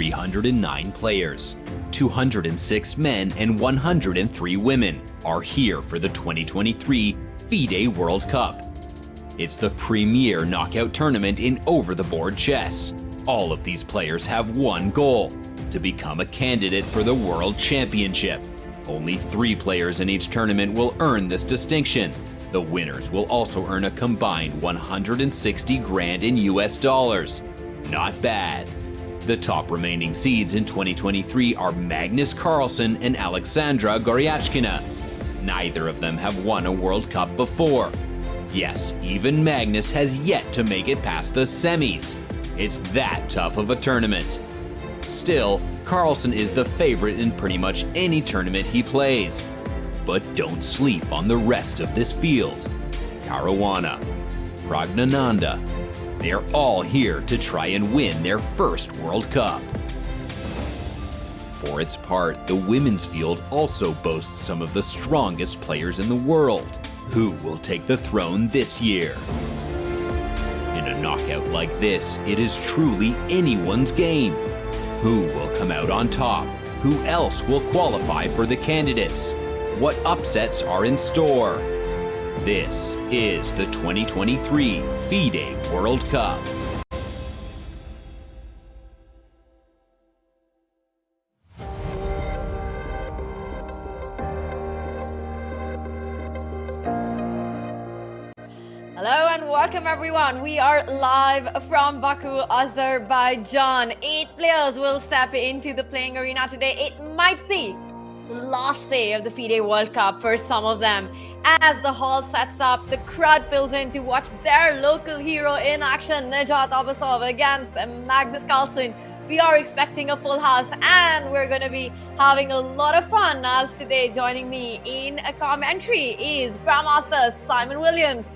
309 players, 206 men and 103 women are here for the 2023 FIDE World Cup. It's the premier knockout tournament in over-the-board chess. All of these players have one goal: to become a candidate for the World Championship. Only 3 players in each tournament will earn this distinction. The winners will also earn a combined 160 grand in US dollars. Not bad. The top remaining seeds in 2023 are Magnus Carlsen and Aleksandra Goryachkina. Neither of them have won a World Cup before. Yes, even Magnus has yet to make it past the semis. It's that tough of a tournament. Still, Carlsen is the favorite in pretty much any tournament he plays. But don't sleep on the rest of this field. Caruana, Praggnanandhaa, they're all here to try and win their first World Cup. For its part, the women's field also boasts some of the strongest players in the world. Who will take the throne this year? In a knockout like this, it is truly anyone's game. Who will come out on top? Who else will qualify for the candidates? What upsets are in store? This is the 2023 FIDE World Cup. Hello and welcome everyone. We are live from Baku, Azerbaijan. 8 players will step into the playing arena today. It might be the last day of the FIDE World Cup for some of them. As the hall sets up, the crowd fills in to watch their local hero in action, Abasov against Magnus Carlsen. We are expecting a full house and we're going to be having a lot of fun, as today joining me in a commentary is Grandmaster Simon Williams.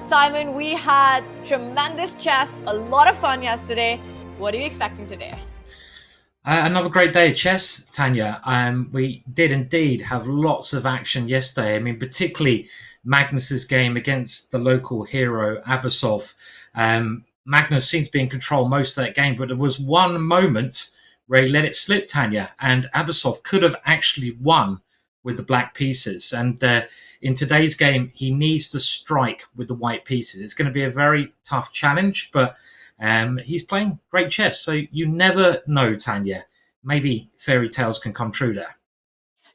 Simon, we had tremendous chess, a lot of fun yesterday. What are you expecting today? Another great day of chess, Tanya. We did indeed have lots of action yesterday. I mean, particularly Magnus's game against the local hero, Abasov. Magnus seemed to be in control most of that game, but there was one moment where he let it slip, Tanya, and Abasov could have actually won with the black pieces. And in today's game, he needs to strike with the white pieces. It's going to be a very tough challenge, but he's playing great chess. So you never know, Tanya. Maybe fairy tales can come true there.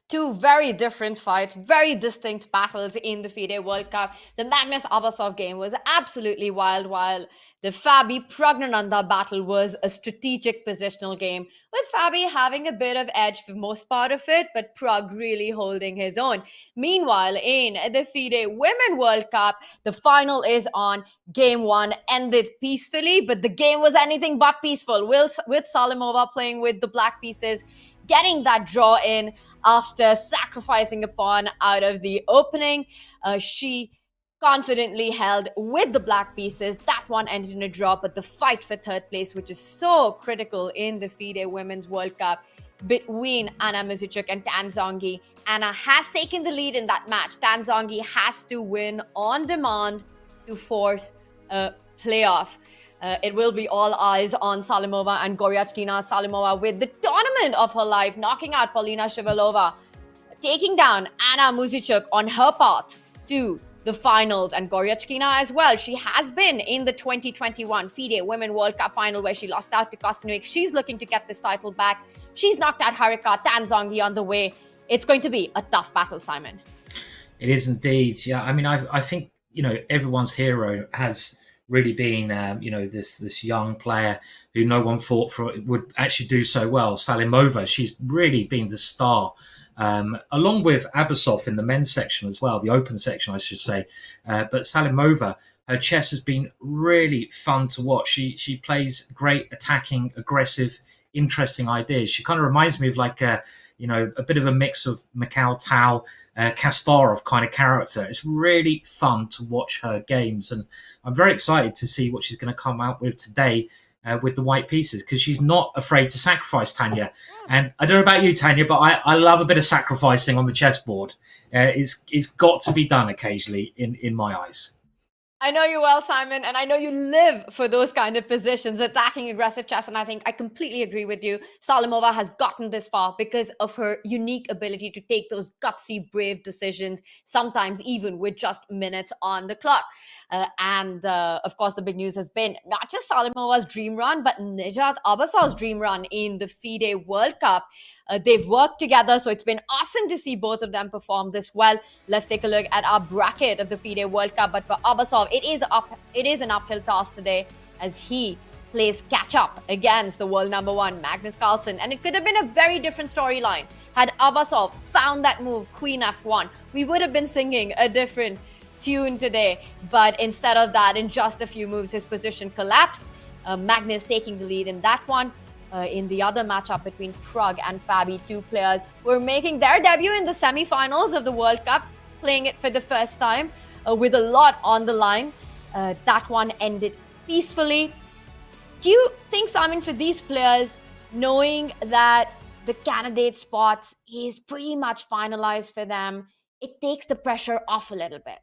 2 very different fights, very distinct battles in the FIDE World Cup. The Magnus Abasov game was absolutely wild, while the Fabi Praggnanandhaa battle was a strategic positional game, with Fabi having a bit of edge for most part of it, but Pragg really holding his own. Meanwhile, in the FIDE Women World Cup, the final is on. Game 1 ended peacefully, but the game was anything but peaceful, with Salimova playing with the black pieces, getting that draw in after sacrificing a pawn out of the opening. She confidently held with the black pieces. That one ended in a draw, but the fight for third place, which is so critical in the FIDE Women's World Cup between Anna Muzychuk and Tan Zhongyi. Anna has taken the lead in that match. Tan Zhongyi has to win on demand to force a playoff. It will be all eyes on Salimova and Goryachkina. Salimova with the tournament of her life, knocking out Polina Shivalova, taking down Anna Muzychuk on her path to the finals, and Goryachkina as well. She has been in the 2021 FIDE Women World Cup final where she lost out to Kostanovic. She's looking to get this title back. She's knocked out Harika, Tan Zhongyi on the way. It's going to be a tough battle, Simon. It is indeed. Yeah, I mean, I think, everyone's hero has really been, this young player who no one thought would actually do so well. Salimova, she's really been the star, along with Abasov in the men's section as well, the open section, I should say. But Salimova, her chess has been really fun to watch. She plays great, attacking, aggressive, interesting ideas. She kind of reminds me of a bit of a mix of Mikhail Tal, Kasparov kind of character. It's really fun to watch her games, and I'm very excited to see what she's going to come out with today with the white pieces, because she's not afraid to sacrifice, Tanya. And I don't know about you, Tanya, but I love a bit of sacrificing on the chessboard. It's got to be done occasionally in my eyes. I know you well, Simon, and I know you live for those kind of positions, attacking aggressive chess. And I think I completely agree with you. Salimova has gotten this far because of her unique ability to take those gutsy, brave decisions, sometimes even with just minutes on the clock. Of course, the big news has been not just Salimova's dream run, but Nijat Abasov's dream run in the FIDE World Cup. They've worked together, so it's been awesome to see both of them perform this well. Let's take a look at our bracket of the FIDE World Cup. But for Abasov, it is an uphill task today as he plays catch up against the world number one, Magnus Carlsen. And it could have been a very different storyline. Had Abasov found that move, Queen F1, we would have been singing a different tune today. But instead of that, in just a few moves, his position collapsed. Magnus taking the lead in that one. In the other matchup between Pragg and Fabi, two players who are making their debut in the semi-finals of the World Cup, playing it for the first time with a lot on the line. That one ended peacefully. Do you think, Simon, for these players, knowing that the candidate spots is pretty much finalized for them, it takes the pressure off a little bit?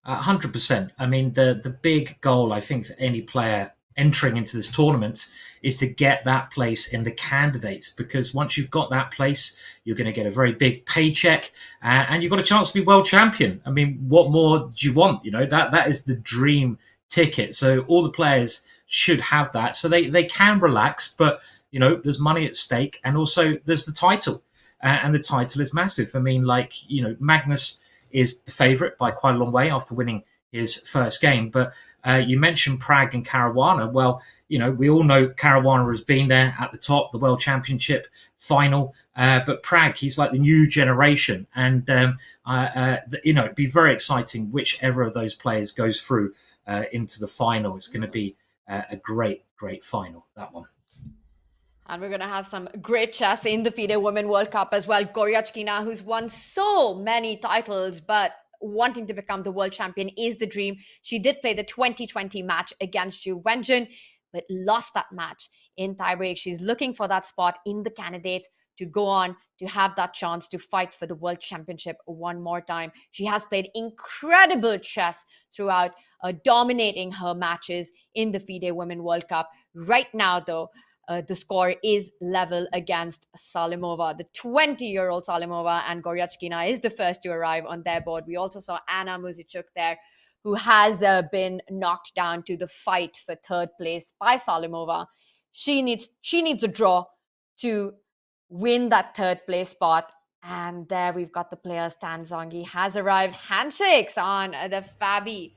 100%. I mean, the big goal, I think, for any player entering into this tournament is to get that place in the candidates, because once you've got that place, you're going to get a very big paycheck and you've got a chance to be world champion. I mean, what more do you want? You know, that is the dream ticket. So all the players should have that, so they can relax. But, you know, there's money at stake, and also there's the title, and the title is massive. I mean, like, you know, Magnus is the favourite by quite a long way after winning his first game. But you mentioned Pragg and Caruana. Well, you know, we all know Caruana has been there at the top, the World Championship final. But Pragg, he's like the new generation. And, you know, it'd be very exciting whichever of those players goes through into the final. It's going to be a great, great final, that one. And we're going to have some great chess in the FIDE Women World Cup as well. Goryachkina, who's won so many titles, but wanting to become the world champion is the dream. She did play the 2020 match against Zhu Wenjun, but lost that match in tiebreak. She's looking for that spot in the candidates to go on to have that chance to fight for the world championship one more time. She has played incredible chess throughout, dominating her matches in the FIDE Women World Cup. Right now, though, the score is level against Salimova. The 20-year-old Salimova and Goryachkina is the first to arrive on their board. We also saw Anna Muzichuk there, who has been knocked down to the fight for third place by Salimova. She needs a draw to win that third place spot. And there we've got the players. Tan Zhongyi has arrived. Handshakes on the Fabi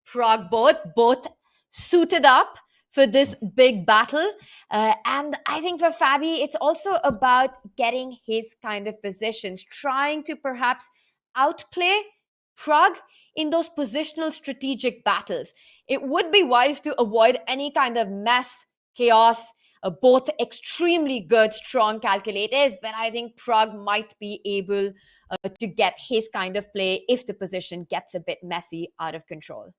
Pragg both suited up for this big battle. And I think for Fabi, it's also about getting his kind of positions, trying to perhaps outplay Pragg in those positional strategic battles. It would be wise to avoid any kind of mess, chaos, both extremely good, strong calculators, but I think Pragg might be able to get his kind of play if the position gets a bit messy, out of control.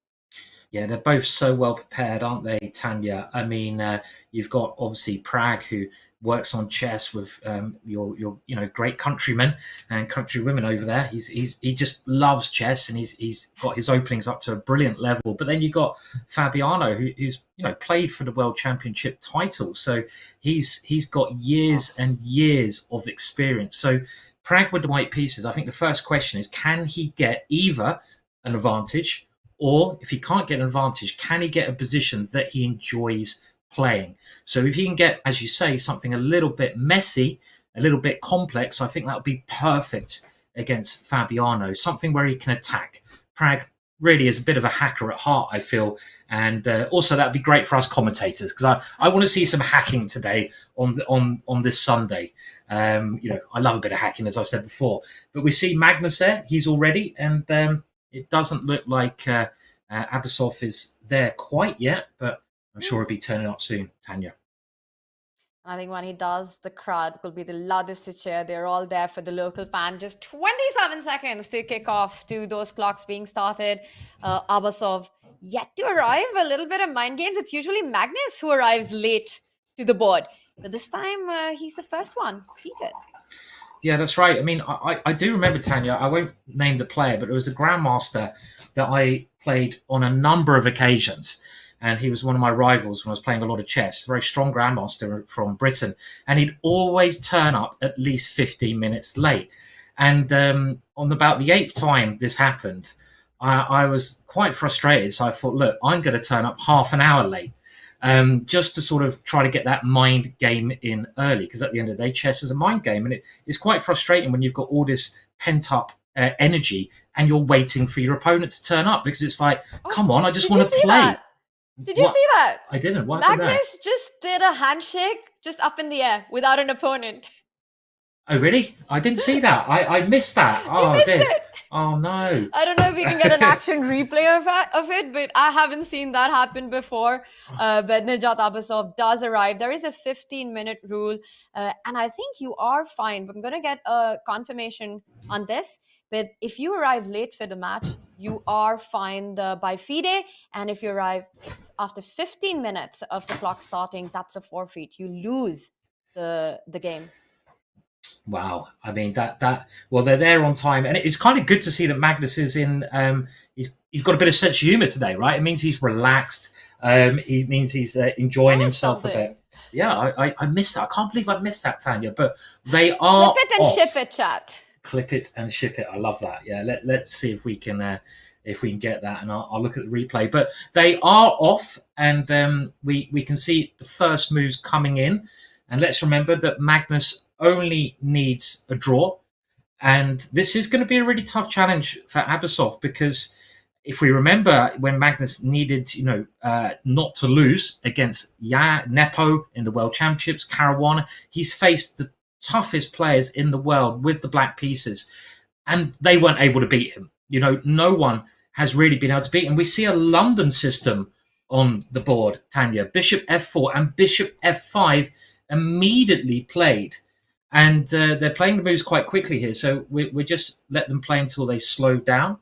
Yeah, they're both so well prepared, aren't they, Tanya? I mean, you've got obviously Pragg, who works on chess with your great countrymen and countrywomen over there. He just loves chess, and he's got his openings up to a brilliant level. But then you've got Fabiano, who's played for the World Championship title, so he's got years and years of experience. So Pragg with the white pieces. I think the first question is, can he get either an advantage? Or if he can't get an advantage, can he get a position that he enjoys playing? So if he can get, as you say, something a little bit messy, a little bit complex, I think that would be perfect against Fabiano. Something where he can attack. Pragg really is a bit of a hacker at heart, I feel. And also that would be great for us commentators, because I want to see some hacking today on this Sunday. I love a bit of hacking, as I've said before. But we see Magnus there. He's all ready. And it doesn't look like Abasov is there quite yet, but I'm sure he'll be turning up soon, Tanya. I think when he does, the crowd will be the loudest to cheer. They're all there for the local fan. Just 27 seconds to kick off to those clocks being started. Abasov yet to arrive. A little bit of mind games. It's usually Magnus who arrives late to the board. But this time, he's the first one seated. Yeah, that's right. I mean, I do remember, Tanya, I won't name the player, but it was a grandmaster that I played on a number of occasions. And he was one of my rivals when I was playing a lot of chess, very strong grandmaster from Britain. And he'd always turn up at least 15 minutes late. And on about the 8th time this happened, I was quite frustrated. So I thought, look, I'm going to turn up half an hour late, just to sort of try to get that mind game in early. Because at the end of the day, chess is a mind game. And it's quite frustrating when you've got all this pent up energy and you're waiting for your opponent to turn up, because it's like, come on, I just want to play. That? Did you see that? I didn't. What Magnus just did a handshake just up in the air without an opponent. Oh, really? I didn't see that. I missed that. Oh, you missed it. Oh, no. I don't know if we can get an action replay of it, but I haven't seen that happen before. But Nijat Abasov does arrive. There is a 15-minute rule, and I think you are fine. But I'm going to get a confirmation on this. But if you arrive late for the match, you are fined by FIDE. And if you arrive after 15 minutes of the clock starting, that's a forfeit. You lose the game. Wow. I mean, well, they're there on time. And it's kind of good to see that Magnus is in, he's got a bit of sense of humor today, right? It means he's relaxed. It means he's enjoying himself a bit. Yeah, I missed that. I can't believe I missed that, Tanya. But they are Clip it and ship it, chat. Clip it and ship it. I love that. Yeah, let's see if we can get that, and I'll look at the replay. But they are off, and we can see the first moves coming in. And let's remember that Magnus only needs a draw, and this is going to be a really tough challenge for Abasov, because if we remember when Magnus needed, not to lose against Nepo in the World Championships, Caruana, he's faced the toughest players in the world with the black pieces, and they weren't able to beat him. No one has really been able to beat him. We see a London system on the board, Tanya. Bishop f4 and Bishop f5 immediately played, and they're playing the moves quite quickly here. So we just let them play until they slow down.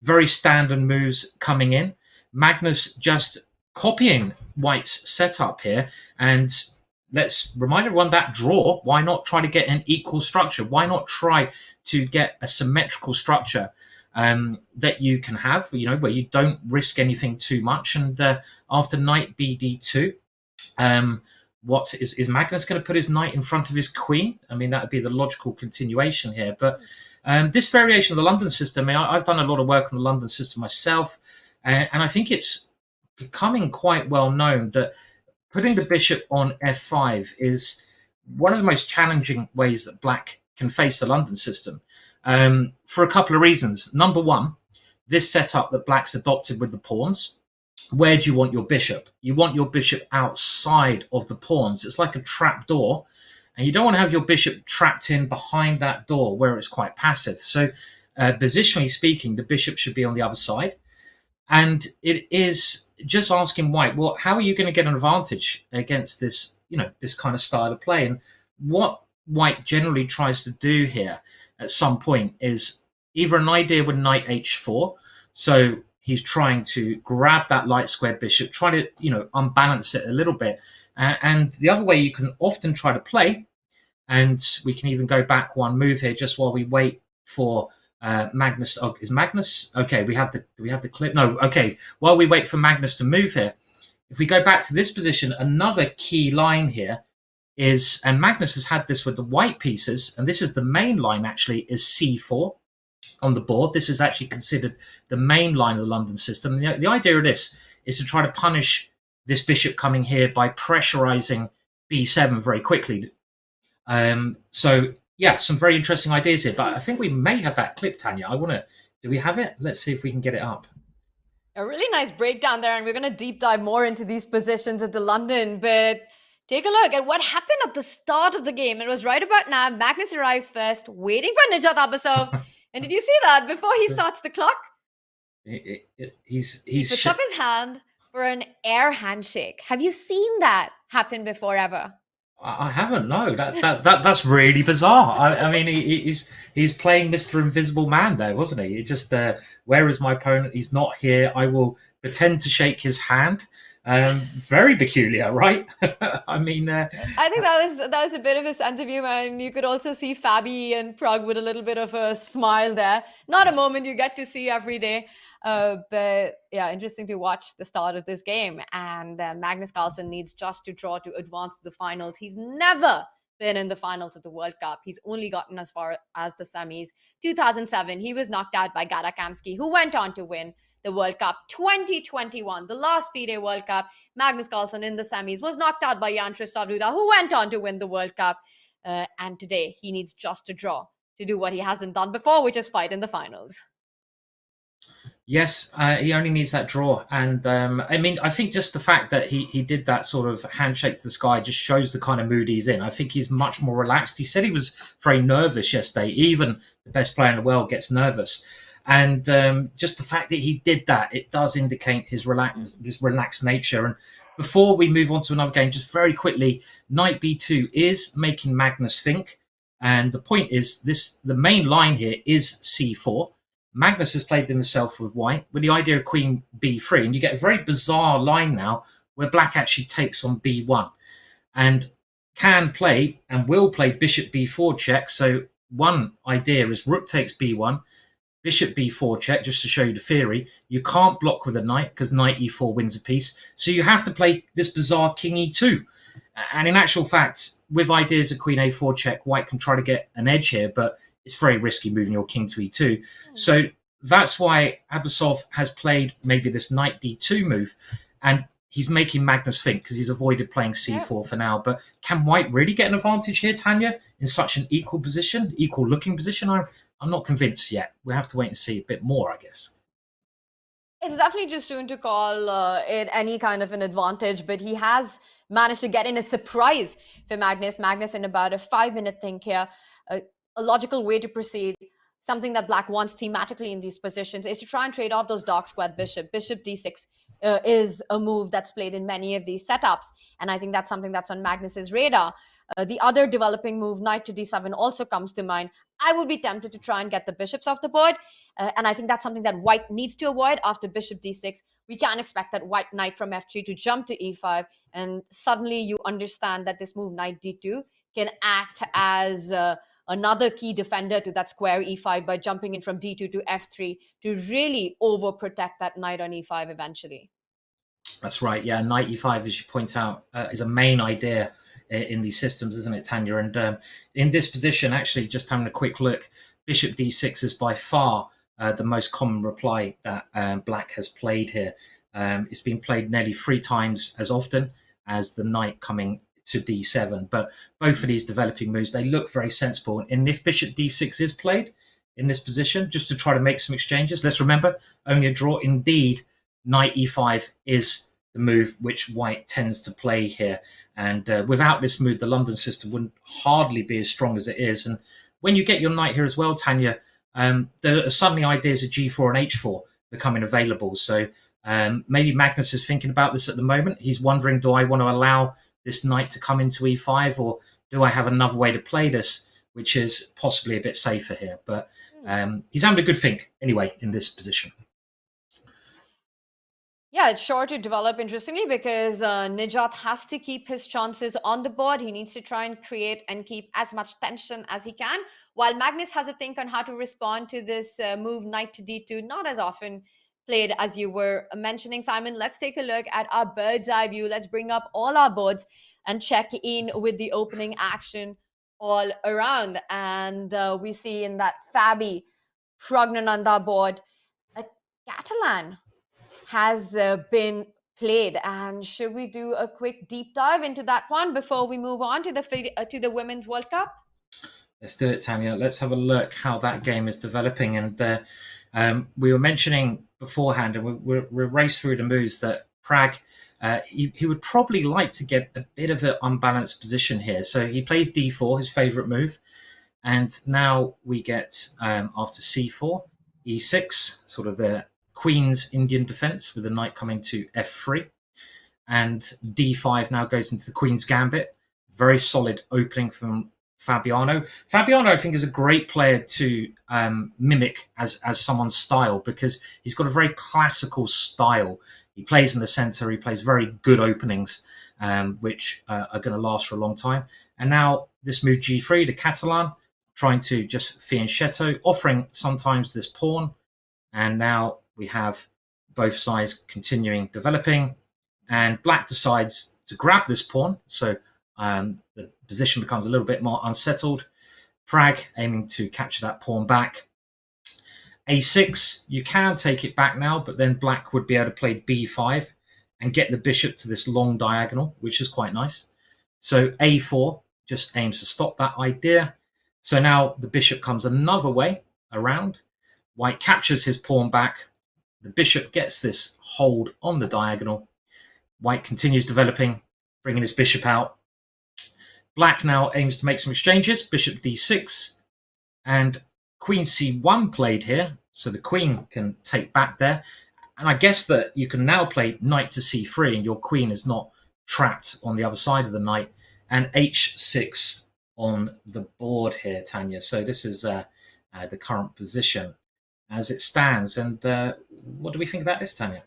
Very standard moves coming in. Magnus just copying White's setup here, and let's remind everyone that draw. Why not try to get an equal structure? Why not try to get a symmetrical structure that you can have, where you don't risk anything too much? And after knight bd2, what is Magnus going to put his knight in front of his queen? I mean, that would be the logical continuation here. But this variation of the London system, I've done a lot of work on the London system myself, and I think it's becoming quite well known that putting the bishop on f5 is one of the most challenging ways that black can face the London system, for a couple of reasons. Number one, this setup that black's adopted with the pawns. Where do you want your bishop? You want your bishop outside of the pawns. It's like a trap door, and you don't want to have your bishop trapped in behind that door where it's quite passive. So positionally speaking, the bishop should be on the other side. And it is just asking White, well, how are you going to get an advantage against this, this kind of style of play? And what White generally tries to do here at some point is either an idea with knight h4. So he's trying to grab that light square bishop, try to, unbalance it a little bit. And the other way you can often try to play, and we can even go back one move here just while we wait for Magnus. Oh, is Magnus? Okay, do we have the clip? No, okay. While we wait for Magnus to move here, if we go back to this position, another key line here is, and Magnus has had this with the white pieces, and this is the main line actually, is c4 on the board. This is actually considered the main line of the London system. The idea of this is to try to punish this bishop coming here by pressurizing b7 very quickly. So yeah, some very interesting ideas here, but I think we may have that clip, Tanya. Do we have it? Let's see if we can get it up. A really nice breakdown there, and we're going to deep dive more into these positions at the London, but take a look at what happened at the start of the game. It was right about now. Magnus arrives first, waiting for Nijat Abasov. And did you see that before he starts the clock? He puts up his hand for an air handshake. Have you seen that happen before ever? I haven't. No, that's really bizarre. I mean, he's playing Mr. Invisible Man there, wasn't he? It just where is my opponent? He's not here. I will pretend to shake his hand. Very peculiar, right? I mean, I think that was a bit of his interview, and you could also see Fabi and Pragg with a little bit of a smile there. Not a moment you get to see every day. But yeah, interesting to watch the start of this game. And Magnus Carlsen needs just to draw to advance to the finals. He's never been in the finals of the World Cup. He's only gotten as far as the semis. 2007, he was knocked out by Goryachkina, who went on to win the World Cup. 2021, the last FIDE World Cup, Magnus Carlsen in the semis was knocked out by Jan Tristan Duda, who went on to win the World Cup. And today, he needs just a draw to do what he hasn't done before, which is fight in the finals. Yes, he only needs that draw. And I mean, I think just the fact that he did that sort of handshake to the sky just shows the kind of mood he's in. I think he's much more relaxed. He said he was very nervous yesterday. Even the best player in the world gets nervous. And just the fact that he did that, it does indicate his relaxed nature. And before we move on to another game, just very quickly, knight b2 is making Magnus think. And the point is, the main line here is c4. Magnus has played himself with white with the idea of queen b3, and you get a very bizarre line now where black actually takes on b1 and can play and will play bishop b4 check. So one idea is rook takes b1, bishop b4 check, just to show you the theory. You can't block with a knight because knight e4 wins a piece. So you have to play this bizarre king e2. And in actual fact, with ideas of queen a4 check, white can try to get an edge here, but it's very risky moving your king to e2. So that's why Abasov has played maybe this knight d2 move, and he's making Magnus think because he's avoided playing c4 for now. But can white really get an advantage here, Tanya, in such an equal looking position? I'm not convinced yet. We have to wait and see a bit more, I guess. It's definitely too soon to call it any kind of an advantage, but he has managed to get in a surprise for Magnus. Magnus in about a 5-minute think here. A logical way to proceed, something that black wants thematically in these positions, is to try and trade off those dark squared bishop. Bishop d6 is a move that's played in many of these setups, and I think that's something that's on Magnus's radar. The other developing move, knight to d7, also comes to mind. I would be tempted to try and get the bishops off the board, and I think that's something that white needs to avoid. After bishop d6, we can expect that white knight from f3 to jump to e5, and suddenly you understand that this move, knight d2, can act as another key defender to that square e5 by jumping in from d2 to f3 to really overprotect that knight on e5 eventually. That's right. Yeah, knight e5, as you point out, is a main idea in these systems, isn't it, Tanya? And in this position, actually, just having a quick look, bishop d6 is by far the most common reply that black has played here. It's been played nearly 3 times as often as the knight coming to d7, but both of these developing moves, they look very sensible. And if bishop d6 is played in this position, just to try to make some exchanges, let's remember, only a draw. Indeed, knight e5 is the move which white tends to play here. And without this move, the London system wouldn't hardly be as strong as it is. And when you get your knight here as well, Tanya, there are suddenly ideas of g4 and h4 becoming available. So maybe Magnus is thinking about this at the moment. He's wondering, do I want to allow this knight to come into e5, or do I have another way to play this, which is possibly a bit safer here? But he's having a good think anyway in this position. Yeah, it's sure to develop interestingly because Nijat has to keep his chances on the board. He needs to try and create and keep as much tension as he can, while Magnus has a think on how to respond to this move, knight to d2, not as often played as you were mentioning, Simon. Let's take a look at our bird's eye view. Let's bring up all our boards and check in with the opening action all around. And we see in that Fabi Praggnanandhaa board, a Catalan has been played. And should we do a quick deep dive into that one before we move on to the Women's World Cup? Let's do it, Tanya. Let's have a look how that game is developing. And we were mentioning beforehand, and we'll race through the moves, that Pragg, he would probably like to get a bit of an unbalanced position here. So he plays d4, his favourite move. And now we get, after c4, e6, sort of the Queen's Indian defence with the knight coming to f3. And d5 now goes into the Queen's Gambit. Very solid opening from Fabiano. Fabiano, I think, is a great player to mimic as someone's style, because he's got a very classical style. He plays in the centre. He plays very good openings, which are going to last for a long time. And now this move g3, the Catalan, trying to just fianchetto, offering sometimes this pawn. And now we have both sides continuing developing, and black decides to grab this pawn. So the position becomes a little bit more unsettled. Pragg aiming to capture that pawn back. A6, you can take it back now, but then black would be able to play B5 and get the bishop to this long diagonal, which is quite nice. So A4 just aims to stop that idea. So now the bishop comes another way around. White captures his pawn back. The bishop gets this hold on the diagonal. White continues developing, bringing his bishop out. Black now aims to make some exchanges. Bishop D6 and Queen C1 played here. So the queen can take back there. And I guess that you can now play knight to C3 and your queen is not trapped on the other side of the knight. And H6 on the board here, Tanya. So this is the current position as it stands. And what do we think about this, Tanya?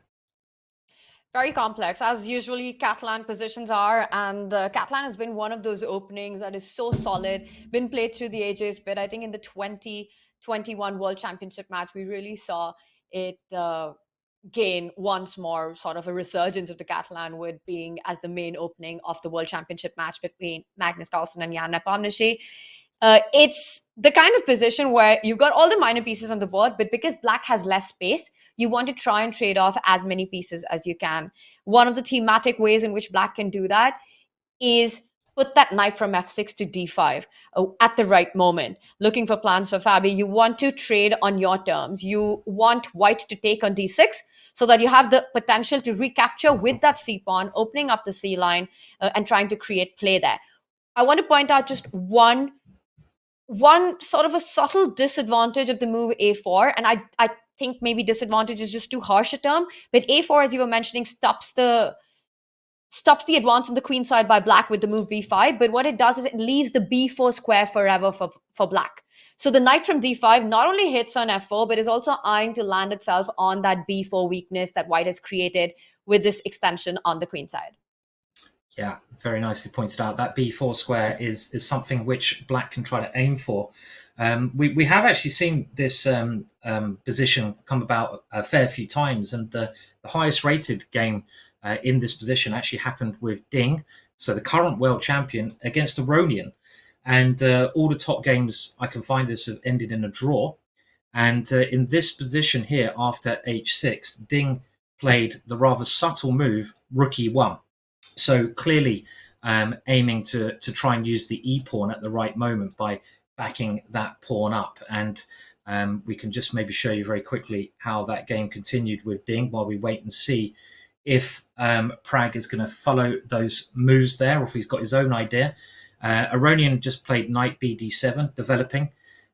Very complex, as usually Catalan positions are, and Catalan has been one of those openings that is so solid, been played through the ages, but I think in the 2021 World Championship match, we really saw it gain once more sort of a resurgence of the Catalan, with being as the main opening of the World Championship match between Magnus Carlsen and Jan Nepomniachtchi. It's the kind of position where you've got all the minor pieces on the board, but because black has less space, you want to try and trade off as many pieces as you can. One of the thematic ways in which black can do that is put that knight from f6 to d5 at the right moment. Looking for plans for Fabi, you want to trade on your terms. You want white to take on d6 so that you have the potential to recapture with that c pawn, opening up the c line and trying to create play there. I want to point out just one sort of a subtle disadvantage of the move a4, and I think maybe disadvantage is just too harsh a term, but a4, as you were mentioning, stops the advance on the queen side by black with the move b5, but what it does is it leaves the b4 square forever for black. So the knight from d5 not only hits on f4, but is also eyeing to land itself on that b4 weakness that white has created with this extension on the queen side. Yeah, very nicely pointed out. That b4 square is something which black can try to aim for. We have actually seen this position come about a fair few times, and the highest rated game in this position actually happened with Ding, so the current world champion, against Aronian. And all the top games I can find this have ended in a draw. And in this position here, after h6, Ding played the rather subtle move, rook e1. So clearly aiming to try and use the e-pawn at the right moment by backing that pawn up. And we can just maybe show you very quickly how that game continued with Ding while we wait and see if Pragg is going to follow those moves there, or if he's got his own idea. Aronian just played knight bd7, developing,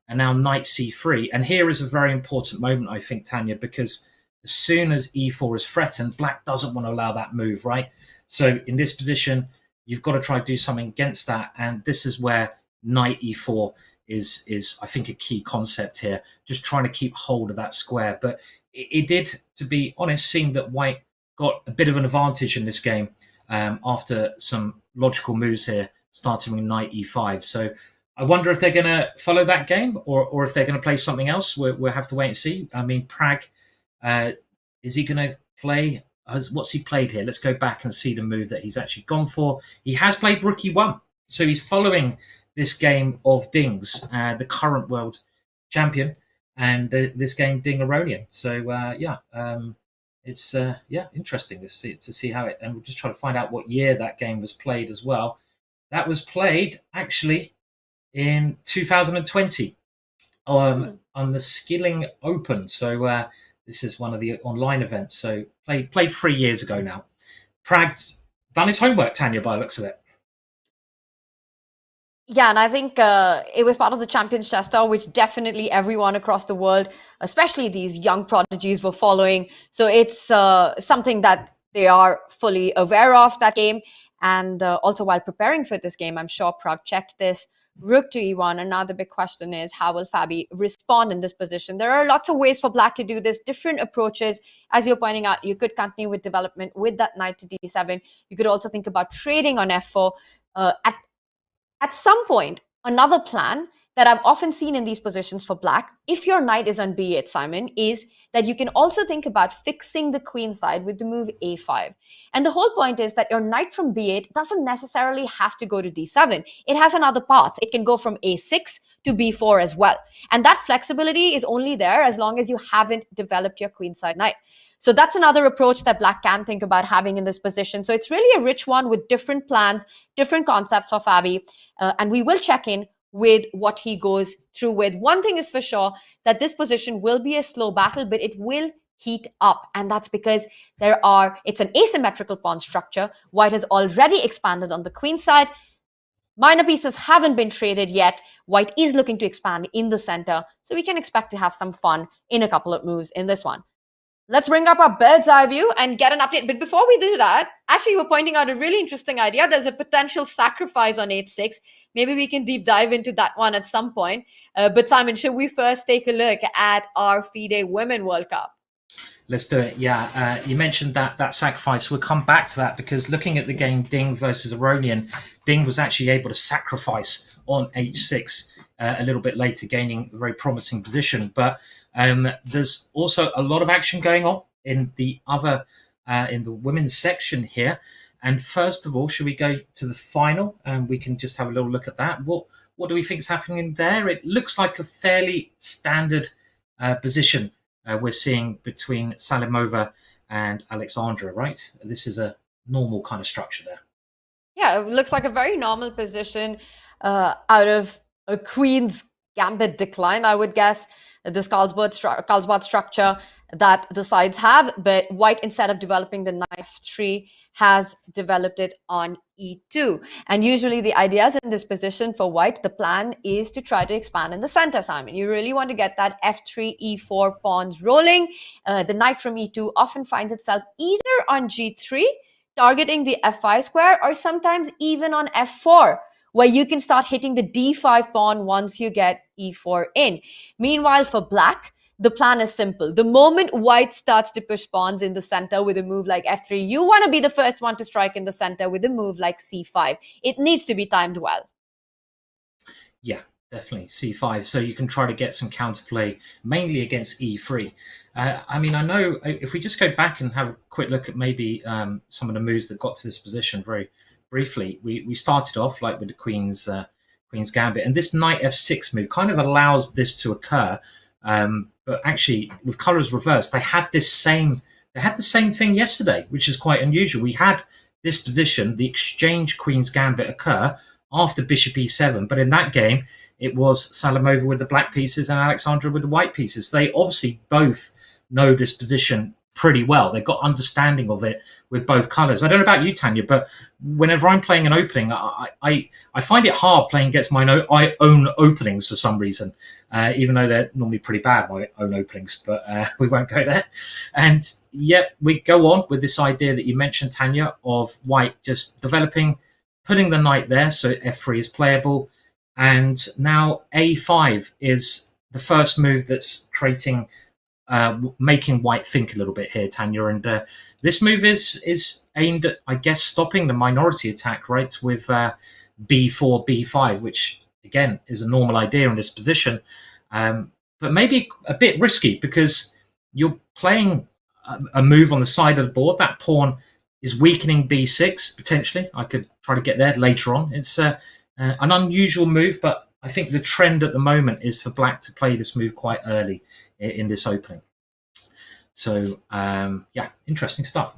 and now knight c3. And here is a very important moment, I think, Tanya, because as soon as e4 is threatened, black doesn't want to allow that move, right? So in this position, you've got to try to do something against that. And this is where knight e4 is I think, a key concept here, just trying to keep hold of that square. But it did, to be honest, seem that white got a bit of an advantage in this game after some logical moves here, starting with knight e5. So I wonder if they're going to follow that game or if they're going to play something else. We'll have to wait and see. I mean, Pragg, is he going to play? What's he played here? Let's go back and see the move that he's actually gone for. He has played rook e1. So he's following this game of Ding's, the current world champion, and this game Ding Aronian. So it's interesting to see how it. And we'll just try to find out what year that game was played as well. That was played actually in 2020 on the Skilling Open. So this is one of the online events. So played 3 years ago now. Pragg's done his homework, Tanya, by the looks of it. Yeah, and I think it was part of the Champions Chess Tour, which definitely everyone across the world, especially these young prodigies, were following. So it's something that they are fully aware of, that game. And also while preparing for this game, I'm sure Pragg checked this. Rook to e1, and now the big question is, how will Fabi respond in this position? There are lots of ways for black to do this, different approaches. As you're pointing out, you could continue with development with that knight to d7. You could also think about trading on f4. At some point, another plan that I've often seen in these positions for black, if your knight is on b8, Simon, is that you can also think about fixing the queen side with the move a5. And the whole point is that your knight from b8 doesn't necessarily have to go to d7. It has another path. It can go from a6 to b4 as well. And that flexibility is only there as long as you haven't developed your queenside knight. So that's another approach that black can think about having in this position. So it's really a rich one with different plans, different concepts for Fabi. And we will check in with what he goes through with. One thing is for sure, that this position will be a slow battle, but it will heat up. And that's because it's an asymmetrical pawn structure. White has already expanded on the queen side. Minor pieces haven't been traded yet. White is looking to expand in the center. So we can expect to have some fun in a couple of moves in this one. Let's bring up our bird's eye view and get an update. But before we do that, actually, you were pointing out a really interesting idea. There's a potential sacrifice on h6. Maybe we can deep dive into that one at some point. But Simon, should we first take a look at our FIDE Women World Cup? Let's do it. Yeah, you mentioned that sacrifice. We'll come back to that because looking at the game Ding versus Aronian, Ding was actually able to sacrifice on h6 a little bit later, gaining a very promising position. But there's also a lot of action going on in the women's section here. And first of all, should we go to the final? We can just have a little look at that. What do we think is happening there? It looks like a fairly standard position we're seeing between Salimova and Aleksandra, right? This is a normal kind of structure there. Yeah, it looks like a very normal position out of a queen's gambit decline, I would guess. This Carlsbad structure that the sides have, but white, instead of developing the knight f3, has developed it on e2. And usually the ideas in this position for white, the plan is to try to expand in the center, Simon. You really want to get that f3, e4 pawns rolling. The knight from e2 often finds itself either on g3, targeting the f5 square, or sometimes even on f4, where you can start hitting the d5 pawn once you get e4 in. Meanwhile, for black, the plan is simple. The moment white starts to push pawns in the center with a move like f3, you want to be the first one to strike in the center with a move like c5. It needs to be timed well. Yeah, definitely. c5. So you can try to get some counterplay, mainly against e3. I know if we just go back and have a quick look at maybe some of the moves that got to this position very briefly, we started off like with the Queen's Gambit, and this knight f6 move kind of allows this to occur. But actually, with colours reversed, they had the same thing yesterday, which is quite unusual. We had this position, the exchange Queen's Gambit, occur after Bishop e7, but in that game, it was Salimova with the black pieces and Aleksandra with the white pieces. They obviously both know this position pretty well. They've got understanding of it with both colours. I don't know about you, Tanya, but whenever I'm playing an opening, I find it hard playing against my own openings for some reason, even though they're normally pretty bad, my own openings, but we won't go there. And yet we go on with this idea that you mentioned, Tanya, of white just developing, putting the knight there, so f3 is playable. And now a5 is the first move that's creating making white think a little bit here, Tanya. And this move is aimed at, I guess, stopping the minority attack, right, with b4, b5, which, again, is a normal idea in this position. But maybe a bit risky because you're playing a move on the side of the board. That pawn is weakening b6, potentially. I could try to get there later on. It's an unusual move, but I think the trend at the moment is for black to play this move quite early in this opening. So, interesting stuff.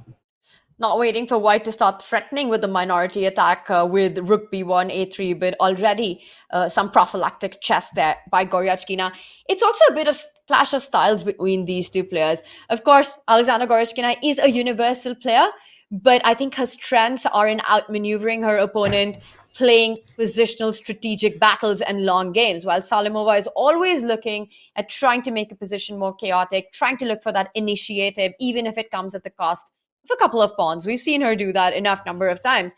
Not waiting for white to start threatening with the minority attack with rook b1, a3, but already some prophylactic chess there by Goryachkina. It's also a bit of clash of styles between these two players. Of course, Aleksandra Goryachkina is a universal player, but I think her strengths are in outmaneuvering her opponent, playing positional strategic battles and long games, while Salimova is always looking at trying to make a position more chaotic, trying to look for that initiative, even if it comes at the cost of a couple of pawns. We've seen her do that enough number of times.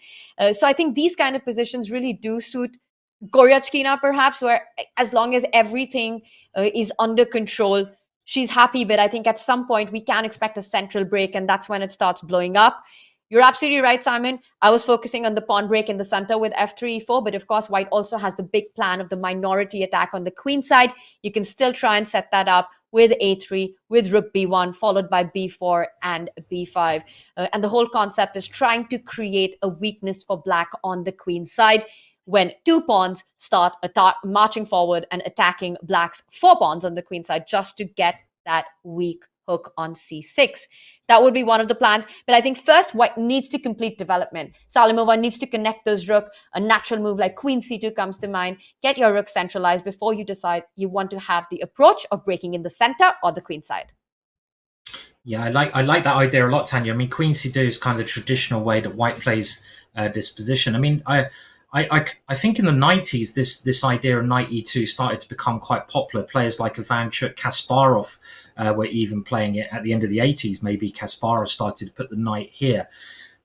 So I think these kind of positions really do suit Goryachkina, perhaps, where as long as everything is under control, she's happy. But I think at some point we can expect a central break, and that's when it starts blowing up. You're absolutely right, Simon. I was focusing on the pawn break in the center with f3, e4, but of course, white also has the big plan of the minority attack on the queen side. You can still try and set that up with a3, with rook b1, followed by b4 and b5. And the whole concept is trying to create a weakness for black on the queen side when two pawns start marching forward and attacking black's four pawns on the queen side, just to get that weak hook on c6. That would be one of the plans. But I think first white needs to complete development. Salimova needs to connect those rook. A natural move like queen c2 comes to mind. Get your rook centralized before you decide you want to have the approach of breaking in the center or the queen side. Yeah, I like that idea a lot, Tanya. I mean, queen c2 is kind of the traditional way that white plays this position. I mean, I think in the 90s, this idea of knight e2 started to become quite popular. Players like Ivanchuk, Kasparov were even playing it at the end of the 80s. Maybe Kasparov started to put the knight here.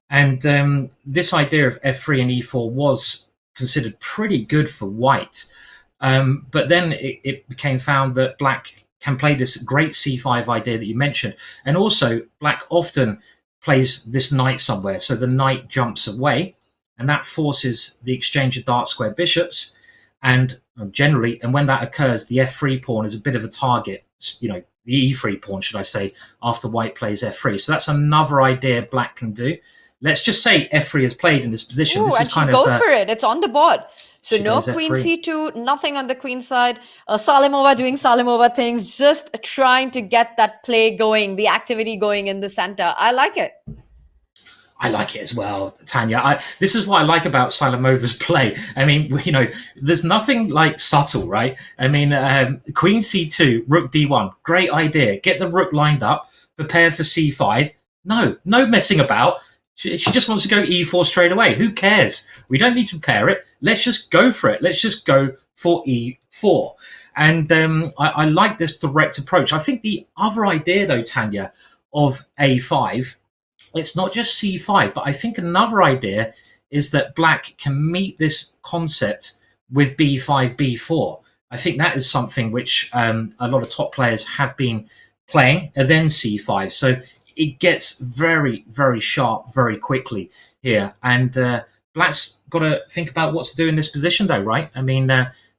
And this idea of f3 and e4 was considered pretty good for white. But then it became found that black can play this great c5 idea that you mentioned. And also, black often plays this knight somewhere. So the knight jumps away. And that forces the exchange of dark square bishops. And generally, and when that occurs, the f3 pawn is a bit of a target, the e3 pawn, should I say, after white plays f3. So that's another idea black can do. Let's just say f3 is played in this position. Ooh, this and is kind she goes for it. It's on the board. So no queen c2, nothing on the queen side. Salimova doing Salimova things, just trying to get that play going, the activity going in the center. I like it. I like it as well, Tanya. This is what I like about Salimova's play. I mean, there's nothing like subtle, right? I mean, Queen C2, Rook D1, great idea. Get the rook lined up, prepare for C5. No messing about. She just wants to go E4 straight away. Who cares? We don't need to prepare it. Let's just go for it. Let's just go for E4. And I like this direct approach. I think the other idea, though, Tanya, of A5, it's not just c5, but I think another idea is that black can meet this concept with b5, b4. I think that is something which a lot of top players have been playing, and then c5. So it gets very, very sharp very quickly here. And black's got to think about what to do in this position, though, right? I mean,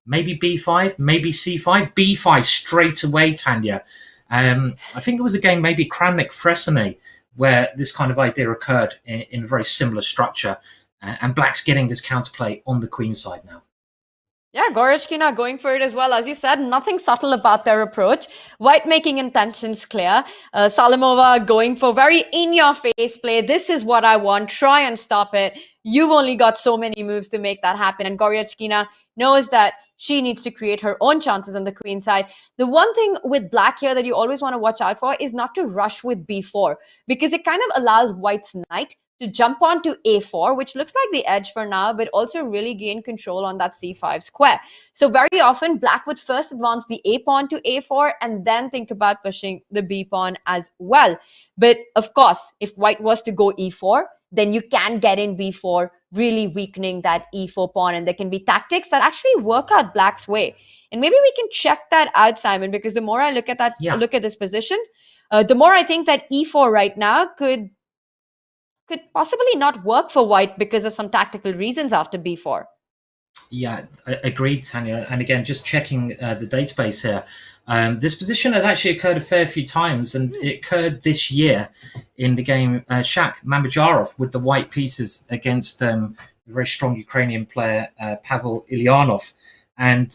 maybe b5, maybe c5, b5 straight away, Tanya. I think it was a game, maybe Kramnik-Fressinet, where this kind of idea occurred in a very similar structure. And black's getting this counterplay on the queen side now. Yeah, Goryachkina going for it as well. As you said, nothing subtle about their approach. White making intentions clear. Salimova going for very in-your-face play. This is what I want. Try and stop it. You've only got so many moves to make that happen. And Goryachkina knows that she needs to create her own chances on the queen side. The one thing with black here that you always want to watch out for is not to rush with b4, because it kind of allows white's knight to jump on to a4, which looks like the edge for now, but also really gain control on that c5 square. So very often, black would first advance the a pawn to a4 and then think about pushing the b pawn as well. But of course, if white was to go e4, then you can get in b4, really weakening that e4 pawn. And there can be tactics that actually work out black's way. And maybe we can check that out, Simon, because the more I look at that, look at this position, the more I think that e4 right now could possibly not work for white because of some tactical reasons after b4. Yeah, agreed, Tanya. And again, just checking the database here, this position had actually occurred a fair few times, and it occurred this year in the game Shak Mamajarov with the white pieces against a very strong Ukrainian player, Pavel Ilyanov. And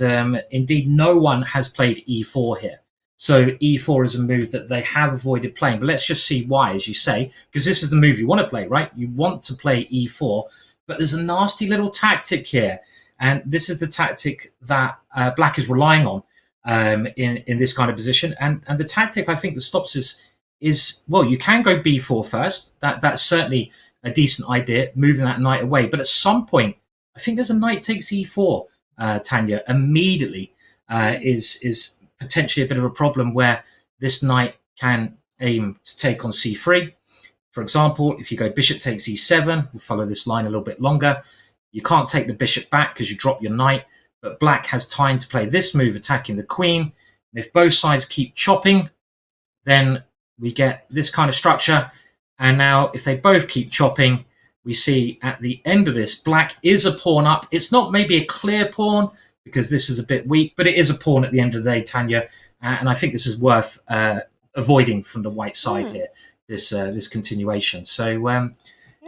indeed, no one has played e4 here. So e4 is a move that they have avoided playing. But let's just see why, as you say, because this is the move you want to play, right? You want to play e4, but there's a nasty little tactic here. And this is the tactic that black is relying on in this kind of position. And the tactic, I think, that stops us is, well, you can go b4 first. That's certainly a decent idea, moving that knight away. But at some point, I think there's a knight takes e4, Tanya, immediately is potentially a bit of a problem where this knight can aim to take on c3. For example, if you go bishop takes e7, we'll follow this line a little bit longer. You can't take the bishop back because you drop your knight, but black has time to play this move, attacking the queen. And if both sides keep chopping, then we get this kind of structure. And now if they both keep chopping, we see at the end of this, black is a pawn up. It's not maybe a clear pawn because this is a bit weak, but it is a pawn at the end of the day, Tanya. And I think this is worth avoiding from the white side here, this continuation. So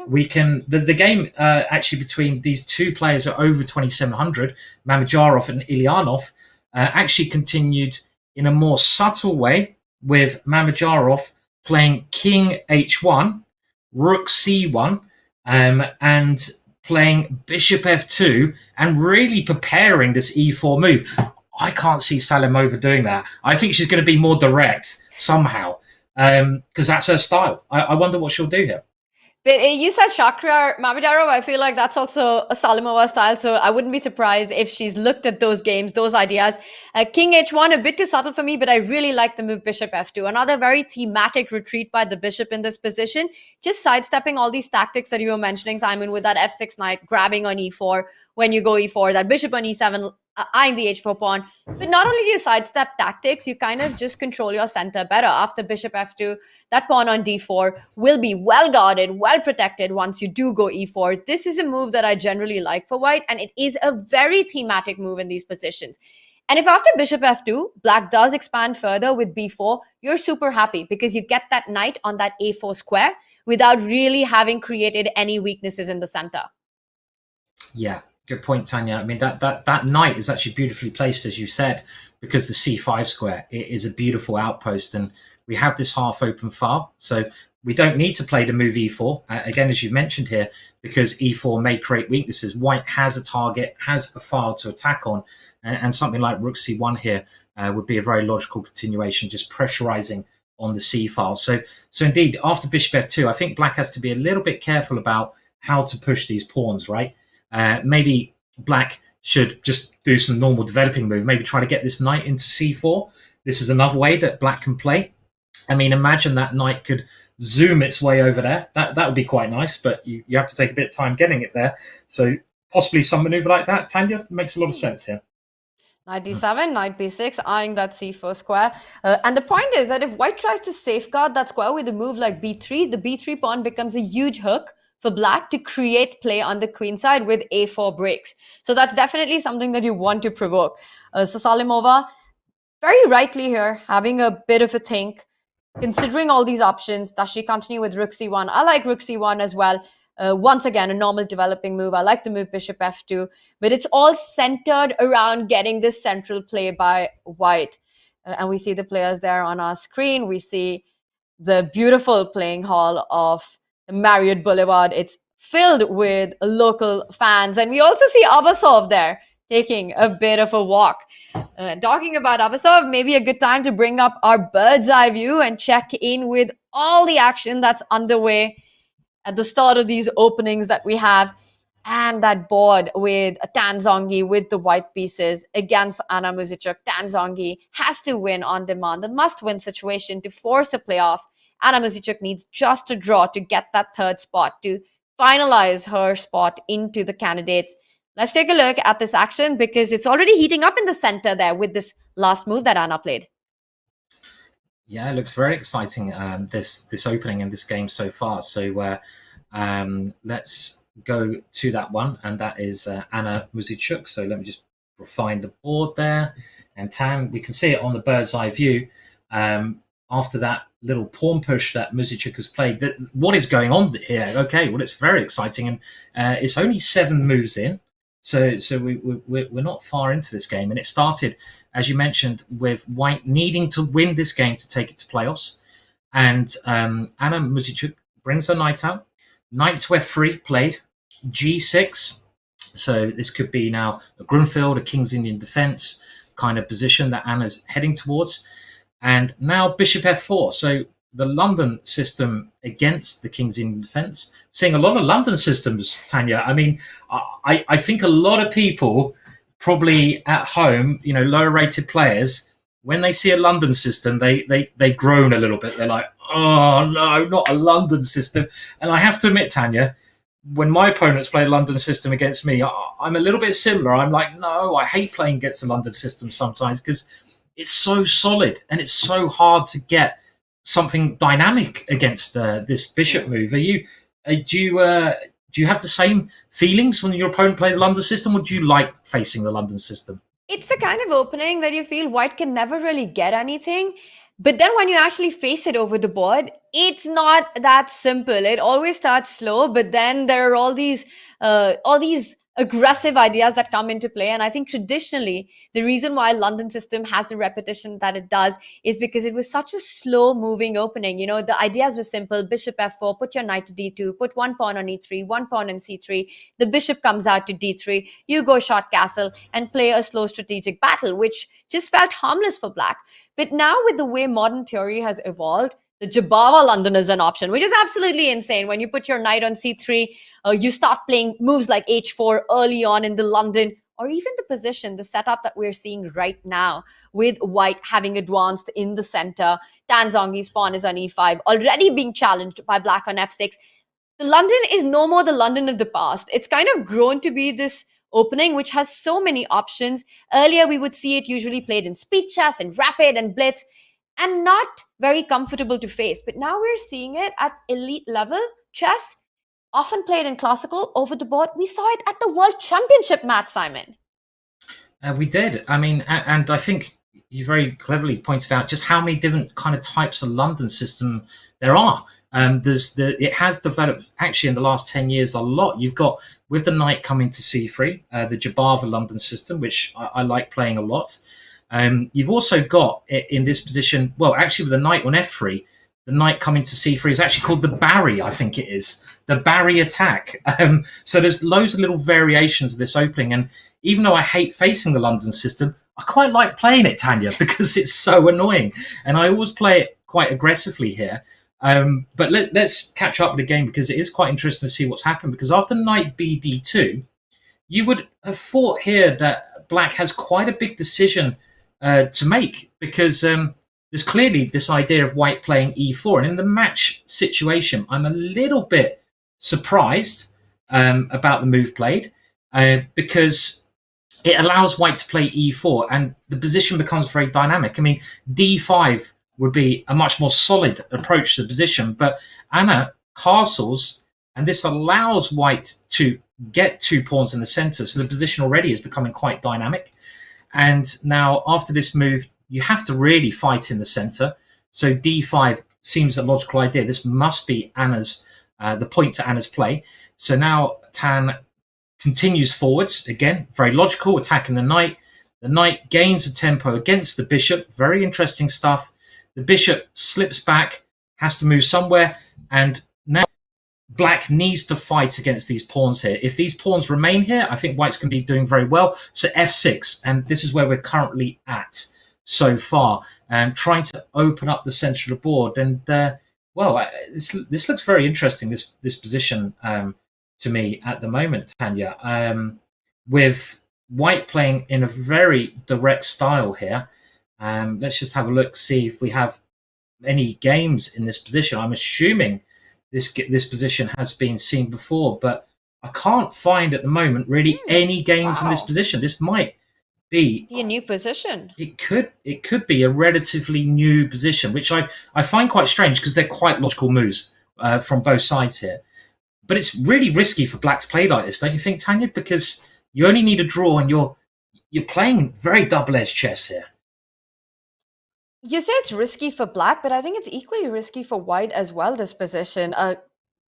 we can, the game actually between these two players are over 2,700, Mamedyarov and Ilyanov, actually continued in a more subtle way with Mamedyarov playing king h1, rook c1, and playing bishop f2 and really preparing this e4 move. I can't see Salimova doing that. I think she's going to be more direct somehow because that's her style. I wonder what she'll do here. But you said Shakhriyar Mamedyarov. I feel like that's also a Salimova style. So I wouldn't be surprised if she's looked at those games, those ideas. King h1, a bit too subtle for me, but I really like the move bishop f2. Another very thematic retreat by the bishop in this position. Just sidestepping all these tactics that you were mentioning, Simon, with that f6 knight, grabbing on e4 when you go e4, that bishop on e7, eyeing the h4 pawn. But not only do you sidestep tactics, you kind of just control your center better. After bishop f2, that pawn on d4 will be well guarded, well protected once you do go e4. This is a move that I generally like for white, and it is a very thematic move in these positions. And if after bishop f2, black does expand further with b4, you're super happy because you get that knight on that a4 square without really having created any weaknesses in the center. Yeah. Good point, Tanya. I mean, that knight is actually beautifully placed, as you said, because the c5 square is a beautiful outpost, and we have this half-open file, so we don't need to play the move e4, again, as you mentioned here, because e4 may create weaknesses. White has a target, has a file to attack on, and something like rook c1 here would be a very logical continuation, just pressurizing on the c file. So indeed, after bishop f2, I think black has to be a little bit careful about how to push these pawns, right? Maybe black should just do some normal developing move, maybe try to get this knight into c4. This is another way that black can play. I mean, imagine that knight could zoom its way over there. That would be quite nice, but you have to take a bit of time getting it there. So possibly some maneuver like that, Tanya, makes a lot of sense here. Knight d7, knight b6, eyeing that c4 square. And the point is that if white tries to safeguard that square with a move like b3, the b3 pawn becomes a huge hook for black to create play on the queen side with a4 breaks. So that's definitely something that you want to provoke. So Salimova, very rightly here, having a bit of a think, considering all these options. Does she continue with rook c1? I like rook c1 as well. Once again, a normal developing move. I like the move bishop f2, but it's all centered around getting this central play by white. And we see the players there on our screen. We see the beautiful playing hall of Marriott Boulevard. It's filled with local fans, and we also see Abasov there taking a bit of a walk. Talking about Abasov, maybe a good time to bring up our bird's eye view and check in with all the action that's underway at the start of these openings that we have, and that board with Tanzongi with the white pieces against Anna Muzychuk. Tanzongi has to win on demand, a must-win situation to force a playoff. Anna Muzychuk needs just a draw to get that third spot, to finalize her spot into the candidates. Let's take a look at this action because it's already heating up in the center there with this last move that Anna played. Yeah, it looks very exciting, this opening in this game so far. So let's go to that one, and that is Anna Muzychuk. So let me just refine the board there. And Tam, we can see it on the bird's eye view. After that little pawn push that Muzychuk has played, what is going on here? Okay, well, it's very exciting, and it's only 7 moves in, so we're not far into this game, and it started, as you mentioned, with white needing to win this game to take it to playoffs, and Anna Muzychuk brings her knight out, knight to f3 played, g6, so this could be now a Grunfeld, a King's Indian defense kind of position that Anna's heading towards. And now bishop f4. So the London system against the King's Indian defense. Seeing a lot of London systems, Tanya. I mean, I think a lot of people probably at home, lower rated players, when they see a London system, they groan a little bit. They're like, oh no, not a London system. And I have to admit, Tanya, when my opponents play a London system against me, I'm a little bit similar. I'm like, no, I hate playing against the London system sometimes because it's so solid and it's so hard to get something dynamic against this bishop move. Do you have the same feelings when your opponent play the London system, or do you like facing the London system? It's the kind of opening that you feel white can never really get anything. But then when you actually face it over the board, it's not that simple. It always starts slow, but then there are all these aggressive ideas that come into play. And I think traditionally, the reason why London system has the repetition that it does is because it was such a slow moving opening. You know, the ideas were simple: bishop f4, put your knight to d2, put one pawn on e3, one pawn on c3. The bishop comes out to d3. You go short castle and play a slow strategic battle, which just felt harmless for black. But now, with the way modern theory has evolved, the Jabava London is an option, which is absolutely insane. When you put your knight on c3, you start playing moves like h4 early on in the London, or even the position, the setup that we're seeing right now with white having advanced in the center. Tanzongi's pawn is on e5, already being challenged by black on f6. The London is no more the London of the past. It's kind of grown to be this opening which has so many options. Earlier, we would see it usually played in speed chess and rapid and blitz, and not very comfortable to face. But now we're seeing it at elite level chess, often played in classical over the board. We saw it at the World Championship match, Simon. We did. I mean, and I think you very cleverly pointed out just how many different kind of types of London system there are. It has developed actually in the last 10 years a lot. You've got, with the knight coming to c3, the Jabava London system, which I like playing a lot. You've also got in this position, well, actually with the knight on f3, the knight coming to c3 is actually called the Barry, I think it is. The Barry attack. So there's loads of little variations of this opening. And even though I hate facing the London system, I quite like playing it, Tanya, because it's so annoying. And I always play it quite aggressively here. But let's catch up with the game, because it is quite interesting to see what's happened. Because after knight bd2, you would have thought here that black has quite a big decision to make, because there's clearly this idea of white playing e4. And in the match situation, I'm a little bit surprised about the move played, because it allows white to play e4 and the position becomes very dynamic. I mean, d5 would be a much more solid approach to the position, but Anna castles, and this allows white to get 2 pawns in the center. So the position already is becoming quite dynamic. And now after this move, you have to really fight in the center. So d5 seems a logical idea. This must be Anna's, the point to Anna's play. So now Tan continues forwards. Again, very logical, attacking the knight. The knight gains a tempo against the bishop. Very interesting stuff. The bishop slips back, has to move somewhere. And now black needs to fight against these pawns here. If these pawns remain here, I think white's going to be doing very well. So f6, and this is where we're currently at so far, and trying to open up the center of the board. And this looks very interesting, this position to me at the moment, Tanya, with white playing in a very direct style here. Let's just have a look, see if we have any games in this position. I'm assuming this position has been seen before, but I can't find at the moment really any games in this position. This might be a new position. It could be a relatively new position, which I find quite strange, because they're quite logical moves from both sides here. But it's really risky for black to play like this, don't you think, Tanya? Because you only need a draw, and you're playing very double-edged chess here. You say it's risky for black, but I think it's equally risky for white as well, this position.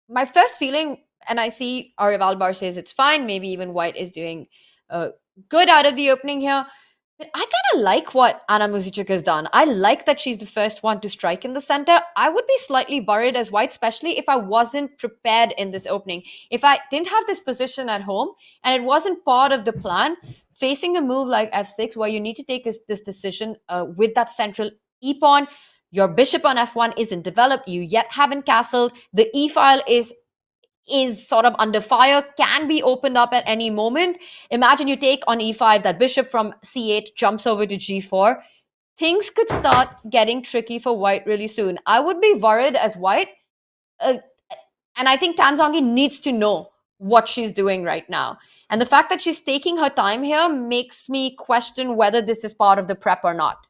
My first feeling, and I see Arya Valbar says it's fine, maybe even white is doing good out of the opening here. But I kind of like what Anna Muzichuk has done. I like that she's the first one to strike in the center. I would be slightly worried as white, especially if I wasn't prepared in this opening. If I didn't have this position at home and it wasn't part of the plan, facing a move like f6 where you need to take this decision with that central e-pawn, your bishop on f1 isn't developed, you yet haven't castled, the e-file is sort of under fire, can be opened up at any moment. Imagine you take on e5, that bishop from c8 jumps over to g4. Things could start getting tricky for white really soon. I would be worried as white. And I think Tanzongi needs to know what she's doing right now. And the fact that she's taking her time here makes me question whether this is part of the prep or not.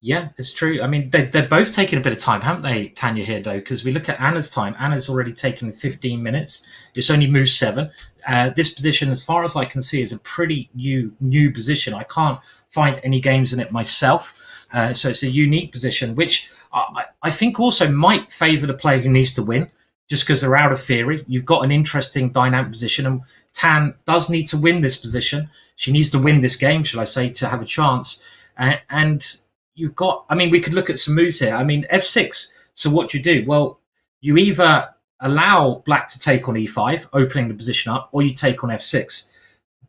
Yeah, it's true. I mean, they're both taking a bit of time, haven't they, Tanya, here, though? Because we look at Anna's time. Anna's already taken 15 minutes. It's only moved 7. This position, as far as I can see, is a pretty new position. I can't find any games in it myself. So it's a unique position, which I think also might favour the player who needs to win, just because they're out of theory. You've got an interesting dynamic position, and Tan does need to win this position. She needs to win this game, shall I say, to have a chance. And you've got, I mean, we could look at some moves here. I mean, f6. So what do you do? Well, you either allow black to take on e5, opening the position up, or you take on f6.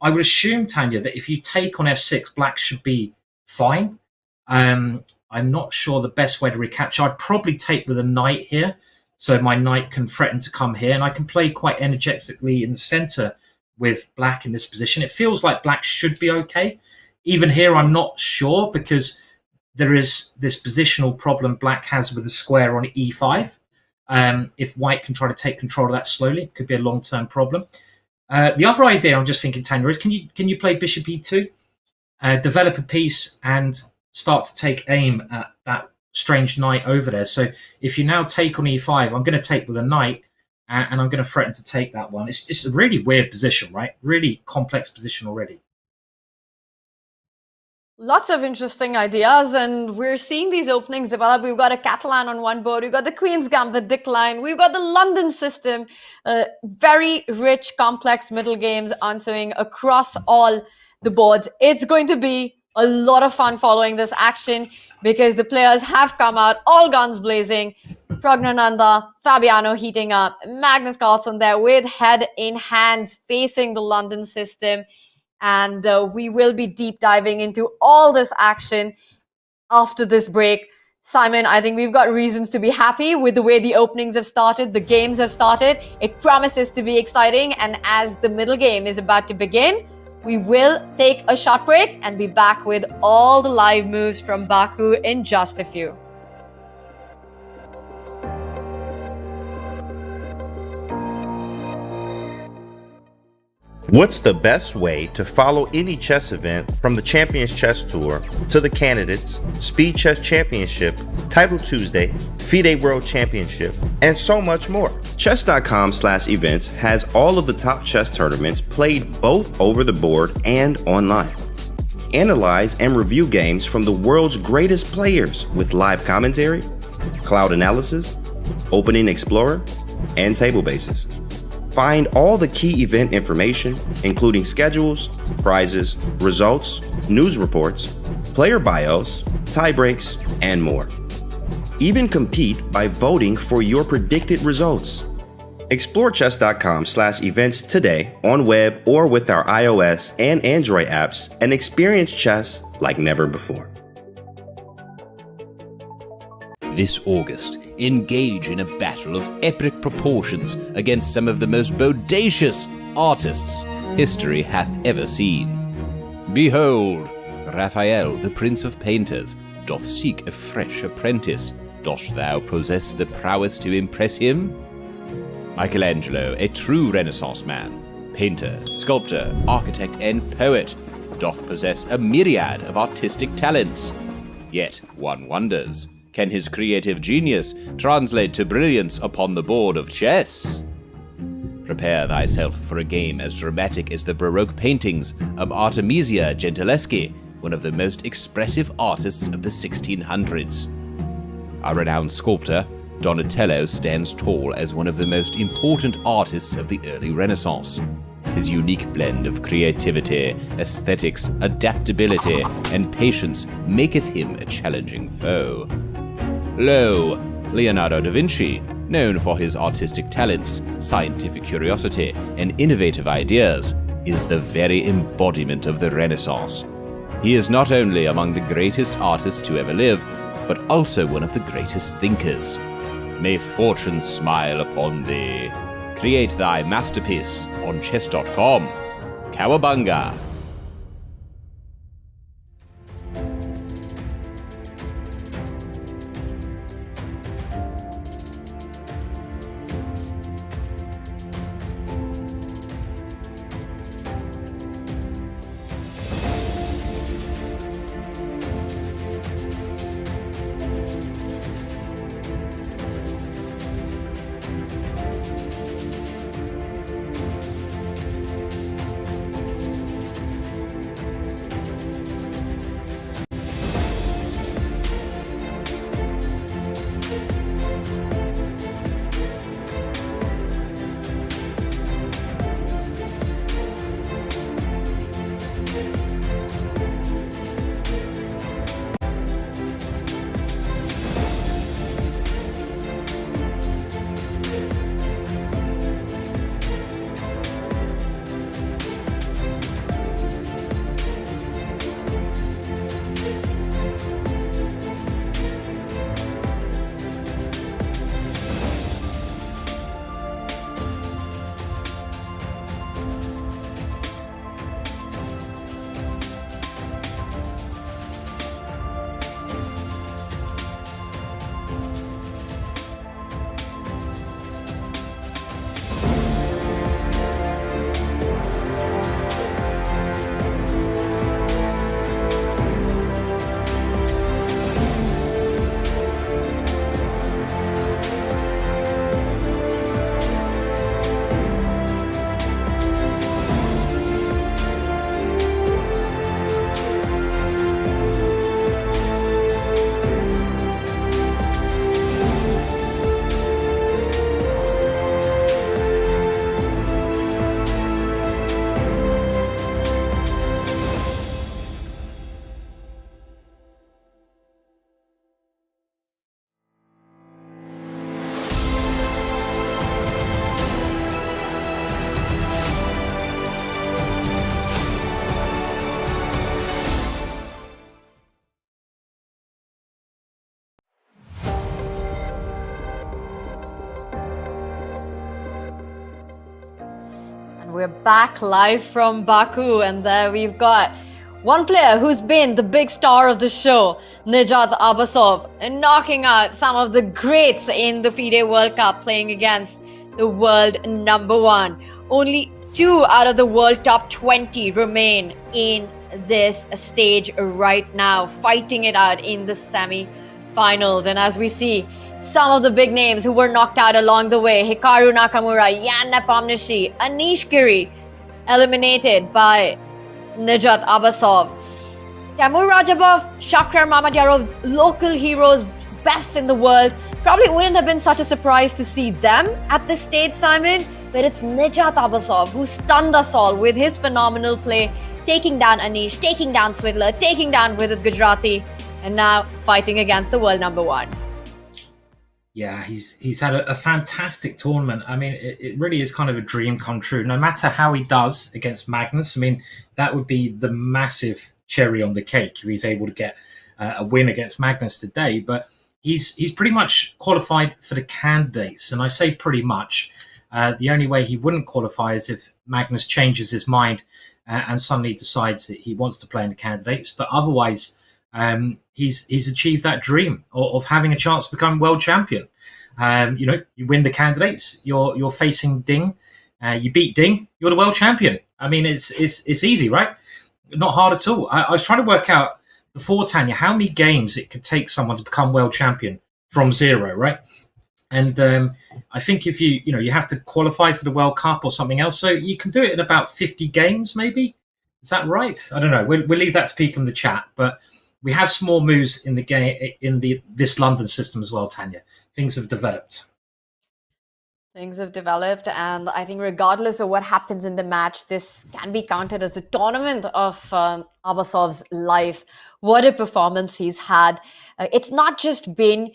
I would assume, Tanya, that if you take on f6, black should be fine. I'm not sure the best way to recapture. I'd probably take with a knight here, so my knight can threaten to come here, and I can play quite energetically in the center with black in this position. It feels like black should be okay. Even here, I'm not sure, because there is this positional problem black has with the square on e5. If white can try to take control of that slowly, it could be a long-term problem. The other idea I'm just thinking, Tanya, is can you play bishop e2, develop a piece, and start to take aim at that strange knight over there? So if you now take on e5, I'm going to take with a knight, and I'm going to threaten to take that one. It's a really weird position, right? Really complex position already. Lots of interesting ideas, and we're seeing these openings develop. We've got a Catalan on one board, we've got the Queen's Gambit decline, we've got the London system, very rich, complex middle games answering across all the boards. It's going to be a lot of fun following this action, because the players have come out all guns blazing. Praggnanandhaa, Fabiano heating up, Magnus Carlsen there with head in hands facing the London system. And we will be deep diving into all this action after this break. Simon, I think we've got reasons to be happy with the way the openings have started, the games have started. It promises to be exciting. And as the middle game is about to begin, we will take a short break and be back with all the live moves from Baku in just a few. What's the best way to follow any chess event, from the Champions Chess Tour to the Candidates, Speed Chess Championship, Title Tuesday, FIDE World Championship, and so much more? Chess.com/events has all of the top chess tournaments played both over the board and online. Analyze and review games from the world's greatest players with live commentary, cloud analysis, Opening Explorer, and table bases. Find all the key event information, including schedules, prizes, results, news reports, player bios, tiebreaks, and more. Even compete by voting for your predicted results. Explore chess.com/events today on web or with our iOS and Android apps, and experience chess like never before. This August, engage in a battle of epic proportions against some of the most bodacious artists history hath ever seen. Behold, Raphael, the Prince of Painters, doth seek a fresh apprentice. Dost thou possess the prowess to impress him? Michelangelo, a true Renaissance man, painter, sculptor, architect, and poet, doth possess a myriad of artistic talents. Yet one wonders, can his creative genius translate to brilliance upon the board of chess? Prepare thyself for a game as dramatic as the Baroque paintings of Artemisia Gentileschi, one of the most expressive artists of the 1600s. A renowned sculptor, Donatello stands tall as one of the most important artists of the early Renaissance. His unique blend of creativity, aesthetics, adaptability, and patience maketh him a challenging foe. Lo, Leonardo da Vinci, known for his artistic talents, scientific curiosity, and innovative ideas, is the very embodiment of the Renaissance. He is not only among the greatest artists to ever live, but also one of the greatest thinkers. May fortune smile upon thee. Create thy masterpiece on chess.com. Cowabunga! we're back live from Baku, and there we've got one player who's been the big star of the show, Nijat Abasov, and knocking out some of the greats in the FIDE World Cup, playing against the world number one. Only 2 out of the world top 20 remain in this stage right now, fighting it out in the semi-finals. And as we see, some of the big names who were knocked out along the way: Hikaru Nakamura, Yan Nepomniachtchi, Anish Giri, eliminated by Nijat Abasov. Tamur Rajabov, Shakrar Mamadyarov, local heroes, best in the world. Probably wouldn't have been such a surprise to see them at this stage, Simon, but it's Nijat Abasov who stunned us all with his phenomenal play, taking down Anish, taking down Swindler, taking down Vidit Gujarati, and now fighting against the world number one. Yeah, he's had a fantastic tournament. I mean, it really is kind of a dream come true. No matter how he does against Magnus, I mean, that would be the massive cherry on the cake if he's able to get a win against Magnus today. But he's pretty much qualified for the candidates. And I say pretty much. The only way he wouldn't qualify is if Magnus changes his mind and suddenly decides that he wants to play in the candidates. But otherwise, he's achieved that dream of having a chance to become world champion. You win the candidates, you're facing Ding, you beat Ding, you're the world champion. I mean, it's easy, right? Not hard at all. I was trying to work out before, Tanya, how many games it could take someone to become world champion from 0, right? And I think if you have to qualify for the World Cup or something else, so you can do it in about 50 games, maybe. Is that right? I don't know. We'll leave that to people in the chat, but we have some more moves in the game this London system as well, Tanya. Things have developed. Things have developed, and I think regardless of what happens in the match, this can be counted as a tournament of Abasov's life. What a performance he's had. It's not just been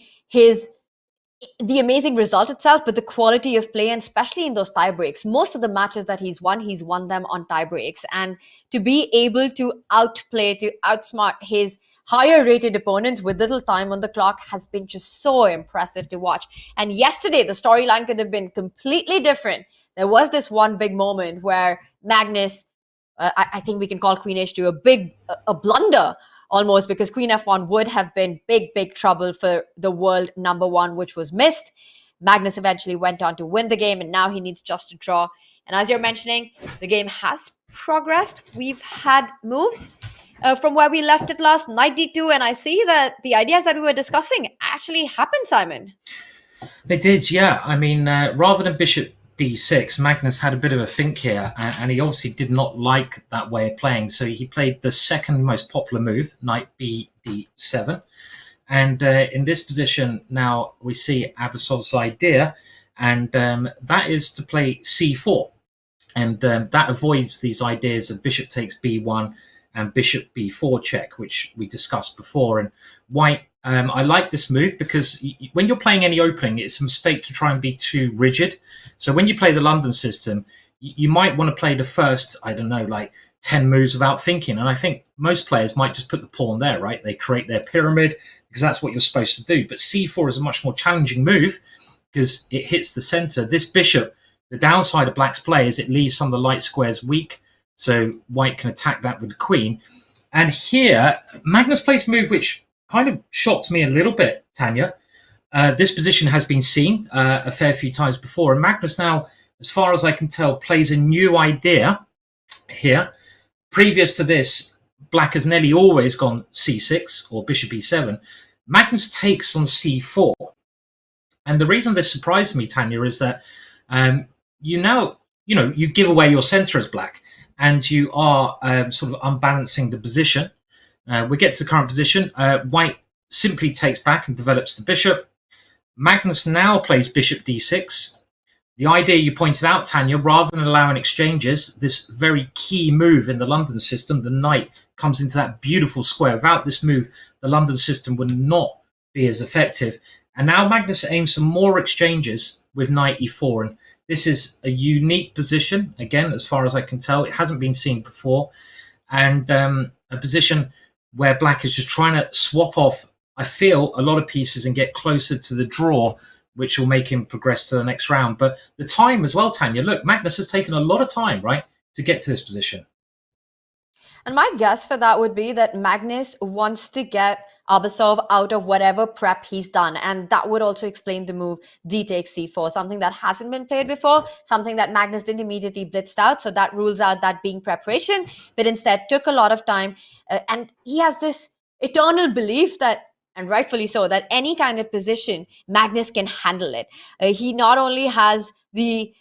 the amazing result itself, but the quality of play, and especially in those tie breaks. Most of the matches that he's won them on tie breaks. And to be able to outplay, to outsmart his higher rated opponents with little time on the clock has been just so impressive to watch. And yesterday, the storyline could have been completely different. There was this one big moment where Magnus, I think we can call Queen H2 a blunder, almost, because Queen F1 would have been big trouble for the world number one, which was missed. Magnus eventually went on to win the game, and now he needs just a draw. And as you're mentioning, the game has progressed. We've had moves from where we left it last, knight d2, and I see that the ideas that we were discussing actually happened, Simon. They did, yeah. I mean, rather than bishop d6, Magnus had a bit of a think here, and he obviously did not like that way of playing. So he played the second most popular move, knight b d7. And in this position now, we see Abasov's idea, and that is to play c4. And that avoids these ideas of bishop takes b1 and bishop b4 check, which we discussed before. And white, I like this move because when you're playing any opening, it's a mistake to try and be too rigid. So when you play the London system, you might want to play the first, 10 moves without thinking. And I think most players might just put the pawn there, right? They create their pyramid because that's what you're supposed to do. But c4 is a much more challenging move because it hits the center. This bishop, the downside of black's play is it leaves some of the light squares weak. So white can attack that with the queen. And here, Magnus plays a move which kind of shocked me a little bit, Tanya. This position has been seen a fair few times before. And Magnus now, as far as I can tell, plays a new idea here. Previous to this, black has nearly always gone c6 or bishop e7. Magnus takes on c4. And the reason this surprised me, Tanya, is that you give away your center as black, and you are sort of unbalancing the position. We get to the current position. White simply takes back and develops the bishop. Magnus now plays bishop d6. The idea you pointed out, Tanya, rather than allowing exchanges, this very key move in the London system, the knight comes into that beautiful square. Without this move, the London system would not be as effective. And now Magnus aims for more exchanges with knight e4. And this is a unique position, again, as far as I can tell. It hasn't been seen before. And a position where black is just trying to swap off, I feel, a lot of pieces and get closer to the draw which will make him progress to the next round. But the time as well, Tanya, look, Magnus has taken a lot of time, right, to get to this position. And my guess for that would be that Magnus wants to get Abasov out of whatever prep he's done. And that would also explain the move D takes C4, something that hasn't been played before, something that Magnus didn't immediately blitzed out. So that rules out that being preparation, but instead took a lot of time. And he has this eternal belief that, and rightfully so, that any kind of position, Magnus can handle it. He not only has the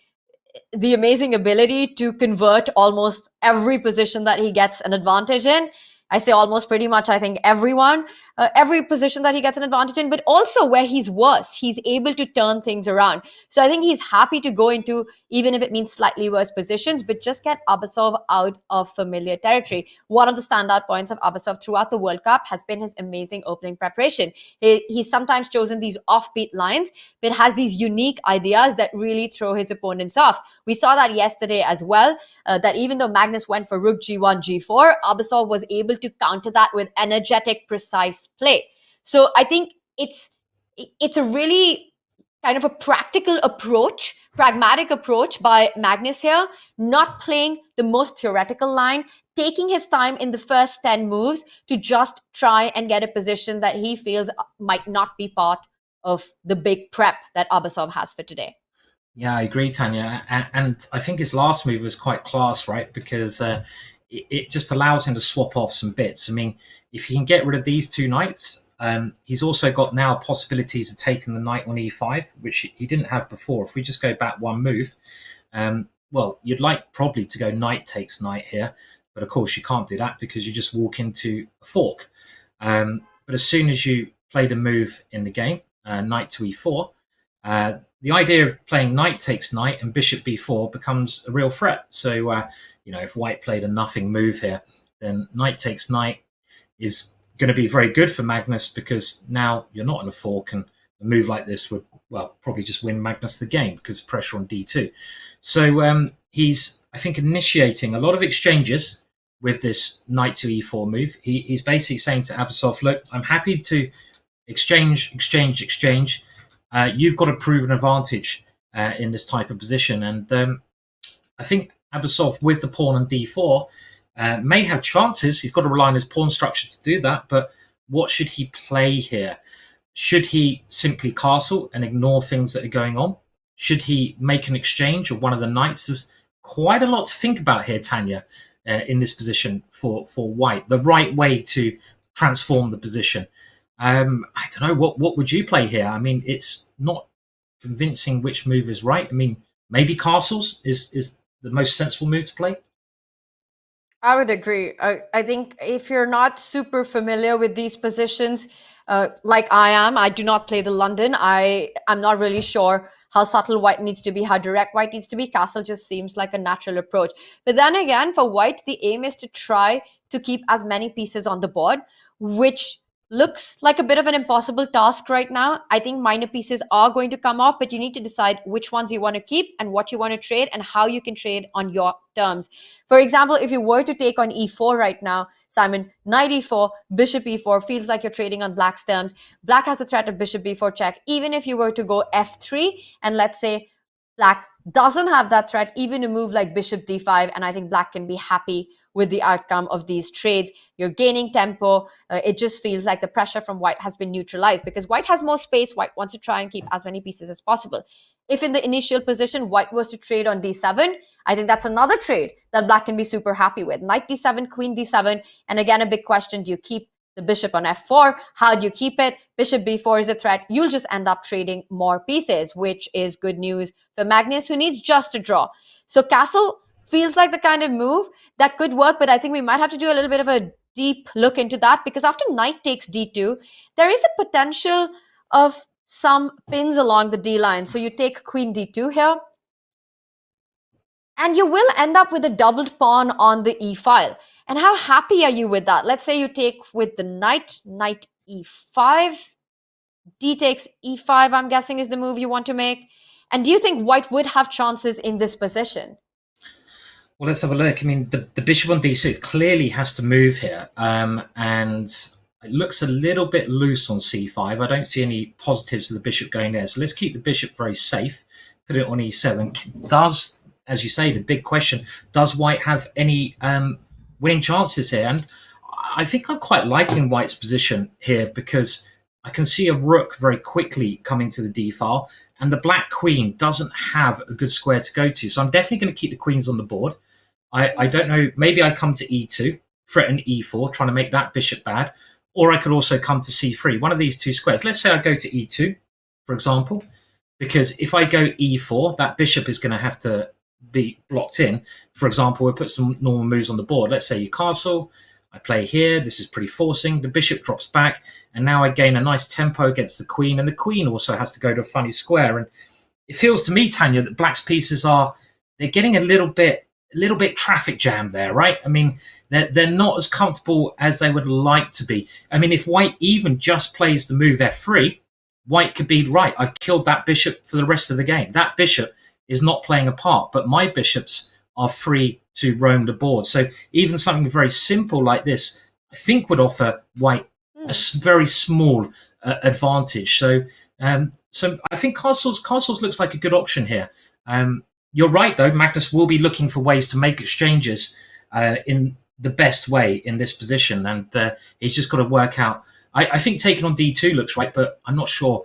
amazing ability to convert almost every position that he gets an advantage in. I say almost, pretty much, I think every position that he gets an advantage in, but also where he's worse, he's able to turn things around. So I think he's happy to go into, even if it means slightly worse positions, but just get Abasov out of familiar territory. One of the standout points of Abasov throughout the World Cup has been his amazing opening preparation. He's sometimes chosen these offbeat lines, but has these unique ideas that really throw his opponents off. We saw that yesterday as well, that even though Magnus went for Rook G1, G4, Abasov was able to counter that with energetic, precise play. So I think it's a really kind of a practical approach, pragmatic approach by Magnus here, not playing the most theoretical line, taking his time in the first 10 moves to just try and get a position that he feels might not be part of the big prep that Abasov has for today. Yeah, I agree, Tanya. And I think his last move was quite class, right? Because it just allows him to swap off some bits. I mean, if he can get rid of these two knights, he's also got now possibilities of taking the knight on e5, which he didn't have before. If we just go back one move, well, you'd like probably to go knight takes knight here, but of course you can't do that because you just walk into a fork. But as soon as you play the move in the game, knight to e4, the idea of playing knight takes knight and bishop b4 becomes a real threat. So, if white played a nothing move here, then knight takes knight is going to be very good for Magnus because now you're not in a fork, and a move like this would, well, probably just win Magnus the game because of pressure on d2. So he's, I think, initiating a lot of exchanges with this knight to e4 move. He's basically saying to Abasov, look, I'm happy to exchange. You've got to prove an advantage in this type of position. And I think Abasov with the pawn on d4 may have chances. He's got to rely on his pawn structure to do that. But what should he play here? Should he simply castle and ignore things that are going on? Should he make an exchange of one of the knights? There's quite a lot to think about here, Tanya, in this position for white. The right way to transform the position. I don't know, what would you play here? I mean, it's not convincing which move is right. I mean, maybe castles is the most sensible move to play. I would agree. I think if you're not super familiar with these positions, like I am, I do not play the London. I'm not really sure how subtle white needs to be, how direct white needs to be. Castle just seems like a natural approach. But then again, for white, the aim is to try to keep as many pieces on the board, which looks like a bit of an impossible task right now. I think minor pieces are going to come off, but you need to decide which ones you want to keep and what you want to trade and how you can trade on your terms. For example, if you were to take on e4 right now, Simon, knight e4, bishop e4 feels like you're trading on black's terms. Black has the threat of bishop b4 check. Even if you were to go f3 and let's say black doesn't have that threat, even a move like bishop d5, and I think black can be happy with the outcome of these trades. You're gaining tempo. It just feels like the pressure from white has been neutralized because white has more space. White wants to try and keep as many pieces as possible. If in the initial position, white was to trade on d7, I think that's another trade that black can be super happy with. Knight d7, queen d7, and again, a big question, do you keep the bishop on f4? How do you keep it? Bishop b4 is a threat. You'll just end up trading more pieces, which is good news for Magnus, who needs just a draw. So castle feels like the kind of move that could work, but I think we might have to do a little bit of a deep look into that because after knight takes d2, there is a potential of some pins along the d line. So you take queen d2 here, and you will end up with a doubled pawn on the e file. And how happy are you with that? Let's say you take with the knight, knight e5, d takes e5, I'm guessing is the move you want to make. And do you think white would have chances in this position? Well, let's have a look. I mean, the bishop on d6 clearly has to move here. And it looks a little bit loose on c5. I don't see any positives of the bishop going there. So let's keep the bishop very safe. Put it on e7. Does, as you say, the big question, does white have any winning chances here? And I think I'm quite liking white's position here because I can see a rook very quickly coming to the d file, and the black queen doesn't have a good square to go to. So I'm definitely going to keep the queens on the board. I don't know, maybe I come to e2, threaten e4, trying to make that bishop bad, or I could also come to c3, one of these two squares. Let's say I go to e2, for example, because if I go e4, that bishop is going to have to be blocked in. For example, we'll put some normal moves on the board. Let's say you castle, I play here, this is pretty forcing, the bishop drops back, and now I gain a nice tempo against the queen, and the queen also has to go to a funny square. And it feels to me, Tanya, that black's pieces they're getting a little bit traffic jammed there, right? I mean, they're not as comfortable as they would like to be. I mean, if white even just plays the move f3, white could be, right, I've killed that bishop for the rest of the game. That bishop is not playing a part, but my bishops are free to roam the board. So even something very simple like this, I think would offer white a very small advantage. So I think castles looks like a good option here. You're right, though. Magnus will be looking for ways to make exchanges in the best way in this position, and he's just got to work out. I think taking on d2 looks right, but I'm not sure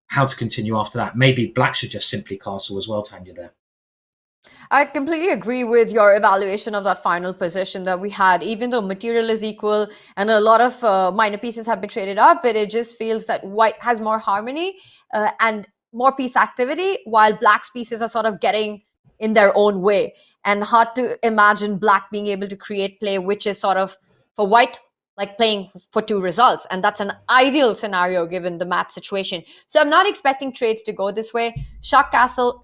how to continue after that. Maybe black should just simply castle as well, Tanya, there. I completely agree with your evaluation of that final position that we had. Even though material is equal and a lot of minor pieces have been traded up, but it just feels that white has more harmony and more piece activity, while black's pieces are sort of getting in their own way. And hard to imagine black being able to create play, which is sort of, for white, like playing for two results. And that's an ideal scenario given the match situation. So I'm not expecting trades to go this way. Short castle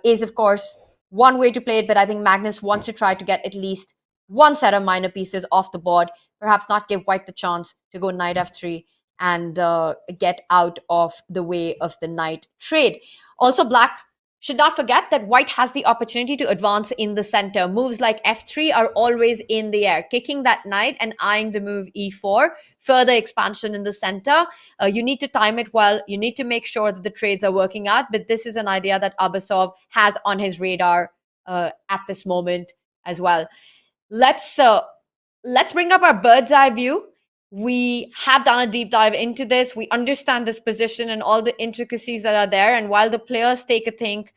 is, of course, one way to play it, but I think Magnus wants to try to get at least one set of minor pieces off the board, perhaps not give white the chance to go knight f3 and get out of the way of the knight trade. Also, black should not forget that white has the opportunity to advance in the center. Moves like f3 are always in the air. Kicking that knight and eyeing the move e4, further expansion in the center. You need to time it well. You need to make sure that the trades are working out. But this is an idea that Abasov has on his radar at this moment as well. Let's bring up our bird's eye view. We have done a deep dive into this. We understand this position and all the intricacies that are there. And while the players take a think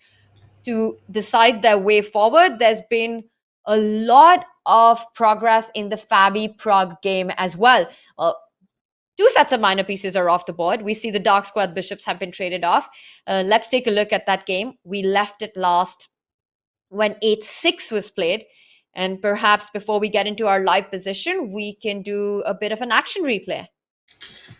to decide their way forward, there's been a lot of progress in the FIDE Pragg game as well. Two sets of minor pieces are off the board. We see the dark squared bishops have been traded off. Let's take a look at that game. We left it last when 8-6 was played. And perhaps before we get into our live position, we can do a bit of an action replay.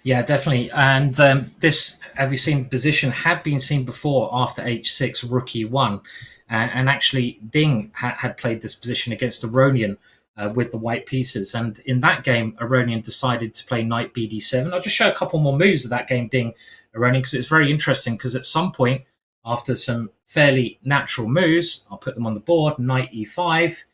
Yeah, definitely. And this, have you seen, position had been seen before after h6, rook e1. And actually, Ding had played this position against Aronian with the white pieces. And in that game, Aronian decided to play knight bd7. I'll just show a couple more moves of that game, Ding Aronian, because it's very interesting. Because at some point, after some fairly natural moves, I'll put them on the board, knight e5.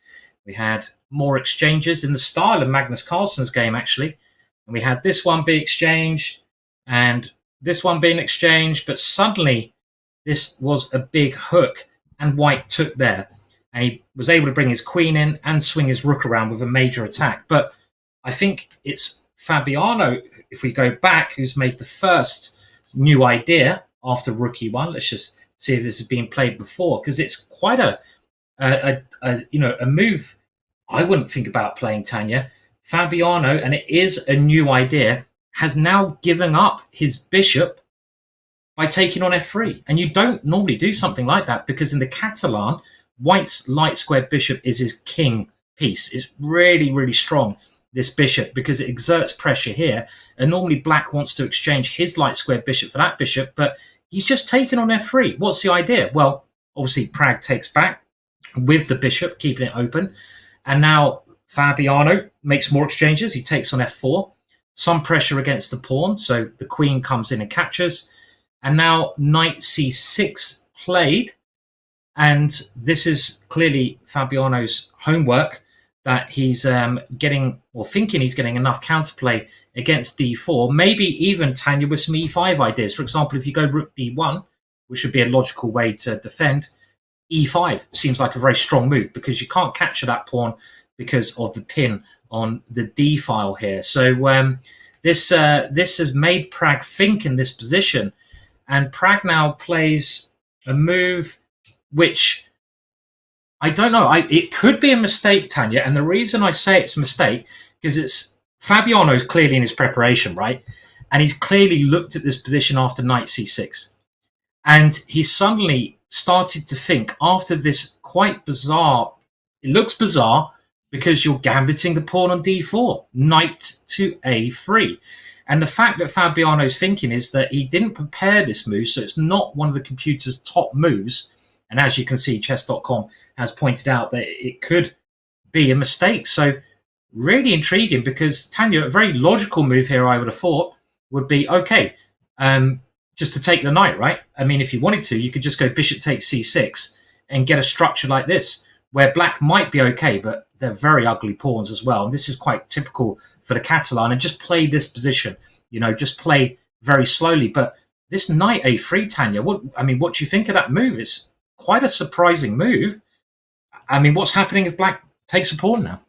We had more exchanges in the style of Magnus Carlsen's game, actually. And we had this one being exchanged and this one being exchanged. But suddenly, this was a big hook and white took there. And he was able to bring his queen in and swing his rook around with a major attack. But I think it's Fabiano, if we go back, who's made the first new idea after rook e1. Let's just see if this has been played before, because it's quite a move I wouldn't think about playing, Tanya. Fabiano, and it is a new idea, has now given up his bishop by taking on f3. And you don't normally do something like that, because in the Catalan, white's light squared bishop is his king piece. It's really, really strong, this bishop, because it exerts pressure here. And normally black wants to exchange his light squared bishop for that bishop, but he's just taken on f3. What's the idea? Well, obviously Pragg takes back with the bishop, keeping it open. And now Fabiano makes more exchanges. He takes on f4. Some pressure against the pawn. So the queen comes in and captures. And now knight c6 played. And this is clearly Fabiano's homework. that he's getting, or thinking he's getting, enough counterplay against d4. Maybe even, Tanya, with some e5 ideas. For example, if you go rook d1, which would be a logical way to defend, e5 seems like a very strong move because you can't capture that pawn because of the pin on the d file here. So this has made Pragg think in this position, and Pragg now plays a move which I don't know. It could be a mistake, Tanya, and the reason I say it's a mistake because it's Fabiano's clearly in his preparation, right? And he's clearly looked at this position after knight c6, and he suddenly started to think after this quite bizarre. It looks bizarre because you're gambiting the pawn on d4, knight to a3. And the fact that Fabiano's thinking is that he didn't prepare this move, so it's not one of the computer's top moves. And as you can see, chess.com has pointed out that it could be a mistake. So really intriguing because, Tanya, a very logical move here, I would have thought, would be, okay, just to take the knight, right? I mean, if you wanted to, you could just go bishop takes c6 and get a structure like this, where black might be okay, but they're very ugly pawns as well. And this is quite typical for the Catalan. And just play this position, just play very slowly. But this knight a3, Tanya, what do you think of that move? It's quite a surprising move. I mean, what's happening if black takes a pawn now?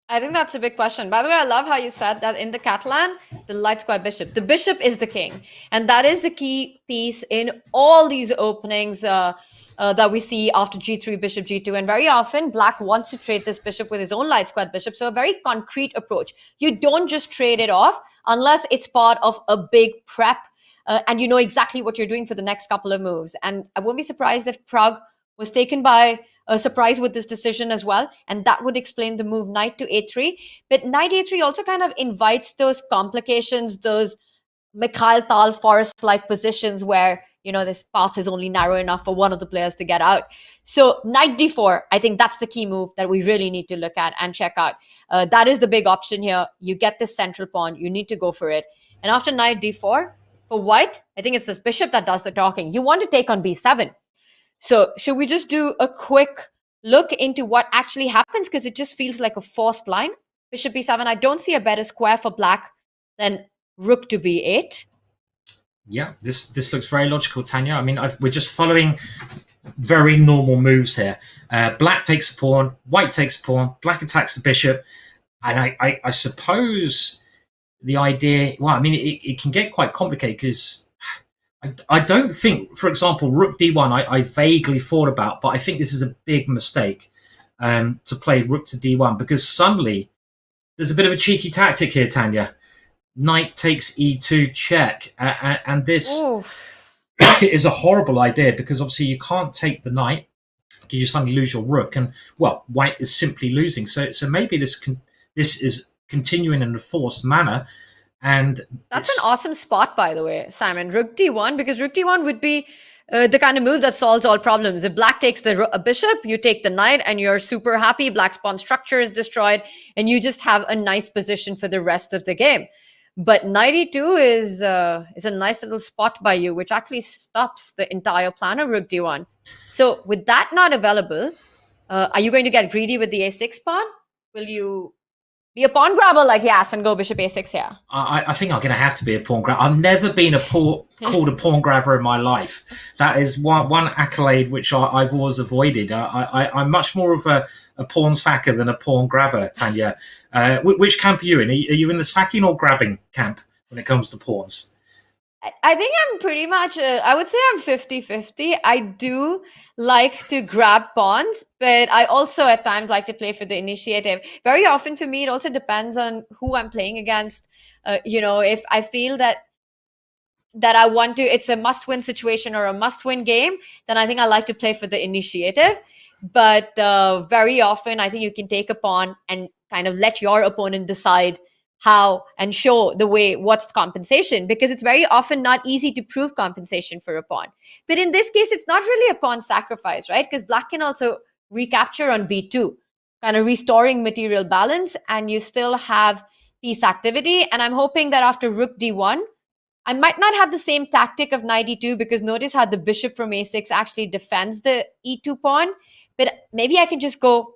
I think that's a big question. By the way, I love how you said that in the Catalan, the light square bishop. The bishop is the king. And that is the key piece in all these openings that we see after g3, bishop g2. And very often, black wants to trade this bishop with his own light square bishop. So a very concrete approach. You don't just trade it off unless it's part of a big prep and you know exactly what you're doing for the next couple of moves. And I won't be surprised if Pragg was taken by a surprise with this decision as well, and that would explain the move knight to a3. But knight a3 also kind of invites those complications, those Mikhail Tal forest-like positions where, this path is only narrow enough for one of the players to get out. So knight d4, I think that's the key move that we really need to look at and check out. That is the big option here. You get this central pawn, you need to go for it. And after knight d4, for white, I think it's this bishop that does the talking. You want to take on b7. So should we just do a quick look into what actually happens? Because it just feels like a forced line. Bishop b7, I don't see a better square for black than rook to b8. Yeah, this looks very logical, Tanya. I mean, we're just following very normal moves here. Black takes a pawn, white takes a pawn, black attacks the bishop. And I suppose the idea, it can get quite complicated because I don't think, for example, rook d1, I vaguely thought about, but I think this is a big mistake to play rook to d1 because suddenly there's a bit of a cheeky tactic here, Tanya. Knight takes e2 check, and this is a horrible idea because obviously you can't take the knight because you suddenly lose your rook, and white is simply losing. So maybe this is continuing in a forced manner. And that's an awesome spot, by the way, Simon. Rook d1, because rook d1 would be the kind of move that solves all problems. If black takes the bishop, you take the knight and you're super happy. Black's pawn structure is destroyed and you just have a nice position for the rest of the game. But knight e2 is a nice little spot by you, which actually stops the entire plan of rook d1. So with that not available, are you going to get greedy with the a6 pawn? Will you be a pawn grabber like Yas and go bishop a6 here? I think I'm going to have to be a pawn grabber. I've never been called a pawn grabber in my life. That is one accolade which I've always avoided. I'm much more of a pawn sacker than a pawn grabber, Tanya. Which camp are you in? Are you in the sacking or grabbing camp when it comes to pawns? I think I'm pretty much, I would say I'm 50-50. I do like to grab pawns, but I also at times like to play for the initiative. Very often for me, it also depends on who I'm playing against. If I feel that I want to, it's a must-win situation or a must-win game, then I think I like to play for the initiative. But very often, I think you can take a pawn and kind of let your opponent decide how and show the way what's compensation, because it's very often not easy to prove compensation for a pawn. But in this case, it's not really a pawn sacrifice, right? Because black can also recapture on b2, kind of restoring material balance, and you still have piece activity. And I'm hoping that after rook d1, I might not have the same tactic of knight e2, because notice how the bishop from a6 actually defends the e2 pawn. But maybe I can just go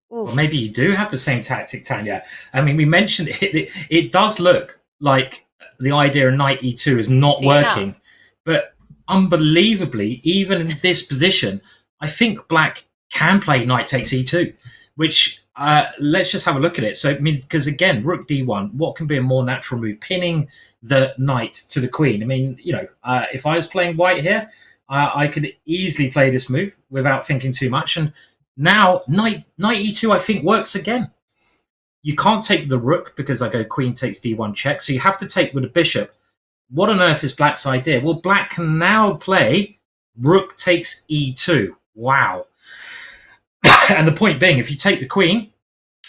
Well, maybe you do have the same tactic, Tanya. I mean, we mentioned it. It does look like the idea of knight e2 is not working. But unbelievably, even in this position, I think black can play knight takes e2, which let's just have a look at it. So, I mean, because again, rook d1, what can be a more natural move? Pinning the knight to the queen. I mean, you know, if I was playing white here, I could easily play this move without thinking too much. And now knight e2, I think, works again. You can't take the rook because I go queen takes d1 check. So you have to take with a bishop. What on earth is black's idea? Well, black can now play rook takes e2. Wow. And the point being, if you take the queen,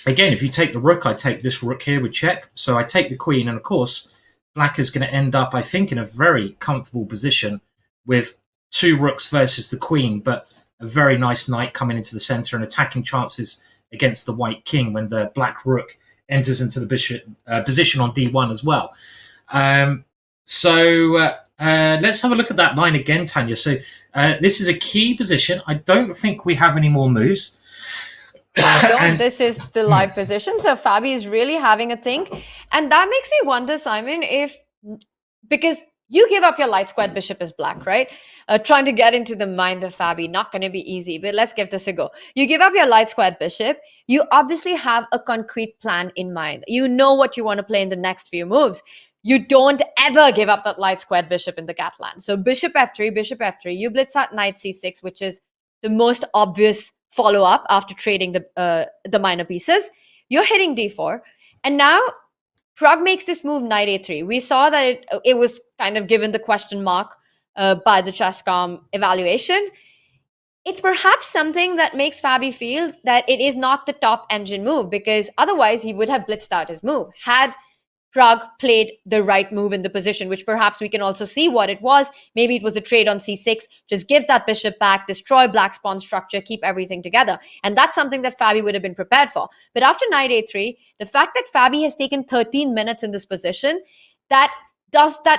again, if you take the rook, I take this rook here with check. So I take the queen. And of course, black is going to end up, I think, in a very comfortable position with two rooks versus the queen, but a very nice knight coming into the center and attacking chances against the white king when the black rook enters into the bishop position on d1 as well. So let's have a look at that line again, Tanya. So this is a key position. I don't think we have any more moves. This is the live position. So Fabi is really having a think. And that makes me wonder, Simon, because you give up your light squared bishop as black, right? Trying to get into the mind of Fabi, not going to be easy, but let's give this a go. You give up your light squared bishop. You obviously have a concrete plan in mind. You know what you want to play in the next few moves. You don't ever give up that light squared bishop in the Catalan. So bishop f3, you blitz out knight c6, which is the most obvious follow-up after trading the minor pieces. You're hitting d4. And now Pragg makes this move knight a3. We saw that it was kind of given the question mark by the Chesscom evaluation. It's perhaps something that makes Fabi feel that it is not the top engine move, because otherwise he would have blitzed out his move. Had Pragg played the right move in the position, which perhaps we can also see what it was. Maybe it was a trade on c6, just give that bishop back, destroy black's pawn structure, keep everything together. And that's something that Fabi would have been prepared for. But after knight a3, the fact that Fabi has taken 13 minutes in this position, that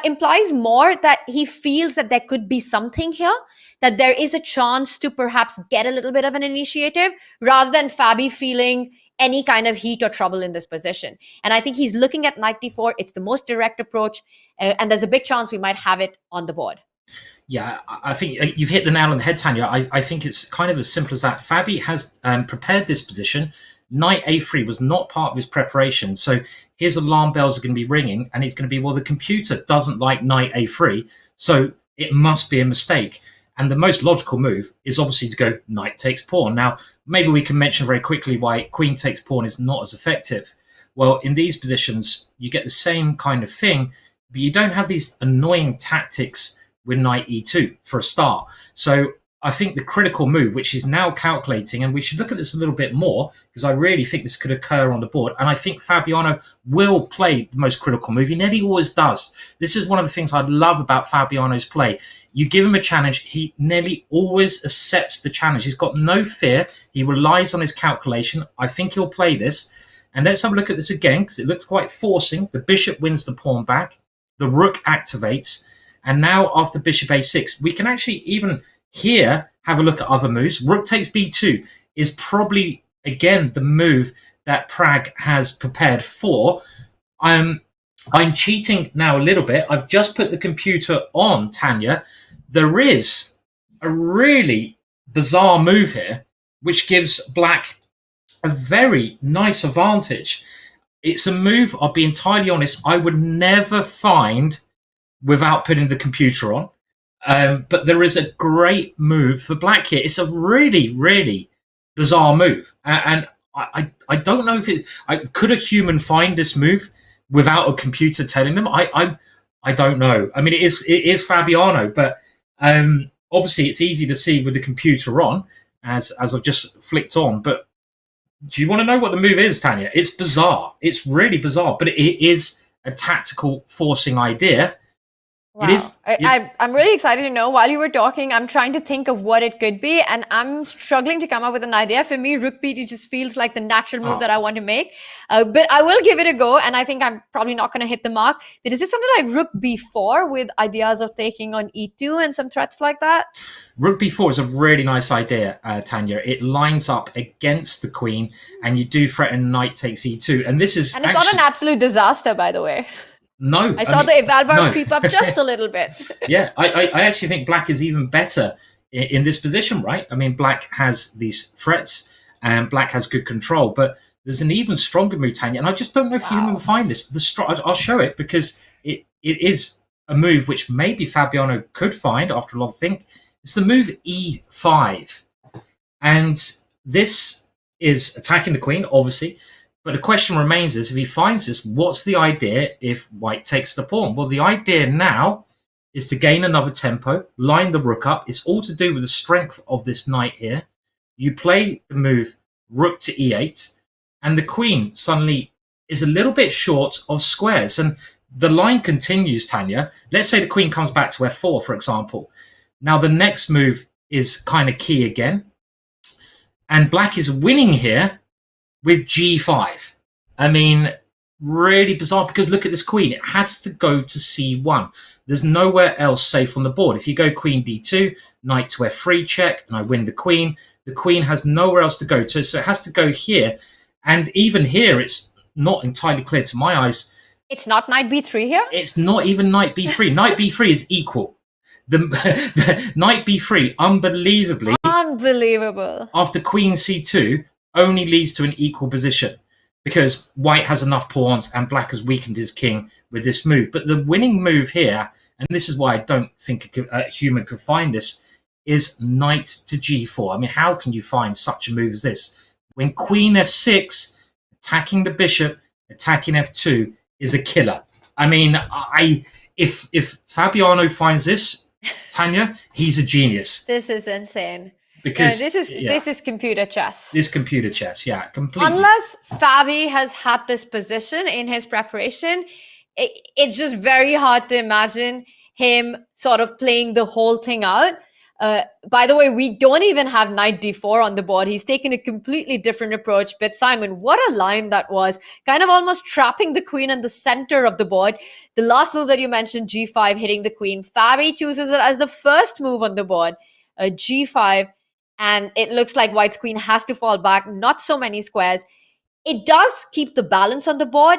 implies more that he feels that there could be something here, that there is a chance to perhaps get a little bit of an initiative, rather than Fabi feeling any kind of heat or trouble in this position. And I think he's looking at knight d4. It's the most direct approach, and there's a big chance we might have it on the board. Yeah, I think you've hit the nail on the head, Tanya. I think it's kind of as simple as that. Fabi has prepared this position. Knight a3 was not part of his preparation. So his alarm bells are going to be ringing, and it's going to be, well, the computer doesn't like knight a3, so it must be a mistake. And the most logical move is obviously to go knight takes pawn. Now, maybe we can mention very quickly why queen takes pawn is not as effective. Well, in these positions, you get the same kind of thing, but you don't have these annoying tactics with knight e2 for a start. So I think the critical move, which is now calculating, and we should look at this a little bit more, because I really think this could occur on the board. And I think Fabiano will play the most critical move. He nearly always does. This is one of the things I love about Fabiano's play. You give him a challenge, he nearly always accepts the challenge. He's got no fear. He relies on his calculation. I think he'll play this. And let's have a look at this again, because it looks quite forcing. The bishop wins the pawn back. The rook activates. And now after bishop a6, we can actually even here have a look at other moves. Rook takes b2 is probably, again, the move that Pragg has prepared for. I'm cheating now a little bit. I've just put the computer on, Tanya. There is a really bizarre move here, which gives black a very nice advantage. It's a move, I'll be entirely honest, I would never find without putting the computer on. But there is a great move for black here. It's a really, really bizarre move. And I don't know if could a human find this move without a computer telling them? I don't know. I mean, it is Fabiano, but obviously it's easy to see with the computer on, as I've just flicked on. But do you want to know what the move is, Tanya? It's bizarre. It's really bizarre, but it is a tactical forcing idea. It is. I'm really excited to know. While you were talking, I'm trying to think of what it could be, and I'm struggling to come up with an idea. For me, rook b2 just feels like the natural move that I want to make. But I will give it a go, and I think I'm probably not going to hit the mark. But is it something like rook b4 with ideas of taking on e2 and some threats like that? Rook b4 is a really nice idea, Tanya. It lines up against the queen, and you do threaten knight takes e2. And this is it's not an absolute disaster, by the way. No. I saw the eval bar creep up just a little bit. Yeah, I actually think black is even better in this position, right? I mean, black has these threats and black has good control, but there's an even stronger move, Tanya, and I just don't know if you will find this. I'll show it because it is a move which maybe Fabiano could find after a lot of think. It's the move e5. And this is attacking the queen, obviously. But the question remains is, if he finds this, what's the idea if white takes the pawn? Well, the idea now is to gain another tempo, line the rook up. It's all to do with the strength of this knight here. You play the move rook to e8, and the queen suddenly is a little bit short of squares. And the line continues, Tanya. Let's say the queen comes back to f4, for example. Now, the next move is kind of key again. And black is winning here with g5. I mean, really bizarre, because look at this queen. It has to go to c1. There's nowhere else safe on the board. If you go queen d2, knight to f3 check, and I win the queen has nowhere else to go to, so it has to go here. And even here, it's not entirely clear to my eyes. It's not knight b3 here? It's not even knight b3. Knight b3 is equal. The knight b3, unbelievably, unbelievable, after queen c2, only leads to an equal position because white has enough pawns and black has weakened his king with this move. But the winning move here, and this is why I don't think a human could find this, is knight to g4. I mean, how can you find such a move as this? When queen f6, attacking the bishop, attacking f2 is a killer. I mean, if Fabiano finds this, Tanya, he's a genius. This is insane. Because this is computer chess. This computer chess, yeah, completely. Unless Fabi has had this position in his preparation, it's just very hard to imagine him sort of playing the whole thing out. By the way, we don't even have knight d4 on the board. He's taken a completely different approach. But Simon, what a line that was. Kind of almost trapping the queen in the center of the board. The last move that you mentioned, g5, hitting the queen. Fabi chooses it as the first move on the board, g5. And it looks like white's queen has to fall back. Not so many squares. It does keep the balance on the board,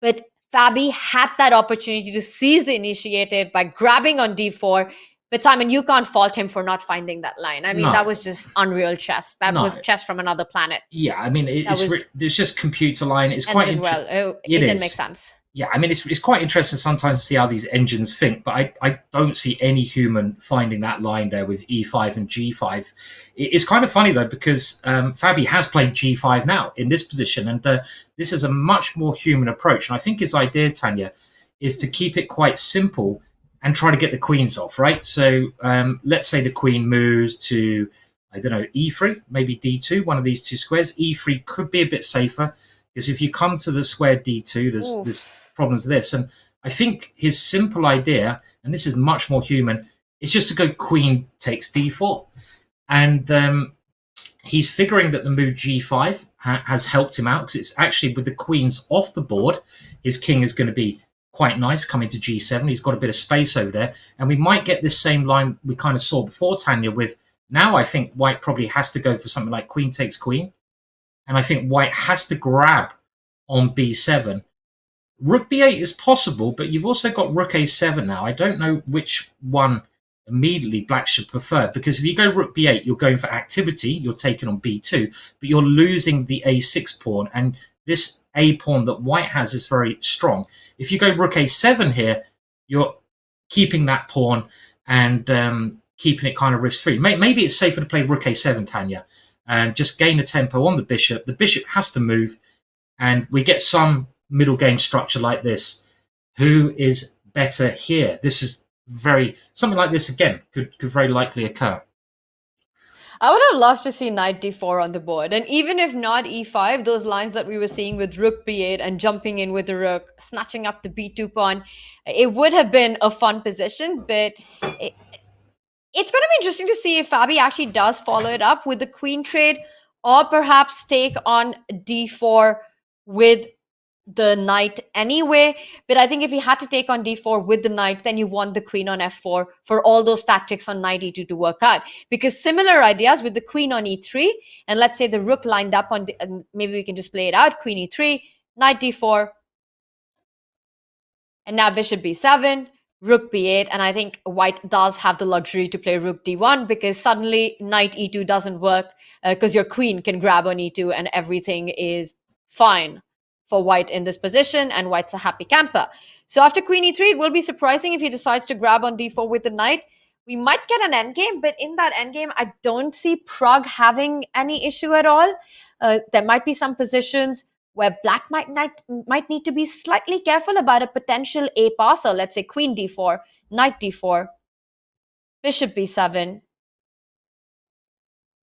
but Fabi had that opportunity to seize the initiative by grabbing on d4. But Simon, you can't fault him for not finding that line. I mean, that was just unreal chess. That was chess from another planet. Yeah, I mean, it's just computer line. It's quite it didn't make sense. Yeah, I mean, it's quite interesting sometimes to see how these engines think, but I don't see any human finding that line there with e5 and g5. It's kind of funny, though, because Fabi has played g5 now in this position, and this is a much more human approach. And I think his idea, Tanya, is to keep it quite simple and try to get the queens off, right? So let's say the queen moves to, I don't know, e3, maybe d2, one of these two squares. e3 could be a bit safer, because if you come to the square d2, there's problems with this. And I think his simple idea, and this is much more human, is just to go queen takes d4. And he's figuring that the move g5 has helped him out, because it's actually with the queens off the board, his king is going to be quite nice coming to g7. He's got a bit of space over there. And we might get this same line we kind of saw before, Tanya, with now I think white probably has to go for something like queen takes queen. And I think white has to grab on b7. Rook b8 is possible, but you've also got rook a7 now. I don't know which one immediately black should prefer, because if you go rook b8, you're going for activity. You're taking on b2, but you're losing the a6 pawn. And this a pawn that white has is very strong. If you go rook a7 here, you're keeping that pawn and keeping it kind of risk-free. Maybe it's safer to play rook a7, Tanya, and just gain a tempo on the bishop. The bishop has to move, and we get some middle game structure like this. Who is better here? This is something like this again could very likely occur. I would have loved to see knight d4 on the board. And even if not e5, those lines that we were seeing with rook b8 and jumping in with the rook, snatching up the b2 pawn, it would have been a fun position. But it's going to be interesting to see if Fabi actually does follow it up with the queen trade, or perhaps take on d4 with the knight anyway. But I think if you had to take on d4 with the knight, then you want the queen on f4 for all those tactics on knight e2 to work out. Because similar ideas with the queen on e3, and let's say the rook lined up on and maybe we can just play it out, queen e3, knight d4, and now bishop b7, rook b8, and I think white does have the luxury to play rook d1, because suddenly knight e2 doesn't work, because your queen can grab on e2 and everything is fine for white in this position, and white's a happy camper. So after queen e3, it will be surprising if he decides to grab on d4 with the knight. We might get an endgame, but in that endgame, I don't see Pragg having any issue at all. There might be some positions where black might need to be slightly careful about a potential a passer. Let's say queen d4, knight d4, bishop b7,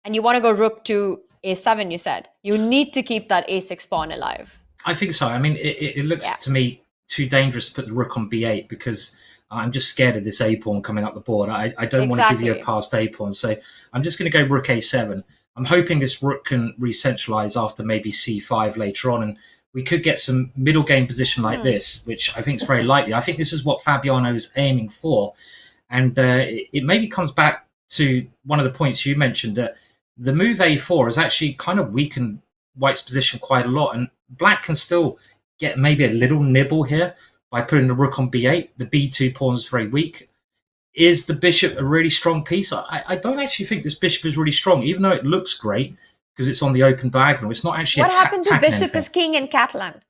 and you want to go rook to a7, you said. You need to keep that a6 pawn alive. I think so. I mean, it looks to me too dangerous to put the rook on b8, because I'm just scared of this a pawn coming up the board. I don't want to give you a passed a pawn, so I'm just going to go rook a7. I'm hoping this rook can re-centralize after maybe c5 later on, and we could get some middle game position like this, which I think is very likely. I think this is what Fabiano is aiming for, and it maybe comes back to one of the points you mentioned, that the move a4 has actually kind of weakened white's position quite a lot, and black can still get maybe a little nibble here by putting the rook on b8. The b2 pawn is very weak. Is the bishop a really strong piece? I don't actually think this bishop is really strong, even though it looks great because it's on the open diagonal. It's not actually. What happened to bishop as king in Catalan?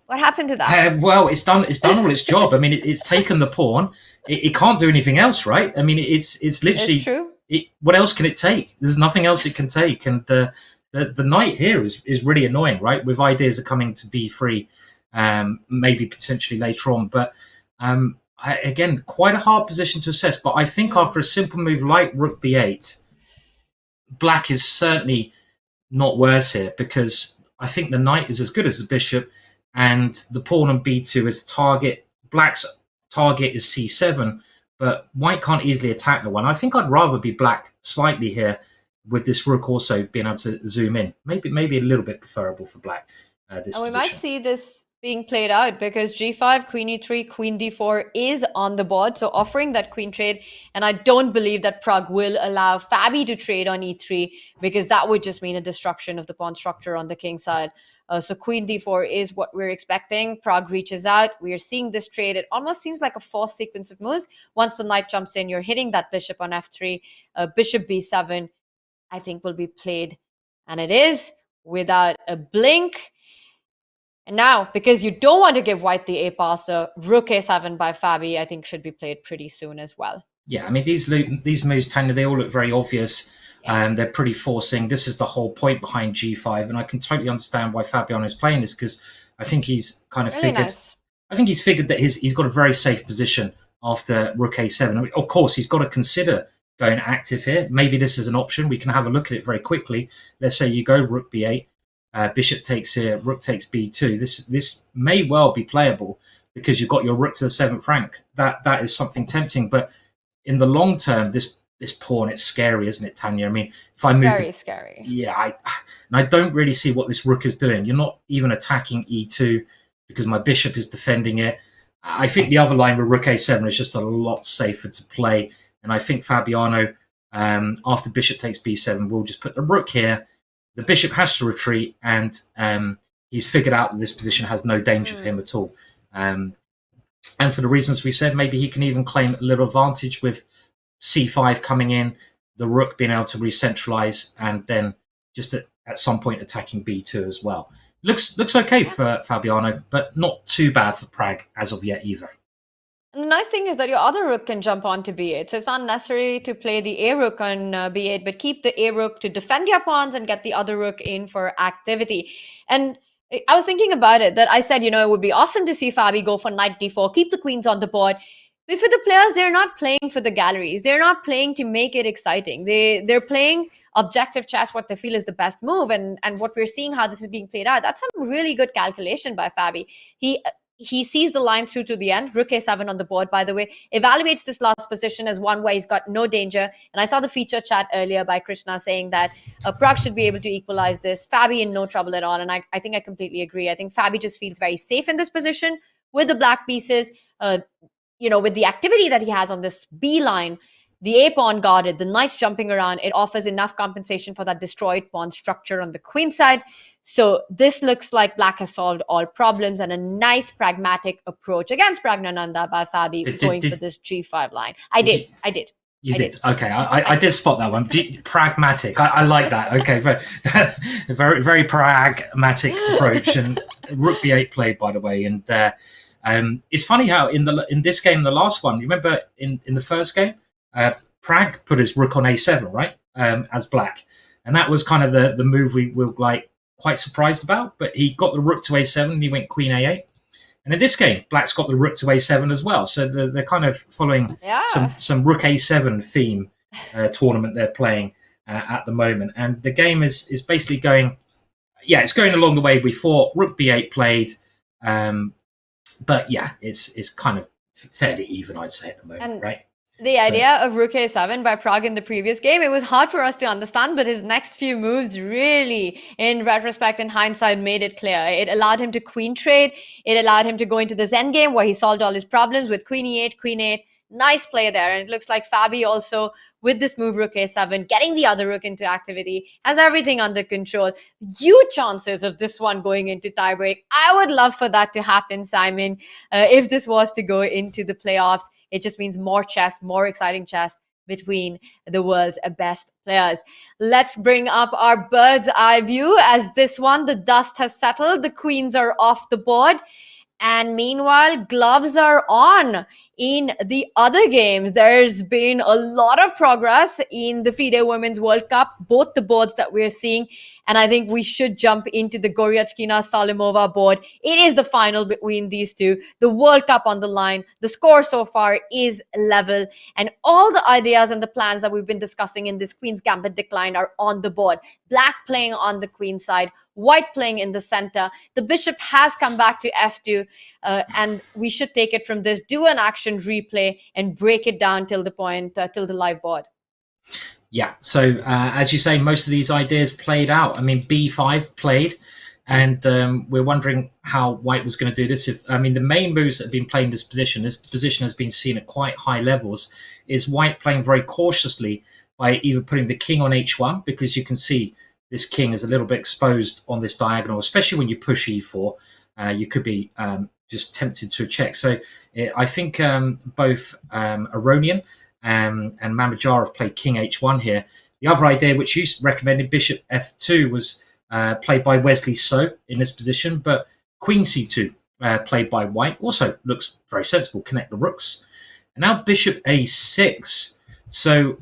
What happened to that? Well, it's done all its job. I mean, it's taken the pawn. It can't do anything else, right? I mean, it's literally. It's true. What else can it take? There's nothing else it can take, and the knight here is really annoying, right? With ideas of coming to b3, maybe potentially later on, but. Again, quite a hard position to assess, but I think after a simple move like rook b8, black is certainly not worse here, because I think the knight is as good as the bishop, and the pawn on b2 is the target. Black's target is c7, but white can't easily attack the one. I think I'd rather be black slightly here, with this rook also being able to zoom in. Maybe a little bit preferable for black. This and we position. might see this being played out, because g5, queen e3, queen d4 is on the board, so offering that queen trade. And I don't believe that Pragg will allow Fabi to trade on e3, because that would just mean a destruction of the pawn structure on the king side. So queen d4 is what we're expecting. Pragg reaches out. We are seeing this trade. It almost seems like a forced sequence of moves. Once the knight jumps in, you're hitting that bishop on f3. Bishop b7, I think, will be played. And it is without a blink. And now, because you don't want to give white the a passer, rook a7 by Fabi, I think, should be played pretty soon as well. Yeah, I mean, these moves, Tanya, they all look very obvious. They're pretty forcing. This is the whole point behind g5, and I can totally understand why Fabiano is playing this, because I think he's kind of figured. Nice. I think he's figured that he's got a very safe position after rook a7. I mean, of course, he's got to consider going active here. Maybe this is an option. We can have a look at it very quickly. Let's say you go rook b8. Bishop takes here, rook takes b2. This may well be playable, because you've got your rook to the 7th rank. That is something tempting, but in the long term, this pawn, it's scary, isn't it, Tanya? I mean, if I move, very scary. Yeah, I don't really see what this rook is doing. You're not even attacking e2, because my bishop is defending it. I think the other line with rook a7 is just a lot safer to play, and I think Fabiano, after bishop takes b7, will just put the rook here. The bishop has to retreat, and he's figured out that this position has no danger for him at all. And for the reasons we said, maybe he can even claim a little advantage with c5 coming in, the rook being able to re-centralize, and then just at some point attacking b2 as well. Looks okay for Fabiano, but not too bad for Pragg as of yet either. And the nice thing is that your other rook can jump onto b8. So it's not necessary to play the a rook on b8, but keep the a rook to defend your pawns and get the other rook in for activity. And I was thinking about it, that I said, it would be awesome to see Fabi go for knight d4, keep the queens on the board. But for the players, they're not playing for the galleries. They're not playing to make it exciting. They're playing objective chess, what they feel is the best move. And what we're seeing how this is being played out, that's some really good calculation by Fabi. He sees the line through to the end. Rook a7 on the board, by the way, evaluates this last position as one where he's got no danger. And I saw the feature chat earlier by Krishna saying that Pragg should be able to equalize this. Fabi in no trouble at all. And I think I completely agree. I think Fabi just feels very safe in this position with the black pieces. With the activity that he has on this B line, the A pawn guarded, the knight's jumping around, it offers enough compensation for that destroyed pawn structure on the queen side. So this looks like black has solved all problems, and a nice pragmatic approach against Praggnanandhaa by Fabi going for this G5 line. I did. You did. Okay, I did spot that one. Pragmatic. I like that. Okay, very, very pragmatic approach. And Rook B8 played, by the way. And it's funny how in this game, the last one, you remember in the first game, Pragg put his Rook on A7, right, as black, and that was kind of the move we were quite surprised about. But he got the Rook to A7 and he went Queen A8. And in this game, black's got the Rook to A7 as well. So they're kind of following some Rook A7 theme tournament they're playing at the moment. And the game is basically going, it's going along the way we thought. Rook B8 played, but yeah, it's kind of fairly even, I'd say, at the moment, right? The idea of Rook A7 by Pragg in the previous game, it was hard for us to understand, but his next few moves really, in retrospect and hindsight, made it clear. It allowed him to queen trade. It allowed him to go into this endgame where he solved all his problems with Queen E8, Queen 8. Nice play there. And it looks like Fabi also, with this move Rook A7, getting the other rook into activity, has everything under control. Huge chances of this one going into tiebreak. I would love for that to happen, Simon. If this was to go into the playoffs, it just means more chess, more exciting chess between the world's best players. Let's bring up our bird's eye view as this one, the dust has settled. The queens are off the board. And meanwhile, gloves are on in the other games. There's been a lot of progress in the FIDE Women's World Cup, both the boards that we're seeing. And I think we should jump into the Goryachkina-Salimova board. It is the final between these two. The World Cup on the line. The score so far is level. And all the ideas and the plans that we've been discussing in this Queen's Gambit decline are on the board. Black playing on the queen side. White playing in the center. The bishop has come back to F2. And we should take it from this. Do an action replay and break it down till the point, till the live board. Yeah, so as you say, most of these ideas played out. I mean, B5 played, and we're wondering how White was going to do this. The main moves that have been played in this position has been seen at quite high levels, is White playing very cautiously by either putting the king on H1, because you can see this king is a little bit exposed on this diagonal, especially when you push E4. You could be just tempted to check. So I think both Aronian and Mamajarov played King H1 here. The other idea, which you recommended, Bishop F2, was played by Wesley So in this position, but Queen C2 played by White also looks very sensible. Connect the rooks. And now Bishop A6. So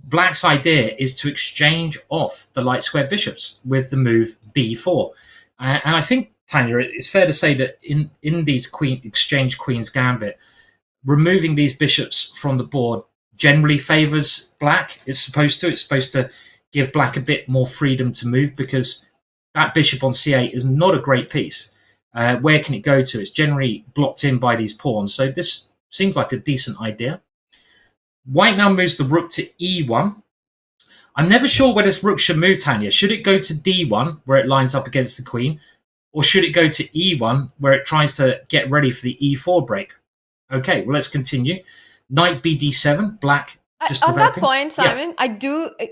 Black's idea is to exchange off the light square bishops with the move B4. And I think, Tanya, it's fair to say that in these exchange Queen's Gambit, removing these bishops from the board generally favors Black. It's supposed to give Black a bit more freedom to move, because that bishop on C8 is not a great piece. Where can it go to? It's generally blocked in by these pawns. So this seems like a decent idea. White now moves the rook to E1. I'm never sure where this rook should move, Tanya. Should it go to D1, where it lines up against the queen? Or should it go to E1, where it tries to get ready for the E4 break? Okay, well, let's continue. Knight BD7, Black just on developing. that point, Simon, yeah.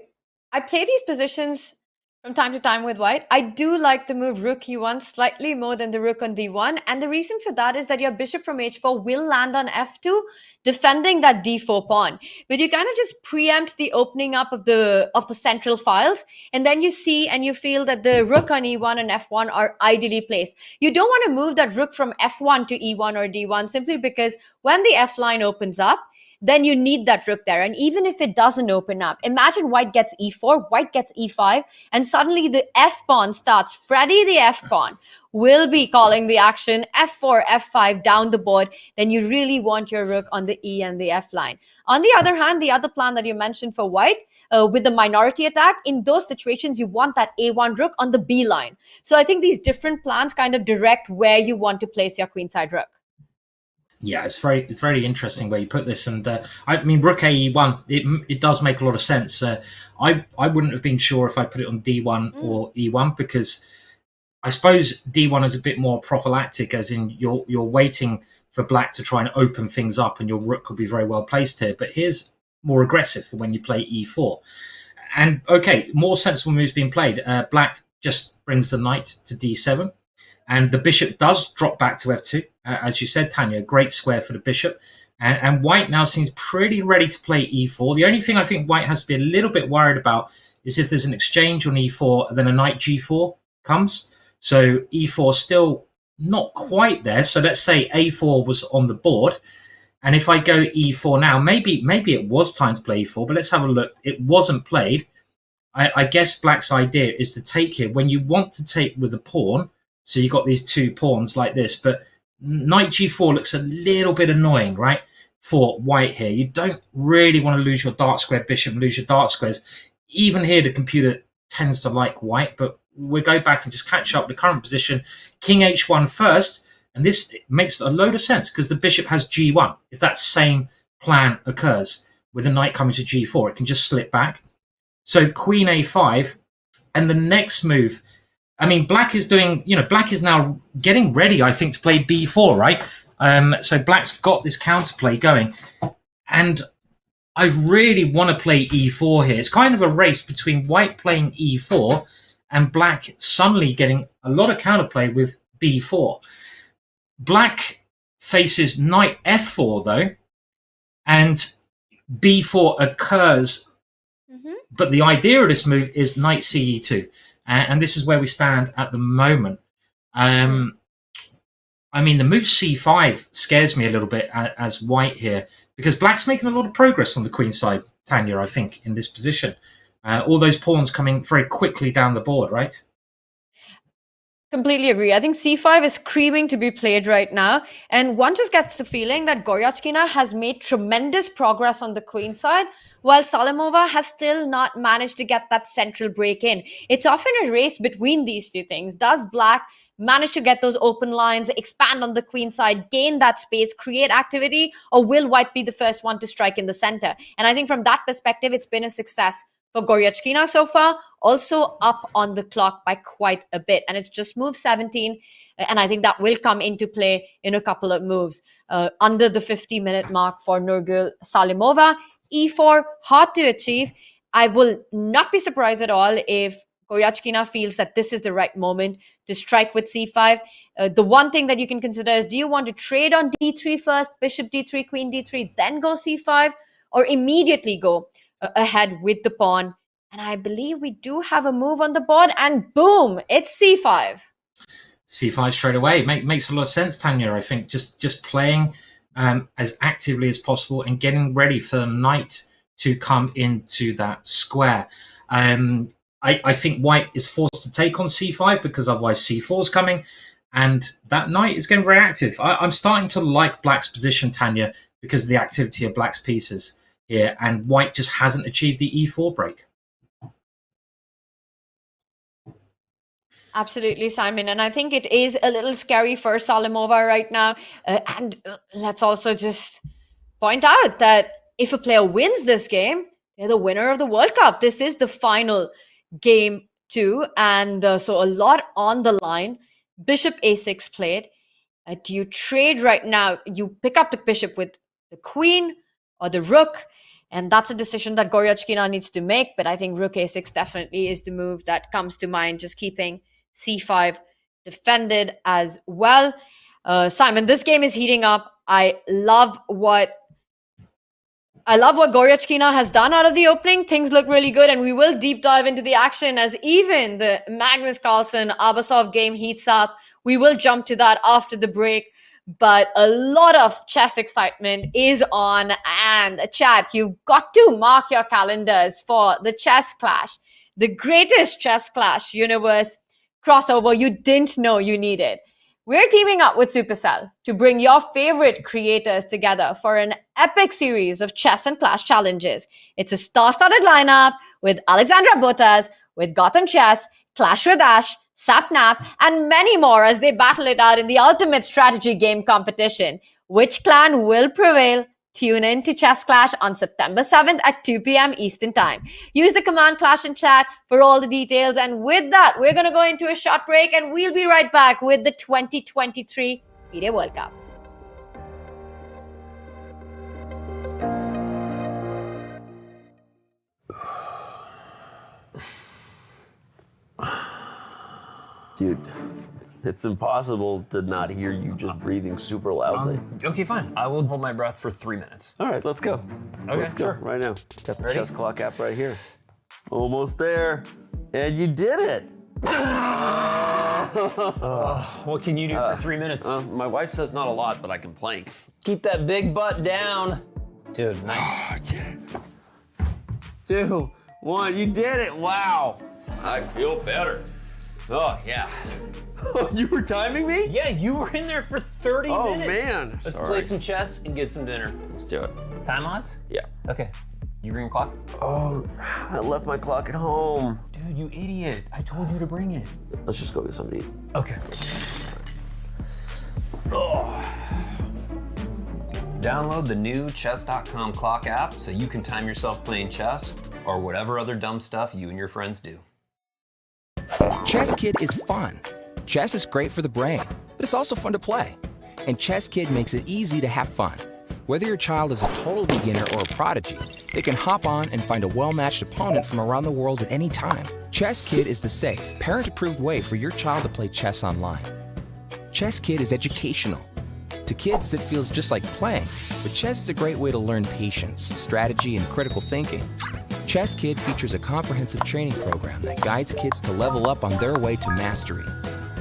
I play these positions from time to time with White. I do like the move Rook E1 slightly more than the Rook on D1. And the reason for that is that your bishop from H4 will land on F2, defending that D4 pawn. But you kind of just preempt the opening up of the central files. And then you see and you feel that the Rook on E1 and F1 are ideally placed. You don't want to move that Rook from F1 to E1 or D1 simply because when the F line opens up, then you need that rook there. And even if it doesn't open up, imagine white gets e4, white gets e5, and suddenly the f pawn starts. Freddy the f pawn will be calling the action f4, f5 down the board. Then you really want your rook on the e and the f line. On the other hand, the other plan that you mentioned for white, with the minority attack, in those situations, you want that a1 rook on the b line. So I think these different plans kind of direct where you want to place your queenside rook. Yeah, it's very interesting where you put this, and I mean, rook ae1, it does make a lot of sense. I wouldn't have been sure if I put it on d1 or e1, because I suppose d1 is a bit more prophylactic, as in you're waiting for black to try and open things up, and your rook could be very well placed here. But here's more aggressive for when you play e4. And okay, more sensible moves being played. Black just brings the knight to d7, and the bishop does drop back to f2. As you said, Tanya, great square for the bishop. And white now seems pretty ready to play e4. The only thing I think white has to be a little bit worried about is if there's an exchange on e4, then a knight g4 comes. So e4 still not quite there. So let's say a4 was on the board. And if I go e4 now, maybe it was time to play e4, but let's have a look. It wasn't played. I guess black's idea is to take here when you want to take with a pawn. So you've got these two pawns like this, but knight g4 looks a little bit annoying, right, for white here. You don't really want to lose your dark square bishop and lose your dark squares. Even here, the computer tends to like white, but we'll go back and just catch up the current position. King h1 first, and this makes a load of sense because the bishop has g1. If that same plan occurs with the knight coming to g4, it can just slip back. So queen a5, and the next move, I mean, black is doing, black is now getting ready, I think, to play b4, right? So black's got this counterplay going. And I really want to play e4 here. It's kind of a race between white playing e4 and black suddenly getting a lot of counterplay with b4. Black faces knight f4, though, and b4 occurs. But the idea of this move is knight ce2. And this is where we stand at the moment. I mean, the move c5 scares me a little bit as white here, because black's making a lot of progress on the queen side, Tanya, I think, in this position. All those pawns coming very quickly down the board, right? Completely agree. I think c5 is screaming to be played right now. And one just gets the feeling that Goryachkina has made tremendous progress on the queen side, while Salimova has still not managed to get that central break in. It's often a race between these two things. Does black manage to get those open lines, expand on the queen side, gain that space, create activity, or will white be the first one to strike in the center? And I think from that perspective, it's been a success for Goryachkina so far, also up on the clock by quite a bit. And it's just move 17. And I think that will come into play in a couple of moves. Under the 50-minute mark for Nurgul Salimova. E4, hard to achieve. I will not be surprised at all if Goryachkina feels that this is the right moment to strike with c5. The one thing that you can consider is, do you want to trade on d3 first, bishop d3, queen d3, then go c5, or immediately go ahead with the pawn? And I believe we do have a move on the board, and boom, it's c5. C5 straight away. Makes a lot of sense, Tanya. I think just playing as actively as possible and getting ready for the knight to come into that square. I think white is forced to take on c5 because otherwise c4 is coming, and that knight is getting very active. I'm starting to like black's position, Tanya, because of the activity of black's pieces here, and white just hasn't achieved the e4 break. Absolutely, Simon. And I think it is a little scary for Salimova right now. And let's also just point out that if a player wins this game, they're the winner of the World Cup. This is the final game too. And so a lot on the line. Bishop a6 played. Do you trade right now? You pick up the bishop with the queen or the rook. And that's a decision that Goryachkina needs to make. But I think rook a6 definitely is the move that comes to mind, just keeping c5 defended as well. Simon, this game is heating up. I love what Goryachkina has done out of the opening. Things look really good, and we will deep dive into the action as even the Magnus Carlsen Abasov game heats up. We will jump to that after the break. but a lot of chess excitement is on. And chat, you've got to mark your calendars for the Chess Clash, the greatest chess clash universe crossover you didn't know you needed. We're teaming up with Supercell to bring your favorite creators together for an epic series of chess and clash challenges. It's a star-studded lineup with Aleksandra Botas, with Gotham Chess, Clash with Ash, Sapnap, and many more as they battle it out in the ultimate strategy game competition. Which clan will prevail? Tune in to Chess Clash on September 7th at 2 p.m. Eastern Time. Use the command Clash in chat for all the details. And with that, we're going to go into a short break and we'll be right back with the 2023 FIDE World Cup. Dude, it's impossible to not hear you just breathing super loudly. Okay, fine. I will hold my breath for 3 minutes. All right, let's go. Okay, let's go sure. right now. Got the Ready? chess clock app right here. Almost there. And you did it. What can you do for 3 minutes? My wife says not a lot, but I can plank. Keep that big butt down. Dude, nice. 2, 1, you did it. Wow. I feel better. Oh, yeah. You were timing me? Yeah, you were in there for 30 Oh, minutes. man. Let's Sorry. play some chess and get some dinner. Let's do it. Time odds? Yeah. Okay. You bring your clock? Oh, I left my clock at home. Dude, you idiot. I told you to bring it. Let's just go get something to eat. Okay. Download the new chess.com clock app so you can time yourself playing chess or whatever other dumb stuff you and your friends do. Chess Kid is fun. Chess is great for the brain, but it's also fun to play. And Chess Kid makes it easy to have fun. Whether your child is a total beginner or a prodigy, they can hop on and find a well-matched opponent from around the world at any time. Chess Kid is the safe, parent-approved way for your child to play chess online. Chess Kid is educational. To kids, it feels just like playing, but chess is a great way to learn patience, strategy, and critical thinking. Chess Kid features a comprehensive training program that guides kids to level up on their way to mastery.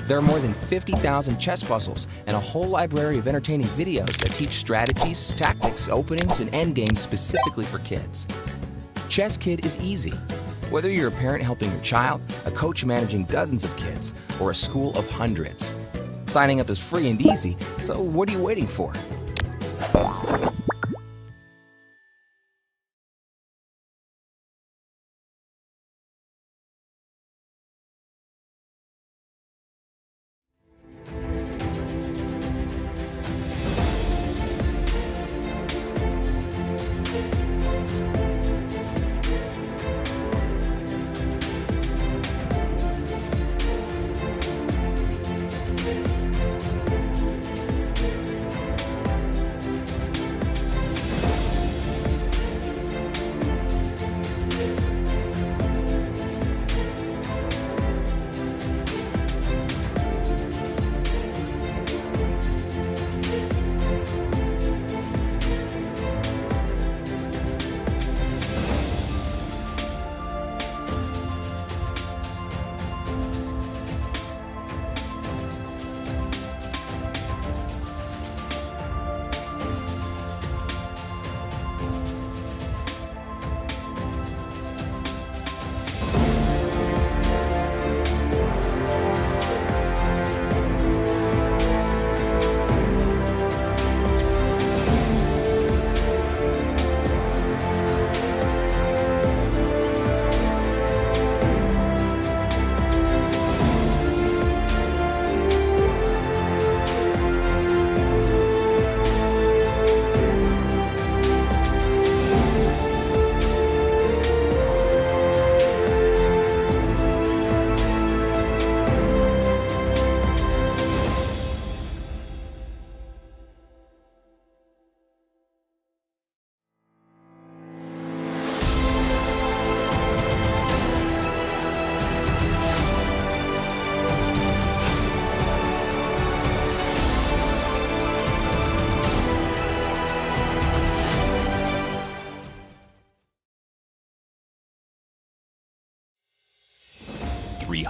There are more than 50,000 chess puzzles and a whole library of entertaining videos that teach strategies, tactics, openings, and endgames specifically for kids. Chess Kid is easy. Whether you're a parent helping your child, a coach managing dozens of kids, or a school of hundreds. Signing up is free and easy, so what are you waiting for?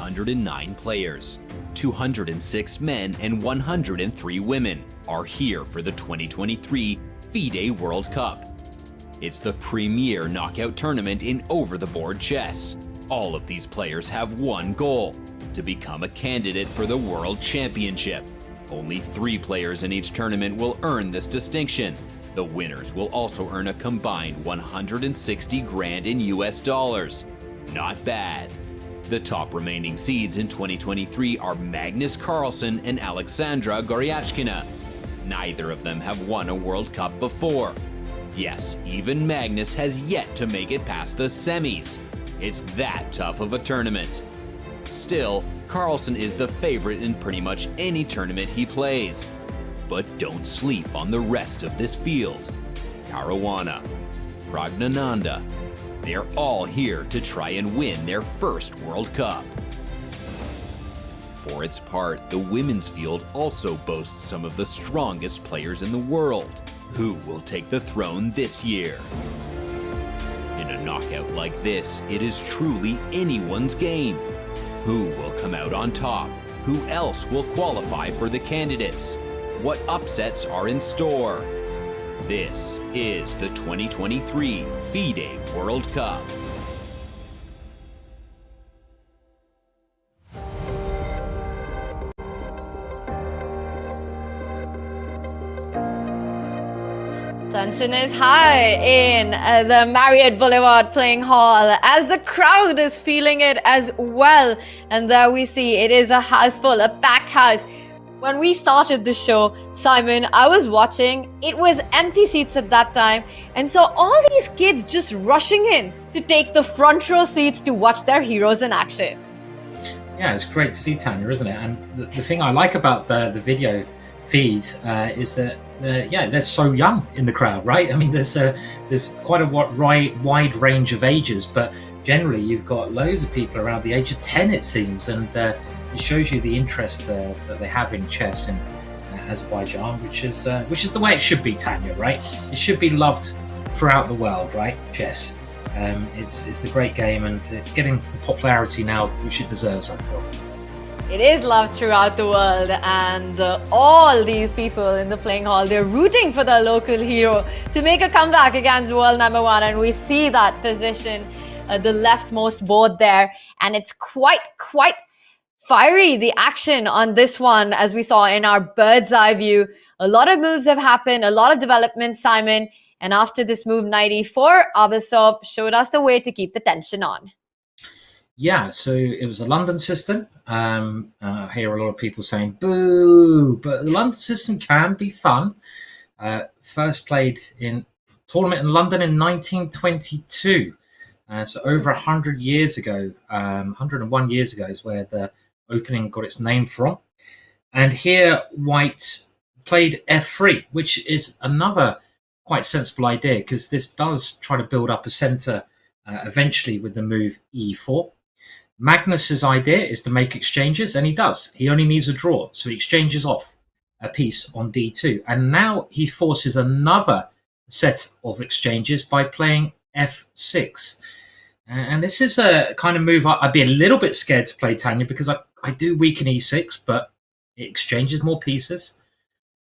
109 players, 206 men and 103 women are here for the 2023 FIDE World Cup. It's the premier knockout tournament in over-the-board chess. All of these players have one goal: to become a candidate for the World Championship. Only 3 players in each tournament will earn this distinction. The winners will also earn a combined 160 grand in US dollars. Not bad. The top remaining seeds in 2023 are Magnus Carlsen and Aleksandra Goryachkina. Neither of them have won a World Cup before. Yes, even Magnus has yet to make it past the semis. It's that tough of a tournament. Still, Carlsen is the favorite in pretty much any tournament he plays. But don't sleep on the rest of this field. Caruana, Praggnanandhaa, they're all here to try and win their first World Cup. For its part, the women's field also boasts some of the strongest players in the world. Who will take the throne this year? In a knockout like this, it is truly anyone's game. Who will come out on top? Who else will qualify for the candidates? What upsets are in store? This is the 2023 FIDE World Cup. Tension is high in the Marriott Boulevard playing hall as the crowd is feeling it as well. And there we see it is a house full, a packed house. When we started the show, Simon, I was watching. It was empty seats at that time. And so all these kids just rushing in to take the front row seats to watch their heroes in action. Yeah, it's great to see, Tanya, isn't it? And the thing I like about the video feed is that they're so young in the crowd, right? I mean, there's quite a wide range of ages, but generally you've got loads of people around the age of 10, it seems, and it shows you the interest that they have in chess in Azerbaijan, which is the way it should be, Tanya, right? It should be loved throughout the world, right? Chess. It's a great game, and it's getting the popularity now which it deserves, I feel. It is loved throughout the world, and all these people in the playing hall, they're rooting for their local hero to make a comeback against world number 1, and we see that position, the leftmost board there, and it's quite fiery, the action on this one, as we saw in our bird's eye view. A lot of moves have happened, a lot of development, Simon, and after this move 94, Abasov showed us the way to keep the tension on. Yeah, so it was a London system. I hear a lot of people saying boo, but the London system can be fun. First played in tournament in London in 1922. So over 100 years ago, 101 years ago is where the opening got its name from. And here White played f3, which is another quite sensible idea, because this does try to build up a center eventually with the move e4. Magnus's idea is to make exchanges, and he does. He only needs a draw, so he exchanges off a piece on d2. And now he forces another set of exchanges by playing f6. And this is a kind of move I'd be a little bit scared to play, Tanya, because I do weaken e6, but it exchanges more pieces.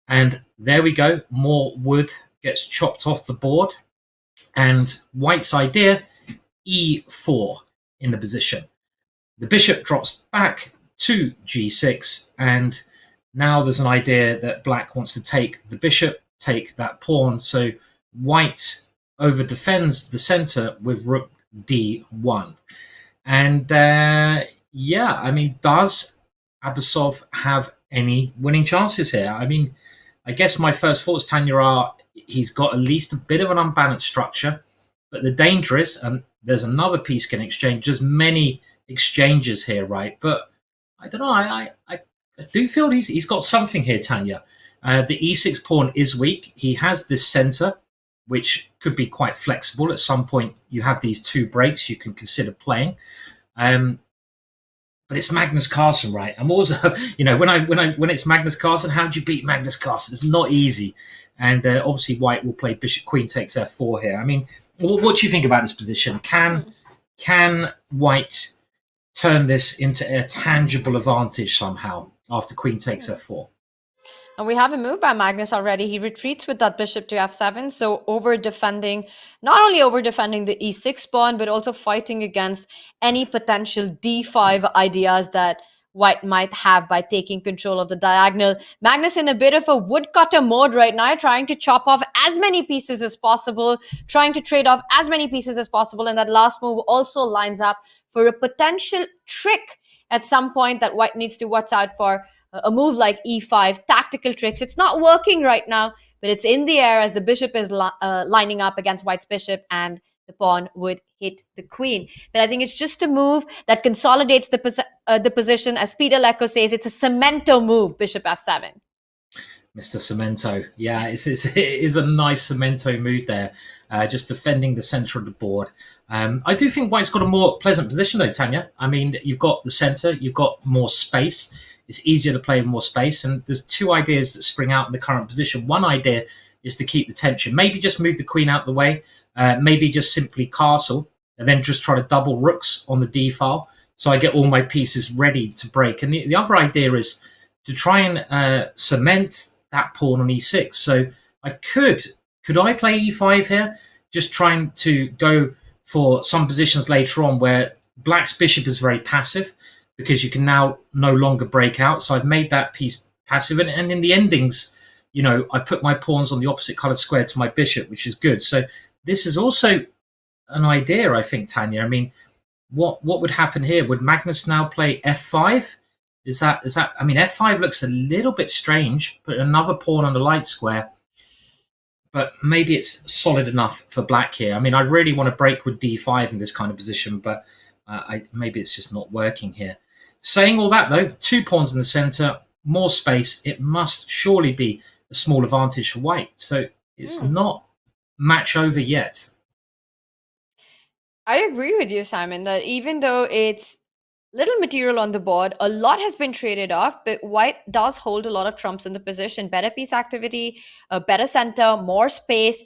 And there we go. More wood gets chopped off the board. And White's idea, e4 in the position. The bishop drops back to g6. And now there's an idea that Black wants to take the bishop, take that pawn. So White over defends the center with rook d1. And I mean, does Abasov have any winning chances here? I mean, I guess my first thoughts, Tanya, are he's got at least a bit of an unbalanced structure, but the danger is, and there's another piece getting exchanged. There's many exchanges here, right? But I don't know. I do feel he's got something here, Tanya. The e6 pawn is weak. He has this center, which could be quite flexible. At some point, you have these two breaks you can consider playing. But it's Magnus Carlsen, right? I'm always, when it's Magnus Carlsen, how do you beat Magnus Carlsen? It's not easy. And obviously, White will play bishop queen takes f4 here. I mean, what do you think about this position? Can White turn this into a tangible advantage somehow after queen takes f4. And we have a move by Magnus already. He retreats with that bishop to f7. So not only over defending the e6 pawn, but also fighting against any potential d5 ideas that White might have by taking control of the diagonal. Magnus in a bit of a woodcutter mode right now, trying to chop off as many pieces as possible, trying to trade off as many pieces as possible. And that last move also lines up for a potential trick at some point that White needs to watch out for. A move like e5, tactical tricks. It's not working right now, but it's in the air as the bishop is lining up against White's bishop, and the pawn would hit the queen. But I think it's just a move that consolidates the position. As Peter Lecco says, it's a cemento move, bishop f7. Mr. Cemento. Yeah, it is a nice cemento move there, just defending the center of the board. I do think White's got a more pleasant position though, Tanya. I mean, you've got the center, you've got more space. It's easier to play with more space. And there's two ideas that spring out in the current position. One idea is to keep the tension. Maybe just move the queen out the way. Maybe just simply castle and then just try to double rooks on the d file. So I get all my pieces ready to break. And the other idea is to try and cement that pawn on e6. So I could I play e5 here? Just trying to go for some positions later on where Black's bishop is very passive, because you can now no longer break out. So I've made that piece passive. And in the endings, you know, I put my pawns on the opposite colored square to my bishop, which is good. So this is also an idea, I think, Tanya. I mean, what would happen here? Would Magnus now play f5? Is that? I mean, f5 looks a little bit strange. Put another pawn on the light square. But maybe it's solid enough for Black here. I mean, I really want to break with d5 in this kind of position, but maybe it's just not working here. Saying all that, though, 2 pawns in the center, more space. It must surely be a small advantage for White. So it's not match over yet. I agree with you, Simon, that even though it's little material on the board, a lot has been traded off, but White does hold a lot of trumps in the position. Better piece activity, a better center, more space,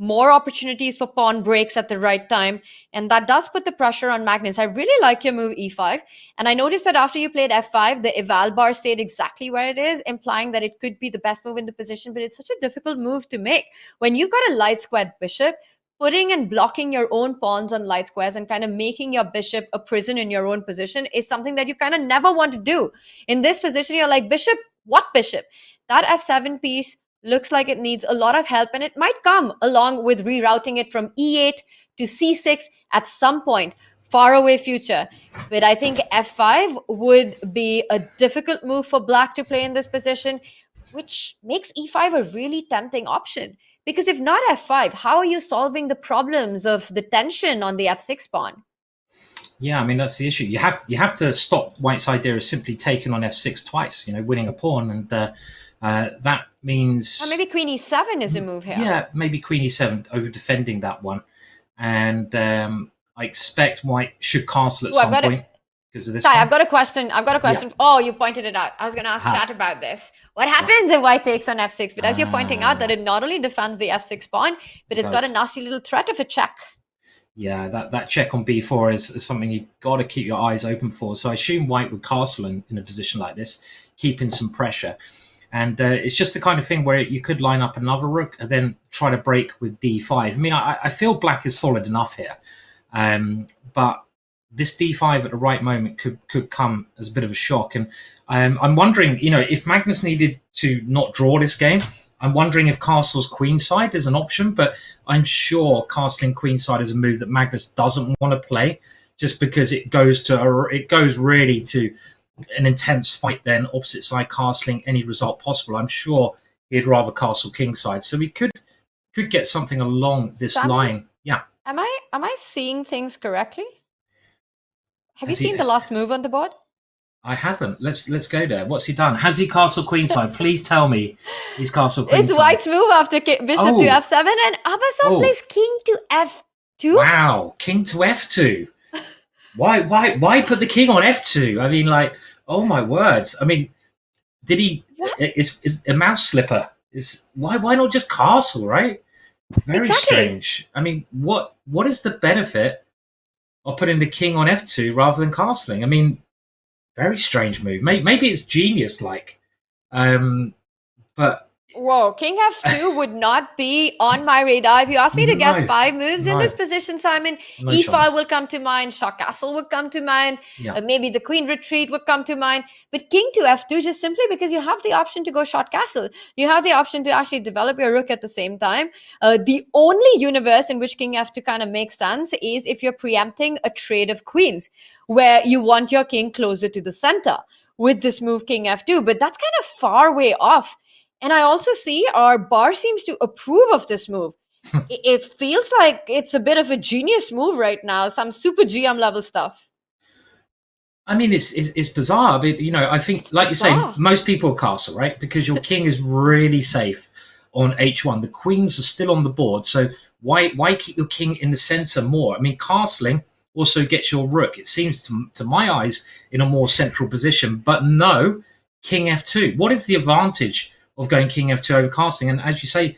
more opportunities for pawn breaks at the right time. And that does put the pressure on Magnus. I really like your move e5. And I noticed that after you played f5, the eval bar stayed exactly where it is, implying that it could be the best move in the position. But it's such a difficult move to make. When you've got a light squared bishop, putting and blocking your own pawns on light squares and kind of making your bishop a prison in your own position is something that you kind of never want to do. In this position, you're like, bishop? What bishop? That f7 piece looks like it needs a lot of help, and it might come along with rerouting it from e8 to c6 at some point, far away future. But I think f5 would be a difficult move for Black to play in this position, which makes e5 a really tempting option. Because if not f5, how are you solving the problems of the tension on the f6 pawn? Yeah, I mean, that's the issue. You have to stop White's idea of simply taking on f6 twice, you know, winning a pawn. And that means... Or maybe queen e7 is a move here. Yeah, maybe queen e7, over defending that one. And I expect White should castle at some point. Because of this I've got a question. Yeah. Oh, you pointed it out. I was going to ask chat about this. What happens if White takes on f6? But as you're pointing out, that it not only defends the f6 pawn, but it's got a nasty little threat of a check. Yeah, that check on b4 is something you've got to keep your eyes open for. So I assume White would castle in a position like this, keeping some pressure. And it's just the kind of thing where you could line up another rook and then try to break with d5. I mean, I feel Black is solid enough here. But this d5 at the right moment could come as a bit of a shock. And I'm wondering, you know, if Magnus needed to not draw this game, I'm wondering if castle's queenside is an option, but I'm sure castling queenside is a move that Magnus doesn't want to play, just because it goes really to an intense fight then, opposite side castling, any result possible. I'm sure he'd rather castle kingside. So we could get something along this line. Yeah. Am I seeing things correctly? Have you seen the last move on the board? I haven't. Let's go there. What's he done? Has he castled queenside? Please tell me he's castled queenside. It's White's move after bishop to f7, and Abasov plays king to f2. Wow, king to f2. Why put the king on f2? I mean, like, oh my words. I mean, did he? Is a mouse slipper? Why not just castle? Right? Very strange. I mean, what is the benefit of putting the king on f2 rather than castling. I mean, very strange move. Maybe it's genius-like, but Whoa, king f2 would not be on my radar. If you ask me to guess No, 5 moves in no. this position, Simon, No e5 chance. will come to mind, shah castle would come to mind, Yeah. maybe the queen retreat would come to mind. But king to f2, just simply because you have the option to go short castle. You have the option to actually develop your rook at the same time. The only universe in which king f2 kind of makes sense is if you're preempting a trade of queens, where you want your king closer to the center with this move king f2. But that's kind of far way off. And I also see our bar seems to approve of this move. It feels like it's a bit of a genius move right now, some super GM level stuff. I mean, it's bizarre, but I think, It's like bizarre. you say, most people castle, right? Because your king is really safe on h1. The queens are still on the board, so why keep your king in the center more? I mean, castling also gets your rook, it seems to my eyes, in a more central position. But no, king f2. What is the advantage of going king f2 over casting? And as you say,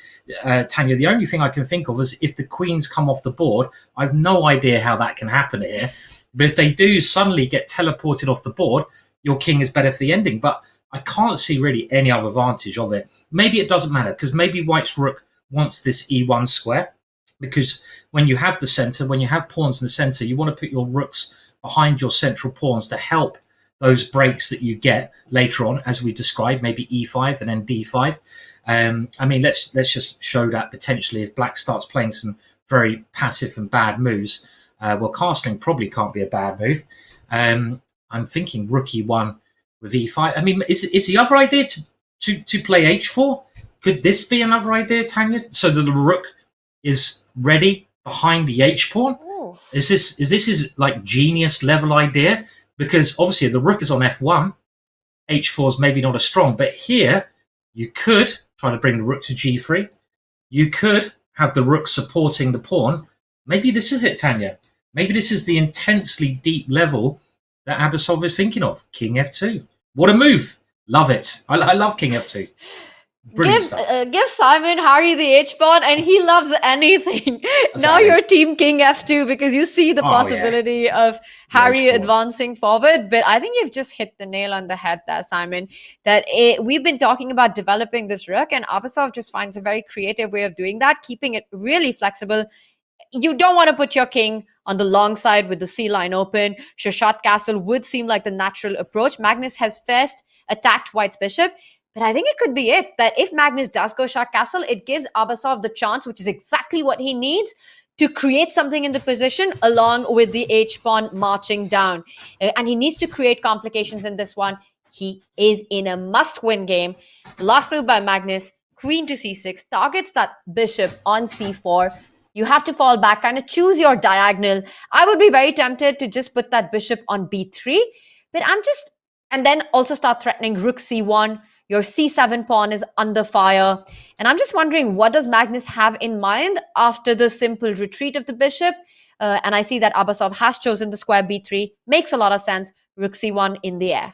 Tanya, the only thing I can think of is if the queens come off the board. I have no idea how that can happen here. But if they do suddenly get teleported off the board, your king is better for the ending. But I can't see really any other advantage of it. Maybe it doesn't matter, because maybe white's rook wants this e1 square. Because when you have the center, when you have pawns in the center, you want to put your rooks behind your central pawns to help those breaks that you get later on, as we described, maybe e5 and then d5. I mean, let's just show that potentially if black starts playing some very passive and bad moves. Well, castling probably can't be a bad move. I'm thinking rook e1 with e5. I mean, is the other idea to play h4? Could this be another idea, Tanya? So that the rook is ready behind the h pawn. Ooh. Is this like genius level idea? Because obviously the rook is on f1, h4 is maybe not as strong, but here you could try to bring the rook to g3. You could have the rook supporting the pawn. Maybe this is it, Tanya. Maybe this is the intensely deep level that Abasov is thinking of. King f2. What a move. Love it. I love king f2. Brilliant stuff. Give Simon Harry the H pawn, and he loves anything. Now Exactly. you're team king f2 because you see the Oh, possibility of Harry H4. advancing forward. But I think you've just hit the nail on the head there, Simon. That we've been talking about developing this rook, and Abasov just finds a very creative way of doing that, keeping it really flexible. You don't want to put your king on the long side with the C line open. Shoshat Castle would seem like the natural approach. Magnus has first attacked white's bishop. But I think it could be it, that if Magnus does go shot castle, it gives Abasov the chance, which is exactly what he needs, to create something in the position along with the H-pawn marching down. And he needs to create complications in this one. He is in a must-win game. The last move by Magnus, queen to c6, targets that bishop on c4. You have to fall back, kind of choose your diagonal. I would be very tempted to just put that bishop on b3, but and then also start threatening rook c1. Your c7 pawn is under fire. And I'm just wondering, what does Magnus have in mind after the simple retreat of the bishop? And I see that Abasov has chosen the square b3. Makes a lot of sense. Rook c1 in the air.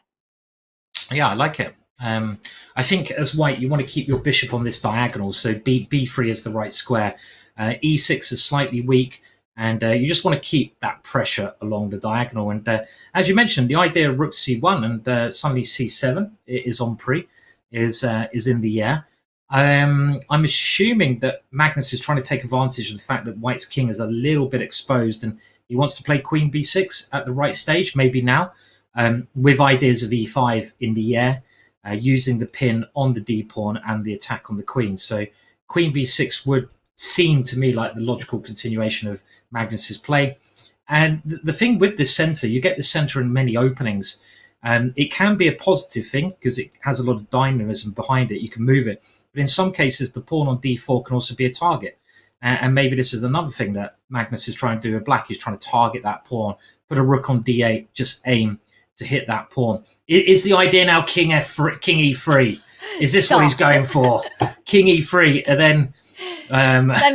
Yeah, I like it. I think as white, you want to keep your bishop on this diagonal. So b3 is the right square. E6 is slightly weak. And you just want to keep that pressure along the diagonal. And as you mentioned, the idea of rook c1 and suddenly c7 is on pre, is in the air. I'm assuming that Magnus is trying to take advantage of the fact that white's king is a little bit exposed and he wants to play queen b6 at the right stage, maybe now, with ideas of e5 in the air, using the pin on the d-pawn and the attack on the queen. So queen b6 would seem to me like the logical continuation of Magnus's play. And the thing with this center, you get the center in many openings. It can be a positive thing because it has a lot of dynamism behind it. You can move it. But in some cases, the pawn on d4 can also be a target. And maybe this is another thing that Magnus is trying to do with black. He's trying to target that pawn, put a rook on d8, just aim to hit that pawn. Is the idea now king e3? Is this what he's going for? King e3, and then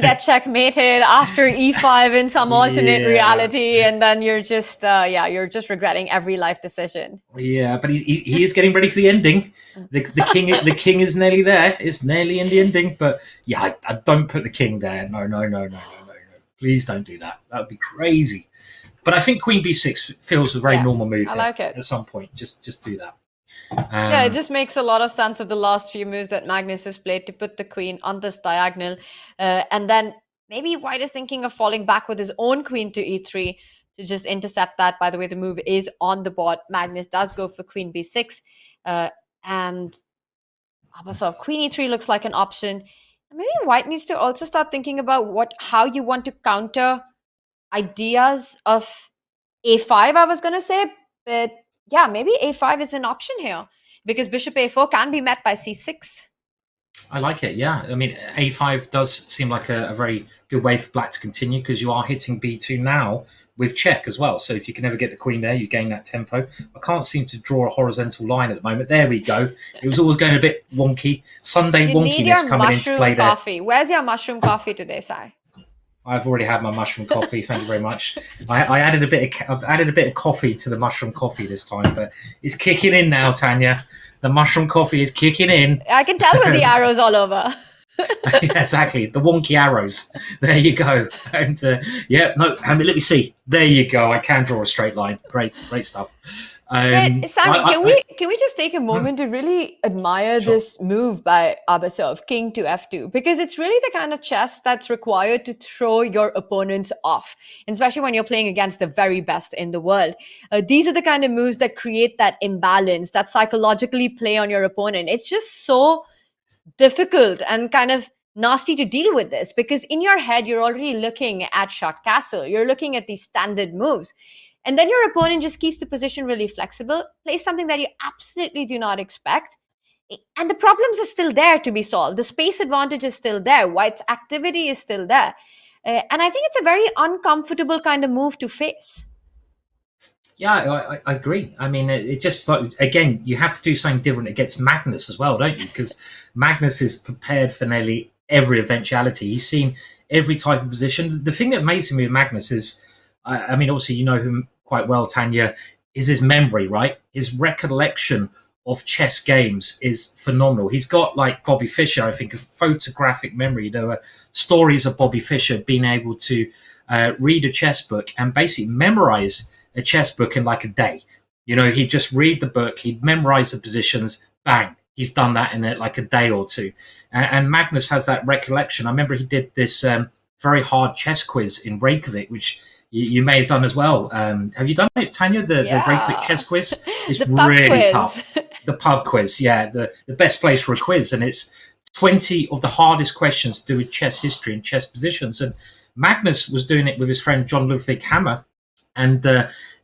get checkmated after e5 in some alternate reality, and then you're just regretting every life decision. Yeah, but he is getting ready for the ending. The king is nearly there. It's nearly in the ending. But yeah, I don't put the king there. No. Please don't do that. That would be crazy. But I think Queen B6 feels a very normal move. I like it. At some point, just do that. Yeah, it just makes a lot of sense of the last few moves that Magnus has played to put the queen on this diagonal. And then maybe White is thinking of falling back with his own queen to e3 to just intercept that. By the way, the move is on the board. Magnus does go for queen b6. And Abasov, queen e3 looks like an option. And maybe White needs to also start thinking about how you want to counter ideas of a5, I was going to say. But yeah, maybe a5 is an option here because bishop a4 can be met by c6. I like it, yeah. I mean, a5 does seem like a very good way for black to continue because you are hitting b2 now with check as well. So if you can ever get the queen there, you gain that tempo. I can't seem to draw a horizontal line at the moment. There we go. It was always going a bit wonky. Sunday you wonkiness need your coming into play there. Coffee. Where's your mushroom coffee today, Sai? I've already had my mushroom coffee. Thank you very much. I added a bit of coffee to the mushroom coffee this time, but it's kicking in now, Tanya. The mushroom coffee is kicking in. I can tell with the arrows all over. Yeah, exactly. The wonky arrows. There you go. And let me see. There you go. I can draw a straight line. Great stuff. But Sammy, can we just take a moment to really admire this move by Abasov, king to f2, because it's really the kind of chess that's required to throw your opponents off, especially when you're playing against the very best in the world. These are the kind of moves that create that imbalance, that psychologically play on your opponent. It's just so difficult and kind of nasty to deal with this because in your head, you're already looking at shot castle. You're looking at these standard moves. And then your opponent just keeps the position really flexible, plays something that you absolutely do not expect. And the problems are still there to be solved. The space advantage is still there. White's activity is still there. And I think it's a very uncomfortable kind of move to face. Yeah, I agree. I mean, it just like, again, you have to do something different against Magnus as well, don't you? Because Magnus is prepared for nearly every eventuality. He's seen every type of position. The thing that amazes me with Magnus is, I mean, obviously, you know him quite well, Tanya, is his memory, right? His recollection of chess games is phenomenal. He's got, like Bobby Fischer, I think, a photographic memory. There were stories of Bobby Fischer being able to read a chess book and basically memorize a chess book in like a day. You know, he'd just read the book, he'd memorize the positions, bang, he's done that in like a day or two. And Magnus has that recollection. I remember he did this very hard chess quiz in Reykjavik, which you may have done as well. Have you done it, Tanya? The Reykjavik chess quiz? It's really tough. The pub quiz, yeah, the best place for a quiz. And it's 20 of the hardest questions to do with chess history and chess positions. And Magnus was doing it with his friend John Ludwig Hammer. And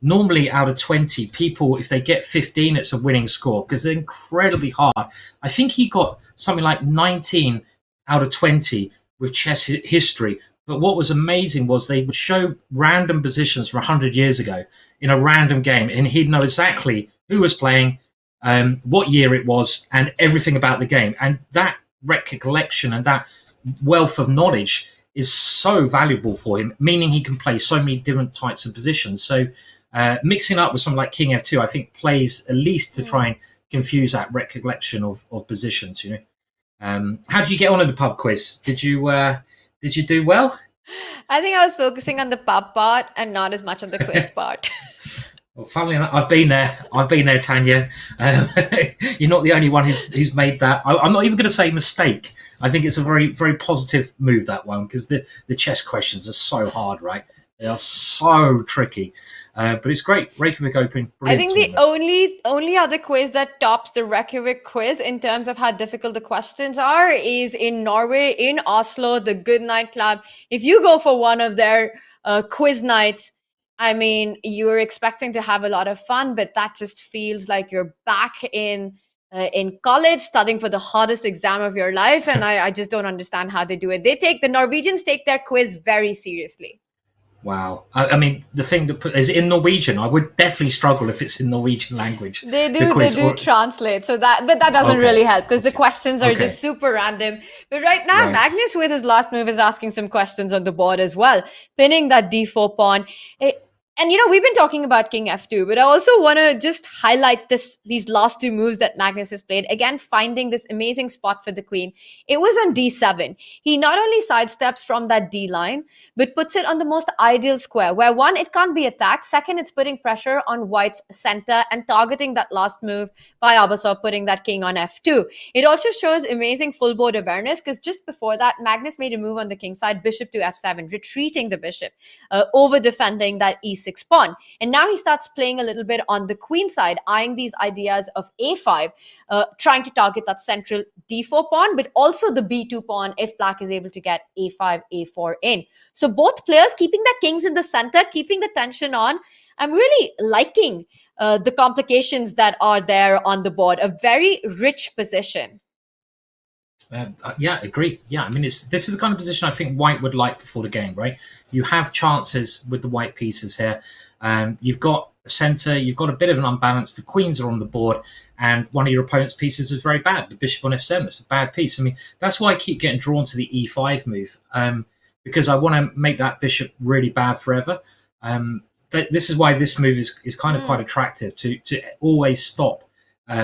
normally out of 20 people, if they get 15, it's a winning score because they're incredibly hard. I think he got something like 19 out of 20 with chess history. But what was amazing was they would show random positions from 100 years ago in a random game, and he'd know exactly who was playing, what year it was, and everything about the game. And that recollection and that wealth of knowledge is so valuable for him, meaning he can play so many different types of positions. So mixing up with something like King F2, I think plays at least to try and confuse that recollection of positions, you know. How did you get on in the pub quiz? Did you do well? I think I was focusing on the pub part and not as much on the quiz part. Well, funnily enough, I've been there, Tanya. You're not the only one who's made that. I'm not even going to say mistake. I think it's a very, very positive move, that one, because the chess questions are so hard, right? They are so tricky. But it's great. Reykjavik Open. I think the only other quiz that tops the Reykjavik quiz in terms of how difficult the questions are is in Norway, in Oslo, the Good Night Club. If you go for one of their quiz nights, I mean, you're expecting to have a lot of fun, but that just feels like you're back in college studying for the hardest exam of your life. And I just don't understand how they do it. The Norwegians take their quiz very seriously. Wow. I mean, the thing that is in Norwegian, I would definitely struggle if it's in Norwegian language. They do translate. But that doesn't really help because the questions are just super random. But right now, Magnus with his last move is asking some questions on the board as well, pinning that d4 pawn. And we've been talking about King F2, but I also want to just highlight these last two moves that Magnus has played. Again, finding this amazing spot for the queen. It was on D7. He not only sidesteps from that D line, but puts it on the most ideal square, where one, it can't be attacked. Second, it's putting pressure on White's center and targeting that last move by Abasov, putting that king on F2. It also shows amazing full board awareness, because just before that, Magnus made a move on the king side, bishop to F7, retreating the bishop, over defending that E6 pawn. And now he starts playing a little bit on the queen side, eyeing these ideas of A5, trying to target that central D4 pawn, but also the B2 pawn if Black is able to get A5, A4 in. So both players keeping their kings in the center, keeping the tension on. I'm really liking the complications that are there on the board. A very rich position. Yeah, agree. Yeah, I mean, this is the kind of position I think White would like before the game, right? You have chances with the white pieces here. You've got a center, you've got a bit of an unbalance. The queens are on the board, and one of your opponent's pieces is very bad. The bishop on F7, it's a bad piece. I mean, that's why I keep getting drawn to the E5 move, because I want to make that bishop really bad forever. This is why this move is kind of quite attractive, to always stop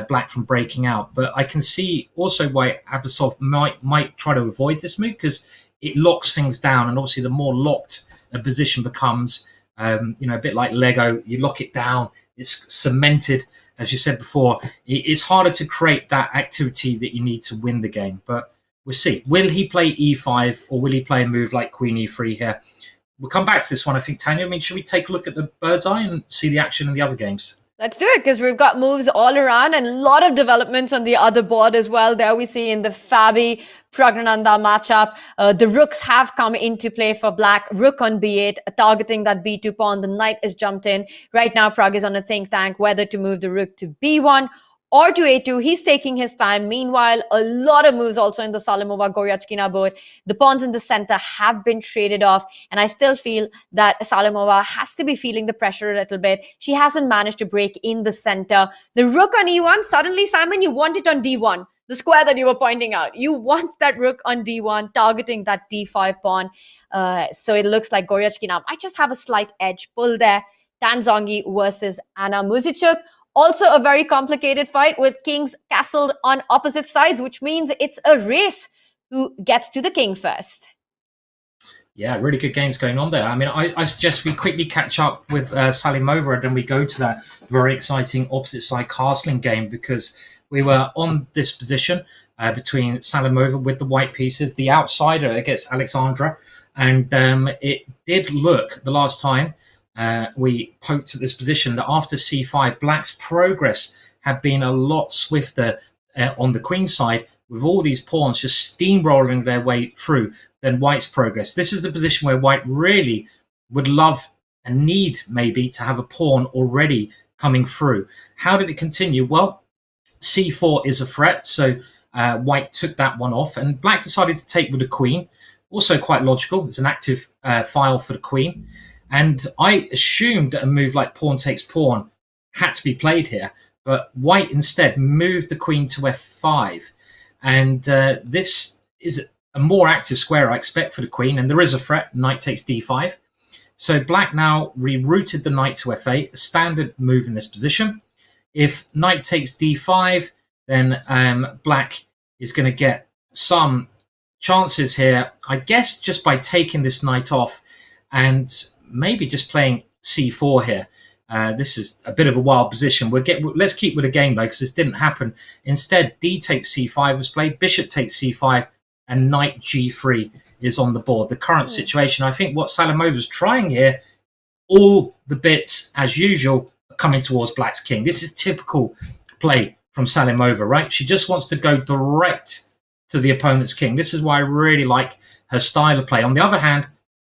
Black from breaking out. But I can see also why Abasov might try to avoid this move, because it locks things down, and obviously the more locked a position becomes, a bit like Lego, you lock it down, it's cemented. As you said before, it's harder to create that activity that you need to win the game. But we'll see. Will he play E5, or will he play a move like Queen E3 here? We'll come back to this one, I think, Tanya. I mean, should we take a look at the bird's eye and see the action in the other games? Let's do it, because we've got moves all around and a lot of developments on the other board as well. There we see in the FIDE Praggnanandhaa matchup, the rooks have come into play for Black. Rook on B8, targeting that B2 pawn. The knight is jumped in. Right now, Pragg is on a think tank whether to move the rook to B1 or to A2. He's taking his time. Meanwhile, a lot of moves also in the Aleksandra-Goryachkina board. The pawns in the center have been traded off, and I still feel that Aleksandra has to be feeling the pressure a little bit. She hasn't managed to break in the center. The rook on E1, suddenly, Simon, you want it on D1. The square that you were pointing out. You want that rook on D1, targeting that D5 pawn. So it looks like Goryachkina might just have a slight edge pull there. Tanzongi versus Anna Muzichuk. Also a very complicated fight with kings castled on opposite sides, which means it's a race who gets to the king first. Yeah, really good games going on there. I mean, I suggest we quickly catch up with Salimova, and then we go to that very exciting opposite side castling game, because we were on this position between Salimova with the white pieces, the outsider against Aleksandra, and it did look the last time we poked at this position that after C5, Black's progress had been a lot swifter on the queen side, with all these pawns just steamrolling their way through than White's progress. This is a position where White really would love and need maybe to have a pawn already coming through. How did it continue? Well, C4 is a threat, so White took that one off, and Black decided to take with the queen. Also quite logical. It's an active file for the queen. And I assumed that a move like pawn takes pawn had to be played here, but White instead moved the queen to F5. And this is a more active square I expect for the queen, and there is a threat, knight takes D5. So Black now rerouted the knight to F8, a standard move in this position. If knight takes D5, then Black is going to get some chances here, I guess, just by taking this knight off and maybe just playing C4 here. This is a bit of a wild position. Let's keep with the game, though, because this didn't happen. Instead, D takes C5 was played, bishop takes C5, and knight G3 is on the board. The current situation, I think what Salimova's trying here, all the bits, as usual, are coming towards Black's king. This is typical play from Salimova, right? She just wants to go direct to the opponent's king. This is why I really like her style of play. On the other hand,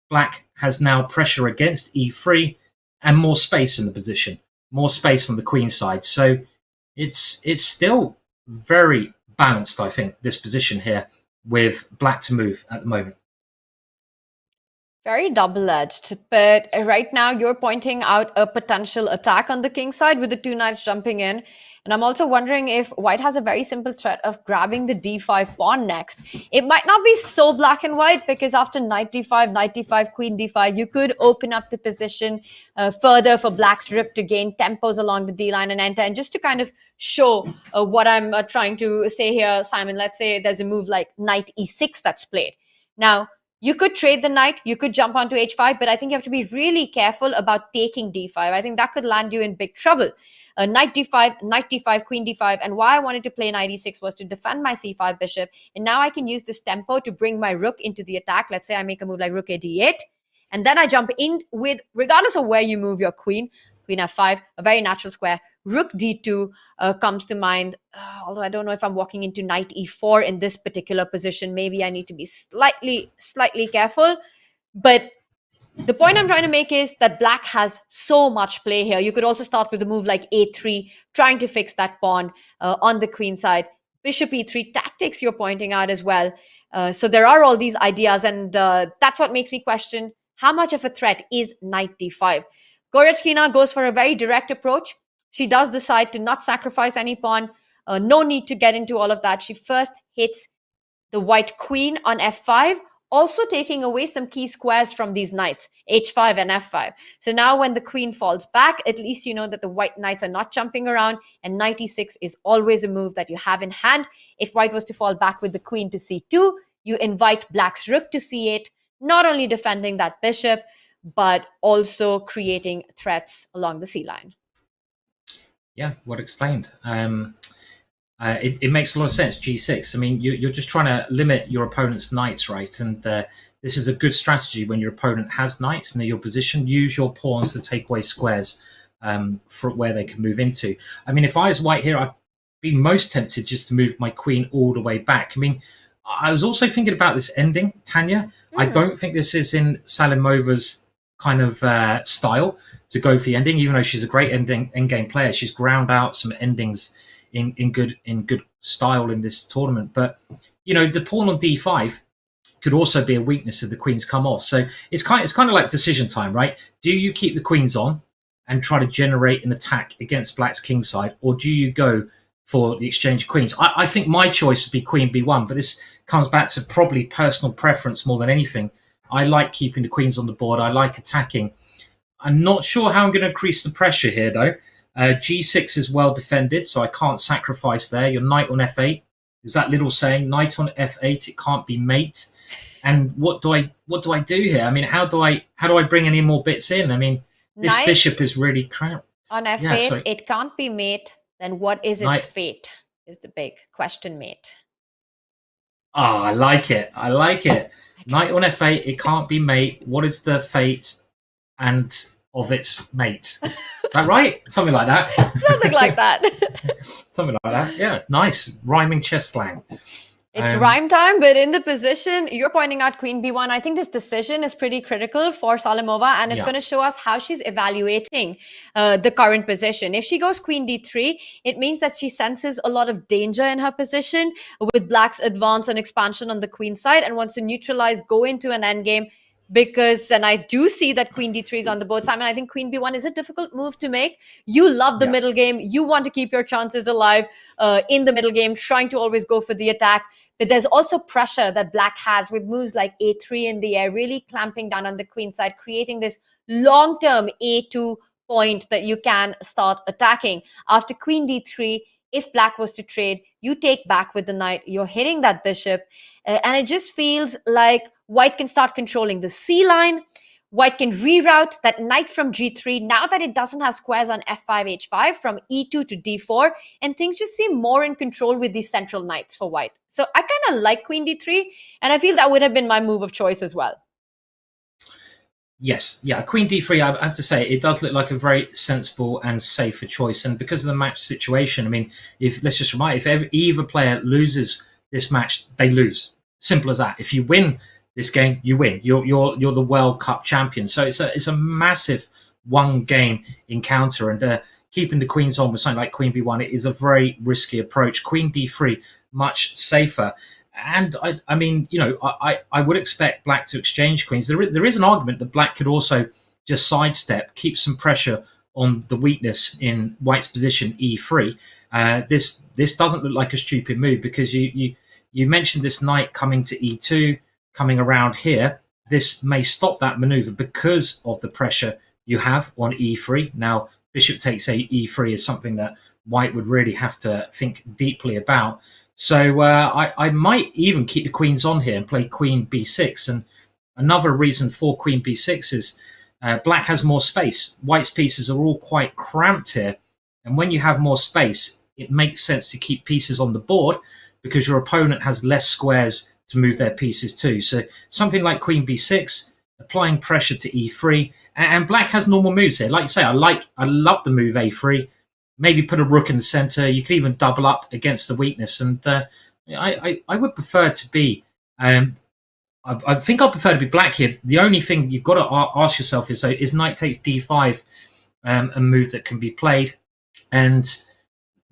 Black has now pressure against E3 and more space in the position, more space on the queen side. So it's still very balanced, I think, this position here with Black to move at the moment. Very double-edged, but right now you're pointing out a potential attack on the king side with the two knights jumping in. And I'm also wondering if white has a very simple threat of grabbing the d5 pawn next. It might not be so black and white because after knight d5, queen d5, you could open up the position further for black's rook to gain tempos along the d-line and enter. And just to kind of show what I'm trying to say here, Simon, let's say there's a move like knight e6 that's played. Now, you could trade the knight, you could jump onto h5, but I think you have to be really careful about taking d5. I think that could land you in big trouble. Knight d5, queen d5, and why I wanted to play knight e6 was to defend my c5 bishop, and now I can use this tempo to bring my rook into the attack. Let's say I make a move like rook a d8, and then I jump in with, regardless of where you move your queen f5, a very natural square. Rook d2 comes to mind, although I don't know if I'm walking into knight e4 in this particular position. Maybe I need to be slightly careful. But the point I'm trying to make is that black has so much play here. You could also start with a move like a3, trying to fix that pawn on the queen side. Bishop e3 tactics you're pointing out as well. So there are all these ideas, and that's what makes me question how much of a threat is knight d5. Goryachkina goes for a very direct approach. She does decide to not sacrifice any pawn. No need to get into all of that. She first hits the white queen on f5, also taking away some key squares from these knights, h5 and f5. So now when the queen falls back, at least you know that the white knights are not jumping around, and knight e6 is always a move that you have in hand. If white was to fall back with the queen to c2, you invite black's rook to c8, not only defending that bishop, but also creating threats along the c-line. Yeah, well explained. It makes a lot of sense, g6. I mean, you're just trying to limit your opponent's knights, right? And this is a good strategy when your opponent has knights near your position. Use your pawns to take away squares for where they can move into. I mean, if I was white here, I'd be most tempted just to move my queen all the way back. I mean, I was also thinking about this ending, Tanya. I don't think this is in Salimova's kind of style to go for the ending, even though she's a great endgame player. She's ground out some endings in good style in this tournament. But you know, the pawn on d5 could also be a weakness if the queens come off. So it's kind of like decision time, right? Do you keep the queens on and try to generate an attack against black's king side, or do you go for the exchange of queens? I think my choice would be queen b1, but this comes back to probably personal preference more than anything. I like keeping the queens on the board. I like attacking. I'm not sure how I'm going to increase the pressure here, though. G6 is well defended, so I can't sacrifice there. Your knight on f8. Is that little saying, knight on f8, it can't be mate? And what do I do here? I mean, how do I bring any more bits in? I mean, this knight bishop is really crap. On f8, it can't be mate. Then what is its fate? Is the big question, mate. Oh, I like it. Knight on f8, it can't be mate. What is the fate and of its mate? Is that right? Something like that. Something like that. Something like that. Yeah, nice rhyming chess slang. It's rhyme time, but in the position, you're pointing out queen b1. I think this decision is pretty critical for Salimova, and it's going to show us how she's evaluating the current position. If she goes queen d3, it means that she senses a lot of danger in her position with black's advance and expansion on the queen side and wants to neutralize, go into an endgame. Because, and I do see that queen d3 is on the board, Simon. I think queen b1 is a difficult move to make. You love the middle game. You want to keep your chances alive in the middle game, trying to always go for the attack. But there's also pressure that black has with moves like a3 in the air, really clamping down on the queen side, creating this long-term a2 point that you can start attacking. After queen d3, if black was to trade, you take back with the knight, you're hitting that bishop, and it just feels like white can start controlling the c-line. White can reroute that knight from g3 now that it doesn't have squares on f5, h5 from e2 to d4, and things just seem more in control with these central knights for white. So I kind of like queen d3, and I feel that would have been my move of choice as well. Yes, yeah, queen d3, I have to say, it does look like a very sensible and safer choice. And because of the match situation, I mean, let's just remind, if either player loses this match, they lose. Simple as that. If you win this game, you win. You're the World Cup champion. So it's a massive one-game encounter. And keeping the queens on with something like queen b1, it is a very risky approach. Queen d3, much safer. And I mean, I would expect black to exchange queens. There is an argument that black could also just sidestep, keep some pressure on the weakness in white's position e3. This doesn't look like a stupid move, because you mentioned this knight coming to e2, coming around here. This may stop that maneuver because of the pressure you have on e3. Now, bishop takes e3 is something that white would really have to think deeply about. So I might even keep the queens on here and play queen b6. And another reason for queen b6 is black has more space. White's pieces are all quite cramped here. And when you have more space, it makes sense to keep pieces on the board, because your opponent has less squares to move their pieces to. So something like queen b6, applying pressure to e3. And black has normal moves here. Like you say, I love the move a3. Maybe put a rook in the center. You could even double up against the weakness. And I would prefer to be... I think I'd prefer to be black here. The only thing you've got to ask yourself is knight takes d5 a move that can be played? And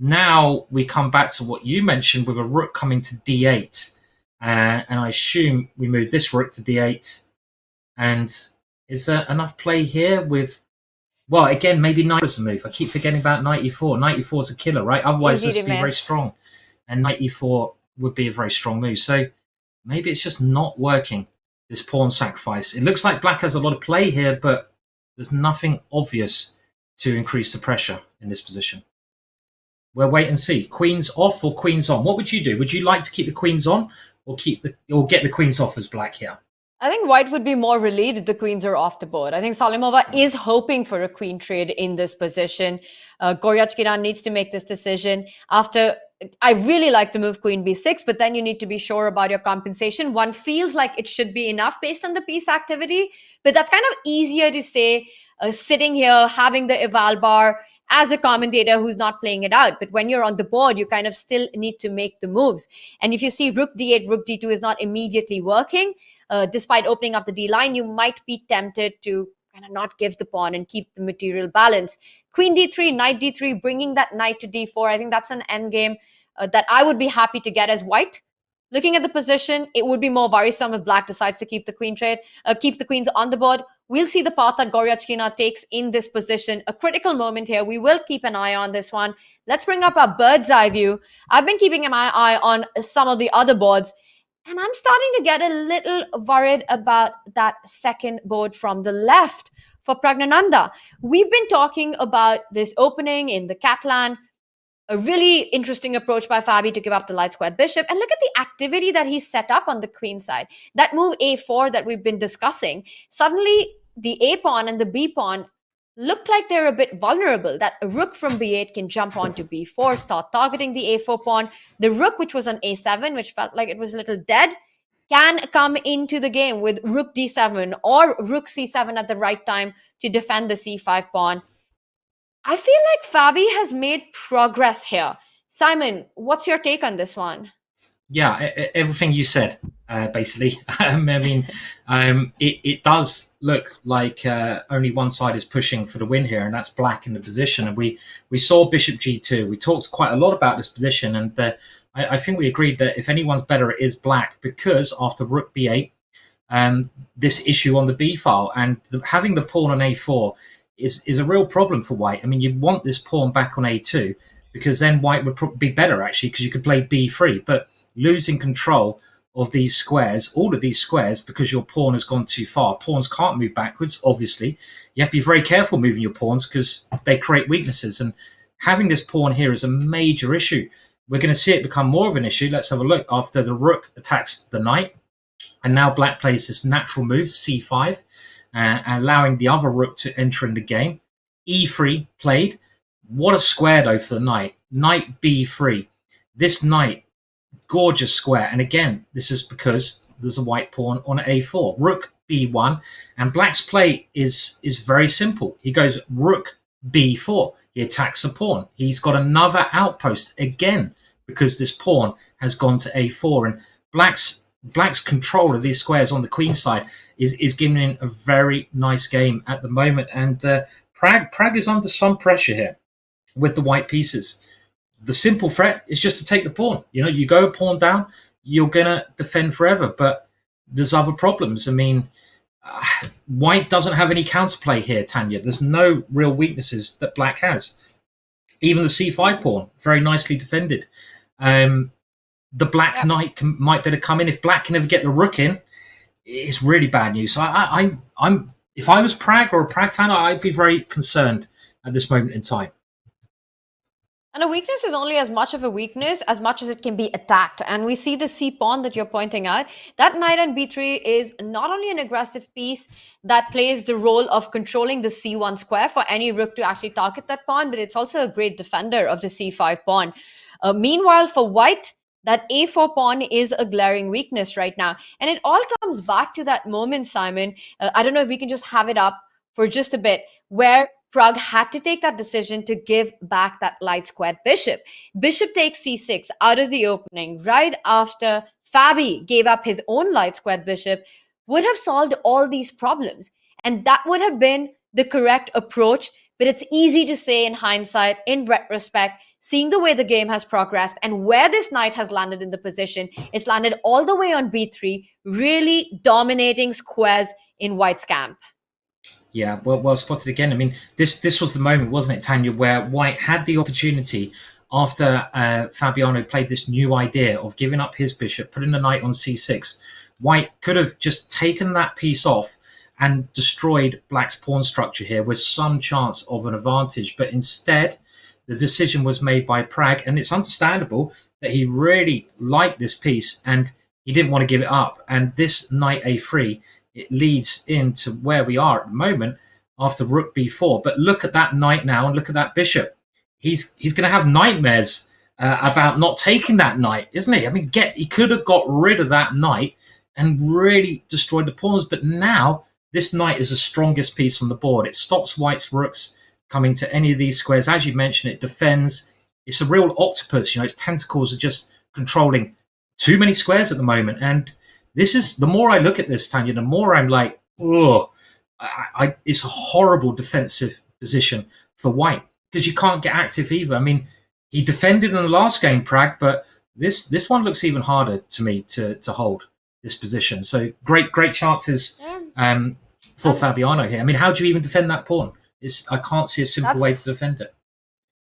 now we come back to what you mentioned with a rook coming to d8. And I assume we move this rook to d8. And is there enough play here with... Well, again, maybe knight is a move. I keep forgetting about knight e4. Knight e4 is a killer, right? Otherwise, this would be very strong. And knight e4 would be a very strong move. So maybe it's just not working, this pawn sacrifice. It looks like black has a lot of play here, but there's nothing obvious to increase the pressure in this position. We'll wait and see. Queens off or queens on? What would you do? Would you like to keep the queens on or get the queens off as black here? I think white would be more relieved if the queens are off the board. I think Salimova is hoping for a queen trade in this position. Goryachkina needs to make this decision. I really like to move queen b6, but then you need to be sure about your compensation. One feels like it should be enough based on the piece activity, but that's kind of easier to say sitting here, having the eval bar as a commentator who's not playing it out. But when you're on the board, you kind of still need to make the moves. And if you see rook d8, rook d2 is not immediately working, despite opening up the d line, you might be tempted to kind of not give the pawn and keep the material balance. Queen d3, knight d3, bringing that knight to d4. I think that's an endgame that I would be happy to get as white. Looking at the position, it would be more worrisome if black decides to keep the queen trade, keep the queens on the board. We'll see the path that Goryachkina takes in this position. A critical moment here. We will keep an eye on this one. Let's bring up our bird's eye view. I've been keeping my eye on some of the other boards, and I'm starting to get a little worried about that second board from the left for Praggnanandhaa. We've been talking about this opening in the Catalan. A really interesting approach by Fabi to give up the light squared bishop. And look at the activity that he set up on the queen side. That move a4 that we've been discussing, suddenly the a pawn and the b pawn look like they're a bit vulnerable. That rook from b8 can jump onto b4, start targeting the a4 pawn. The rook, which was on a7, which felt like it was a little dead, can come into the game with rook d7 or rook c7 at the right time to defend the c5 pawn. I feel like Fabi has made progress here. Simon, what's your take on this one? Yeah, everything you said, basically. I mean, it does look like only one side is pushing for the win here, and that's black in the position. And we saw bishop g2. We talked quite a lot about this position, and I think we agreed that if anyone's better, it is black, because after rook b8, this issue on the b file and having the pawn on a4 is a real problem for white. I mean, you want this pawn back on a2, because then white would be better, actually, because you could play b3. But losing control of these squares, all of these squares, because your pawn has gone too far. Pawns can't move backwards, obviously. You have to be very careful moving your pawns because they create weaknesses. And having this pawn here is a major issue. We're going to see it become more of an issue. Let's have a look. After the rook attacks the knight, and now black plays this natural move, c5, allowing the other rook to enter in the game. e3 played. What a square, though, for the knight. Knight b3. This knight, gorgeous square. And again, this is because there's a white pawn on a4. Rook b1. And black's play is very simple. He goes rook b4. He attacks the pawn. He's got another outpost again because this pawn has gone to a4. And black's control of these squares on the queen side is giving him a very nice game at the moment. And Pragg is under some pressure here with the white pieces. The simple threat is just to take the pawn. You know, you go pawn down, you're going to defend forever. But there's other problems. I mean, white doesn't have any counterplay here, Tanya. There's no real weaknesses that black has. Even the c5 pawn, very nicely defended. The black knight might better come in. If black can never get the rook in, it's really bad news. So I'm if I was Pragg or a Pragg fan, I'd be very concerned at this moment in time. And a weakness is only as much of a weakness as much as it can be attacked. And we see the c pawn that you're pointing out. That knight on b3 is not only an aggressive piece that plays the role of controlling the c1 square for any rook to actually target that pawn, but it's also a great defender of the c5 pawn. Meanwhile, for white, that a4 pawn is a glaring weakness right now. And it all comes back to that moment, Simon. I don't know if we can just have it up for just a bit, where Pragg had to take that decision to give back that light squared bishop. Bishop takes c6 out of the opening right after Fabi gave up his own light squared bishop would have solved all these problems. And that would have been the correct approach. But it's easy to say in hindsight, in retrospect, seeing the way the game has progressed and where this knight has landed in the position. It's landed all the way on b3, really dominating squares in white's camp. Yeah, well spotted again. I mean, this was the moment, wasn't it, Tanya, where white had the opportunity after Fabiano played this new idea of giving up his bishop, putting the knight on c6. White could have just taken that piece off and destroyed black's pawn structure here with some chance of an advantage. But instead, the decision was made by Pragg, and it's understandable that he really liked this piece and he didn't want to give it up. And this knight a3, it leads into where we are at the moment after rook b4. But look at that knight now and look at that bishop. He's going to have nightmares about not taking that knight, isn't he? I mean, he could have got rid of that knight and really destroyed the pawns. But now this knight is the strongest piece on the board. It stops white's rooks coming to any of these squares. As you mentioned, it defends. It's a real octopus. Its tentacles are just controlling too many squares at the moment. And this is, the more I look at this, Tanya, the more I'm like, oh, it's a horrible defensive position for white because you can't get active either. I mean, he defended in the last game, Pragg, but this one looks even harder to me to hold this position. So great chances for Fabiano here. I mean, how do you even defend that pawn? I can't see a simple way to defend it.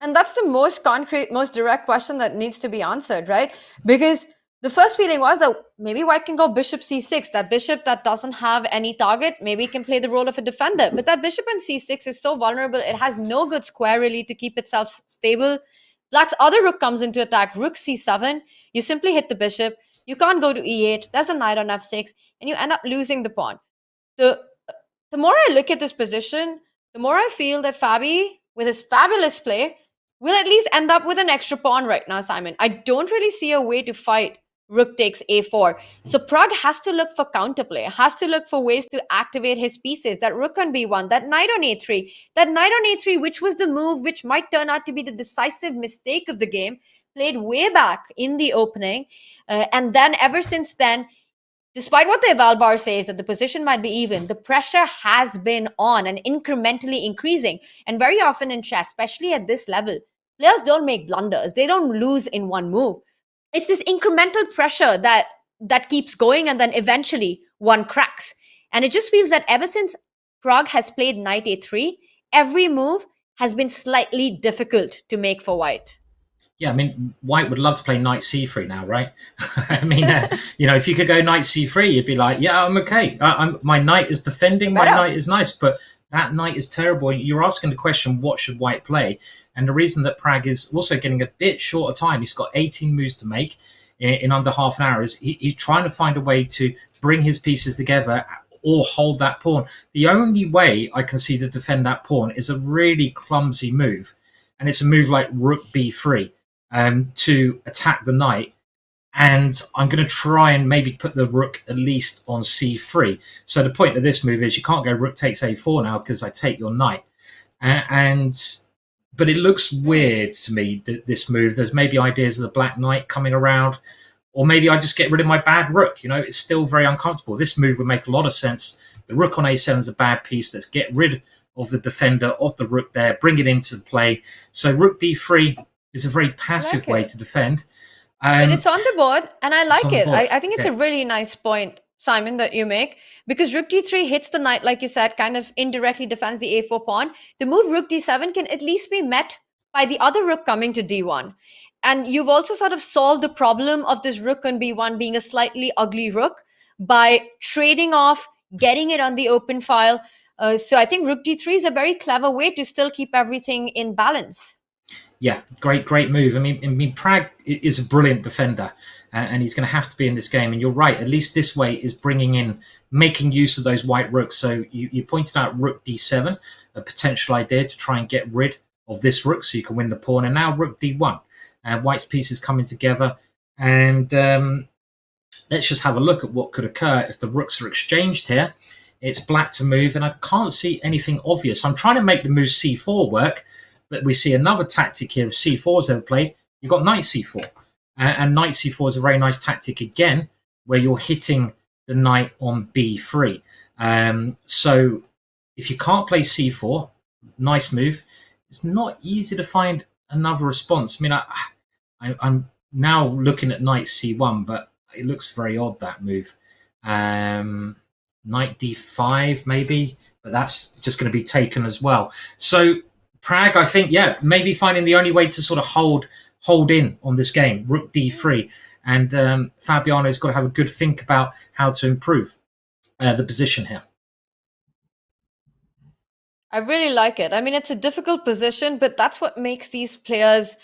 And that's the most concrete, most direct question that needs to be answered, right? Because the first feeling was that maybe white can go bishop c6. That bishop that doesn't have any target, maybe can play the role of a defender. But that bishop on c6 is so vulnerable. It has no good square really to keep itself stable. Black's other rook comes into attack, rook c7. You simply hit the bishop. You can't go to e8. There's a knight on f6. And you end up losing the pawn. The more I look at this position, the more I feel that Fabi, with his fabulous play, will at least end up with an extra pawn right now, Simon. I don't really see a way to fight rook takes a4. So Pragg has to look for counterplay, has to look for ways to activate his pieces. That rook on b1, that knight on a3. That knight on a3, which was the move which might turn out to be the decisive mistake of the game, played way back in the opening. And then ever since then, despite what the eval bar says that the position might be even, the pressure has been on and incrementally increasing. And very often in chess, especially at this level, players don't make blunders. They don't lose in one move. It's this incremental pressure that keeps going, and then eventually one cracks. And it just feels that ever since Pragg has played knight a3, every move has been slightly difficult to make for white. Yeah, I mean, white would love to play knight c3 now, right? I mean, if you could go knight c3, you'd be like, yeah, I'm okay. My knight is defending, my knight is nice, but that knight is terrible. You're asking the question, what should white play? And the reason that Pragg is also getting a bit shorter time, he's got 18 moves to make in under half an hour, is he's trying to find a way to bring his pieces together or hold that pawn. The only way I can see to defend that pawn is a really clumsy move, and it's a move like rook b3 to attack the knight. And I'm going to try and maybe put the rook at least on c3. So the point of this move is you can't go rook takes a4 now because I take your knight. But it looks weird to me, this move. There's maybe ideas of the black knight coming around, or maybe I just get rid of my bad rook. It's still very uncomfortable. This move would make a lot of sense. The rook on a7 is a bad piece. Let's get rid of the defender of the rook there, bring it into play. So rook d3 is a very passive way to defend. But it's on the board, and I like on the it. board. I think it's a really nice point, Simon, that you make, because rook d3 hits the knight, like you said, kind of indirectly defends the a4 pawn. The move rook d7 can at least be met by the other rook coming to d1. And you've also sort of solved the problem of this rook on b1 being a slightly ugly rook by trading off, getting it on the open file. So I think rook d3 is a very clever way to still keep everything in balance. Yeah, great move. I mean, Pragg is a brilliant defender, and he's going to have to be in this game. And you're right, at least this way is making use of those white rooks. So you pointed out rook d7, a potential idea to try and get rid of this rook so you can win the pawn. And now rook d1, and white's pieces coming together. And let's just have a look at what could occur if the rooks are exchanged here. It's black to move, and I can't see anything obvious. I'm trying to make the move c4 work, but we see another tactic here of c4 is ever played. You've got knight c4. And knight c4 is a very nice tactic again, where you're hitting the knight on b3. So if you can't play c4, nice move. It's not easy to find another response. I mean, I'm now looking at knight c1, but it looks very odd, that move. Knight d5 maybe, but that's just going to be taken as well. So Pragg, I think, maybe finding the only way to sort of hold in on this game, rook d3. And Fabiano's got to have a good think about how to improve the position here. I really like it. I mean, it's a difficult position, but that's what makes these players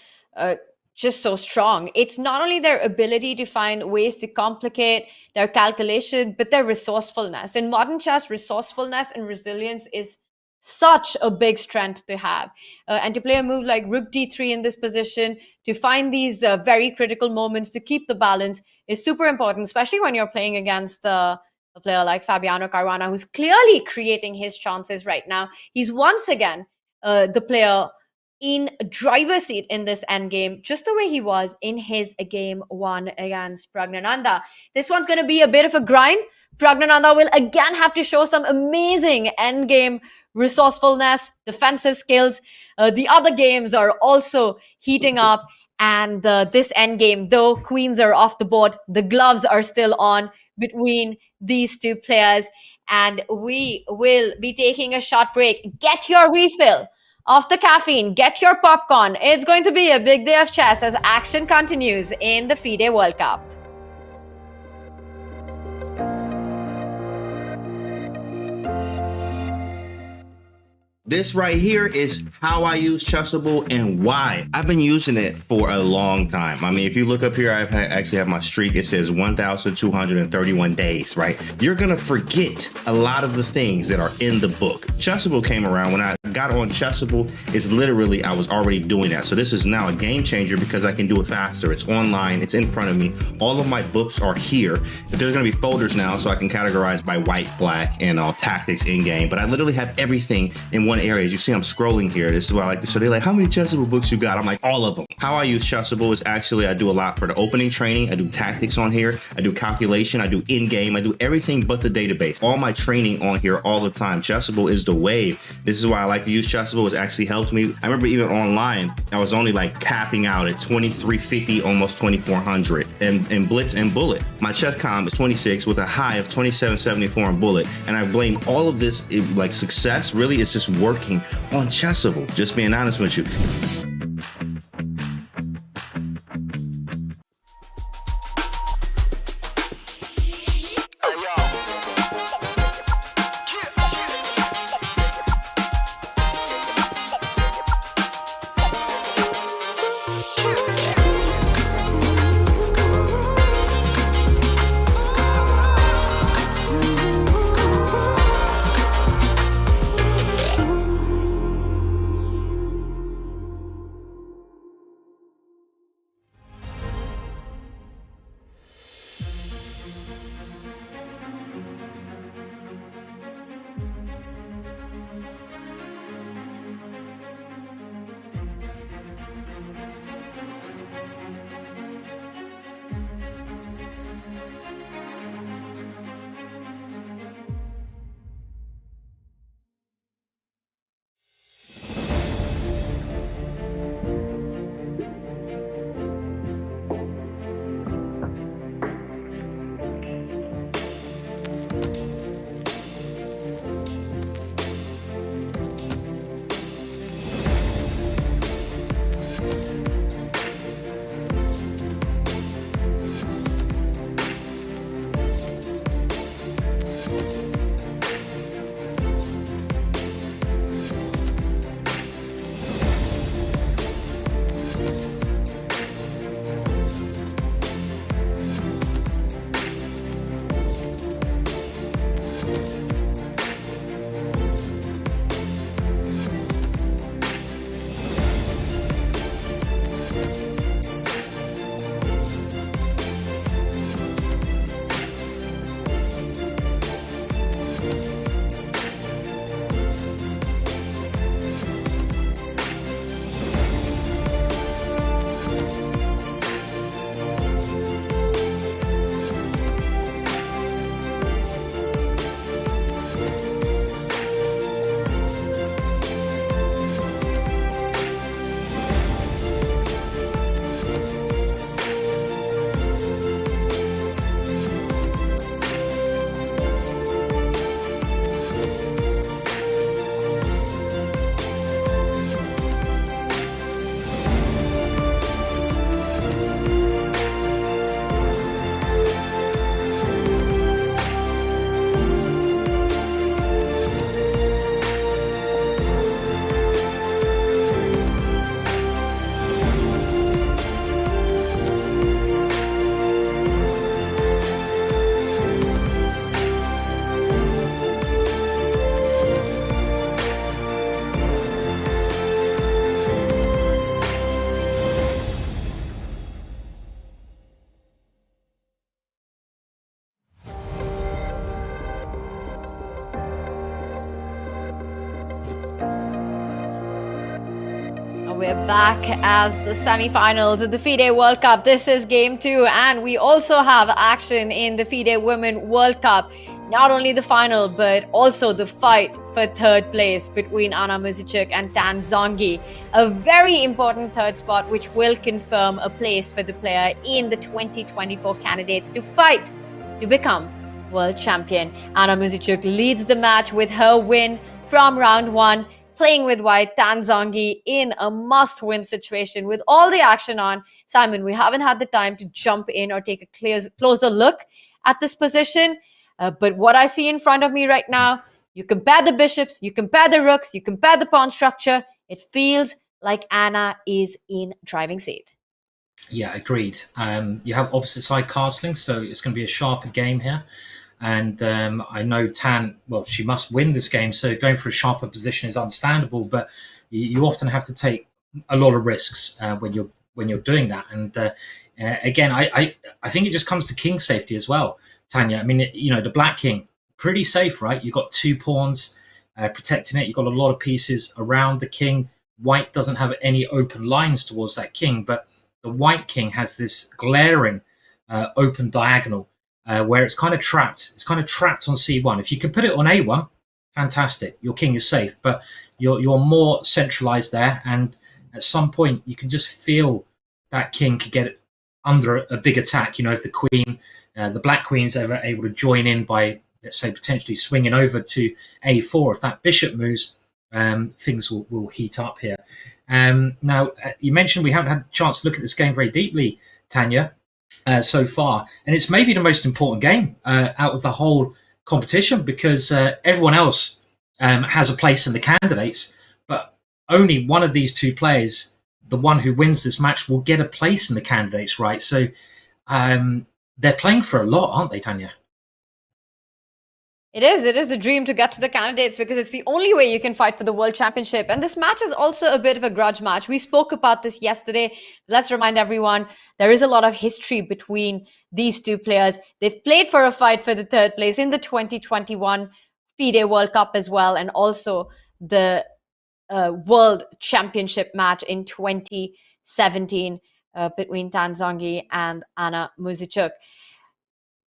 just so strong. It's not only their ability to find ways to complicate their calculation, but their resourcefulness. In modern chess, resourcefulness and resilience is such a big strength to have. And to play a move like rook d3 in this position, to find these very critical moments, to keep the balance is super important, especially when you're playing against a player like Fabiano Caruana, who's clearly creating his chances right now. He's once again the player in driver's seat in this endgame, just the way he was in his game one against Praggnanandhaa. This one's going to be a bit of a grind. Praggnanandhaa will again have to show some amazing endgame resourcefulness, defensive skills. The other games are also heating up, and this endgame, though queens are off the board, the gloves are still on between these two players, and we will be taking a short break. Get your refill of the caffeine, get your popcorn. It's going to be a big day of chess as action continues in the FIDE World Cup. This right here is how I use Chessable and why. I've been using it for a long time. I mean, if you look up here, I actually have my streak. It says 1,231 days, right? You're gonna forget a lot of the things that are in the book. Chessable came around when I got on Chessable. It's literally, I was already doing that. So this is now a game changer because I can do it faster. It's online, it's in front of me. All of my books are here. There's gonna be folders now so I can categorize by white, black, and all tactics in game. But I literally have everything in one area. As you see, I'm scrolling here. This is why I like this. So they're like, how many Chessable books you got? I'm like, all of them. How I use Chessable is actually, I do a lot for the opening training. I do tactics on here. I do calculation. I do in-game. I do everything but the database. All my training on here all the time. Chessable is the wave. This is why I like to use Chessable. It's actually helped me. I remember even online, I was only like capping out at 2350, almost 2400 and Blitz and Bullet. My chess comm is 26 with a high of 2774 in Bullet. And I blame all of this, like success really is just working on Chessable, just being honest with you. We're back as the semi-finals of the FIDE World Cup. This is game 2, and we also have action in the FIDE Women World Cup. Not only the final, but also the fight for third place between Ana Muzychuk and Tan Zhongyi. A very important third spot, which will confirm a place for the player in the 2024 candidates to fight to become world champion. Ana Muzychuk leads the match with her win from round 1. Playing with white, Tan Zhongyi in a must-win situation with all the action on. Simon, we haven't had the time to jump in or take a closer look at this position. But what I see in front of me right now, you compare the bishops, you compare the rooks, you compare the pawn structure. It feels like Ana is in driving seat. Yeah, agreed. You have opposite side castling, so it's going to be a sharper game here. And I know Tan, well, she must win this game, so going for a sharper position is understandable. But you often have to take a lot of risks when you're doing that. And again, I think it just comes to king safety as well, Tanya. I mean, the black king, pretty safe, right? You've got 2 pawns protecting it. You've got a lot of pieces around the king. White doesn't have any open lines towards that king, but the white king has this glaring open diagonal. Where it's kind of trapped. It's kind of trapped on C1. If you can put it on A1, fantastic. Your king is safe, but you're more centralized there. And at some point, you can just feel that king could get under a big attack. If the queen, the black queen's ever able to join in by, let's say, potentially swinging over to A4. If that bishop moves, things will heat up here. Now, you mentioned we haven't had a chance to look at this game very deeply, Tanya. So far, and it's maybe the most important game out of the whole competition because everyone else has a place in the candidates, but only one of these 2 players, the one who wins this match, will get a place in the candidates, right? So they're playing for a lot, aren't they, Tanya? It is the dream to get to the candidates because it's the only way you can fight for the world championship. And this match is also a bit of a grudge match. We spoke about this yesterday. Let's remind everyone, there is a lot of history between these 2 players. They've played for a fight for the third place in the 2021 FIDE World Cup as well, and also the World Championship match in 2017 between Tan Zhongyi and Ana Muzychuk.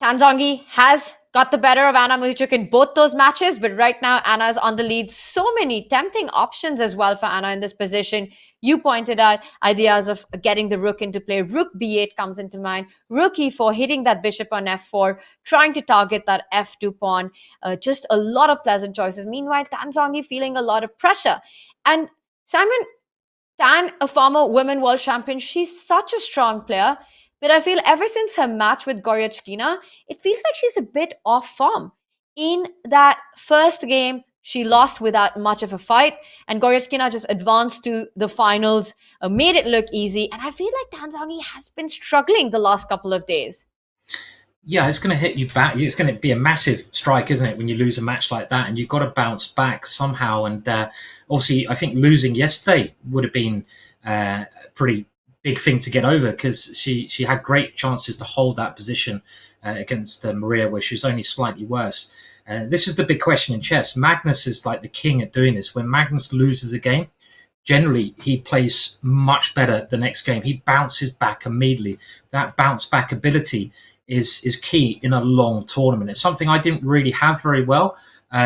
Tan Zhongyi has got the better of Ana Muzychuk in both those matches, but right now Ana is on the lead. So many tempting options as well for Ana in this position. You pointed out ideas of getting the rook into play. Rook B8 comes into mind. Rook E4, hitting that bishop on F4, trying to target that F2 pawn. Just a lot of pleasant choices. Meanwhile, Tan Zhongyi feeling a lot of pressure. And Simon, Tan, a former women world champion, she's such a strong player. But I feel ever since her match with Goryachkina, it feels like she's a bit off form. In that first game, she lost without much of a fight, and Goryachkina just advanced to the finals, made it look easy. And I feel like Tan Zhongyi has been struggling the last couple of days. Yeah, it's going to hit you back. It's going to be a massive strike, isn't it, when you lose a match like that? And you've got to bounce back somehow. And obviously, I think losing yesterday would have been pretty big thing to get over because she had great chances to hold that position against Maria, where she was only slightly worse. This is the big question in chess. Magnus is like the king at doing this. When Magnus loses a game, generally he plays much better the next game. He bounces back immediately. That bounce back ability is key in a long tournament. It's something I didn't really have very well,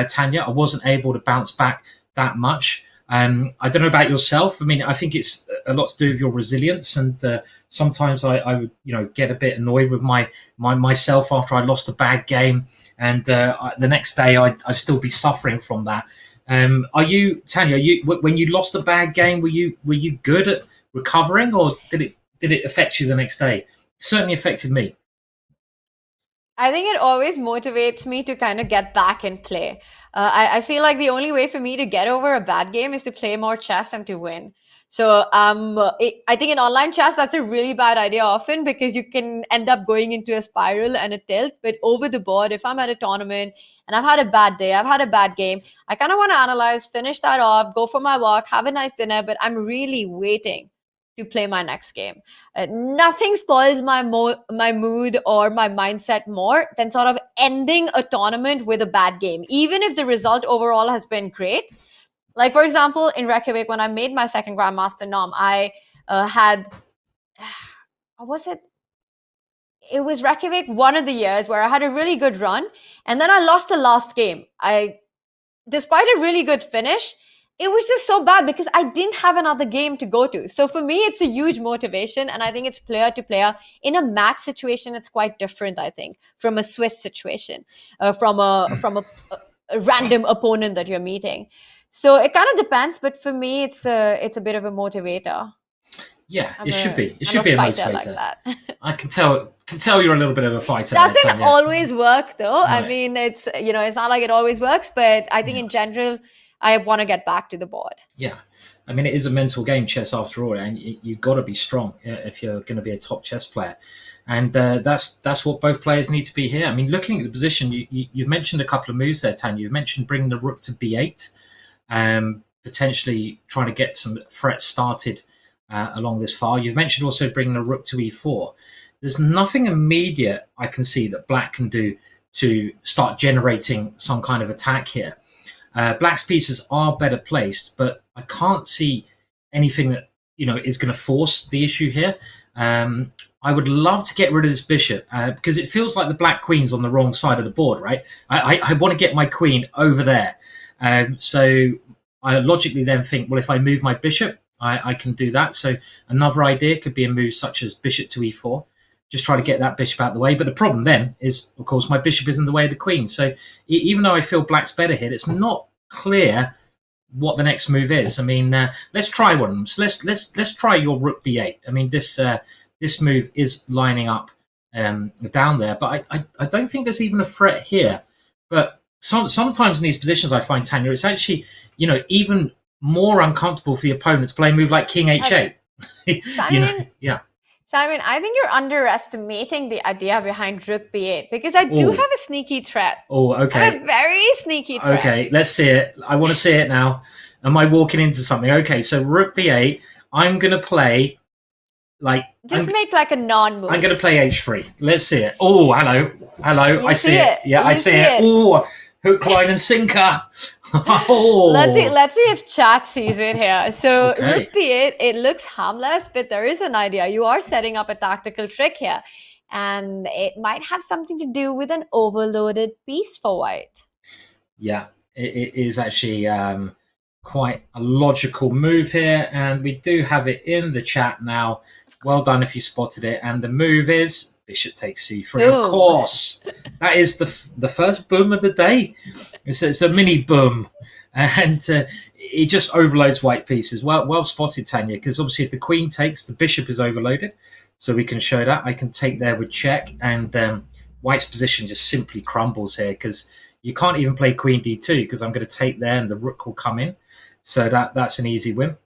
Tanya. I wasn't able to bounce back that much. I don't know about yourself. I mean, I think it's a lot to do with your resilience, and sometimes I would, get a bit annoyed with myself after I lost a bad game, and the next day I'd still be suffering from that. Are you, Tanya? When you lost a bad game, were you good at recovering, or did it affect you the next day? It certainly affected me. I think it always motivates me to kind of get back and play. I feel like the only way for me to get over a bad game is to play more chess and to win. So I think in online chess, that's a really bad idea often because you can end up going into a spiral and a tilt. But over the board, if I'm at a tournament and I've had a bad day, I've had a bad game, I kind of want to analyze, finish that off, go for my walk, have a nice dinner, but I'm really waiting to play my next game. Nothing spoils my mood or my mindset more than sort of ending a tournament with a bad game. Even if the result overall has been great, Like, for example, in Reykjavik, when I made my second Grandmaster nom, I had, what was it? It was Reykjavik, one of the years where I had a really good run, and then I lost the last game. Despite a really good finish, it was just so bad because I didn't have another game to go to. So for me, it's a huge motivation, and I think it's player to player. In a match situation, it's quite different, I think, from a Swiss situation, from a random opponent that you're meeting. So it kind of depends, but for me, it's a bit of a motivator. Yeah, it should be. It should be a motivator. Like that. I can tell you're a little bit of a fighter. Doesn't always work though. Right. I mean, it's not like it always works, but I think in general, I want to get back to the board. Yeah, I mean, it is a mental game, chess, after all, and you've got to be strong if you're going to be a top chess player. And that's what both players need to be here. I mean, looking at the position, you've mentioned a couple of moves there, Tanya. You've mentioned bringing the rook to b8, potentially trying to get some threats started along this file. You've mentioned also bringing the rook to e4. There's nothing immediate I can see that black can do to start generating some kind of attack here. Black's pieces are better placed, but I can't see anything that is going to force the issue here. I would love to get rid of this bishop because it feels like the black queen's on the wrong side of the board, right? I want to get my queen over there. So I logically then think, well, if I move my bishop, I can do that. So another idea could be a move such as bishop to e4. Just try to get that bishop out of the way. But the problem then is, of course, my bishop is in the way of the queen. So even though I feel black's better here, it's not clear what the next move is. I mean, let's try one. So let's try your rook b8. I mean, this move is lining up down there, but I don't think there's even a threat here. But sometimes in these positions, I find, Tanya, it's actually even more uncomfortable for the opponent to play a move like king h8. Yeah. Simon, I think you're underestimating the idea behind rook b8 because I do have a sneaky threat. Oh, okay. I have a very sneaky threat. Okay, let's see it. I want to see it now. Am I walking into something? Okay, so rook b8. I'm going to play make like a non-move. I'm going to play h3. Let's see it. Oh, hello. I see it. Yeah, I see it. Oh, hook, line, and sinker. Oh. Let's see if chat sees it here. So rook b8, it looks harmless, but there is an idea. You are setting up a tactical trick here, and it might have something to do with an overloaded piece for white. Yeah, it is actually quite a logical move here, and we do have it in the chat now. Well done if you spotted it. And the move is bishop takes c3. Boom. Of course, that is the first boom of the day. It's a mini boom, and it just overloads white pieces. Well spotted, Tanya, because obviously if the queen takes, the bishop is overloaded. So we can show that. I can take there with check, and white's position just simply crumbles here because you can't even play queen d2 because I'm going to take there and the rook will come in. So that's an easy win.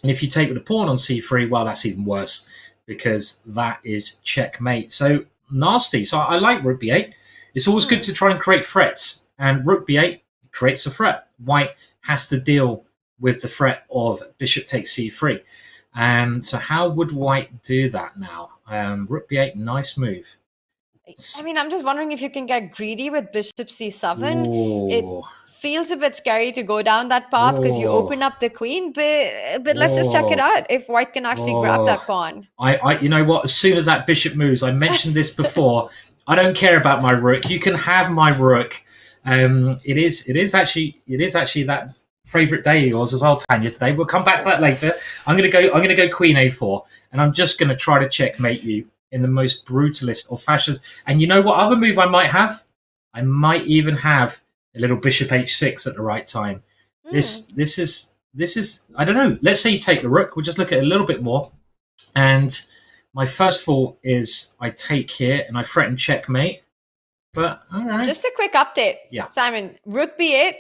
And if you take with a pawn on c3, well, that's even worse because that is checkmate. So nasty. So I like rook b8. It's always good to try and create threats. And rook b8 creates a threat. White has to deal with the threat of bishop takes c3. So how would white do that now? Rook b8, nice move. I mean, I'm just wondering if you can get greedy with bishop c7. Ooh. It feels a bit scary to go down that path because you open up the queen, but let's just check it out if white can actually grab that pawn. I you know what? As soon as that bishop moves, I mentioned this before. I don't care about my rook. You can have my rook. It is actually that favorite day of yours as well, Tanya. Today we'll come back to that later. I'm gonna go queen a4, and I'm just gonna try to checkmate you in the most brutalist of fashions. And you know what other move I might have? I might even have a little bishop h6 at the right time. This is I don't know. Let's say you take the rook. We'll just look at it a little bit more. And my first thought is I take here and I threaten checkmate. But all right. Just a quick update. Yeah. Simon, rook b8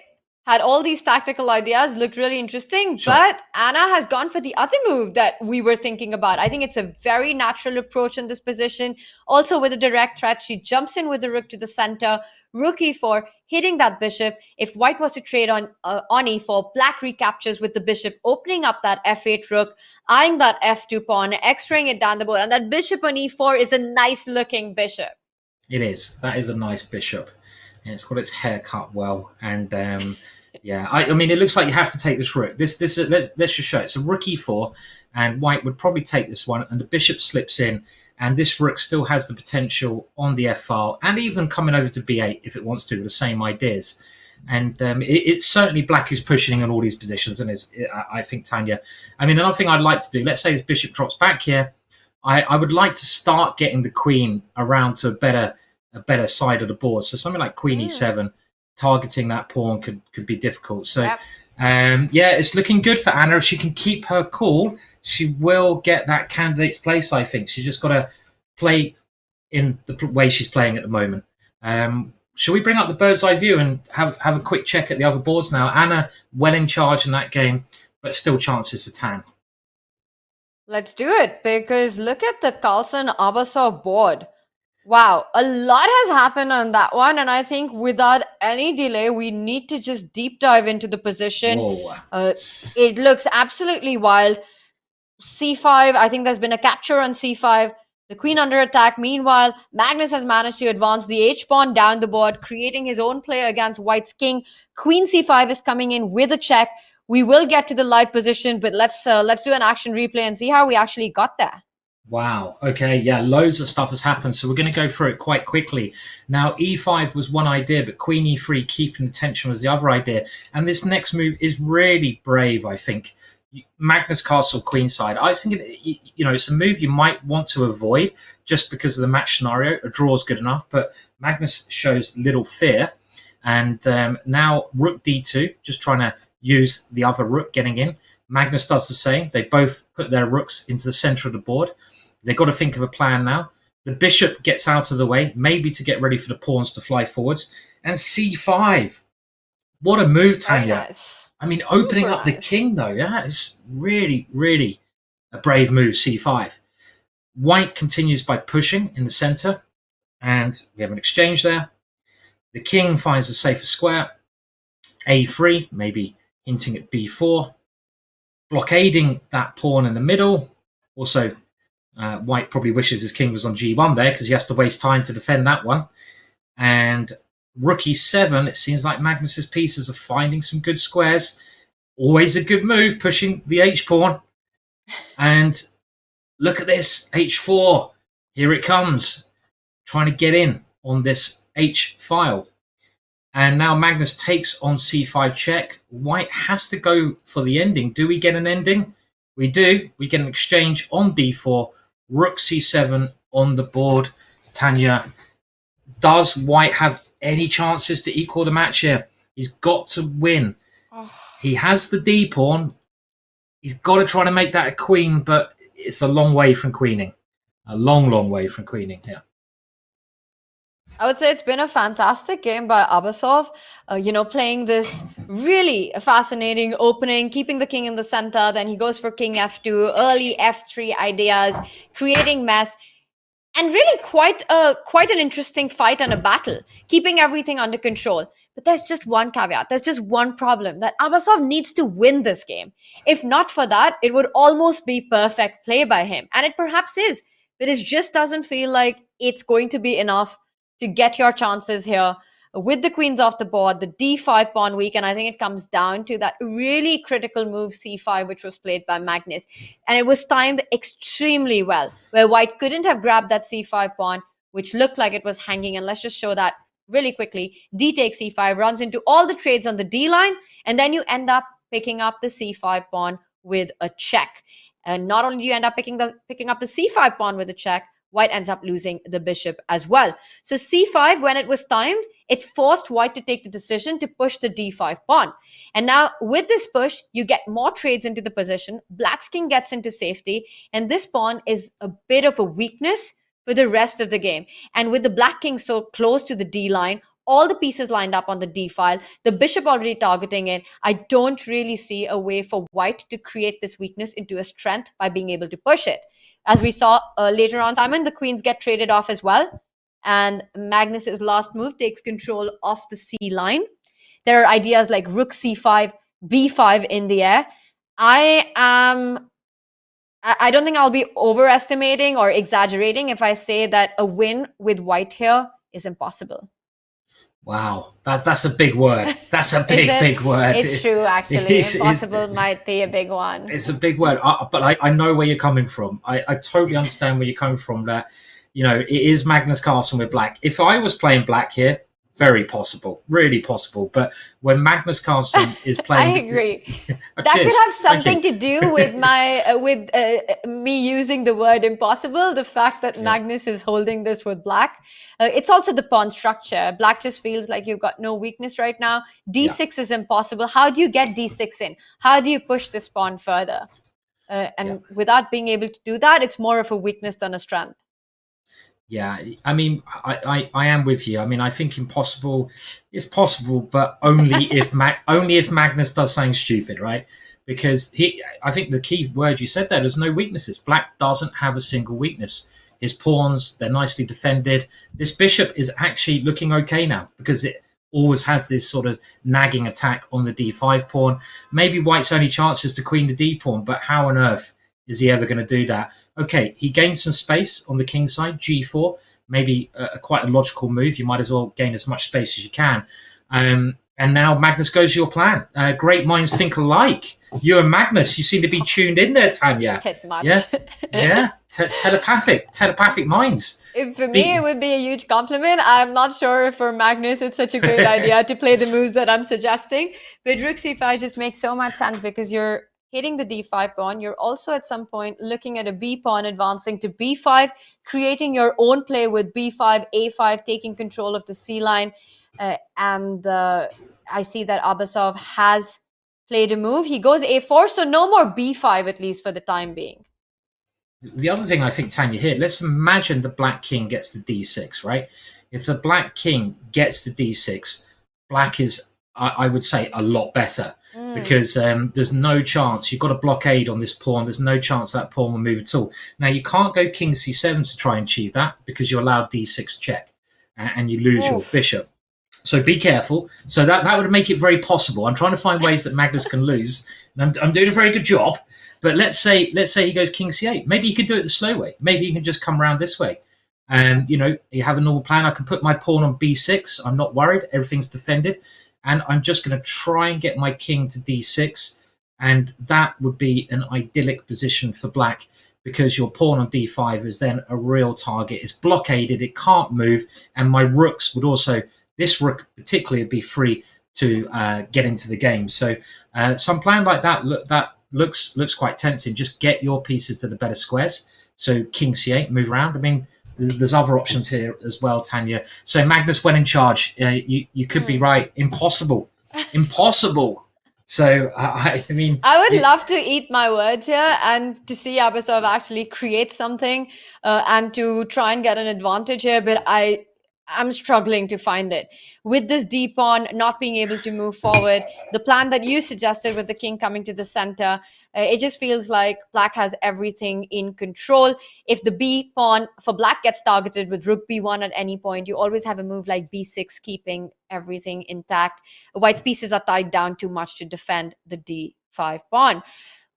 had all these tactical ideas, looked really interesting, Sure. but Anna has gone for the other move that we were thinking about. I think it's a very natural approach in this position. Also with a direct threat, she jumps in with the rook to the center, rook e4, hitting that bishop. If white was to trade on e4, black recaptures with the bishop, opening up that f8 rook, eyeing that f2 pawn, extraying it down the board, and that bishop on e4 is a nice looking bishop. It is. That is a nice bishop. And it's got its hair cut well. And Yeah, I mean, it looks like you have to take this rook. Let's just show it. It's a rook e4, and white would probably take this one, and the bishop slips in, and this rook still has the potential on the f-file, and even coming over to b8 if it wants to, with the same ideas. And it's certainly black is pushing in all these positions, and I think, Tanya. I mean, another thing I'd like to do, let's say this bishop drops back here, I would like to start getting the queen around to a better side of the board. So something like queen e7, targeting that pawn could be difficult. So, yeah, it's looking good for Anna. If she can keep her cool, she will get that candidate's place, I think. She's just got to play in the way she's playing at the moment. Shall we bring up the bird's eye view and have a quick check at the other boards now? Anna well in charge in that game, but still chances for Tan. Let's do it, because look at the Carlsen Abasov board. Wow, a lot has happened on that one, and I think without any delay, we need to just deep dive into the position. It looks absolutely wild. C5, I think there's been a capture on C5. The queen under attack. Meanwhile, Magnus has managed to advance the h-pawn down the board, creating his own play against white's king. Queen c5 is coming in with a check. We will get to the live position, but let's do an action replay and see how we actually got there. Wow. Okay. Yeah. Loads of stuff has happened. So we're going to go through it quite quickly. Now, e5 was one idea, but queen e3 keeping the tension was the other idea. And this next move is really brave, I think. Magnus Castle queenside. I was thinking, it's a move you might want to avoid just because of the match scenario. A draw is good enough, but Magnus shows little fear. And now rook d2, just trying to use the other rook getting in. Magnus does the same. They both put their rooks into the center of the board. They've got to think of a plan now. The bishop gets out of the way, maybe to get ready for the pawns to fly forwards. And c5. What a move, Tanya. Very nice. I mean, opening up the king, though, yeah, it's really, really a brave move, c5. White continues by pushing in the center, and we have an exchange there. The king finds a safer square. a3, maybe hinting at b4. Blockading that pawn in the middle. Also, white probably wishes his king was on g1 there because he has to waste time to defend that one. And rook e7, it seems like Magnus's pieces are finding some good squares. Always a good move, pushing the h-pawn. And look at this, h4. Here it comes. Trying to get in on this h-file. And now Magnus takes on c5 check. White has to go for the ending. Do we get an ending? We do. We get an exchange on d4. Rook c7 on the board. Tanya, does white have any chances to equal the match here? He's got to win. He has the d-pawn. He's got to try to make that a queen, but it's a long way from queening. A long, long way from queening here. I would say it's been a fantastic game by Abasov, playing this really fascinating opening, keeping the king in the center. Then he goes for king f2, early f3 ideas, creating mess. And really quite an interesting fight and a battle, keeping everything under control. But there's just one caveat. There's just one problem, that Abasov needs to win this game. If not for that, it would almost be perfect play by him. And it perhaps is. But it just doesn't feel like it's going to be enough to get your chances here. With the queens off the board, the d5 pawn weak, and I think it comes down to that really critical move c5, which was played by Magnus. And it was timed extremely well, where white couldn't have grabbed that c5 pawn, which looked like it was hanging. And let's just show that really quickly. D takes c5, runs into all the trades on the d line, and then you end up picking up the c5 pawn with a check. And not only do you end up picking up the c5 pawn with a check, white ends up losing the bishop as well. So c5, when it was timed, it forced white to take the decision to push the d5 pawn. And now with this push, you get more trades into the position. Black's king gets into safety. And this pawn is a bit of a weakness for the rest of the game. And with the black king so close to the d line, all the pieces lined up on the d file, the bishop already targeting it, I don't really see a way for white to create this weakness into a strength by being able to push it. As we saw later on, Simon, the queens get traded off as well. And Magnus's last move takes control of the c line. There are ideas like rook c5, b5 in the air. I don't think I'll be overestimating or exaggerating if I say that a win with white here is impossible. Wow, that's a big word. That's a big word. It's true, actually. Impossible might be a big one. It's a big word, but I know where you're coming from. I totally understand where you're coming from. That, you know, it is Magnus Carlsen with black. If I was playing black here, very possible, really possible. But when Magnus Carlsen is playing, I agree. That could have something to do with my me using the word impossible. The fact that Magnus is holding this with black. It's also the pawn structure. Black just feels like you've got no weakness right now. D6 is impossible. How do you get D6 in? How do you push this pawn further? Without being able to do that, it's more of a weakness than a strength. Yeah, I mean, I am with you. I mean, I think impossible is possible, but only if Magnus does something stupid, right? Because I think the key word you said there, there's no weaknesses. Black doesn't have a single weakness. His pawns, they're nicely defended. This bishop is actually looking okay now because it always has this sort of nagging attack on the d5 pawn. Maybe White's only chance is to queen the d pawn, but how on earth is he ever going to do that? Okay, he gains some space on the king side, g4, maybe quite a logical move. You might as well gain as much space as you can. And now Magnus goes your plan. Great minds think alike. You and Magnus, you seem to be tuned in there, Tanya. Yeah, telepathic minds. For me, it would be a huge compliment. I'm not sure if for Magnus it's such a great idea to play the moves that I'm suggesting. But rook c5 just makes so much sense because you're hitting the d5 pawn. You're also at some point looking at a b pawn advancing to b5, creating your own play with b5, a5, taking control of the c line. I see that Abasov has played a move. He goes a4, so no more b5, at least for the time being. The other thing I think, Tanya, here, let's imagine the black king gets the d6, right? If the black king gets the d6, black is, I would say, a lot better. Because there's no chance. You've got a blockade on this pawn. There's no chance that pawn will move at all. Now, you can't go king c7 to try and achieve that because you're allowed d6 check and you lose your bishop. So be careful. So that would make it very possible. I'm trying to find ways that Magnus can lose. And I'm doing a very good job. But let's say he goes king c8. Maybe he could do it the slow way. Maybe he can just come around this way. And, you know, you have a normal plan. I can put my pawn on b6. I'm not worried. Everything's defended. And I'm just going to try and get my king to d6. And that would be an idyllic position for black because your pawn on d5 is then a real target. It's blockaded. It can't move. And my rooks would also, this rook particularly, would be free to get into the game. So some plan like that, looks quite tempting. Just get your pieces to the better squares. So king c8, move around. I mean, there's other options here as well, Tanya. So Magnus went in charge. You could be right. Impossible. So I mean, I would love to eat my words here and to see Abasov actually create something and to try and get an advantage here. But I'm struggling to find it. With this d pawn not being able to move forward, the plan that you suggested with the king coming to the center, it just feels like black has everything in control. If the b pawn for black gets targeted with rook b1 at any point, you always have a move like b6 keeping everything intact. White's pieces are tied down too much to defend the d5 pawn.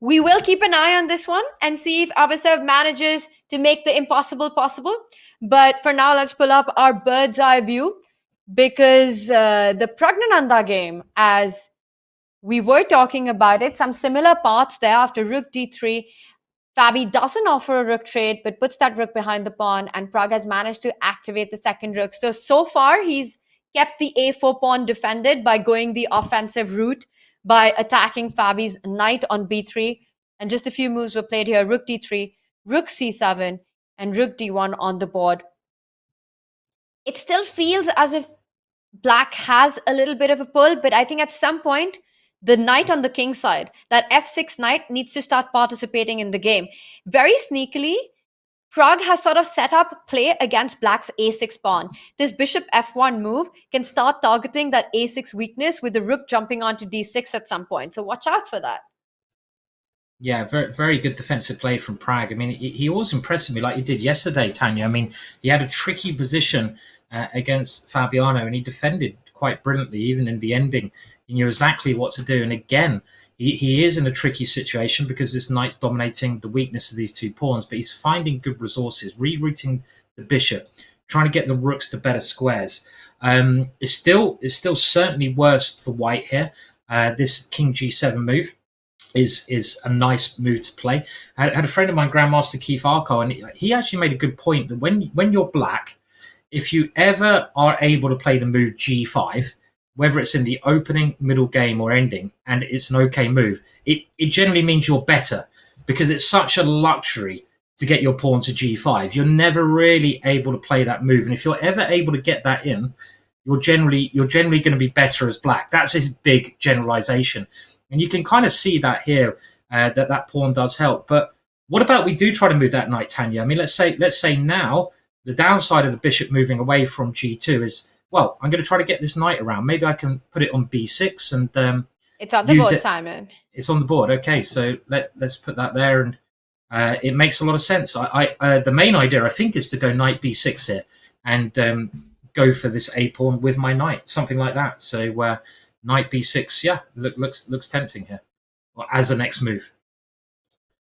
We will keep an eye on this one and see if Abasov manages to make the impossible possible. But for now, let's pull up our bird's eye view because the Praggnanandhaa game, as we were talking about it, some similar paths there after rook d3. Fabi doesn't offer a rook trade, but puts that rook behind the pawn, and Pragg has managed to activate the second rook. So far, he's kept the a4 pawn defended by going the offensive route, by attacking Fabi's knight on b3. And just a few moves were played here. Rook d3, rook c7, and rook d1 on the board. It still feels as if black has a little bit of a pull, but I think at some point, the knight on the king side, that f6 knight needs to start participating in the game. Very sneakily, Pragg has sort of set up play against black's a6 pawn. This bishop f1 move can start targeting that a6 weakness with the rook jumping onto d6 at some point. So watch out for that. Yeah, very, very good defensive play from Pragg. I mean, he always impressed me like he did yesterday, Tanya. I mean, he had a tricky position against Fabiano and he defended quite brilliantly, even in the ending. He knew exactly what to do. And again, he is in a tricky situation because this knight's dominating the weakness of these two pawns, but he's finding good resources, rerouting the bishop, trying to get the rooks to better squares. It's still certainly worse for white here. This king g7 move is a nice move to play. I had a friend of mine, Grandmaster Keith Arco, and he actually made a good point that when you're black, if you ever are able to play the move g5, whether it's in the opening, middle game, or ending, and it's an okay move, it generally means you're better, because it's such a luxury to get your pawn to g5. You're never really able to play that move, and if you're ever able to get that in, you're generally going to be better as black. That's his big generalization, and you can kind of see that here, that pawn does help. But what about we do try to move that knight, Tanya? I mean, let's say now the downside of the bishop moving away from g2 is, well, I'm going to try to get this knight around. Maybe I can put it on b6 and it's on the board, Simon. It's on the board. Okay, so let's put that there, and it makes a lot of sense. The main idea, I think, is to go knight b6 here and go for this a pawn with my knight, something like that. So knight b6, yeah, looks tempting here as the next move.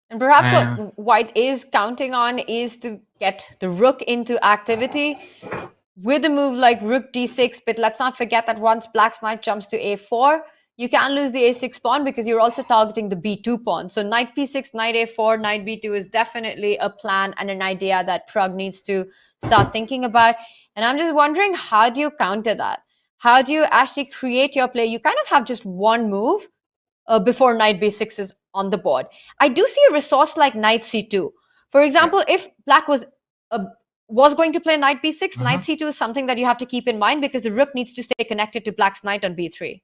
And perhaps what white is counting on is to get the rook into activity with a move like rook d6. But let's not forget that once black's knight jumps to a4, you can lose the a6 pawn because you're also targeting the b2 pawn. So knight p6, knight a4, knight b2 is definitely a plan and an idea that Pragg needs to start thinking about. And I'm just wondering, how do you counter that? How do you actually create your play? You kind of have just one move before knight b6 is on the board. I do see a resource like knight c2. For example, if black was going to play knight b6, knight c2 is something that you have to keep in mind because the rook needs to stay connected to black's knight on b3.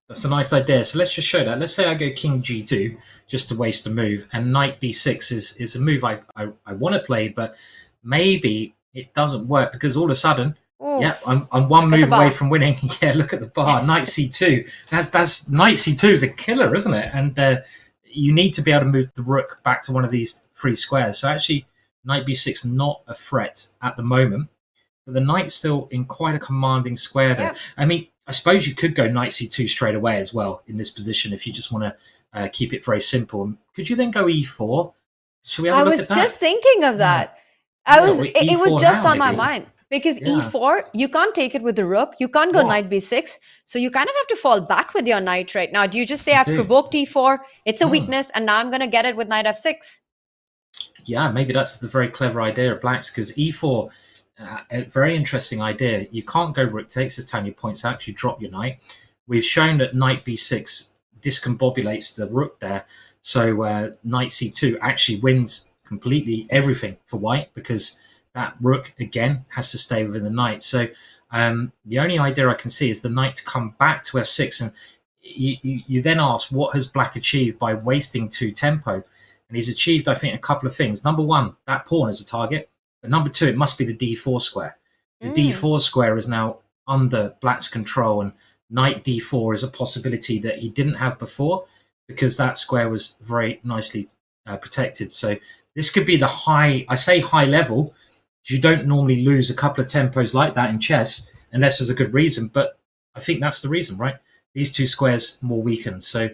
That's a nice idea. So let's just show that. Let's say I go king g2 just to waste a move, and knight b6 is a move I want to play, but maybe it doesn't work because all of a sudden, yeah, I'm one move away from winning. Yeah, look at the bar. Knight c2. That's knight c2 is a killer, isn't it? And you need to be able to move the rook back to one of these free squares. So actually, knight b6 not a threat at the moment, but the knight's still in quite a commanding square there. Yeah. I mean, I suppose you could go knight c2 straight away as well in this position if you just want to keep it very simple. Could you then go e4? Should we have a look at that? I was just thinking of that. It was just on my mind. Because e4, you can't take it with the rook. You can't go knight b6. So you kind of have to fall back with your knight right now. Do you just say, I've provoked e4, it's a weakness, and now I'm going to get it with knight f6? Yeah, maybe that's the very clever idea of black's, because e4, a very interesting idea. You can't go rook takes, as Tanya points out, because you drop your knight. We've shown that knight b6 discombobulates the rook there. So knight c2 actually wins completely everything for white, because that rook, again, has to stay within the knight. So the only idea I can see is the knight to come back to f6. And you then ask, what has black achieved by wasting 2 tempo? And he's achieved, I think, a couple of things. Number one, that pawn is a target. But number two, it must be the d4 square. The d4 square is now under black's control. And knight d4 is a possibility that he didn't have before, because that square was very nicely protected. So this could be the high level. You don't normally lose a couple of tempos like that in chess unless there's a good reason, but I think that's the reason, right? These two squares more weakened. So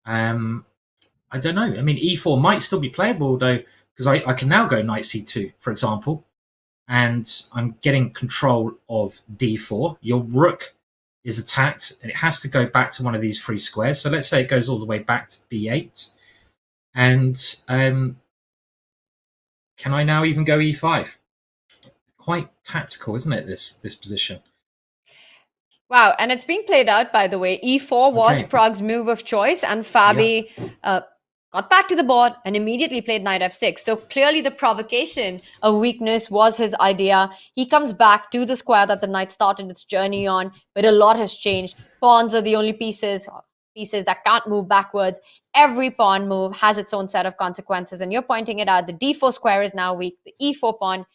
I don't know. I mean, e4 might still be playable, though, because I can now go knight c2, for example, and I'm getting control of d4. Your rook is attacked, and it has to go back to one of these free squares. So let's say it goes all the way back to b8. And can I now even go e5? Quite tactical, isn't it, this position? Wow, and it's being played out, by the way. e4 was Pragg's move of choice, and Fabi got back to the board and immediately played knight f6. So clearly the provocation of weakness was his idea. He comes back to the square that the knight started its journey on, but a lot has changed. Pawns are the only pieces that can't move backwards. Every pawn move has its own set of consequences, and you're pointing it out. The d4 square is now weak. The e4 pawn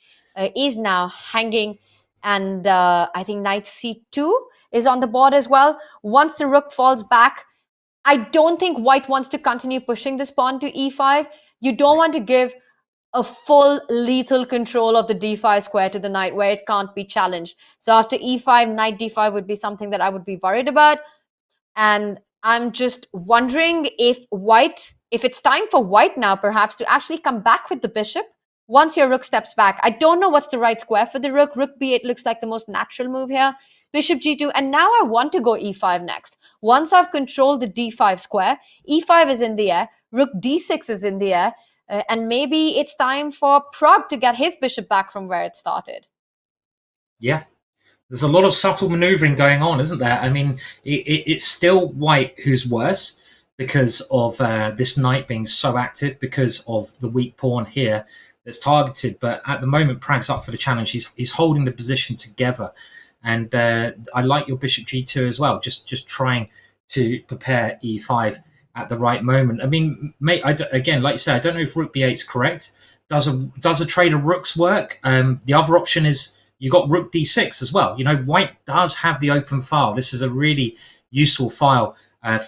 is now hanging, and I think knight c2 is on the board as well. Once the rook falls back, I don't think white wants to continue pushing this pawn to e5. You don't want to give a full lethal control of the d5 square to the knight where it can't be challenged. So after e5, knight d5 would be something that I would be worried about. And I'm just wondering if it's time for white now perhaps to actually come back with the bishop, once your rook steps back, I don't know what's the right square for the rook. Rook b8 looks like the most natural move here. Bishop g2, and now I want to go e5 next. Once I've controlled the d5 square, e5 is in the air, rook d6 is in the air, and maybe it's time for Pragg to get his bishop back from where it started. Yeah. There's a lot of subtle maneuvering going on, isn't there? I mean, it's still white who's worse because of this knight being so active, because of the weak pawn here that's targeted. But at the moment, Pragg's up for the challenge. He's holding the position together. And I like your bishop g2 as well, just trying to prepare e5 at the right moment. I mean, mate, again, like you say, I don't know if rook b8 is correct. Does a trade of rooks work? The other option is you got rook d6 as well. You know, white does have the open file. This is a really useful file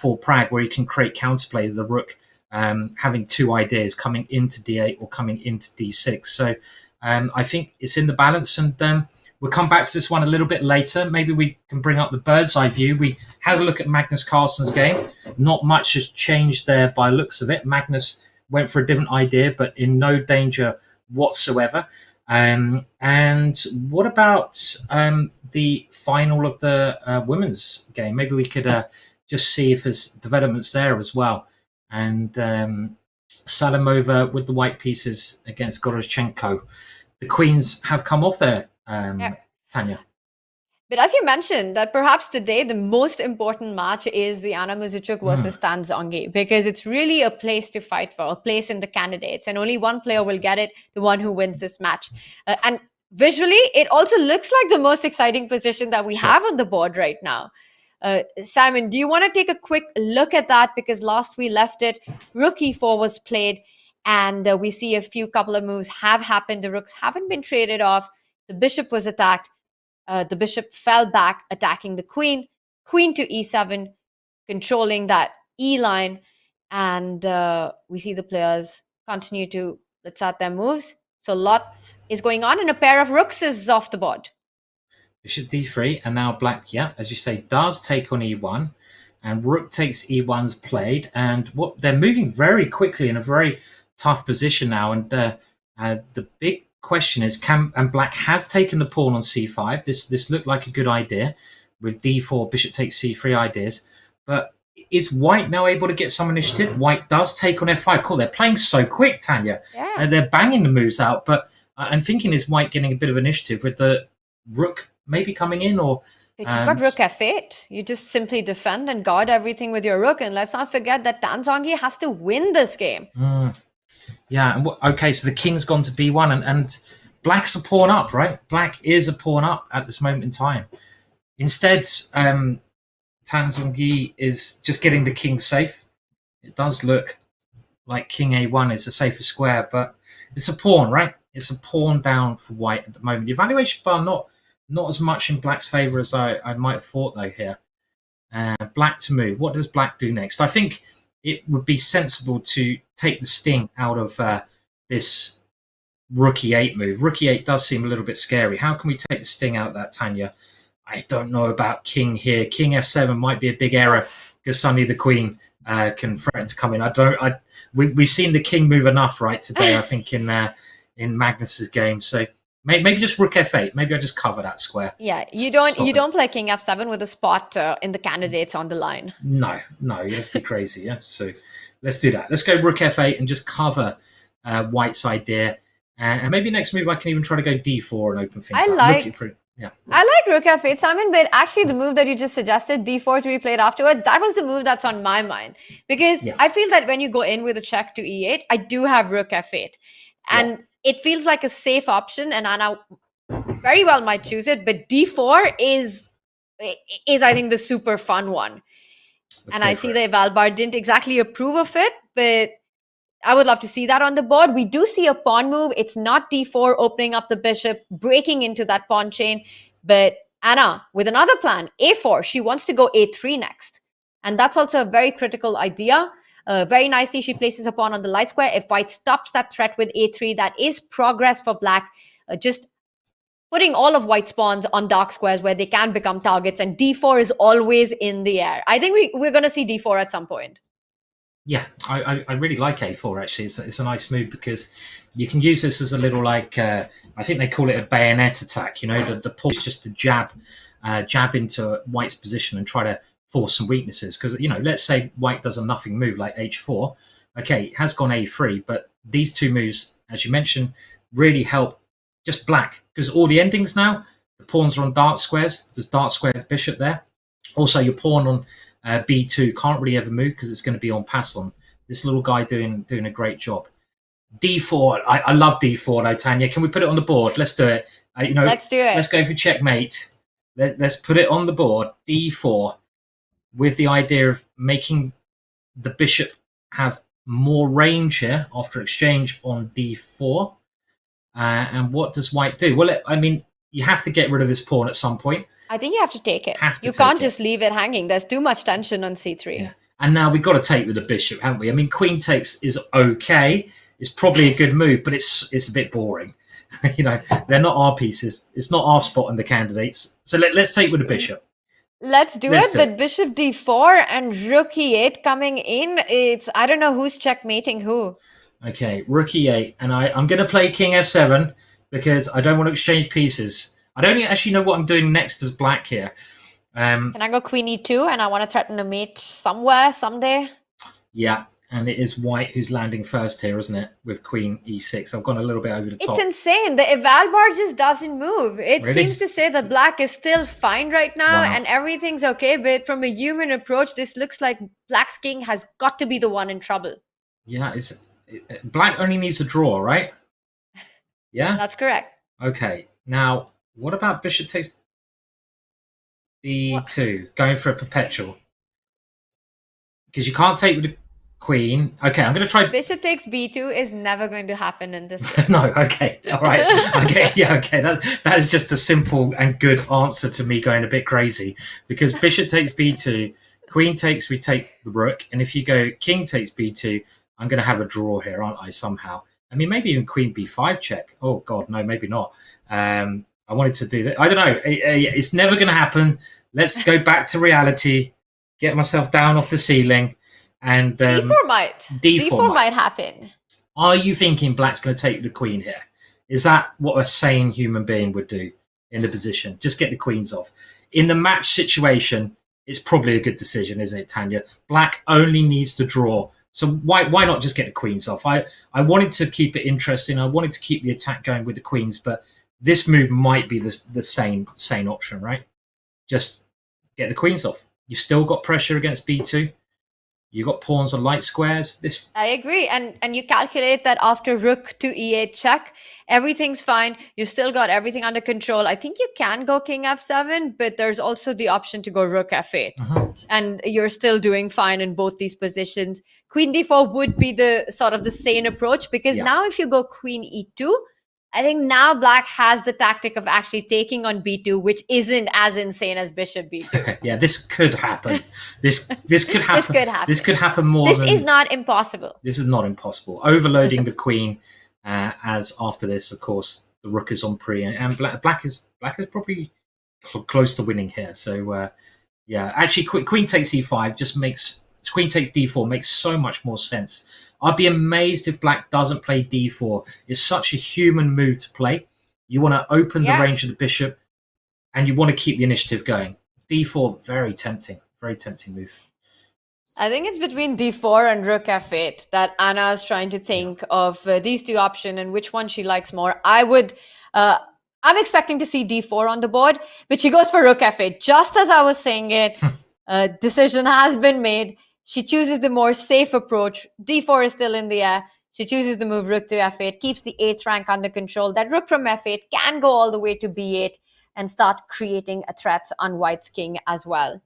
for Pragg, where he can create counterplay with the rook having two ideas, coming into d8 or coming into d6. So I think it's in the balance, and we'll come back to this one a little bit later. Maybe we can bring up the bird's eye view. We had a look at Magnus Carlsen's game. Not much has changed there by looks of it. Magnus went for a different idea, but in no danger whatsoever. And what about the final of the women's game? Maybe we could just see if there's developments there as well. And Salimova with the white pieces against Goryachkina. The queens have come off there, Tanya. But as you mentioned, that perhaps today the most important match is the Anna Muzychuk versus Tan Zhongyi, because it's really a place to fight for, a place in the candidates, and only one player will get it, the one who wins this match. And visually, it also looks like the most exciting position that we have on the board right now. Simon, do you want to take a quick look at that? Because last we left it, rook e4 was played, and we see a couple of moves have happened. The rooks haven't been traded off. The bishop was attacked. The bishop fell back, attacking the queen. Queen to e7, controlling that e line. And we see the players continue to start their moves. So a lot is going on, and a pair of rooks is off the board. Bishop d3, and now black, as you say, does take on e1, and rook takes e1's played, and what they're moving very quickly in a very tough position now. And the big question is, and black has taken the pawn on c5. This looked like a good idea with d4, bishop takes c3 ideas, but is white now able to get some initiative? White does take on f5. Cool, they're playing so quick, Tanya. They're banging the moves out, but I'm thinking, is white getting a bit of initiative with the rook maybe coming in? Or but you've got rook f8. You just simply defend and guard everything with your rook. And let's not forget that Tan Zhongyi has to win this game. Yeah, and okay, so the king's gone to b1, and black's a pawn up, right? Black is a pawn up at this moment in time. Instead, Tan Zhongyi is just getting the king safe. It does look like king a1 is a safer square, but it's a pawn, right? It's a pawn down for white at the moment. The evaluation bar not as much in black's favor as I might have thought, though, here. Black to move. What does black do next? I think it would be sensible to take the sting out of this rook e8 move. Rook e8 does seem a little bit scary. How can we take the sting out of that, Tanya? I don't know about king here. King f7 might be a big error, because suddenly the queen can threaten to come in. We've seen the king move enough, right, today, I think, in Magnus's game. So maybe just rook f8. Maybe I just cover that square. Yeah, you don't play king f7 with a spot in the candidates on the line. No, you have to be crazy. Yeah, so let's do that. Let's go rook f8 and just cover white's idea. And maybe next move I can even try to go d4 and open things up. I like rook f8, Simon, but actually the move that you just suggested, d4 to be played afterwards, that was the move that's on my mind. Because I feel that when you go in with a check to e8, I do have rook f8. And it feels like a safe option, and Anna very well might choose it, but d4 is I think, the super fun one. And I see the eval bar didn't exactly approve of it, but I would love to see that on the board. We do see a pawn move. It's not d4 opening up the bishop, breaking into that pawn chain, but Anna with another plan, a4. She wants to go a3 next. And that's also a very critical idea. Very nicely, she places a pawn on the light square. If white stops that threat with a3, that is progress for black. Just putting all of white's pawns on dark squares where they can become targets, and d4 is always in the air. I think we're going to see d4 at some point. Yeah, I really like A4 actually. It's a nice move because you can use this as a little like I think they call it a bayonet attack. You know, the point is just to jab into White's position and try to force some weaknesses. Because you know, let's say White does a nothing move like H4. Okay, it has gone A3, but these two moves, as you mentioned, really help just Black because all the endings now the pawns are on dart squares. There's dart square bishop there. Also, your pawn on B2 can't really ever move because it's going to be on pass on. This little guy doing a great job. D4. I love D4 though, Tanya. Can we put it on the board? Let's do it. Let's do it. Let's go for checkmate. Let's put it on the board. D4 with the idea of making the bishop have more range here after exchange on D4. And what does White do? Well, you have to get rid of this pawn at some point. I think you have to take it. You take can't it. just leave it hanging. There's too much tension on C3. Yeah. And now we've got to take with the bishop, haven't we? I mean, queen takes is okay. It's probably a good move, but it's a bit boring. You know, they're not our pieces. It's not our spot in the candidates. So let's take with the bishop. Let's do it. But bishop D4 and rook E8 coming in. I don't know who's checkmating who. Okay, rook E8. And I'm going to play king F7 because I don't want to exchange pieces. I don't actually know what I'm doing next as Black here. Can I go queen E2 and I want to threaten a mate somewhere, someday? Yeah, and it is White who's landing first here, isn't it? With queen E6. I've gone a little bit over the top. It's insane. The eval bar just doesn't move. It Really? seems to say that Black is still fine right now Wow. and everything's okay. But from a human approach, this looks like Black's king has got to be the one in trouble. Yeah, Black only needs a draw, right? Yeah? That's correct. Okay, now, what about bishop takes B2, going for a perpetual? Because you can't take with the queen. Okay, I'm going to try... Bishop takes B2 is never going to happen in this game. No, okay, all right. Okay, yeah, okay. That is just a simple and good answer to me going a bit crazy. Because bishop takes B2, queen takes, we take the rook. And if you go king takes B2, I'm going to have a draw here, aren't I, somehow? I mean, maybe even queen B5 check. Oh, God, no, maybe not. I wanted to do that. I don't know. It's never going to happen. Let's go back to reality, get myself down off the ceiling. And D4 might. D4 might happen. Are you thinking Black's going to take the queen here? Is that what a sane human being would do in the position? Just get the queens off. In the match situation, it's probably a good decision, isn't it, Tanya? Black only needs to draw. So why not just get the queens off? I wanted to keep it interesting. I wanted to keep the attack going with the queens, but this move might be the sane option, right? Just get the queens off. You've still got pressure against B2. You got pawns on light squares. I agree. And you calculate that after rook to E8 check, everything's fine. You still got everything under control. I think you can go king F7, but there's also the option to go rook F8. And you're still doing fine in both these positions. Queen D4 would be the sort of the sane approach because now if you go queen E2, I think now Black has the tactic of actually taking on B2, which isn't as insane as bishop B2. Yeah, this could happen. This could happen. This could happen. This could happen more. This is not impossible. This is not impossible. Overloading the queen, as after this, of course, the rook is on pre, and Black is probably close to winning here. So yeah, actually, queen takes E5 just makes queen takes D4 makes so much more sense. I'd be amazed if Black doesn't play D4. It's such a human move to play. You want to open the range of the bishop, and you want to keep the initiative going. D4, very tempting move. I think it's between D4 and rook F8 that Anna is trying to think of these two options and which one she likes more. I'm expecting to see D4 on the board, but she goes for rook F8. Just as I was saying it, decision has been made. She chooses the more safe approach. D4 is still in the air. She chooses the move rook to F8, keeps the 8th rank under control. That rook from F8 can go all the way to B8 and start creating a threat on White's king as well.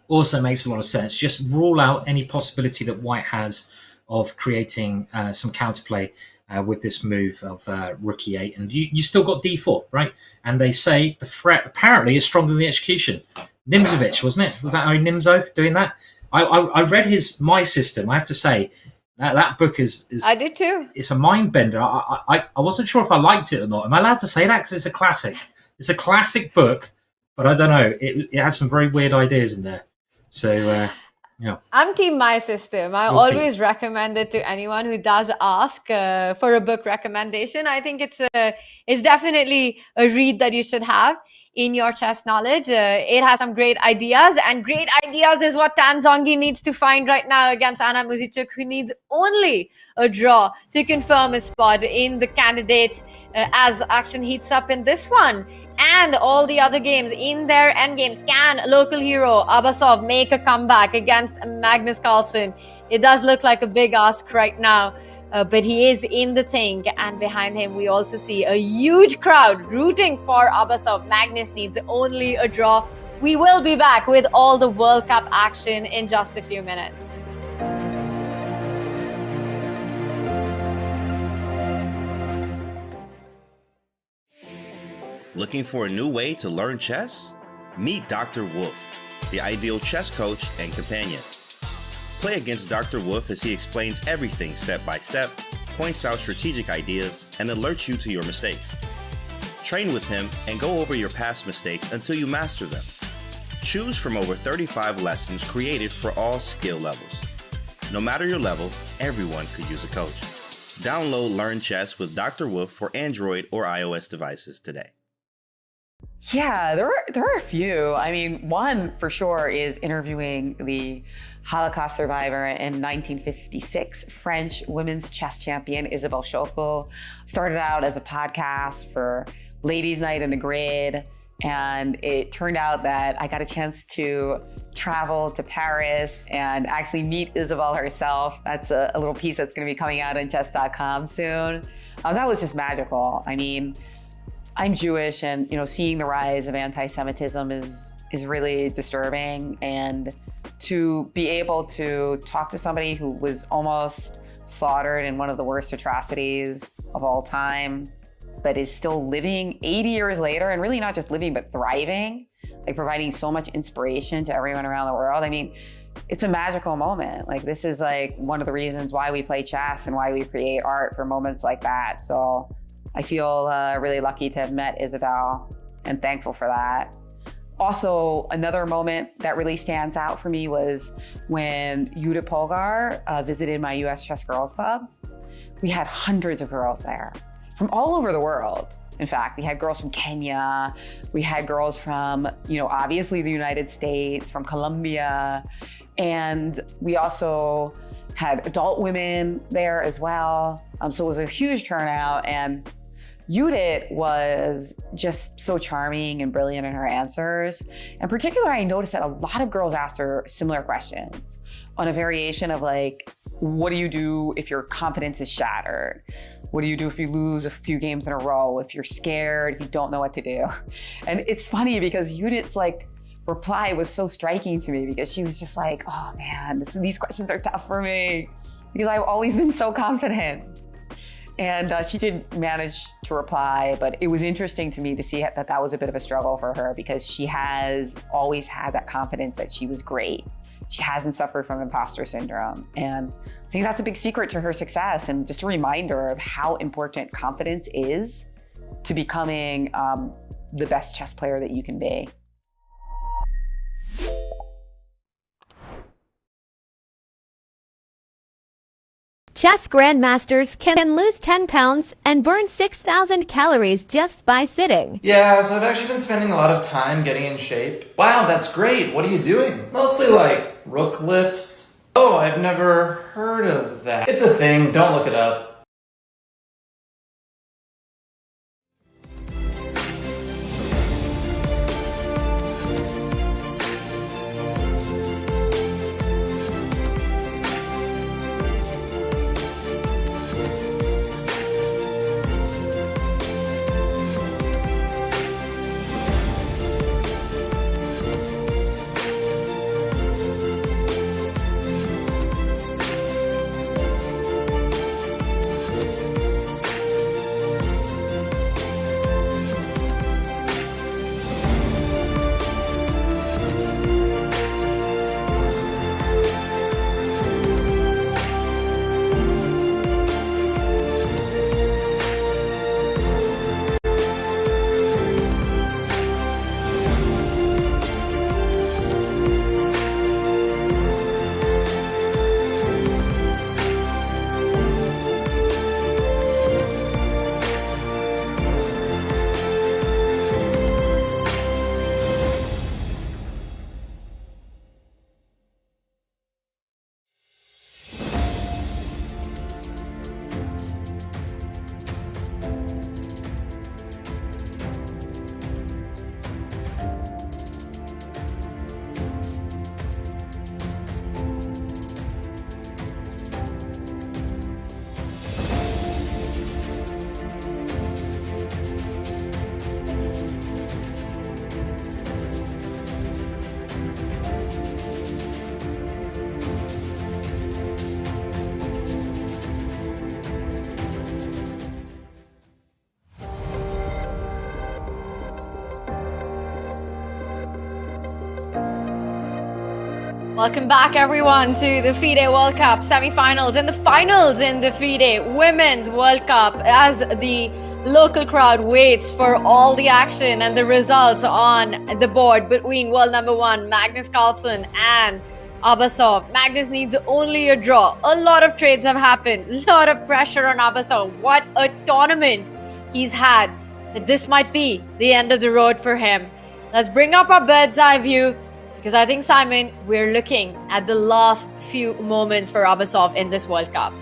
Also makes a lot of sense. Just rule out any possibility that White has of creating some counterplay with this move of rook E8. And you still got D4, right? And they say the threat apparently is stronger than the execution. Nimzovich, wasn't it? Was that Nimzo doing that? I read my system. I have to say that book is I did too. It's a mind bender. I wasn't sure if I liked it or not. Am I allowed to say that? Because it's a classic. It's a classic book, but I don't know. It has some very weird ideas in there. So Yeah. I'm team my system. I Your always recommend it to anyone who does ask for a book recommendation. I think it's definitely a read that you should have in your chess knowledge. It has some great ideas, and great ideas is what Tan Zhongyi needs to find right now against Anna Muzychuk, who needs only a draw to confirm his spot in the candidates as action heats up in this one. And all the other games in their endgames. Can local hero Abasov make a comeback against Magnus Carlsen? It does look like a big ask right now, but he is in the thing. And behind him, we also see a huge crowd rooting for Abasov. Magnus needs only a draw. We will be back with all the World Cup action in just a few minutes. Looking for a new way to learn chess? Meet Dr. Wolf, the ideal chess coach and companion. Play against Dr. Wolf as he explains everything step by step, points out strategic ideas, and alerts you to your mistakes. Train with him and go over your past mistakes until you master them. Choose from over 35 lessons created for all skill levels. No matter your level, everyone could use a coach. Download Learn Chess with Dr. Wolf for Android or iOS devices today. Yeah, there are a few. I mean, one for sure is interviewing the Holocaust survivor in 1956, French women's chess champion Isabelle Schaukel. Started out as a podcast for Ladies' Night in the Grid, and it turned out that I got a chance to travel to Paris and actually meet Isabelle herself. That's a little piece that's going to be coming out on chess.com soon. That was just magical. I mean, I'm Jewish, and seeing the rise of anti-Semitism is really disturbing. And to be able to talk to somebody who was almost slaughtered in one of the worst atrocities of all time, but is still living 80 years later, and really not just living, but thriving, like providing so much inspiration to everyone around the world. I mean, it's a magical moment. Like, this is like one of the reasons why we play chess and why we create art, for moments like that. So I feel really lucky to have met Isabelle and thankful for that. Also, another moment that really stands out for me was when Judith Polgar visited my US Chess Girls Club. We had hundreds of girls there from all over the world. In fact, we had girls from Kenya, we had girls from, obviously the United States, from Colombia, and we also had adult women there as well. So it was a huge turnout, and Judith was just so charming and brilliant in her answers. In particular, I noticed that a lot of girls asked her similar questions on a variation of like, what do you do if your confidence is shattered? What do you do if you lose a few games in a row? If you're scared, if you don't know what to do? And it's funny because Judith's reply was so striking to me, because she was just like, oh man, these questions are tough for me because I've always been so confident. And she did manage to reply, but it was interesting to me to see that was a bit of a struggle for her, because she has always had that confidence that she was great. She hasn't suffered from imposter syndrome. And I think that's a big secret to her success, and just a reminder of how important confidence is to becoming the best chess player that you can be. Chess grandmasters can lose 10 pounds and burn 6,000 calories just by sitting. Yeah, so I've actually been spending a lot of time getting in shape. Wow, that's great. What are you doing? Mostly like rook lifts. Oh, I've never heard of that. It's a thing, don't look it up. Welcome back, everyone, to the FIDE World Cup semi-finals and the finals in the FIDE Women's World Cup as the local crowd waits for all the action and the results on the board between world number 1 Magnus Carlsen and Abasov. Magnus needs only a draw. A lot of trades have happened. A lot of pressure on Abasov. What a tournament he's had. But this might be the end of the road for him. Let's bring up our bird's eye view, because I think, Simon, we're looking at the last few moments for Abasov in this World Cup.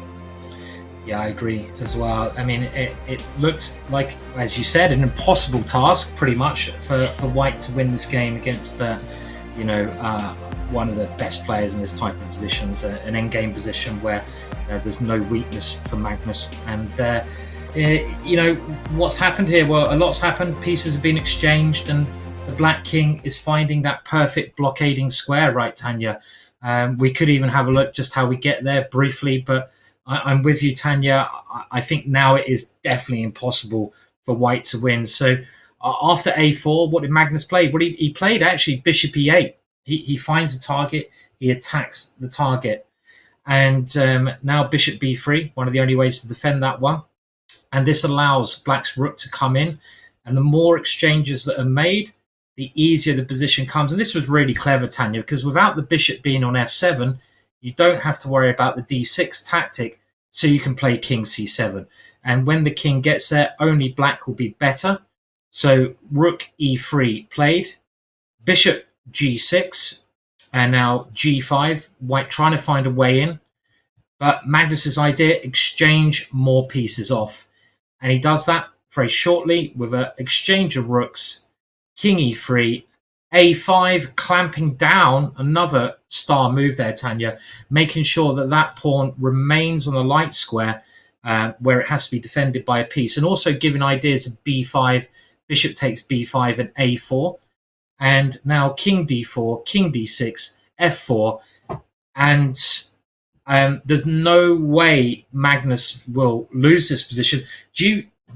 Yeah, I agree as well. I mean, it looked like, as you said, an impossible task, pretty much, for White to win this game against, one of the best players in this type of positions, an endgame position where there's no weakness for Magnus. And, what's happened here? Well, a lot's happened. Pieces have been exchanged, and the Black King is finding that perfect blockading square, right, Tanya? We could even have a look just how we get there briefly, but I'm with you, Tanya. I think now it is definitely impossible for White to win. So after a4, what did Magnus play? Well, he played actually bishop e8. He finds a target, he attacks the target. And now bishop b3, one of the only ways to defend that one. And this allows Black's rook to come in. And the more exchanges that are made, the easier the position comes. And this was really clever, Tanya, because without the bishop being on f7, you don't have to worry about the d6 tactic, so you can play king c7. And when the king gets there, only Black will be better. So rook e3 played, bishop g6, and now g5. White trying to find a way in. But Magnus's idea, exchange more pieces off. And he does that very shortly with an exchange of rooks, king e3, a5, clamping down, another star move there, Tanya, making sure that that pawn remains on the light square where it has to be defended by a piece, and also giving ideas of b5, bishop takes b5 and a4, and now king d4, king d6, f4, and there's no way Magnus will lose this position.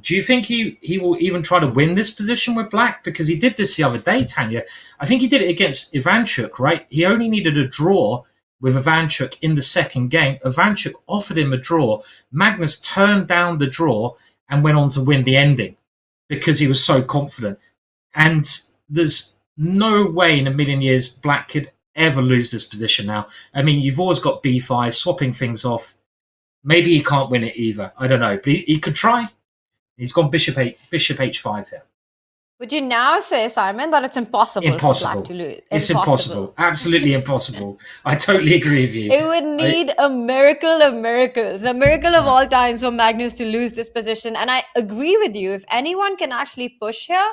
Do you think he will even try to win this position with Black? Because he did this the other day, Tanya. I think he did it against Ivanchuk, right? He only needed a draw with Ivanchuk in the second game. Ivanchuk offered him a draw. Magnus turned down the draw and went on to win the ending because he was so confident. And there's no way in a million years Black could ever lose this position now. I mean, you've always got b5, swapping things off. Maybe he can't win it either. I don't know. But he could try. He's gone bishop h5 here. Would you now say, Simon, that it's impossible for Black to lose? It's impossible. Absolutely impossible. I totally agree with you. It would need a miracle of miracles, a miracle of all times for Magnus to lose this position. And I agree with you. If anyone can actually push here,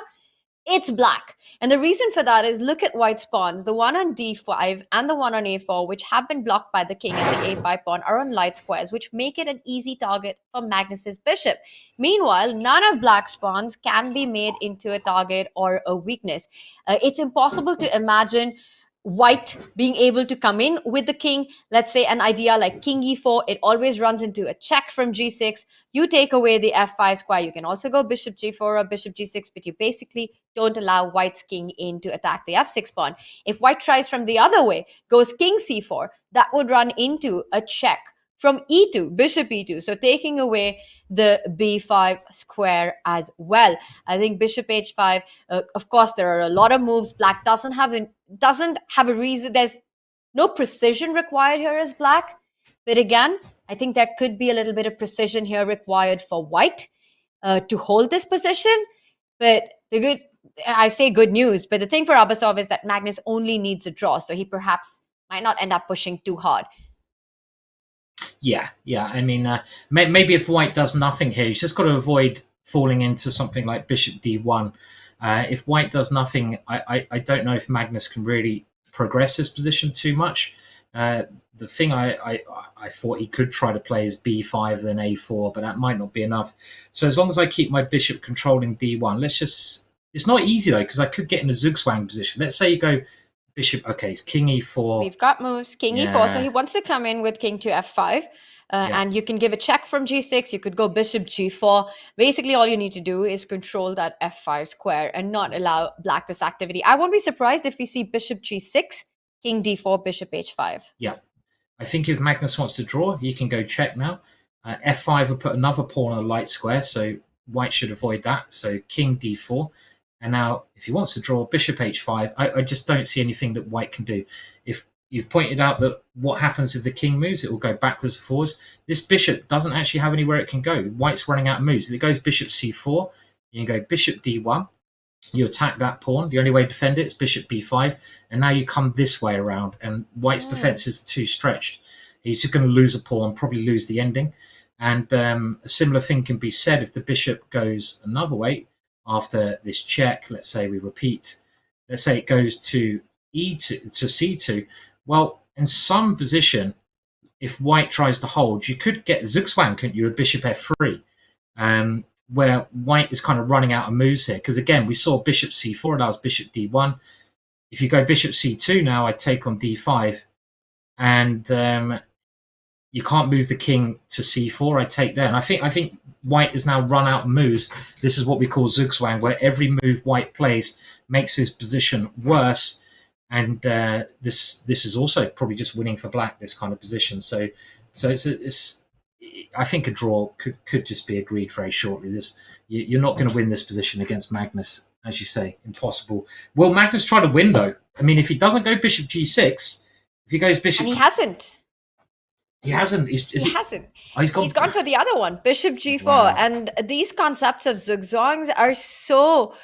it's Black. And the reason for that is, look at White's pawns. The one on d5 and the one on a4, which have been blocked by the king and the a5 pawn, are on light squares, which make it an easy target for Magnus's bishop. Meanwhile, none of Black's pawns can be made into a target or a weakness. It's impossible to imagine White being able to come in with the king. Let's say an idea like king e4, it always runs into a check from g6. You take away the f5 square. You can also go bishop g4 or bishop g6, but you basically don't allow White's king in to attack the f6 pawn. If White tries from the other way, goes king c4, that would run into a check from e2, bishop e2, so taking away the b5 square as well. I think bishop h5, of course, there are a lot of moves. Black doesn't have a reason. There's no precision required here as Black. But again, I think there could be a little bit of precision here required for White to hold this position. But I say good news, but the thing for Abasov is that Magnus only needs a draw, so he perhaps might not end up pushing too hard. Yeah. I mean, maybe if White does nothing here, he's just got to avoid falling into something like bishop d1. If White does nothing, I don't know if Magnus can really progress this position too much. The thing I thought he could try to play is b5, then a4, but that might not be enough. So as long as I keep my bishop controlling d1, it's not easy though, because I could get in a zugzwang position. Let's say you go bishop, okay, it's king e4. We've got moves, king e4, so he wants to come in with king to f5. And you can give a check from g6. You could go bishop g4. Basically, all you need to do is control that f5 square and not allow Black this activity. I won't be surprised if we see bishop g6 King d4, bishop h5. Yeah. I think if Magnus wants to draw, he can go check now. F5 will put another pawn on a light square, so white should avoid that. So king d4. And now, if he wants to draw bishop h5, I just don't see anything that white can do. If you've pointed out that what happens if the king moves, it will go backwards and forwards. This bishop doesn't actually have anywhere it can go. White's running out of moves. If it goes bishop c4, you can go bishop d1. You attack that pawn. The only way to defend it is bishop b5. And now you come this way around, and white's defense is too stretched. He's just going to lose a pawn, probably lose the ending. And a similar thing can be said if the bishop goes another way after this check. Let's say we repeat. Let's say it goes to e2 to c2. Well, in some position, if white tries to hold, you could get zugzwang, couldn't you, a bishop f3, where white is kind of running out of moves here. Because again, we saw bishop c4 allows bishop d1. If you go bishop c2 now, I take on d5, and you can't move the king to c4. I take there, and I think white has now run out of moves. This is what we call zugzwang, where every move white plays makes his position worse. And this is also probably just winning for black, this kind of position. So it's I think a draw could just be agreed very shortly. You're not going to win this position against Magnus, as you say, impossible. Will Magnus try to win though? I mean, if he doesn't go bishop g6, if he goes bishop, And he hasn't. He hasn't. He hasn't. Oh, he's gone for the other one, bishop g4. Wow. And these concepts of zugzwangs are so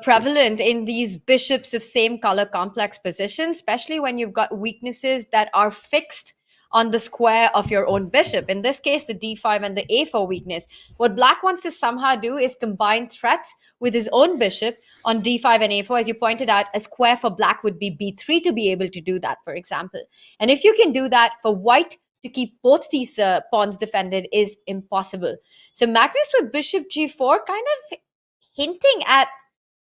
prevalent in these bishops of same color complex positions, especially when you've got weaknesses that are fixed on the square of your own bishop. In this case, the d5 and the a4 weakness. What black wants to somehow do is combine threats with his own bishop on d5 and a4. As you pointed out, a square for black would be b3 to be able to do that, for example. And if you can do that, for white to keep both these pawns defended is impossible. So Magnus with bishop g4 kind of hinting at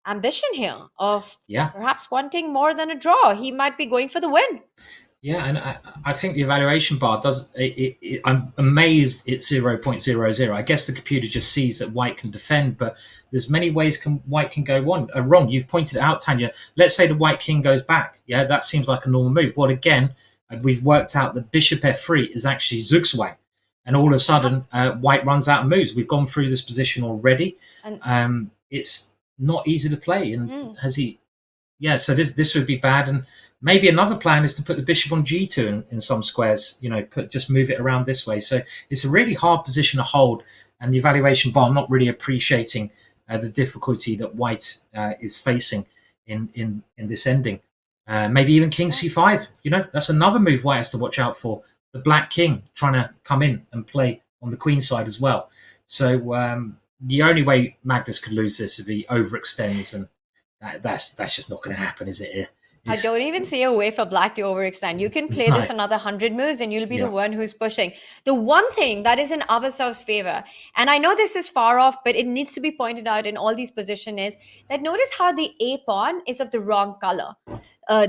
ambition here of perhaps wanting more than a draw. He might be going for the win. Yeah, and I think the evaluation bar does. I'm amazed it's 0.00. I guess the computer just sees that white can defend, but there's many ways white can go wrong. You've pointed it out, Tanya. Let's say the white king goes back. Yeah, that seems like a normal move. Well, again, we've worked out that bishop f3 is actually zugzwang, and all of a sudden, white runs out of moves. We've gone through this position already. And it's not easy to play. And has he? Yeah, so this would be bad. And maybe another plan is to put the bishop on g2 in some squares, just move it around this way. So it's a really hard position to hold, and the evaluation bar not really appreciating the difficulty that white is facing in this ending. Maybe even king c5, that's another move white has to watch out for. The black king trying to come in and play on the queen side as well. So the only way Magnus could lose this is if he overextends, and that's just not going to happen, is it? I don't even see a way for black to overextend. You can play this another 100 moves and you'll be the one who's pushing. The one thing that is in Abasov's favor, and I know this is far off, but it needs to be pointed out in all these positions, is that notice how the A pawn is of the wrong color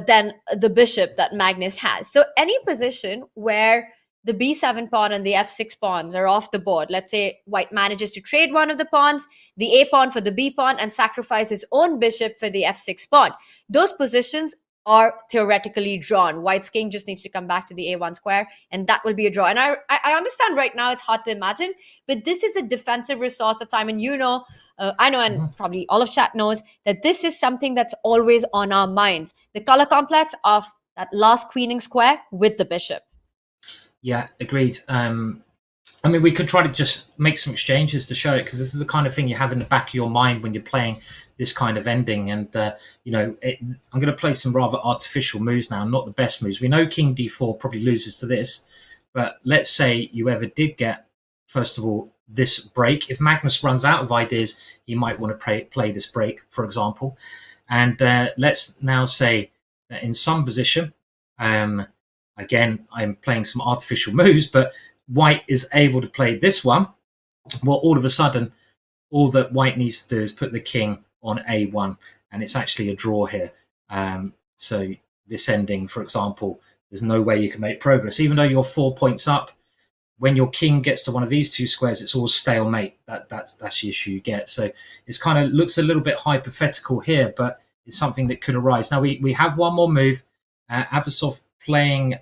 than the bishop that Magnus has. So any position where the b7 pawn and the f6 pawns are off the board, let's say white manages to trade one of the pawns, the a pawn for the b pawn, and sacrifice his own bishop for the f6 pawn. Those positions are theoretically drawn. White's king just needs to come back to the a1 square, and that will be a draw. And I understand right now it's hard to imagine, but this is a defensive resource that Simon, I know, and probably all of chat knows, that this is something that's always on our minds. The color complex of that last queening square with the bishop. Yeah, agreed. We could try to just make some exchanges to show it, because this is the kind of thing you have in the back of your mind when you're playing this kind of ending. And, I'm going to play some rather artificial moves now, not the best moves. We know king d4 probably loses to this, but let's say you ever did get, first of all, this break. If Magnus runs out of ideas, he might want to play this break, for example. And let's now say that in some position, again, I'm playing some artificial moves, but white is able to play this one. Well, all of a sudden, all that white needs to do is put the king on a1, and it's actually a draw here. So this ending, for example, there's no way you can make progress. Even though you're 4 points up, when your king gets to one of these two squares, it's all stalemate. That's the issue you get. So it's kind of looks a little bit hypothetical here, but it's something that could arise. Now, we have one more move. Abasov playing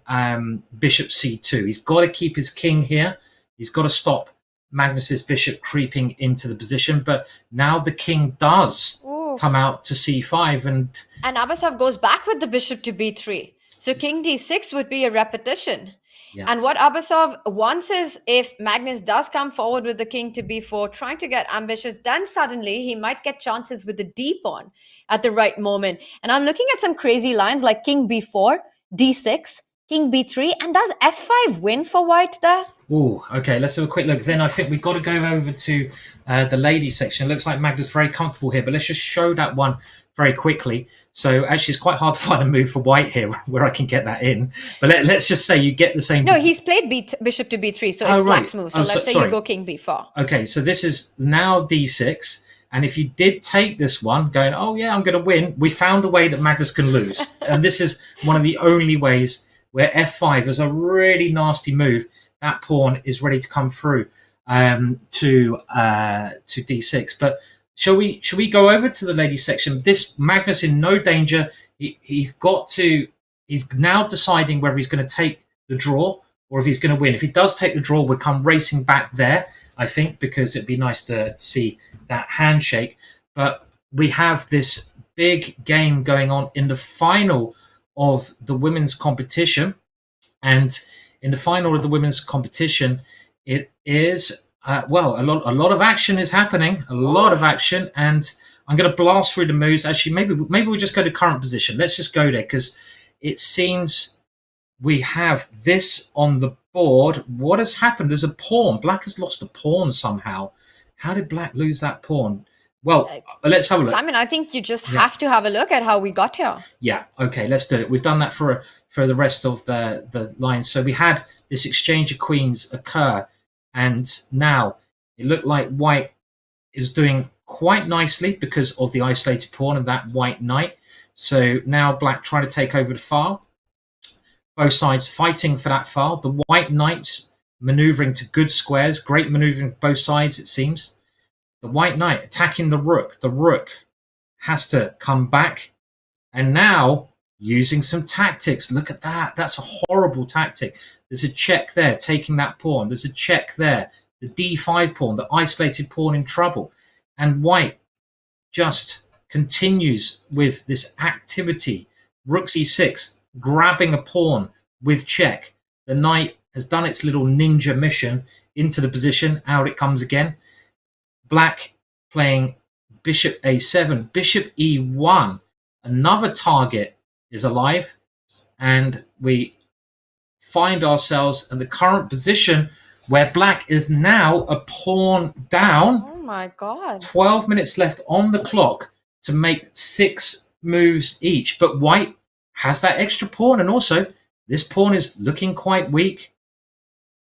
bishop c2. He's got to keep his king here. He's got to stop Magnus's bishop creeping into the position. But now the king does come out to c5. And Abasov goes back with the bishop to b3. So king d6 would be a repetition. Yeah. And what Abasov wants is, if Magnus does come forward with the king to b4, trying to get ambitious, then suddenly he might get chances with the d pawn at the right moment. And I'm looking at some crazy lines like king b4, d6, king b3, and does f5 win for white there? Oh, okay, let's have a quick look. Then I think we've got to go over to the ladies section. It looks like Magnus very comfortable here, but let's just show that one very quickly. So actually, it's quite hard to find a move for white here where I can get that in. But let's just say you get the same. No, he's played bishop to b3, so it's black's move. So let's say you go king b4. Okay, so this is now d6. And if you did take this one, going, oh yeah, I'm going to win, we found a way that Magnus can lose. And this is one of the only ways where f5 is a really nasty move. That pawn is ready to come through to d6. But shall we go over to the ladies section? This Magnus in no danger. He's now deciding whether he's going to take the draw or if he's going to win. If he does take the draw, we'll come racing back there, I think, because it'd be nice to see that handshake. But we have this big game going on in the final of the women's competition. And in the final of the women's competition, it is, a lot of action is happening, a lot of action. And I'm going to blast through the moves. Actually, maybe we'll just go to current position. Let's just go there because it seems we have this on the board. What has happened? There's a pawn. Black has lost a pawn somehow. How did Black lose that pawn? Well, let's have a look. Simon, I think you just have to have a look at how we got here. Yeah, okay, let's do it. We've done that for the rest of the lines. So we had this exchange of queens occur, and now it looked like white is doing quite nicely because of the isolated pawn and that white knight. So now black trying to take over the file. Both sides fighting for that file. The white knights maneuvering to good squares. Great maneuvering both sides, it seems. The white knight attacking the rook. The rook has to come back. And now using some tactics. Look at that. That's a horrible tactic. There's a check there, taking that pawn. There's a check there. The d5 pawn, the isolated pawn in trouble. And white just continues with this activity. Rook c6, grabbing a pawn with check. The knight has done its little ninja mission into the position. Out it comes again. Black playing bishop a7, bishop e1. Another target is alive. And we find ourselves in the current position where black is now a pawn down. Oh my God. 12 minutes left on the clock to make 6 moves each. But white has that extra pawn. And also, this pawn is looking quite weak.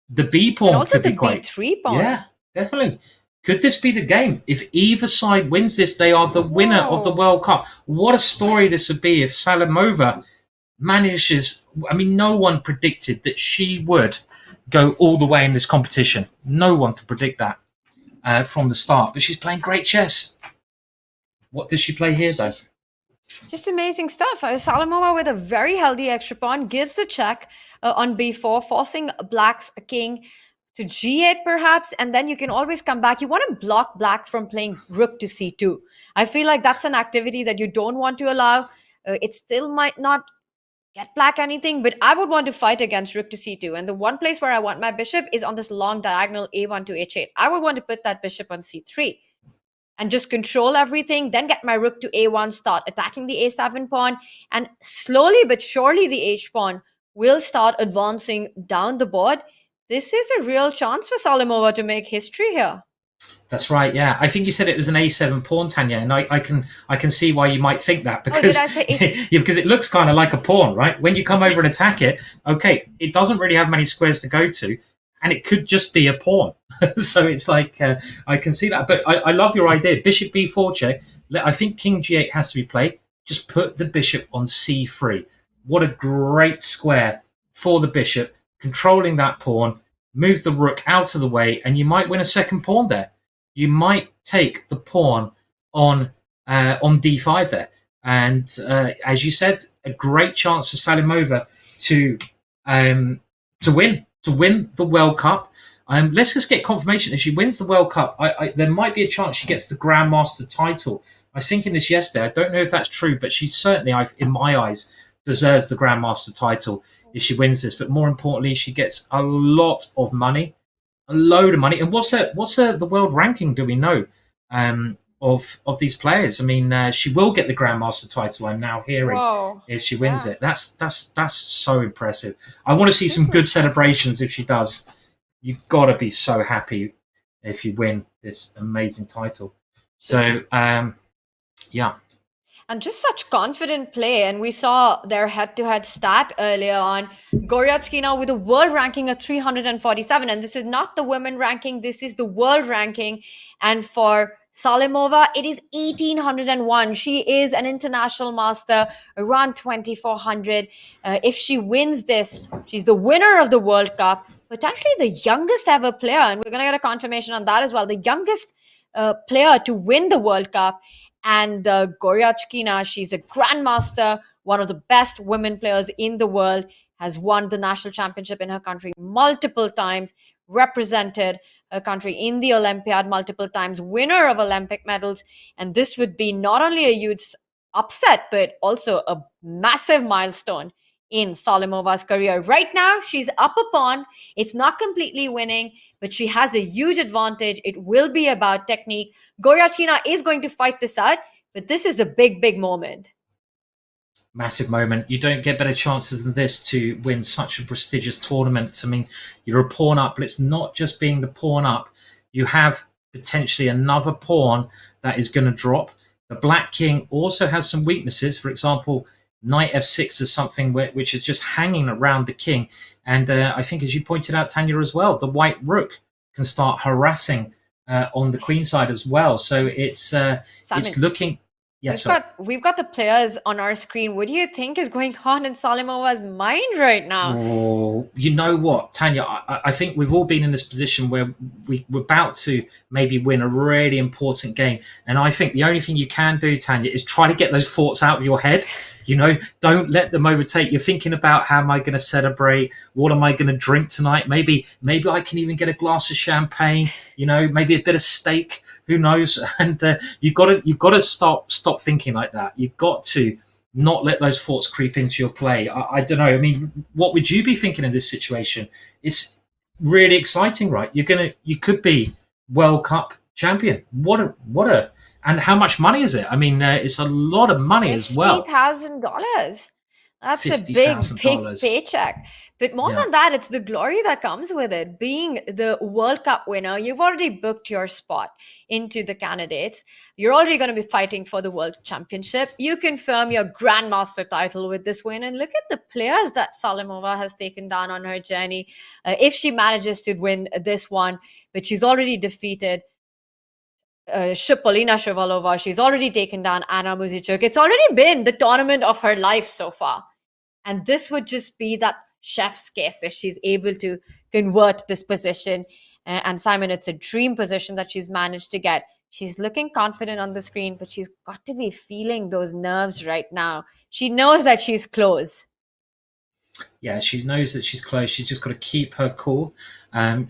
The B pawn and also could the be quite... B3 pawn. Yeah, definitely. Could this be the game? If either side wins this, they are the winner of the World Cup. What a story this would be if Salimova manages... I mean, no one predicted that she would go all the way in this competition. No one could predict that from the start. But she's playing great chess. What does she play here, though? Just amazing stuff. Salimova with a very healthy extra pawn gives the check on b4, forcing black's king to g8 perhaps, and then you can always come back. You want to block black from playing rook to c2. I feel like that's an activity that you don't want to allow. It still might not get black anything, but I would want to fight against rook to c2. And the one place where I want my bishop is on this long diagonal a1 to h8. I would want to put that bishop on c3 and just control everything, then get my rook to a1, start attacking the a7 pawn, and slowly but surely the h pawn will start advancing down the board. This is a real chance for Salimova to make history here. That's right, yeah. I think you said it was an a7 pawn, Tanya, and I can see why you might think that, because, did I say yeah, because it looks kind of like a pawn, right? When you come over and attack it, okay, it doesn't really have many squares to go to, and it could just be a pawn. So it's like, I can see that. But I love your idea. Bishop b4 check. I think king g8 has to be played. Just put the bishop on c3. What a great square for the bishop. Controlling that pawn. Move the rook out of the way. And you might win a second pawn there. You might take the pawn on d5 there. And as you said, a great chance for Salimova to win the World Cup. Let's just get confirmation. If she wins the World Cup, there might be a chance she gets the Grandmaster title. I was thinking this yesterday. I don't know if that's true, but she certainly, in my eyes, deserves the Grandmaster title if she wins this. But more importantly, she gets a lot of money, a load of money. And what's the world ranking? Do we know of these players? I mean, she will get the Grandmaster title. I'm now hearing if she wins it. That's so impressive. I want to see some good celebrations if she does. You've got to be so happy if you win this amazing title. So, yeah. And just such confident play. And we saw their head-to-head stat earlier on. Goryachkina with a world ranking of 347. And this is not the women ranking. This is the world ranking. And for Salimova, it is 1801. She is an international master, around 2400. If she wins this, she's the winner of the World Cup. Potentially the youngest ever player. And we're going to get a confirmation on that as well. The youngest player to win the World Cup. And Goryachkina, she's a grandmaster, one of the best women players in the world, has won the national championship in her country multiple times, represented her country in the Olympiad multiple times, winner of Olympic medals. And this would be not only a huge upset, but also a massive milestone in Salimova's career. Right now, she's up a pawn. It's not completely winning, but she has a huge advantage. It will be about technique. Goryachkina is going to fight this out, but this is a big, big moment. Massive moment. You don't get better chances than this to win such a prestigious tournament. I mean, you're a pawn up, but it's not just being the pawn up. You have potentially another pawn that is going to drop. The Black King also has some weaknesses. For example, Knight f6 is something which is just hanging around the king. And I think, as you pointed out, Tanya, as well, the white rook can start harassing on the queen side as well. So it's looking... Yeah, we've got the players on our screen. What do you think is going on in Salimova's mind right now? Oh, you know what, Tanya? I think we've all been in this position where we're about to maybe win a really important game. And I think the only thing you can do, Tanya, is try to get those thoughts out of your head. You know, don't let them overtake. You're thinking about, how am I going to celebrate? What am I going to drink tonight? Maybe I can even get a glass of champagne. You know, maybe a bit of steak. Who knows? And you've got to stop thinking like that. You've got to not let those thoughts creep into your play. I don't know. I mean, what would you be thinking in this situation? It's really exciting, right? You could be World Cup champion. What a and how much money is it? I mean, it's a lot of money as well. $50,000. That's a big paycheck. But more than that, it's the glory that comes with it. Being the World Cup winner, you've already booked your spot into the candidates. You're already going to be fighting for the World Championship. You confirm your Grandmaster title with this win. And look at the players that Salimova has taken down on her journey. If she manages to win this one, but she's already defeated Polina Shavalova. She's already taken down Anna Muzichuk. It's already been the tournament of her life so far. And this would just be that chef's kiss if she's able to convert this position. And Simon, it's a dream position that she's managed to get. She's looking confident on the screen, but she's got to be feeling those nerves right now. She knows that she's close. Yeah, she knows that she's close. She's just got to keep her cool.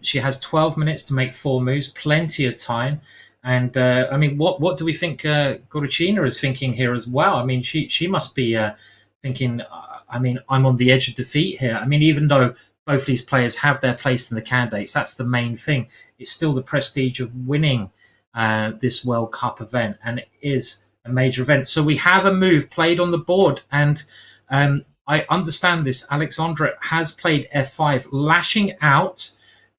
She has 12 minutes to make 4 moves, plenty of time. And I mean, what do we think Goryachkina is thinking here as well? I mean, she must be thinking, I mean, I'm on the edge of defeat here. I mean, even though both these players have their place in the candidates, that's the main thing. It's still the prestige of winning this World Cup event, and it is a major event. So we have a move played on the board, and I understand this. Aleksandra has played f5, lashing out,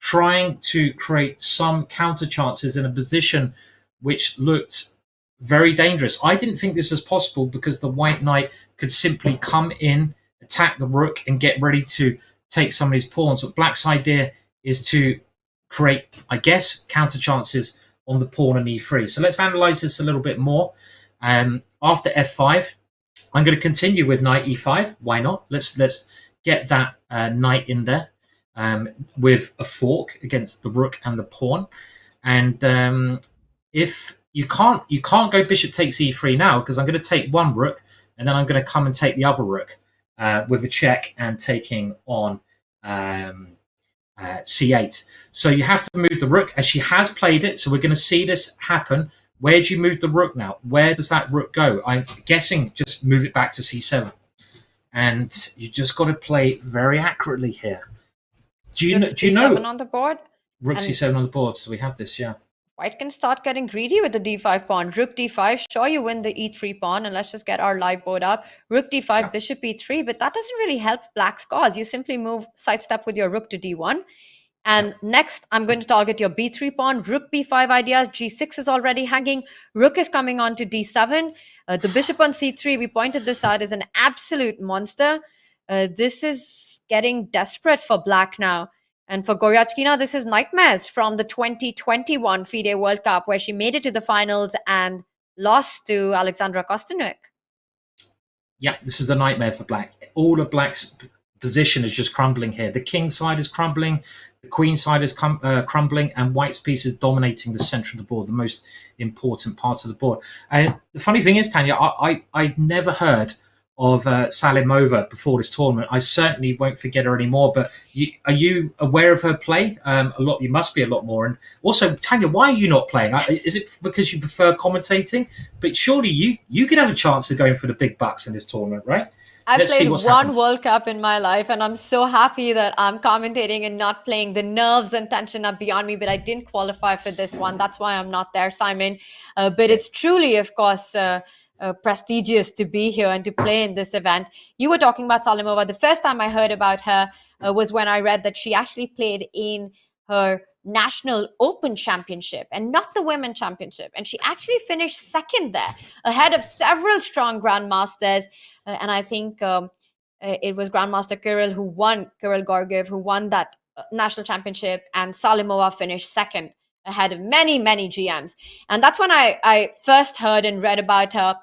trying to create some counter chances in a position which looked very dangerous. I didn't think this was possible because the white knight could simply come in, attack the rook, and get ready to take some of these pawns. But black's idea is to create, I guess, counter chances on the pawn and e3. So let's analyze this a little bit more. After f5, I'm going to continue with knight e5. Why not? Let's get that knight in there with a fork against the rook and the pawn. And if you can't go bishop takes e3 now, because I'm going to take one rook and then I'm going to come and take the other rook with a check and taking on c8. So you have to move the rook, and she has played it. So we're going to see this happen. Where do you move the rook now? Where does that rook go? I'm guessing just move it back to c7. And you just got to play very accurately here. Do you know? C7 on the board. Rook c7 on the board. So we have this, yeah. White can start getting greedy with the d5 pawn. Rook d5. Sure, you win the e3 pawn, and let's just get our live board up. Rook d5, yeah. Bishop e3, but that doesn't really help Black's cause. You simply move sidestep with your rook to d1. And next, I'm going to target your b3 pawn. Rook b5 ideas. g6 is already hanging. Rook is coming on to d7. The bishop on c3, we pointed this out, is an absolute monster. This is getting desperate for Black now. And for Goryachkina, this is nightmares from the 2021 FIDE World Cup, where she made it to the finals and lost to Aleksandra Goryachkina. Yeah, this is a nightmare for Black. All of Black's position is just crumbling here. The king side is crumbling, the queen side is crumbling, and White's piece is dominating the center of the board, the most important part of the board. And the funny thing is, Tanya, I'd never heard of Salimova before this tournament. I certainly won't forget her anymore. But are you aware of her play? A lot. You must be a lot more. And also, Tanya, why are you not playing? Is it because you prefer commentating? But surely you could have a chance of going for the big bucks in this tournament, right? I played one World Cup in my life, and I'm so happy that I'm commentating and not playing. The nerves and tension are beyond me, but I didn't qualify for this one. That's why I'm not there, Simon. But it's truly, of course, prestigious to be here and to play in this event. You were talking about Salimova. The first time I heard about her was when I read that she actually played in her National Open Championship and not the Women's Championship. And she actually finished second there, ahead of several strong grandmasters. And I think it was Grandmaster Kirill Georgiev, who won that national championship, and Salimova finished second, ahead of many, many GMs. And that's when I first heard and read about her.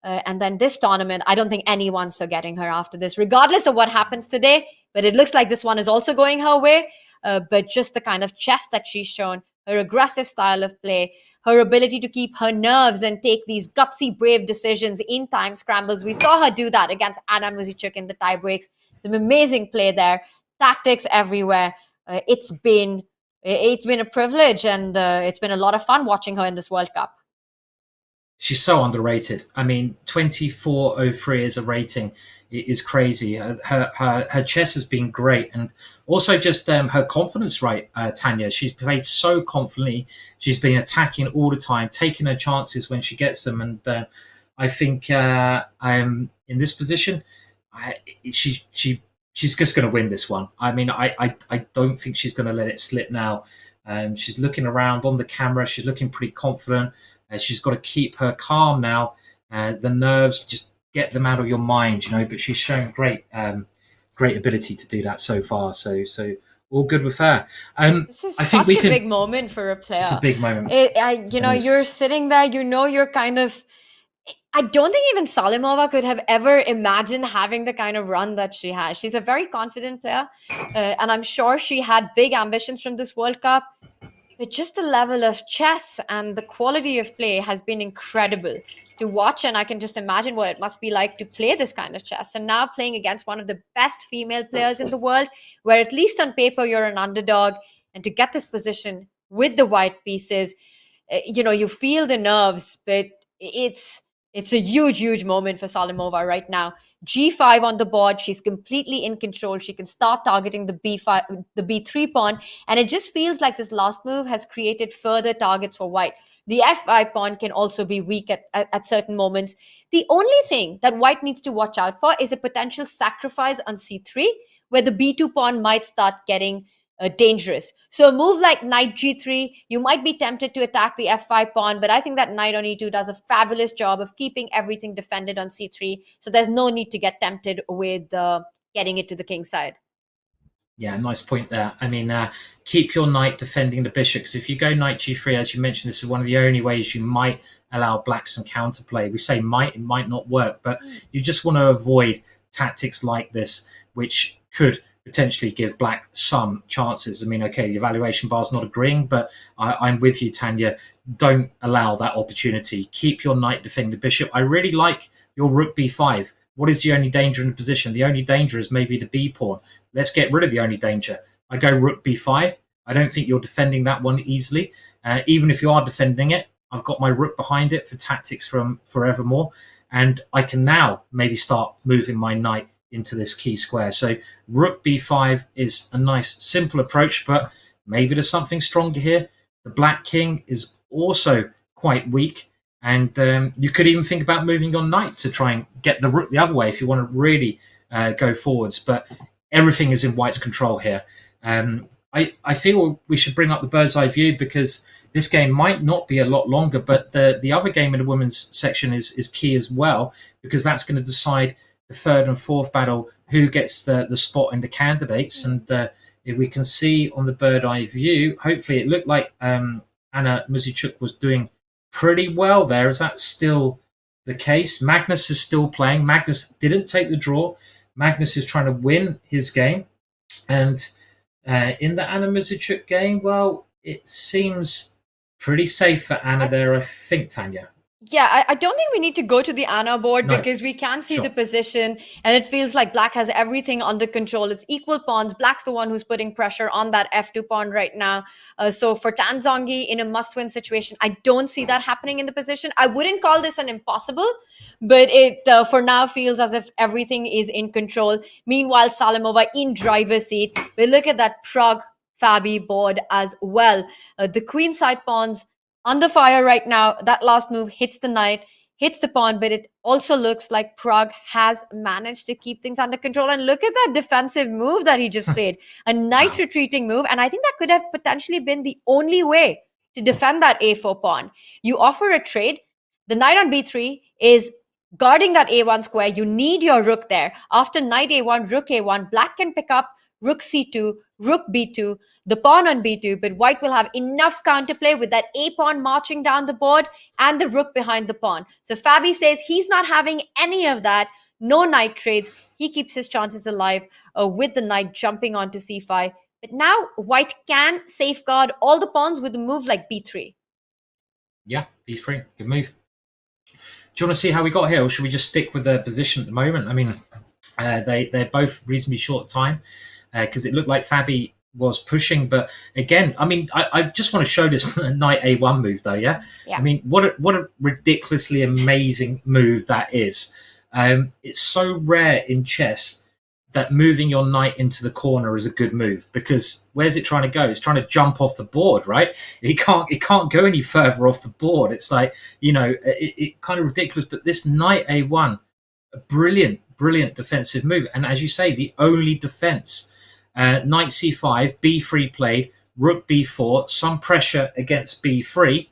And then this tournament, I don't think anyone's forgetting her after this, regardless of what happens today. But it looks like this one is also going her way. But just the kind of chess that she's shown, her aggressive style of play, her ability to keep her nerves and take these gutsy, brave decisions in time scrambles. We saw her do that against Adam Muzychuk in the tie breaks. Some amazing play there, tactics everywhere. It's been a privilege, and it's been a lot of fun watching her in this World Cup. She's so underrated. I mean, 2403 as a rating is crazy. Her chess has been great, and also just her confidence, right, Tanya? She's played so confidently. She's been attacking all the time, taking her chances when she gets them, and I think in this position, she's just going to win this one. I mean, I don't think she's going to let it slip now. She's looking around on the camera. She's looking pretty confident. She's got to keep her calm now. The nerves, just get them out of your mind, but she's showing great ability to do that so far. So all good with her. This is such a big moment for a player. It's a big moment. You're sitting there, you're kind of... I don't think even Salimova could have ever imagined having the kind of run that she has. She's a very confident player, and I'm sure she had big ambitions from this World Cup. But just the level of chess and the quality of play has been incredible to watch, and I can just imagine what it must be like to play this kind of chess. And now playing against one of the best female players in the world, where at least on paper you're an underdog, and to get this position with the white pieces, you feel the nerves, but it's a huge, huge moment for Salimova right now. G5 on the board. She's completely in control. She can start targeting the B3 pawn. And it just feels like this last move has created further targets for white. The F5 pawn can also be weak at certain moments. The only thing that white needs to watch out for is a potential sacrifice on C3, where the B2 pawn might start getting dangerous. So a move like knight G3, you might be tempted to attack the F5 pawn, but I think that knight on E2 does a fabulous job of keeping everything defended on C3. So there's no need to get tempted with getting it to the king side. Yeah, nice point there. I mean, keep your knight defending the bishop, because if you go knight G3, as you mentioned, this is one of the only ways you might allow black some counterplay. We say might, it might not work, but you just want to avoid tactics like this, which could potentially give black some chances. I mean, okay, the evaluation bar's not agreeing, but I'm with you, Tanya. don't allow that opportunity. Keep your knight defending the bishop. I really like your rook b5. What is the only danger in the position? The only danger is maybe the b pawn. Let's get rid of the only danger. I go rook b5. I don't think you're defending that one easily. Even if you are defending it, I've got my rook behind it for tactics from forevermore. And I can now maybe start moving my knight into this key square. So rook b5 is a nice, simple approach, but maybe there's something stronger here. The black king is also quite weak. And you could even think about moving your knight to try and get the rook the other way if you want to really go forwards. But everything is in white's control here. I feel we should bring up the bird's eye view because this game might not be a lot longer, but the other game in the women's section is key as well, because that's going to decide the third and fourth battle, who gets the spot in the candidates. And if we can see on the bird eye view, hopefully it looked like Anna Muzychuk was doing pretty well there. Is that still the case? Magnus is still playing. Magnus didn't take the draw. Magnus is trying to win his game. And in the Anna Muzychuk game, well, it seems pretty safe for Anna there, I think, Tanya. Yeah, I don't think we need to go to the Anna board No. because we can see Sure. the position and it feels like black has everything under control. It's equal pawns. Black's the one who's putting pressure on that f2 pawn right now. So for Tan Zhongyi in a must-win situation, I don't see that happening in the position. I wouldn't call this an impossible, but it for now feels as if everything is in control. Meanwhile, Salimova in driver's seat. We look at that Pragg Fabi board as well. The queen side pawns under fire right now. That last move hits the knight, hits the pawn, but it also looks like Pragg has managed to keep things under control. And look at that defensive move that he just played, a knight retreating move. And I think that could have potentially been the only way to defend that a4 pawn. You offer a trade. The knight on b3 is guarding that a1 square. You need your rook there. After knight a1, rook a1, black can pick up rook c2, rook b2, the pawn on b2, but white will have enough counterplay with that a pawn marching down the board and the rook behind the pawn. So Fabi says he's not having any of that. No knight trades. He keeps his chances alive with the knight jumping onto c5. But now white can safeguard all the pawns with a move like b3. Yeah, b3. Good move. Do you want to see how we got here, or should we just stick with the position at the moment? I mean, they're both reasonably short time because it looked like Fabi was pushing. But again, I mean, I just want to show this knight a1 move, though, yeah? I mean, what a ridiculously amazing move that is. It's so rare in chess that moving your knight into the corner is a good move, because where's it trying to go? It's trying to jump off the board, right? It can't go any further off the board. It's like, you know, it kind of ridiculous. But this knight a1, a brilliant defensive move. And as you say, the only defense. Knight c5, b3 played, rook b4, some pressure against b3.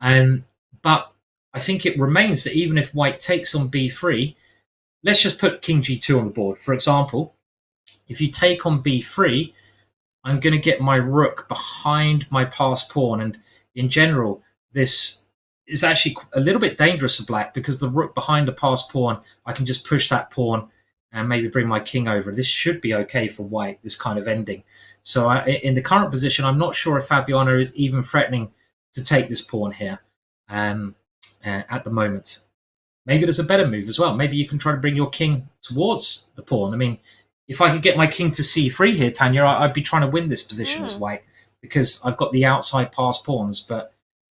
But I think it remains that even if white takes on b3, let's just put king g2 on the board. For example, if you take on b3, I'm going to get my rook behind my passed pawn. And in general, this is actually a little bit dangerous for black, because the rook behind the passed pawn, I can just push that pawn and maybe bring my king over. This should be okay for white, this kind of ending. So in the current position, I'm not sure if Fabiano is even threatening to take this pawn here at the moment. Maybe there's a better move as well. Maybe you can try to bring your king towards the pawn. I mean, if I could get my king to c3 here, Tanya, I'd be trying to win this position as white, because I've got the outside passed pawns. But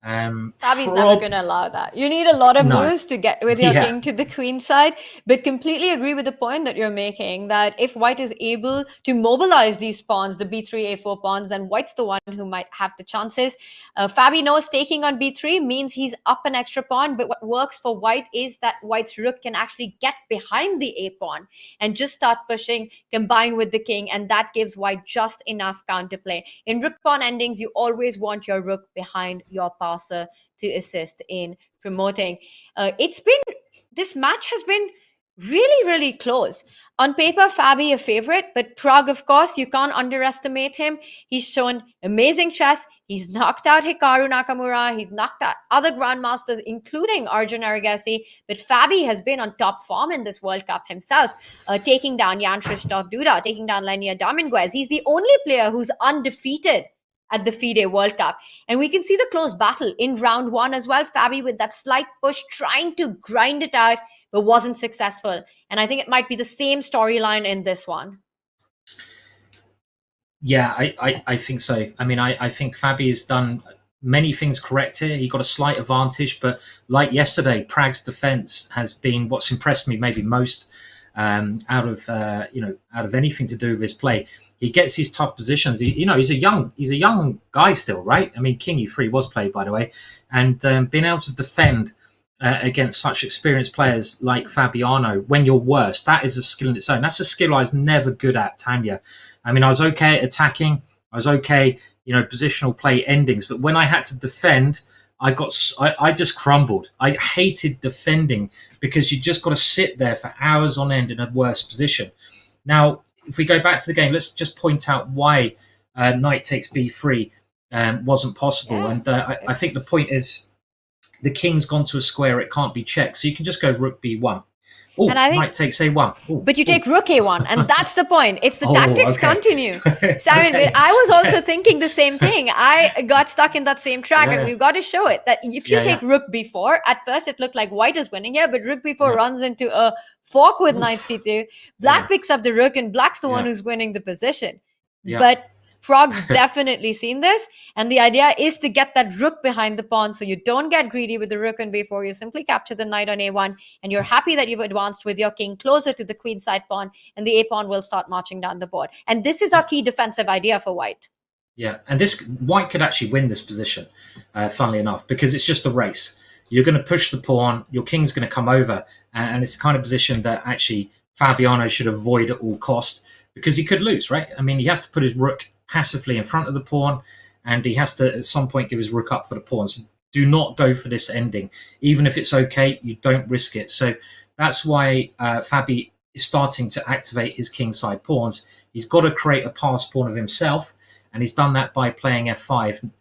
Fabi's never going to allow that. You need a lot of moves to get with your king to the queen side. But completely agree with the point that you're making, that if white is able to mobilize these pawns, the b3, a4 pawns, then white's the one who might have the chances. Fabi knows taking on b3 means he's up an extra pawn. But what works for white is that white's rook can actually get behind the a pawn and just start pushing, combine with the king. And that gives white just enough counterplay. In rook pawn endings, you always want your rook behind your pawn to assist in promoting. This match has been really close. On paper, Fabi a favorite, but Pragg, of course, you can't underestimate him. He's shown amazing chess. He's knocked out Hikaru Nakamura. He's knocked out other grandmasters, including Arjun Agassi. But Fabi has been on top form in this World Cup himself, taking down Jan Krzysztof Duda, taking down Lenia Dominguez. He's the only player who's undefeated at the FIDE World Cup. And we can see the close battle in round one as well. Fabi with that slight push, trying to grind it out, but wasn't successful. And I think it might be the same storyline in this one. Yeah, I think so. I mean, I think Fabi has done many things correct here. He got a slight advantage, but like yesterday, Pragg's defense has been what's impressed me maybe most out of anything to do with his play. He gets his tough positions. He's a young guy still, right? I mean, King E3 was played, by the way, and being able to defend against such experienced players like Fabiano when you're worse, that is a skill in its own. That's a skill I was never good at, Tanya. I mean, I was okay at attacking. I was okay, positional play endings. But when I had to defend, I just crumbled. I hated defending because you just got to sit there for hours on end in a worse position. Now, if we go back to the game, let's just point out why knight takes b3 wasn't possible. Yeah, and I think the point is the king's gone to a square. It can't be checked. So you can just go rook b1. Oh, knight takes a1. Ooh, but you take rook a1, and that's the point. It's the tactics continue. So I mean, I was also thinking the same thing. I got stuck in that same track, and we've got to show it that if you take rook b4, at first it looked like white is winning here, but rook b4 runs into a fork with knight c2. Black picks up the rook, and black's the one who's winning the position. But Pragg's definitely seen this, and the idea is to get that rook behind the pawn so you don't get greedy with the rook on b4. You simply capture the knight on a1, and you're happy that you've advanced with your king closer to the queen side pawn, and the a pawn will start marching down the board. And this is our key defensive idea for white. Yeah, and white could actually win this position, funnily enough, because it's just a race. You're going to push the pawn, your king's going to come over, and it's the kind of position that actually Fabiano should avoid at all costs, because he could lose, right? I mean, he has to put his rook passively in front of the pawn, and he has to at some point give his rook up for the pawn. So do not go for this ending. Even if it's okay, you don't risk it. So that's why Fabi is starting to activate his kingside pawns. He's got to create a pass pawn of himself, and he's done that by playing f5.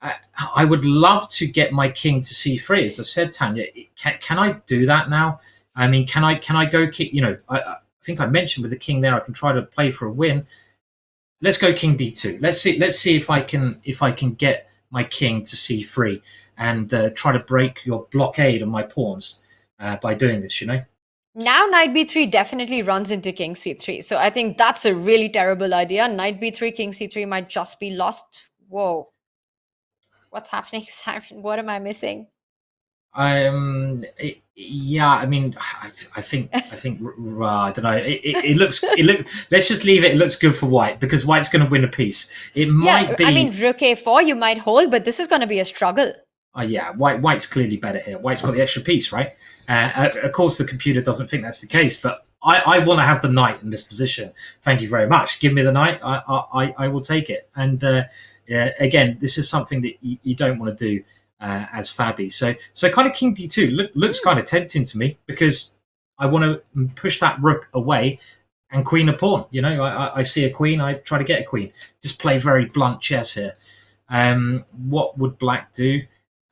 I would love to get my king to c3, as I've said, Tanya. Can I do that now? I mean, can I go kick? I think I mentioned with the king there, I can try to play for a win. Let's go king d2. Let's see if I can get my king to c3 and try to break your blockade on my pawns by doing this. Now knight b3 definitely runs into king c3. So I think that's a really terrible idea. Knight b3, king c3 might just be lost. Whoa, what's happening, Simon? What am I missing? Yeah, I mean, I think I don't know. It looks. Let's just leave it. It looks good for white because white's going to win a piece. It might be. I mean, rook a4 you might hold, but this is going to be a struggle. Yeah, white's clearly better here. White's got the extra piece, right? Of course, the computer doesn't think that's the case, but I want to have the knight in this position. Thank you very much. Give me the knight. I will take it. And again, this is something that you don't want to do. As Fabi. So kind of king d2 looks kind of tempting to me because I want to push that rook away and queen a pawn. I see a queen, I try to get a queen. Just play very blunt chess here. What would black do?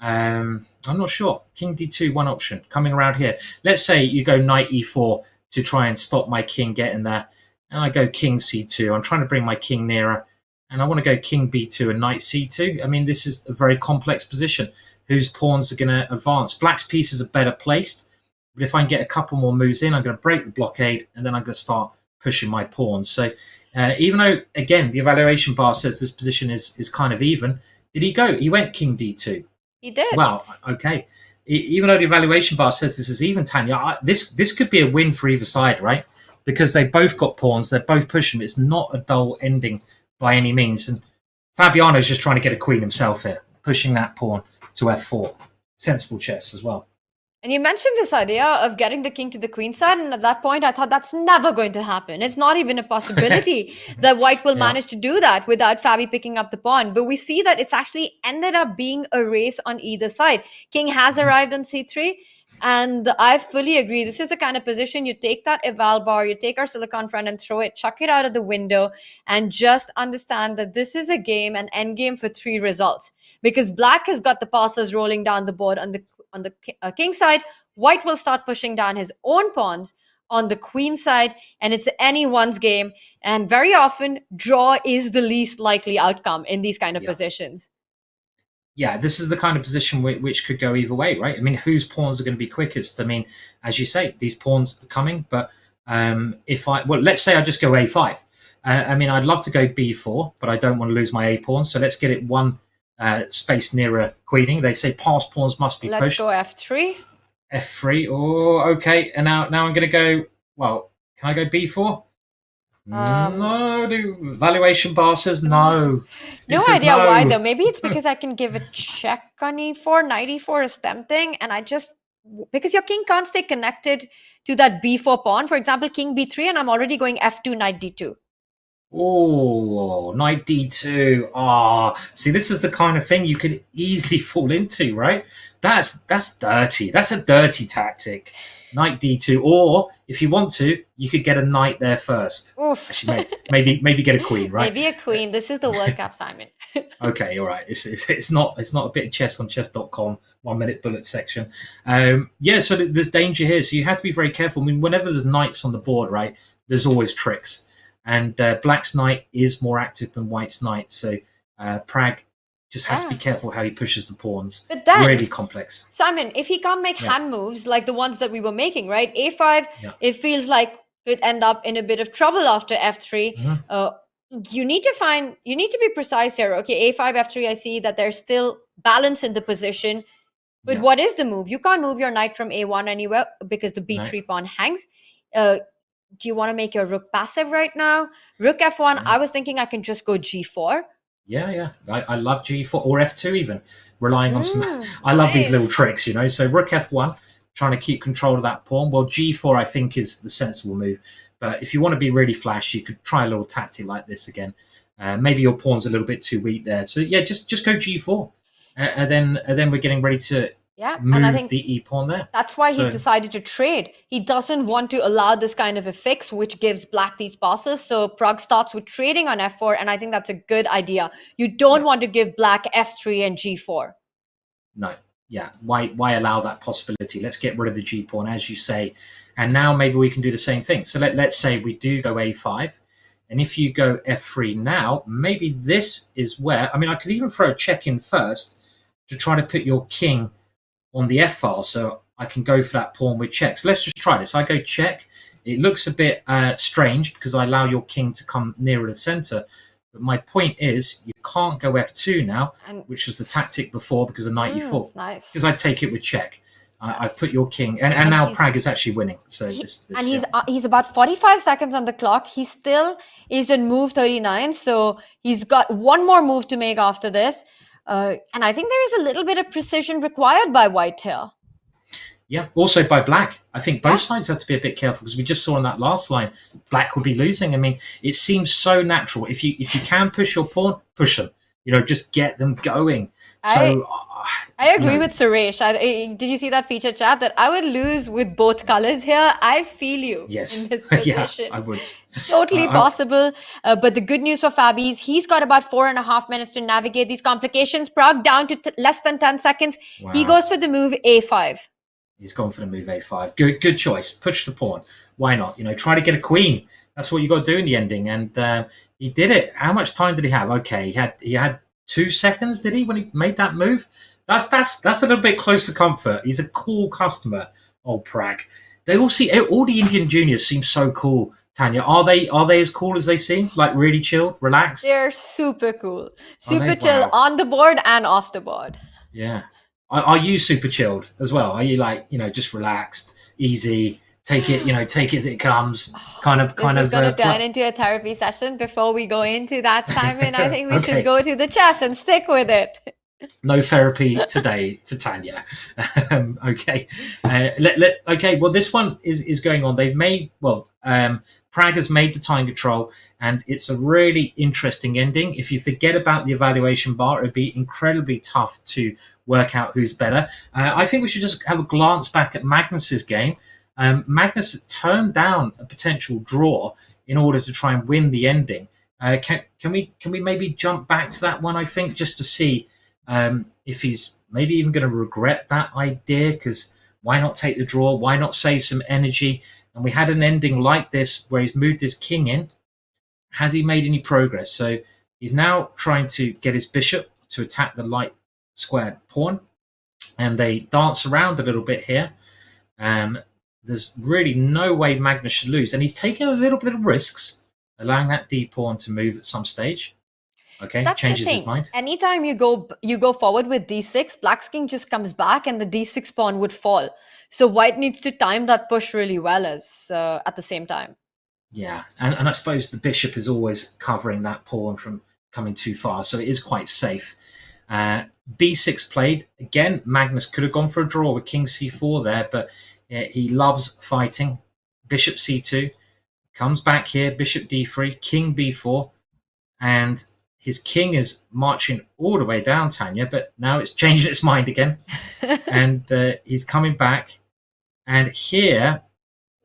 I'm not sure. King d2, one option. Coming around here. Let's say you go knight e4 to try and stop my king getting there. And I go king c2. I'm trying to bring my king nearer. And I want to go king b2 and knight c2. I mean, this is a very complex position. Whose pawns are going to advance? Black's pieces are better placed. But if I can get a couple more moves in, I'm going to break the blockade. And then I'm going to start pushing my pawns. So even though, again, the evaluation bar says this position is kind of even, did he go? He went king d2. He did. Well, okay. Even though the evaluation bar says this is even, Tanya, this could be a win for either side, right? Because they both got pawns. They're both pushing. It's not a dull ending by any means. And Fabiano's just trying to get a queen himself here, pushing that pawn to f4. Sensible chess as well. And you mentioned this idea of getting the king to the queen side, and at that point I thought that's never going to happen. It's not even a possibility that white will manage to do that without Fabi picking up the pawn. But we see that it's actually ended up being a race on either side. King has arrived on c3, and I fully agree. This is the kind of position you take that eval bar, you take our silicon front and throw it, chuck it out of the window, and just understand that this is a game, an end game for 3 results. Because black has got the passes rolling down the board on the king side. White will start pushing down his own pawns. on the queen side, and it's anyone's game. And very often, draw is the least likely outcome in these kind of positions. Yeah, this is the kind of position which could go either way, right? I mean, whose pawns are going to be quickest? I mean, as you say, these pawns are coming, but let's say I just go a5. I mean, I'd love to go b4, but I don't want to lose my a pawn. So let's get it one space nearer queening. They say pass pawns must be pushed. Let's go f3. F3. Oh, okay. And now I'm going to go. Well, can I go b4? No, the valuation bar says no. No idea why though. Maybe it's because I can give a check on e4. Knight e4 is tempting, and because your king can't stay connected to that b4 pawn. For example, king b3, and I'm already going f2, knight d2. Oh, knight d2. See, this is the kind of thing you could easily fall into, right? That's dirty. That's a dirty tactic. Knight d2, or if you want to, you could get a knight there first. Oof. Actually, maybe get a queen, right? Maybe a queen. This is the World Cup, Simon. Okay, all right. It's not a bit of chess on chess.com 1 minute bullet section. So there's danger here. So you have to be very careful. I mean, whenever there's knights on the board, right, there's always tricks. And Black's knight is more active than White's knight. So Pragg just has to be careful how he pushes the pawns. But then, really complex. Simon, if he can't make hand moves like the ones that we were making, right? A5, it feels like could end up in a bit of trouble after f3. You need to be precise here. Okay, a5, f3, I see that there's still balance in the position. But what is the move? You can't move your knight from a1 anywhere because the b3 pawn hangs. Do you want to make your rook passive right now? Rook f1, I was thinking I can just go g4. Yeah. I love g4 or f2 even, relying on some... I love these little tricks, you know. So rook f1, trying to keep control of that pawn. Well, g4 I think is the sensible move. But if you want to be really flash, you could try a little tactic like this again. Maybe your pawn's a little bit too weak there. So yeah, just go g4. And then we're getting ready to move and I think the e-pawn there. That's why he's decided to trade. He doesn't want to allow this kind of a fix, which gives Black these passes. So Pragg starts with trading on f4, and I think that's a good idea. You don't want to give Black f3 and g4. No. Yeah. Why allow that possibility? Let's get rid of the g-pawn, as you say. And now maybe we can do the same thing. So let's say we do go a5. And if you go f3 now, maybe this is where... I mean, I could even throw a check in first to try to put your king on the F file, so I can go for that pawn with checks. Let's just try this. I go check. It looks a bit strange because I allow your king to come nearer the center. But my point is, you can't go F2 now, which was the tactic before because of knight E4. Nice. Because I take it with check. I've put your king, and now Pragg is actually winning. So he's about 45 seconds on the clock. He still is in move 39, so he's got one more move to make after this. And I think there is a little bit of precision required by White here. Yeah, also by Black. I think both sides have to be a bit careful because we just saw in that last line, Black will be losing. I mean, it seems so natural. If you can push your pawn, push them. You know, just get them going. I agree with Suresh. Did you see that feature chat that I would lose with both colors here? I feel you in this position. Yeah, I would. Totally possible. But the good news for Fabi is he's got about 4.5 minutes to navigate these complications. Pragg down to less than 10 seconds. Wow. He goes for the move A5. He's gone for the move A5. Good choice. Push the pawn. Why not? You know, try to get a queen. That's what you got to do in the ending. And he did it. How much time did he have? Okay, he had 2 seconds, did he, when he made that move? That's a little bit close for comfort. He's a cool customer, old Pragg. All the Indian juniors seem so cool, Tanya. Are they as cool as they seem? Like really chill, relaxed? They're super cool. Super chill on the board and off the board. Yeah. Are you super chilled as well? Are you like, you know, just relaxed, easy, take it as it comes, kind of? This is going to turn into a therapy session. Before we go into that, Simon, I think we should go to the chess and stick with it. No therapy today for Tanya. Okay. Okay. Well, this one is going on. Pragg has made the time control, and it's a really interesting ending. If you forget about the evaluation bar, it'd be incredibly tough to work out who's better. I think we should just have a glance back at Magnus's game. Magnus turned down a potential draw in order to try and win the ending. Can we maybe jump back to that one? I think just to see if he's maybe even going to regret that idea. Because why not take the draw? Why not save some energy? and we had an ending like this where he's moved his king in. Has he made any progress? So he's now trying to get his bishop to attack the light squared pawn, and they dance around a little bit here. There's really no way Magnus should lose, and he's taking a little bit of risks, allowing that d pawn to move at some stage. Okay, That's changes the thing. his mind. Anytime you go forward with d6, Black's king just comes back and the d6 pawn would fall. So White needs to time that push really well as at the same time. Yeah, and I suppose the bishop is always covering that pawn from coming too far, so it is quite safe. b6 played. Again, Magnus could have gone for a draw with king c4 there, but he loves fighting. Bishop c2, comes back here, bishop d3, king b4, and his king is marching all the way down, Tanya, but now it's changing its mind again. And he's coming back. And here,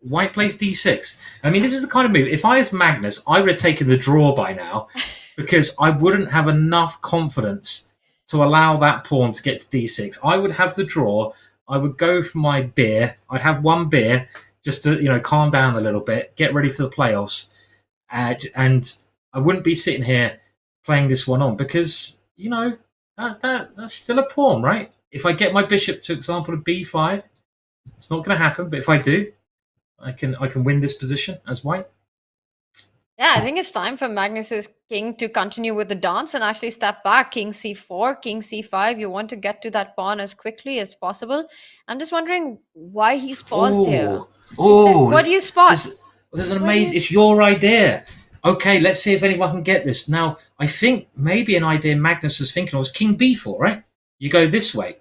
White plays d6. I mean, this is the kind of move. If I was Magnus, I would have taken the draw by now because I wouldn't have enough confidence to allow that pawn to get to d6. I would have the draw. I would go for my beer. I'd have one beer just to, calm down a little bit, get ready for the playoffs. And I wouldn't be sitting here playing this one on because, that's still a pawn, right? If I get my bishop to example of b5, it's not going to happen. But if I do, I can win this position as White. Yeah, I think it's time for Magnus's king to continue with the dance and actually step back. King c4, king c5. You want to get to that pawn as quickly as possible. I'm just wondering why he's paused here. What do you spot? There's an amazing... It's your idea. Okay, let's see if anyone can get this. Now, I think maybe an idea Magnus was thinking was king b4, right? You go this way.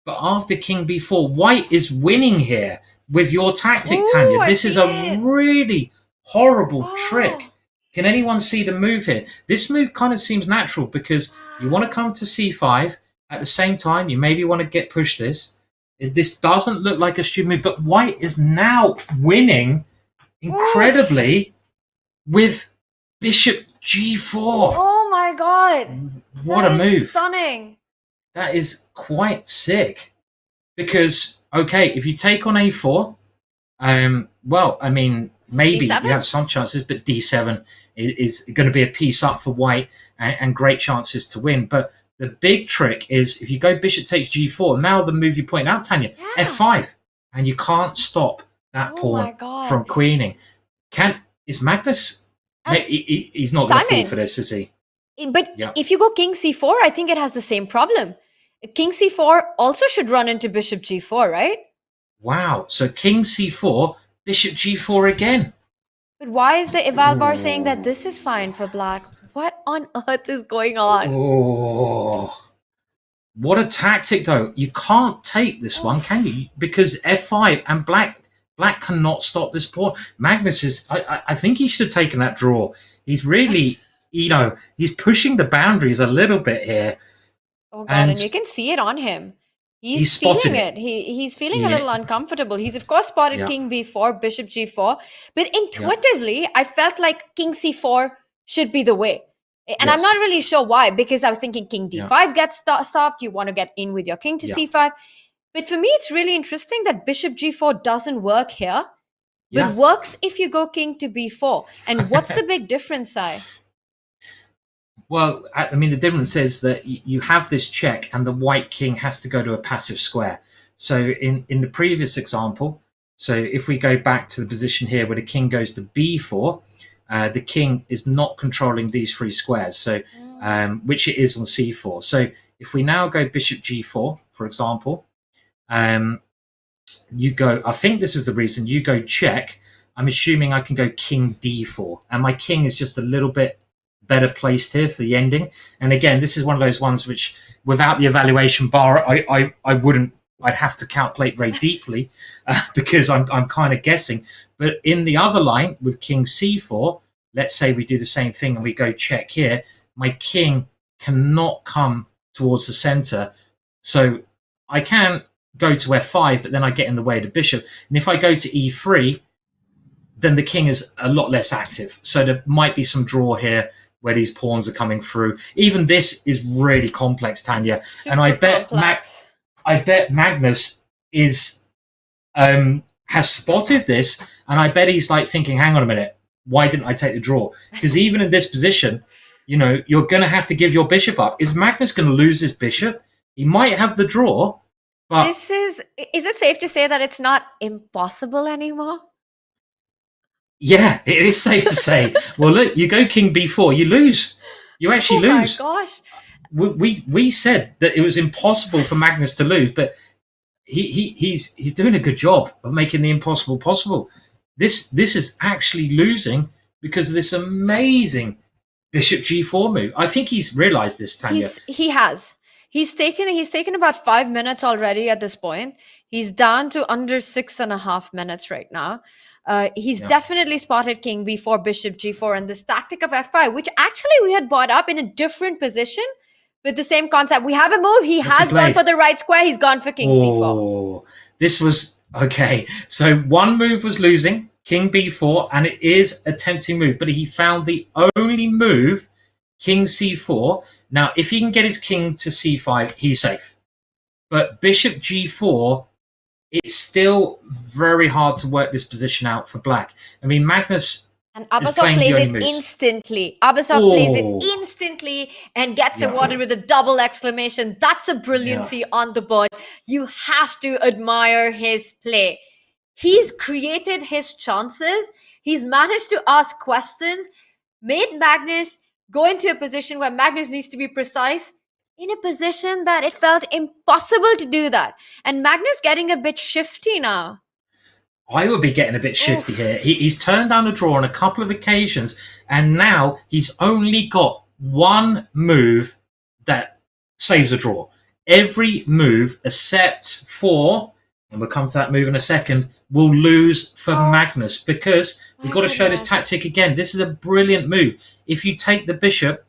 But after king b4, White is winning here with your tactic, Tanya. This is a really horrible trick. Can anyone see the move here? This move kind of seems natural because you want to come to c5. At the same time, you maybe want to push this. This doesn't look like a stupid move, but White is now winning incredibly with bishop g4. Oh my god. What a move. Stunning. That is quite sick. Because, okay, if you take on a4, well, I mean, maybe D7? you have some chances, but d7 is going to be a piece up for White and great chances to win. But the big trick is if you go bishop takes g4, now the move you point out, Tanya, f5, and you can't stop that pawn from queening. Is Magnus... he's not going to fall for this, is he? But if you go king c4, I think it has the same problem. King c4 also should run into bishop g4, right? Wow. So king c4, bishop g4 again. But why is the eval bar saying that this is fine for Black? What on earth is going on? Oh, what a tactic, though. You can't take this one, can you? Because f5 and Black cannot stop this pawn. Magnus is... I think he should have taken that draw. He's really... he's pushing the boundaries a little bit here. Oh, God, and you can see it on him. He's feeling it. He's feeling a little uncomfortable. He's, of course, spotted king b4, bishop g4. But intuitively, I felt like king c4 should be the way. And I'm not really sure why, because I was thinking king d5 gets stopped. You want to get in with your king to c5. But for me, it's really interesting that bishop g4 doesn't work here, but works if you go king to b4. And what's the big difference, Sai? Well, I mean, the difference is that you have this check and the White king has to go to a passive square. So in the previous example, so if we go back to the position here where the king goes to b4, the king is not controlling these three squares, so which it is on c4. So if we now go bishop g4, for example, you go, I think this is the reason, you go check. I'm assuming I can go king d4, and my king is just a little bit better placed here for the ending. And again, this is one of those ones which, without the evaluation bar, I wouldn't. I'd have to calculate very deeply because I'm kind of guessing. But in the other line with king c4, let's say we do the same thing and we go check here. My king cannot come towards the center, so I can go to f5, but then I get in the way of the bishop. And if I go to e3, then the king is a lot less active. So there might be some draw here where these pawns are coming through. Even this is really complex, Tanya. And I bet Magnus is has spotted this, and I bet he's like thinking, hang on a minute, why didn't I take the draw? Because even in this position, you know, you're going to have to give your bishop up. Is Magnus going to lose his bishop? He might have the draw, but... Is it safe to say that it's not impossible anymore? Yeah, it is safe to say. Well, look, you go king b4, you lose. You actually lose. Oh my gosh. We said that it was impossible for Magnus to lose, but he's doing a good job of making the impossible possible. This is actually losing because of this amazing bishop g4 move. I think he's realized this, Tanya. He has. He's taken about 5 minutes already at this point. He's down to under 6.5 minutes right now. He's definitely spotted king b4, bishop g4, and this tactic of f5, which actually we had brought up in a different position with the same concept. We have a move. He has gone for the right square. He's gone for king c4. This was okay. So one move was losing, king b4, and it is a tempting move, but he found the only move, king c4. Now, if he can get his king to c5, he's safe. But bishop g4, it's still very hard to work this position out for black. I mean, Magnus and Abasov plays it instantly. Abasov plays it instantly and gets awarded with a double exclamation. That's a brilliancy on the board. You have to admire his play. He's created his chances. He's managed to ask questions, made Magnus go into a position where Magnus needs to be precise, in a position that it felt impossible to do that. And Magnus getting a bit shifty now. I would be getting a bit shifty here. He's turned down a draw on a couple of occasions, and now he's only got one move that saves a draw. Every move, except for, and we'll come to that move in a second, will lose for Magnus, because we've got to show this tactic again. This is a brilliant move. If you take the bishop,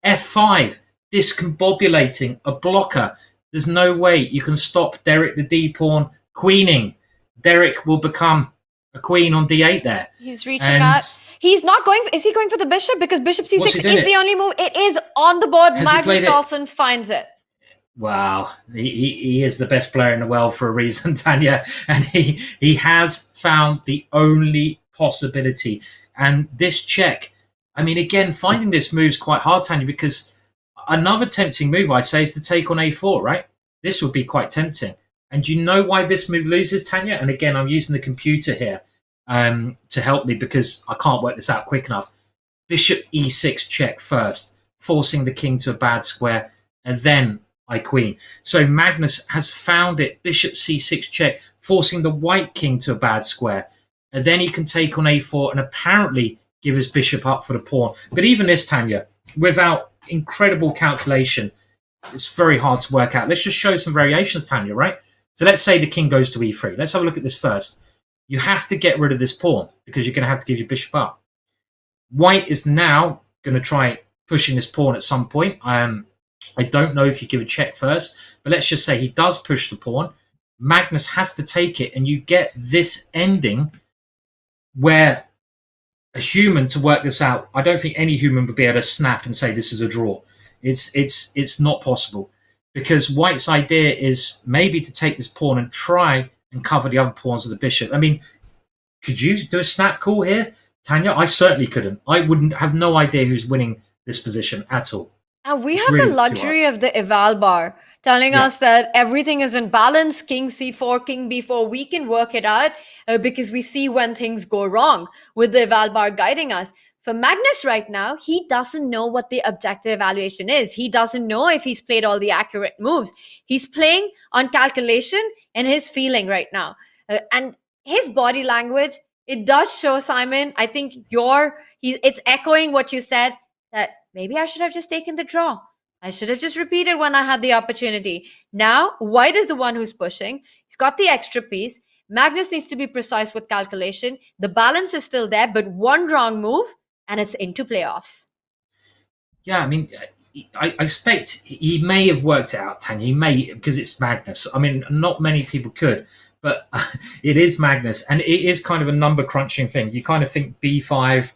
f5, discombobulating a blocker. There's no way you can stop Derek the d-pawn queening. Derek will become a queen on d8 there. He's reaching out. He's not going. Is he going for the bishop? Because bishop c6 is the only move. It is on the board. Magnus Carlsen finds it. Wow, he is the best player in the world for a reason, Tanya, and he has found the only possibility. And this check, I mean, again, finding this move's quite hard, Tanya, because another tempting move, I say, is to take on a4, right? This would be quite tempting. And do you know why this move loses, Tanya? And again, I'm using the computer here to help me because I can't work this out quick enough. Bishop e6 check first, forcing the king to a bad square, and then I queen. So Magnus has found it. Bishop c6 check, forcing the white king to a bad square. And then he can take on a4 and apparently give his bishop up for the pawn. But even this, Tanya, without incredible calculation, it's very hard to work out. Let's just show some variations, Tanya, right? So let's say the king goes to e3. Let's have a look at this first. You have to get rid of this pawn because you're going to have to give your bishop up. White is now going to try pushing this pawn at some point. I don't know if you give a check first, but let's just say he does push the pawn. Magnus has to take it, and you get this ending where a human, to work this out, I don't think any human would be able to snap and say this is a draw. It's not possible, because White's idea is maybe to take this pawn and try and cover the other pawns of the bishop. I mean, could you do a snap call here, Tanya? I certainly couldn't. I wouldn't have no idea who's winning this position at all. And we have the luxury of the eval bar telling us that everything is in balance. King c4, king b4. We can work it out because we see when things go wrong with the eval bar guiding us. For Magnus right now, he doesn't know what the objective evaluation is. He doesn't know if he's played all the accurate moves. He's playing on calculation and his feeling right now. And his body language, it does show, Simon. I think it's echoing what you said, that maybe I should have just taken the draw. I should have just repeated when I had the opportunity. Now, White is the one who's pushing. He's got the extra piece. Magnus needs to be precise with calculation. The balance is still there, but one wrong move, and it's into playoffs. Yeah, I mean, I expect he may have worked it out, Tanya. He may, because it's Magnus. I mean, not many people could, but it is Magnus, and it is kind of a number crunching thing. You kind of think b5,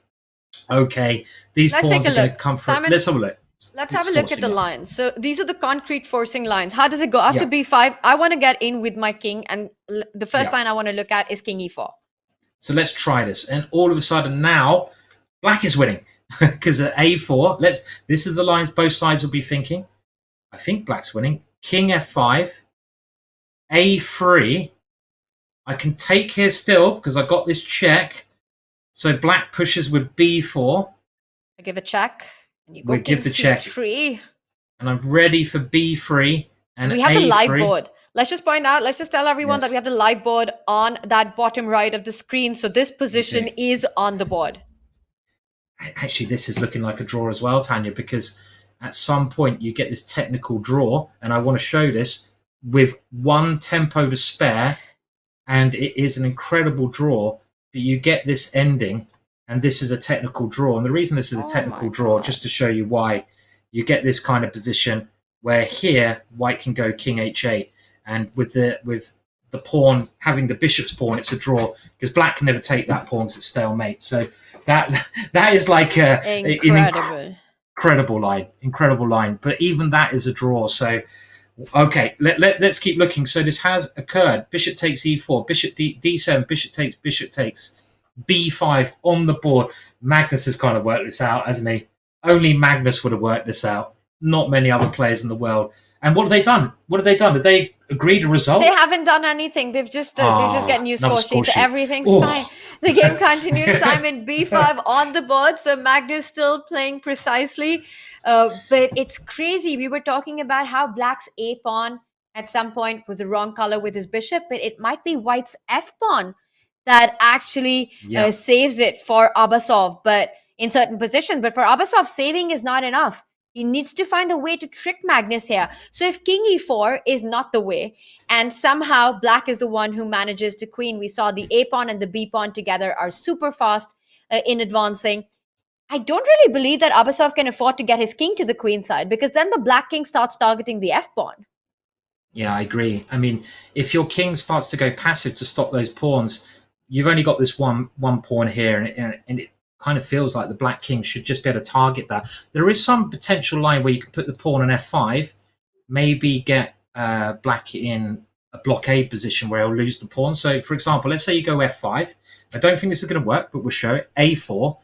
okay, these pawns are going to come from. Let's have a look. Let's It's have a look at forcing the it. lines. So these are the concrete forcing lines. How does it go? After Yeah. b5, I want to get in with my king. And the first Yeah. line I want to look at is king e4. So let's try this. And all of a sudden now, black is winning. Because at a4, this is the lines both sides will be thinking. I think black's winning. King f5, a3. I can take here still because I got this check. So black pushes with b4. I give a check. And you go We king give the check. c3. And I'm ready for b3 and We have the a3. live board. Let's just point out, let's just tell everyone that Yes. we have the live board on that bottom right of the screen. So this position Okay. is on the board. Actually, this is looking like a draw as well, Tanya, because at some point you get this technical draw, and I want to show this with one tempo to spare, and it is an incredible draw, but you get this ending, and this is a technical draw. And the reason this is a technical draw, just to show you why, you get this kind of position where here white can go king h8, and with the pawn having the bishop's pawn, it's a draw because black can never take that pawn because it's stalemate. So that is like an incredible line. But even that is a draw. So okay, let's keep looking. So this has occurred. Bishop takes e4, bishop d7, bishop takes b5 on the board. Magnus has kind of worked this out, hasn't he? Only Magnus would have worked this out. Not many other players in the world. And what have they done? Did they agree to result? They haven't done anything. They've just get new score sheets. Everything's fine. The game continues. Simon b5 on the board. So Magnus still playing precisely. But it's crazy. We were talking about how black's a pawn at some point was the wrong color with his bishop, but it might be white's f pawn that actually saves it for Abasov, but in certain positions. But for Abasov, saving is not enough. He needs to find a way to trick Magnus here. So if king e4 is not the way, and somehow black is the one who manages to queen, we saw the a pawn and the b pawn together are super fast in advancing. I don't really believe that Abasov can afford to get his king to the queen side, because then the black king starts targeting the f pawn. Yeah, I agree. I mean, if your king starts to go passive to stop those pawns, you've only got this one pawn here, and it kind of feels like the black king should just be able to target that. There is some potential line where you can put the pawn on f5, maybe get black in a blockade position where he'll lose the pawn. So, for example, let's say you go f5. I don't think this is going to work, but we'll show it. a4.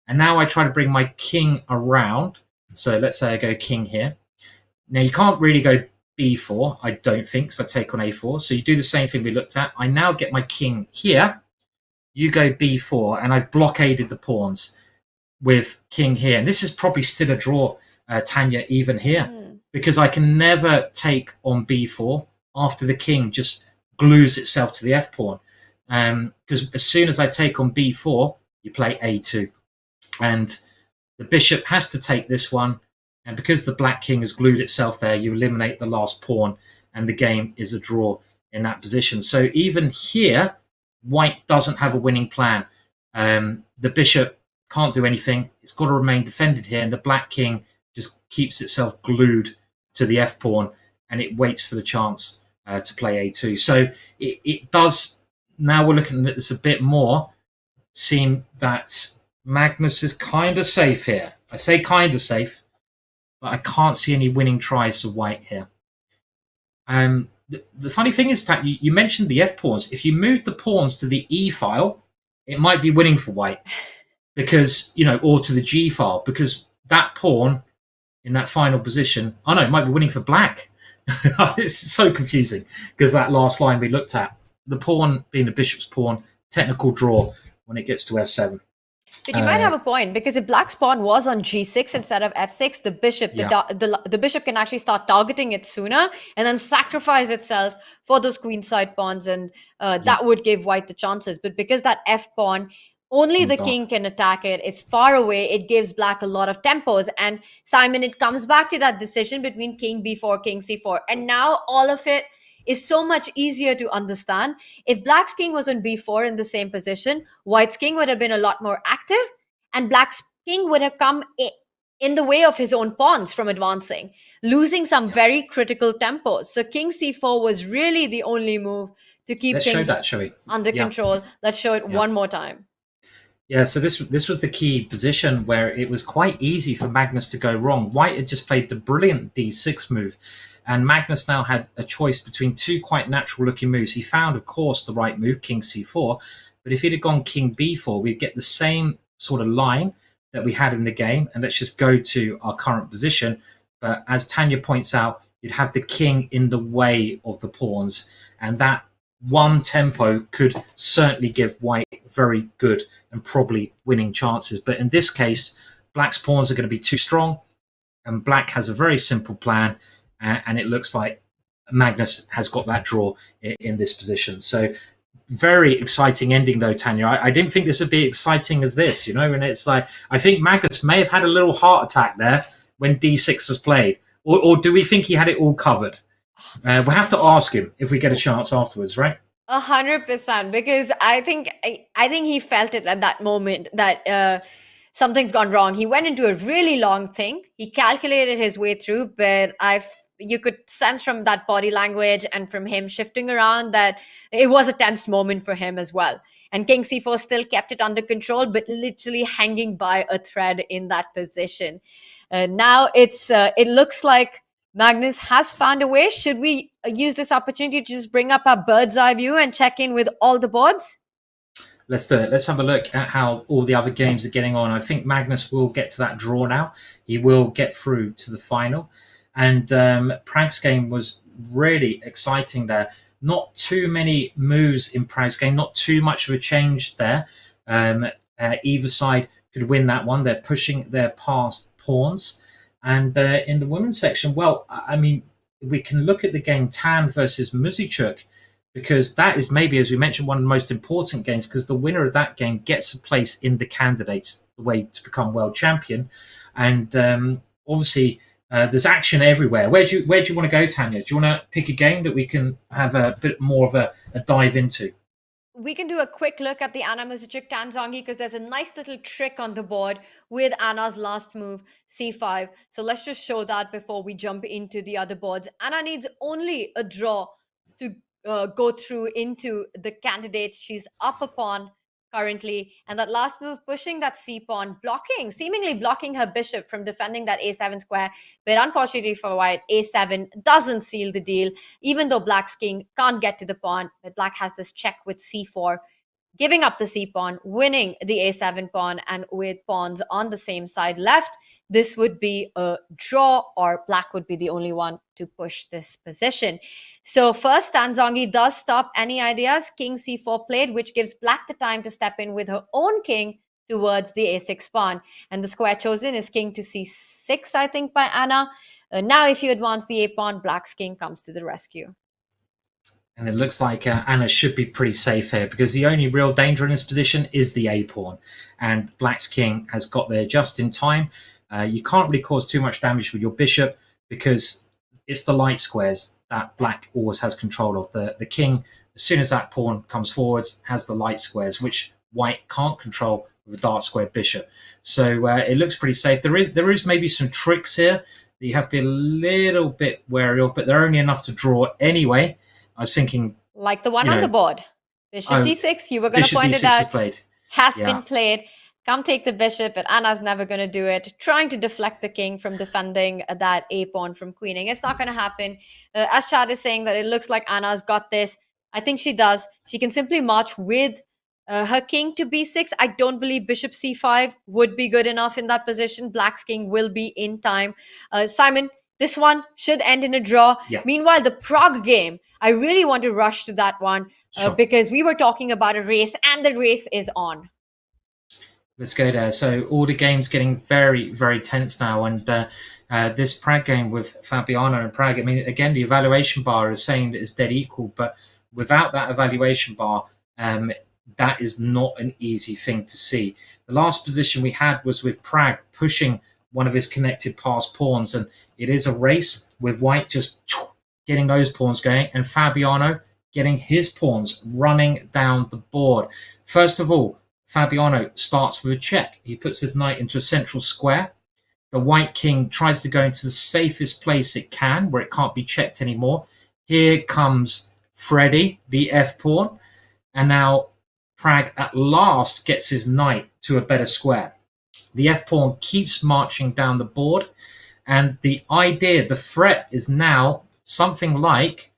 And now I try to bring my king around. So let's say I go king here. Now, you can't really go b4, I don't think, so I take on a4. So you do the same thing we looked at. I now get my king here. You go b4, and I've blockaded the pawns with king here. And this is probably still a draw, Tanya, even here, because I can never take on b4 after the king just glues itself to the f pawn. Because as soon as I take on b4, you play a2. And the bishop has to take this one. And because the black king has glued itself there, you eliminate the last pawn, and the game is a draw in that position. So even here, white doesn't have a winning plan. The bishop can't do anything. It's got to remain defended here, and the black king just keeps itself glued to the f pawn, and it waits for the chance to play a2. So it does, now we're looking at this a bit more, seem that Magnus is kind of safe here. I say kind of safe, but I can't see any winning tries for white here. The funny thing is, Tat, you mentioned the f pawns. If you move the pawns to the e file, it might be winning for white, because or to the g file, because that pawn in that final position, it might be winning for black. It's so confusing because that last line we looked at, the pawn being the bishop's pawn, technical draw when it gets to f7. But you might have a point, because if black's pawn was on g6 instead of f6, the bishop, the bishop can actually start targeting it sooner and then sacrifice itself for those queenside pawns, and that would give white the chances. But because that f pawn, only the king can attack it, it's far away, it gives black a lot of tempos. And Simon, it comes back to that decision between king b4, king c4, and now all of it is so much easier to understand. If black's king was on b4 in the same position, white's king would have been a lot more active, and black's king would have come in the way of his own pawns from advancing, losing some very critical tempos. So king c4 was really the only move to keep things under control. Let's show it one more time. Yeah, so this was the key position where it was quite easy for Magnus to go wrong. White had just played the brilliant d6 move, and Magnus now had a choice between two quite natural-looking moves. He found, of course, the right move, king c4, but if he'd have gone king b4, we'd get the same sort of line that we had in the game, and let's just go to our current position. But as Tanya points out, you'd have the king in the way of the pawns, and that one tempo could certainly give White very good and probably winning chances. But in this case, Black's pawns are going to be too strong, and Black has a very simple plan, and it looks like Magnus has got that draw in this position. So very exciting ending though, Tanya. I didn't think this would be exciting as this, and it's like, I think Magnus may have had a little heart attack there when d6 was played, or do we think he had it all covered? We'll have to ask him if we get a chance afterwards, right? 100%, because I think he felt it at that moment that something's gone wrong. He went into a really long think. He calculated his way through, but you could sense from that body language and from him shifting around that it was a tense moment for him as well. And king c4 still kept it under control, but literally hanging by a thread in that position. Now it looks like Magnus has found a way. Should we use this opportunity to just bring up our bird's eye view and check in with all the boards? Let's do it. Let's have a look at how all the other games are getting on. I think Magnus will get to that draw now. He will get through to the final. And Pragg's game was really exciting there. Not too many moves in Pragg's game, not too much of a change there. Either side could win that one. They're pushing their past pawns. And in the women's section, well, I mean, we can look at the game Tan versus Muzichuk, because that is maybe, as we mentioned, one of the most important games, because the winner of that game gets a place in the candidates, the way to become world champion. And obviously, there's action everywhere. Where do you want to go, Tanya? Do you want to pick a game that we can have a bit more of a dive into? We can do a quick look at the Anna Muzichuk Tanzangi, because there's a nice little trick on the board with Anna's last move, c5. So let's just show that before we jump into the other boards. Anna needs only a draw to go through into the candidates. She's up a pawn currently, and that last move pushing that c-pawn, seemingly blocking her bishop from defending that a7 square. But unfortunately for White, a7 doesn't seal the deal, even though Black's king can't get to the pawn. But Black has this check with c4, giving up the c-pawn, winning the a7 pawn, and with pawns on the same side left, this would be a draw, or Black would be the only one to push this position. So first, Tanzangi does stop any ideas. King c4 played, which gives Black the time to step in with her own king towards the a6 pawn. And the square chosen is king to c6, I think, by Anna. Now, if you advance the a pawn, Black's king comes to the rescue. And it looks like Anna should be pretty safe here, because the only real danger in this position is the a-pawn. And Black's king has got there just in time. You can't really cause too much damage with your bishop, because it's the light squares that Black always has control of. The king, as soon as that pawn comes forwards, has the light squares, which White can't control with a dark square bishop. So it looks pretty safe. There is maybe some tricks here that you have to be a little bit wary of, but they're only enough to draw anyway. I was thinking, like the one on the board, bishop d6. You were going to point it out. Has been played. Come take the bishop, but Anna's never going to do it. Trying to deflect the king from defending that a pawn from queening. It's not going to happen. As Chad is saying that it looks like Anna's got this. I think she does. She can simply march with her king to b6. I don't believe bishop c5 would be good enough in that position. Black's king will be in time. Simon, this one should end in a draw. Yeah. Meanwhile, the Pragg game, I really want to rush to that one because we were talking about a race, and the race is on. Let's go there. So all the games getting very, very tense now. And this Pragg game with Fabiano and Pragg, I mean, again, the evaluation bar is saying that it's dead equal. But without that evaluation bar, that is not an easy thing to see. The last position we had was with Pragg pushing one of his connected pass pawns. And it is a race with White just getting those pawns going, and Fabiano getting his pawns running down the board. First of all, Fabiano starts with a check. He puts his knight into a central square. The White king tries to go into the safest place it can, where it can't be checked anymore. Here comes Freddie, the f pawn. And now Pragg at last gets his knight to a better square. The f-pawn keeps marching down the board, and the idea, the threat, is now something like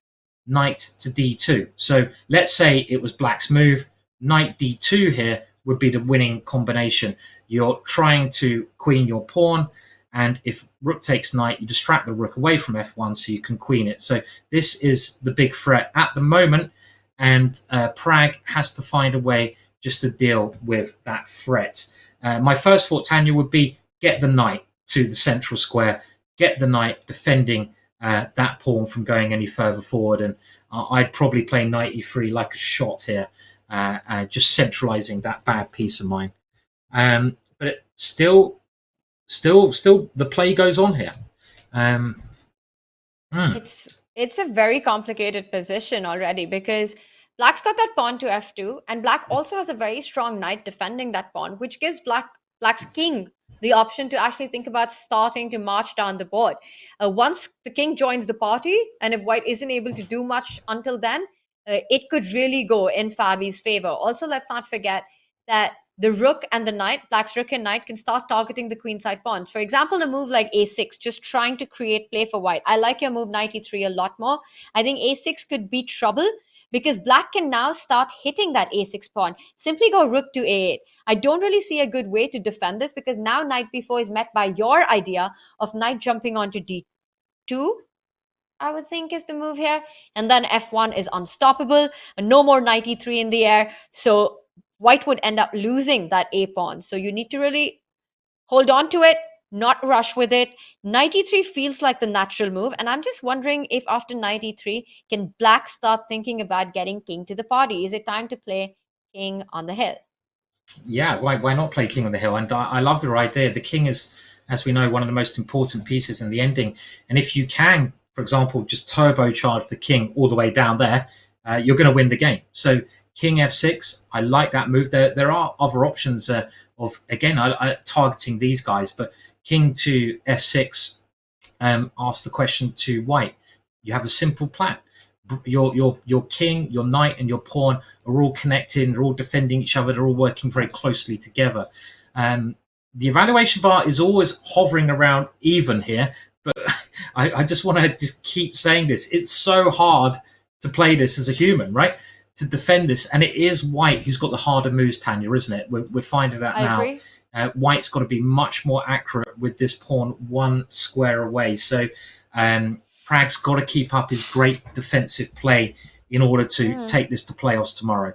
knight to d2. So let's say it was black's move. Knight d2 here would be the winning combination. You're trying to queen your pawn, and if rook takes knight, you distract the rook away from f1 so you can queen it. So this is the big threat at the moment, and Pragg has to find a way just to deal with that threat. My first thought, Tanya, would be get the knight to the central square, get the knight defending that pawn from going any further forward, and I'd probably play knight e3 like a shot here, just centralizing that bad piece of mine. But still, the play goes on here. It's a very complicated position already, because black's got that pawn to f2, and black also has a very strong knight defending that pawn, which gives black's king the option to actually think about starting to march down the board. Once the king joins the party, and if white isn't able to do much until then, it could really go in Fabi's favor. Also, let's not forget that the rook and the knight, black's rook and knight, can start targeting the queenside pawns. For example, a move like a6, just trying to create play for white. I like your move knight e3 a lot more. I think a6 could be trouble, because black can now start hitting that a6 pawn. Simply go rook to a8. I don't really see a good way to defend this, because now knight b4 is met by your idea of knight jumping onto d2, I would think is the move here. And then f1 is unstoppable, and no more knight e3 in the air. So white would end up losing that a pawn. So you need to really hold on to it, not rush with it. Knight e3 feels like the natural move, and I'm just wondering if after knight e3, can black start thinking about getting king to the party? Is it time to play king on the hill? Yeah, why not play king on the hill? And I love your idea. The king is, as we know, one of the most important pieces in the ending. And if you can, for example, just turbocharge the king all the way down there, you're going to win the game. So king f6, I like that move. There are other options of, again, targeting these guys, but king to f6 asks the question to white. You have a simple plan. Your king, your knight, and your pawn are all connected. They're all defending each other. They're all working very closely together. The evaluation bar is always hovering around even here, but I just want to just keep saying this. It's so hard to play this as a human, right? To defend this, and it is white who's got the harder moves, Tanya, isn't it? We're finding that now. Agree. White's got to be much more accurate with this pawn one square away. So Pragg's got to keep up his great defensive play in order to take this to playoffs tomorrow.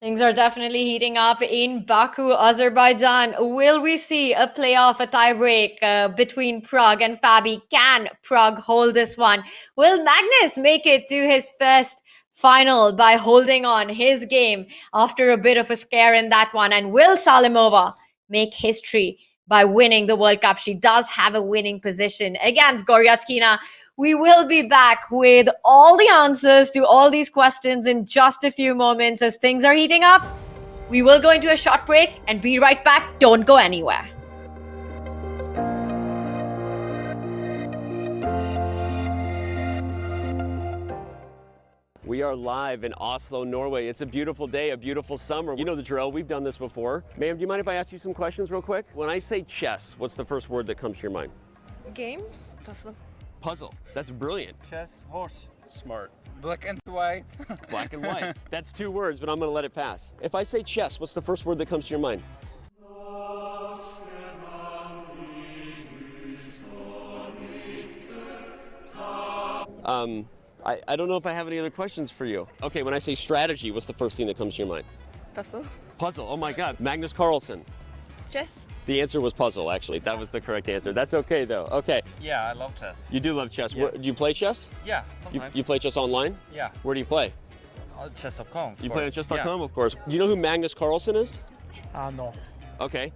Things are definitely heating up in Baku, Azerbaijan. Will we see a playoff, a tiebreak between Pragg and Fabi? Can Pragg hold this one? Will Magnus make it to his first final by holding on his game after a bit of a scare in that one? And will Salimova make history by winning the World Cup? She does have a winning position against Goryachkina. We will be back with all the answers to all these questions in just a few moments as things are heating up. We will go into a short break and be right back. Don't go anywhere. We are live in Oslo, Norway. It's a beautiful day, a beautiful summer. You know the drill, we've done this before. Ma'am, do you mind if I ask you some questions real quick? When I say chess, what's the first word that comes to your mind? Game, puzzle. Puzzle, that's brilliant. Chess, horse. Smart. Black and white. Black and white. That's 2 words, but I'm gonna let it pass. If I say chess, what's the first word that comes to your mind? I don't know if I have any other questions for you. Okay, when I say strategy, what's the first thing that comes to your mind? Puzzle. Puzzle, oh my God. Magnus Carlsen. Chess. The answer was puzzle, actually. That was the correct answer. That's okay, though. Okay. Yeah, I love chess. You do love chess. Yeah. Do you play chess? Yeah, sometimes. You play chess online? Yeah. Where do you play? Chess.com, You play on chess.com, of course. Do you know who Magnus Carlsen is? No. Okay.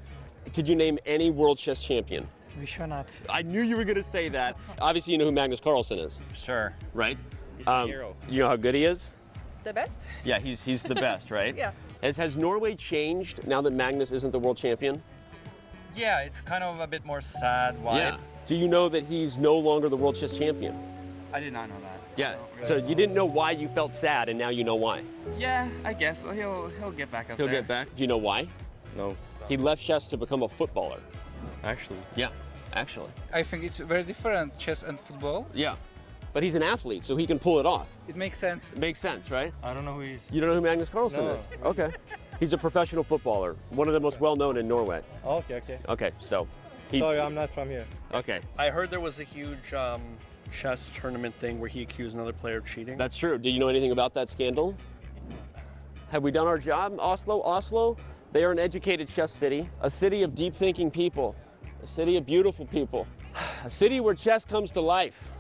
Could you name any world chess champion? Vishwanath. I knew you were going to say that. Obviously, you know who Magnus Carlsen is. Sure. Right? He's a hero. You know how good he is? The best? Yeah, he's the best, right? Yeah. Has Norway changed now that Magnus isn't the world champion? Yeah, it's kind of a bit more sad. Why? Yeah. Do you know that he's no longer the world chess champion? I did not know that. Yeah. So you didn't know why you felt sad, and now you know why. Yeah, I guess he'll get back up there. He'll get back. Do you know why? No. He left chess to become a footballer. Actually. Yeah, actually. I think it's very different, chess and football. Yeah. But he's an athlete, so he can pull it off. It makes sense. It makes sense, right? I don't know who he is. You don't know who Magnus Carlsen No. is? Okay. He's a professional footballer, one of the most well-known in Norway. Okay, okay. Okay, so Sorry, I'm not from here. Okay. I heard there was a huge chess tournament thing where he accused another player of cheating. That's true. Do you know anything about that scandal? Have we done our job, Oslo? Oslo, they are an educated chess city, a city of deep thinking people, a city of beautiful people, a city where chess comes to life.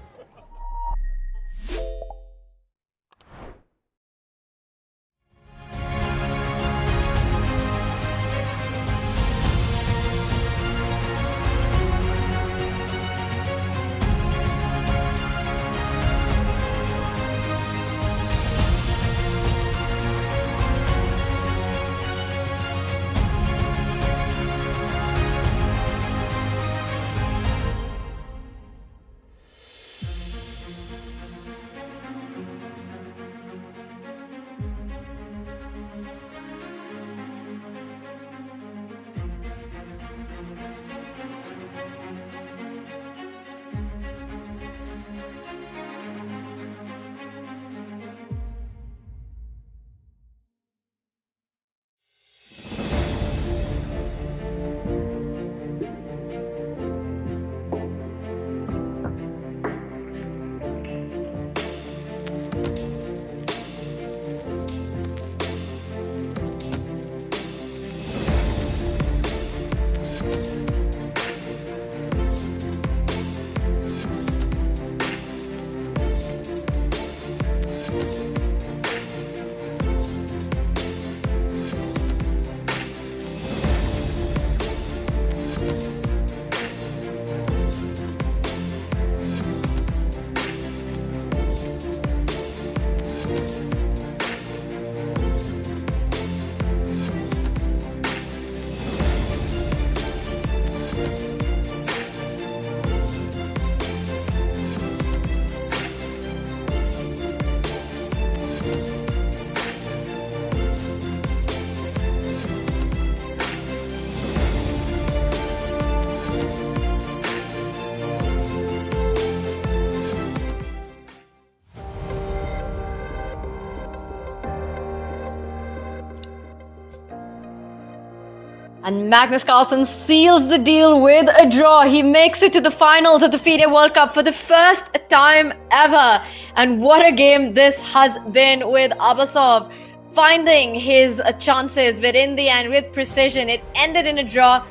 And Magnus Carlsen seals the deal with a draw. He makes it to the finals of the FIDE World Cup for the first time ever. And what a game this has been with Abasov finding his chances, but in the end, with precision, it ended in a draw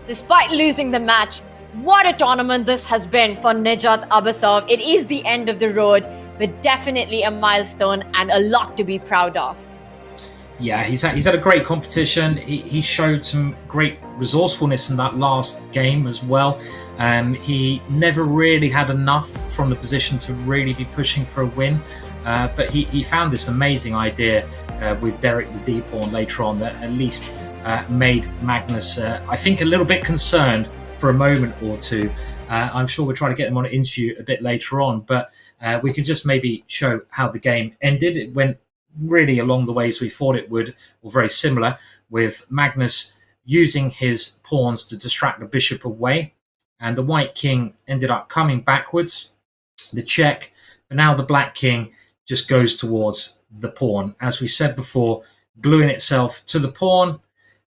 despite losing the match. What a tournament this has been for Nijat Abasov. It is the end of the road, but definitely a milestone and a lot to be proud of. Yeah, he's had a great competition. He showed some great resourcefulness in that last game as well. He never really had enough from the position to really be pushing for a win. But he found this amazing idea with Derek the D-pawn later on that at least made Magnus, I think, a little bit concerned for a moment or two. I'm sure we'll try to get him on an interview a bit later on, but we can just maybe show how the game ended. It went really along the ways we thought it would, or very similar, with Magnus using his pawns to distract the bishop away, and the white king ended up coming backwards, the check, but now the black king just goes towards the pawn, as we said before, gluing itself to the pawn,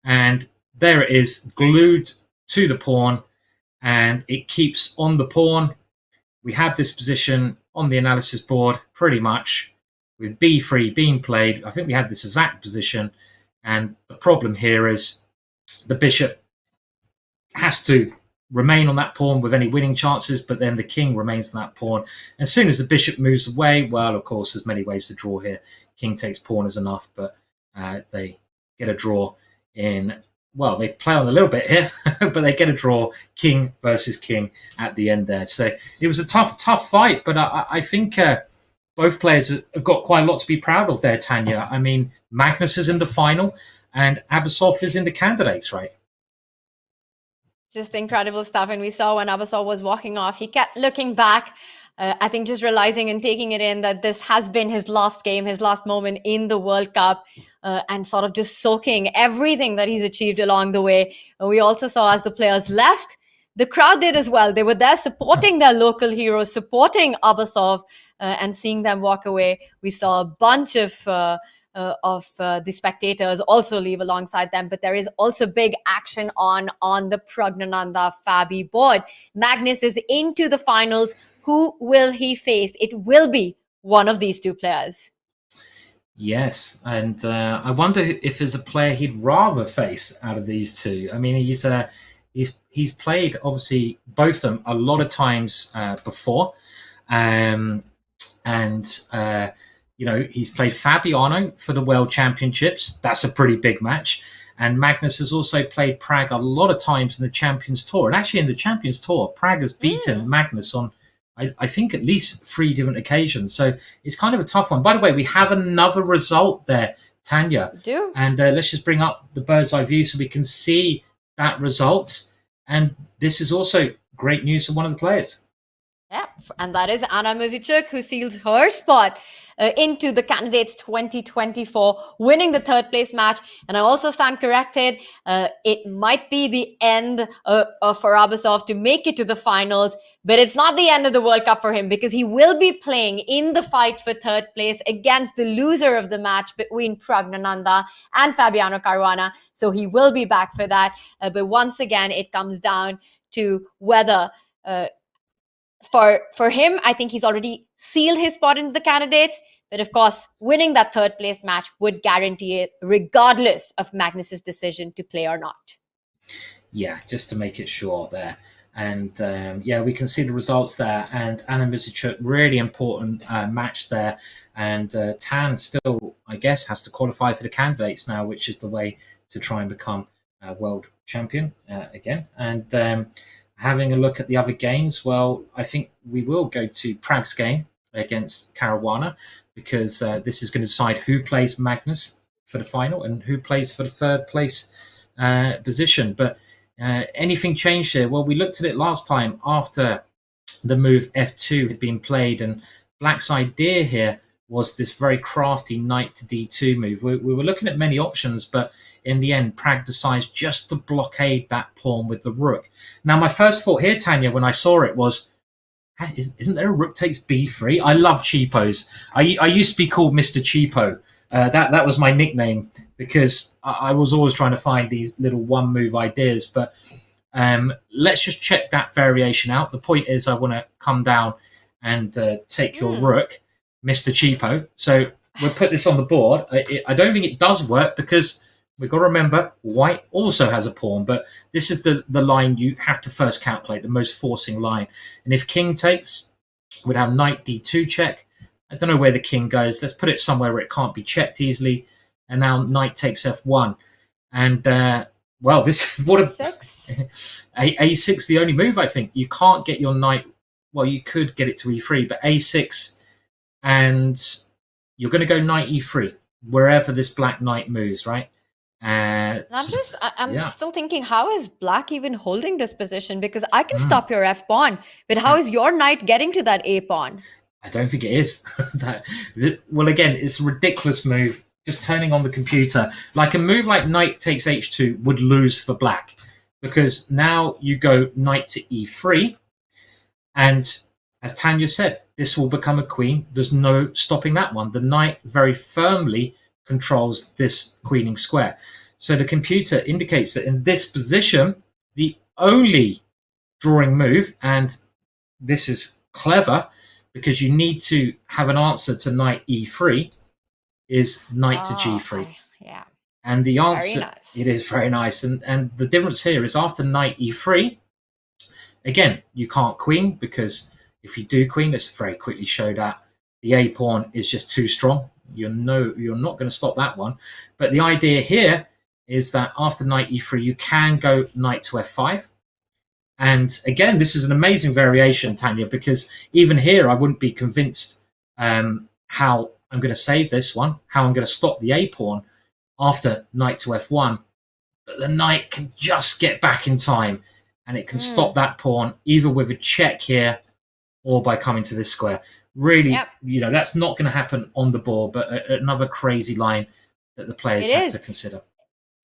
and there it is, glued to the pawn, and it keeps on the pawn. We had this position on the analysis board pretty much with b3 being played. I think we had this exact position, and the problem here is the bishop has to remain on that pawn with any winning chances, but then the king remains on that pawn. As soon as the bishop moves away, well, of course, there's many ways to draw here. King takes pawn is enough, but they get a draw in, well, they play on a little bit here, but they get a draw, king versus king at the end there. So it was a tough fight, but I think both players have got quite a lot to be proud of there, Tanya. I mean, Magnus is in the final and Abasov is in the candidates, right? Just incredible stuff. And we saw when Abasov was walking off, he kept looking back I think just realizing and taking it in that this has been his last game, his last moment in the World Cup, and sort of just soaking everything that he's achieved along the way. We also saw as the players left, the crowd did as well. They were there supporting their local heroes, supporting Abasov, and seeing them walk away. We saw a bunch of the spectators also leave alongside them, but there is also big action on the Praggnanandhaa FIDE board. Magnus is into the finals. Who will he face? It will be one of these two players. Yes, and I wonder if there's a player he'd rather face out of these two. I mean, he's played obviously both of them a lot of times before, and he's played Fabiano for the World Championships. That's a pretty big match. And Magnus has also played Pragg a lot of times in the Champions Tour. And actually in the Champions Tour, Pragg has beaten Magnus on, I think, at least 3 different occasions. So it's kind of a tough one. By the way, we have another result there, Tanya. We do. And let's just bring up the bird's eye view so we can see that result. And this is also great news for one of the players. Yeah, and that is Anna Muzichuk, who seals her spot into the Candidates 2024, winning the 3rd place match. And I also stand corrected. It might be the end for Abasov to make it to the finals, but it's not the end of the World Cup for him, because he will be playing in the fight for 3rd place against the loser of the match between Praggnanandhaa and Fabiano Caruana. So he will be back for that. But once again, it comes down to whether... For him, I think he's already sealed his spot into the candidates. But of course, winning that 3rd place match would guarantee it, regardless of Magnus's decision to play or not. Yeah, just to make it sure there. And we can see the results there. And Anna Muzichuk, really important match there. And Tan still, I guess, has to qualify for the candidates now, which is the way to try and become world champion again. And having a look at the other games, well, I think we will go to Pragg's game against Caruana, because this is going to decide who plays Magnus for the final and who plays for the 3rd place position. But anything changed here? Well, we looked at it last time after the move F2 had been played, and Black's idea here was this very crafty knight to D2 move. We were looking at many options, but in the end, Pragg decides just to blockade that pawn with the rook. Now, my first thought here, Tanya, when I saw it was, isn't there a rook takes b3? I love cheapos. I used to be called Mr. Cheapo. That was my nickname, because I was always trying to find these little one-move ideas. But let's just check that variation out. The point is, I want to come down and take your rook, Mr. Cheapo. So we'll put this on the board. I don't think it does work, because we've got to remember white also has a pawn, but this is the line you have to first calculate, the most forcing line. And if king takes, we'd have knight d2 check. I don't know where the king goes. Let's put it somewhere where it can't be checked easily. And now knight takes f1. And, well, this what a... A6, the only move, I think. You can't get your knight... Well, you could get it to e3, but a6, and you're going to go knight e3, wherever this black knight moves, right? I'm still thinking, how is Black even holding this position? Because I can stop your f pawn, but how is your knight getting to that a pawn? I don't think it is. Well, again, it's a ridiculous move. Just turning on the computer, like a move like knight takes h2 would lose for Black, because now you go knight to e3, and as Tanya said, this will become a queen. There's no stopping that one. The knight very firmly controls this queening square. So the computer indicates that in this position, the only drawing move, and this is clever because you need to have an answer to knight e3, is knight to g3. Yeah. And the answer, nice. It is very nice. And the difference here is after knight e3, again, you can't queen, because if you do queen, let's very quickly show that the a pawn is just too strong. You're not going to stop that one. But the idea here is that after knight e3, you can go knight to f5. And again, this is an amazing variation, Tanya, because even here, I wouldn't be convinced how I'm going to save this one, how I'm going to stop the a pawn after knight to f1. But the knight can just get back in time, and it can stop that pawn either with a check here or by coming to this square. Really, Yep. That's not going to happen on the board, but another crazy line that the players It have is. to consider.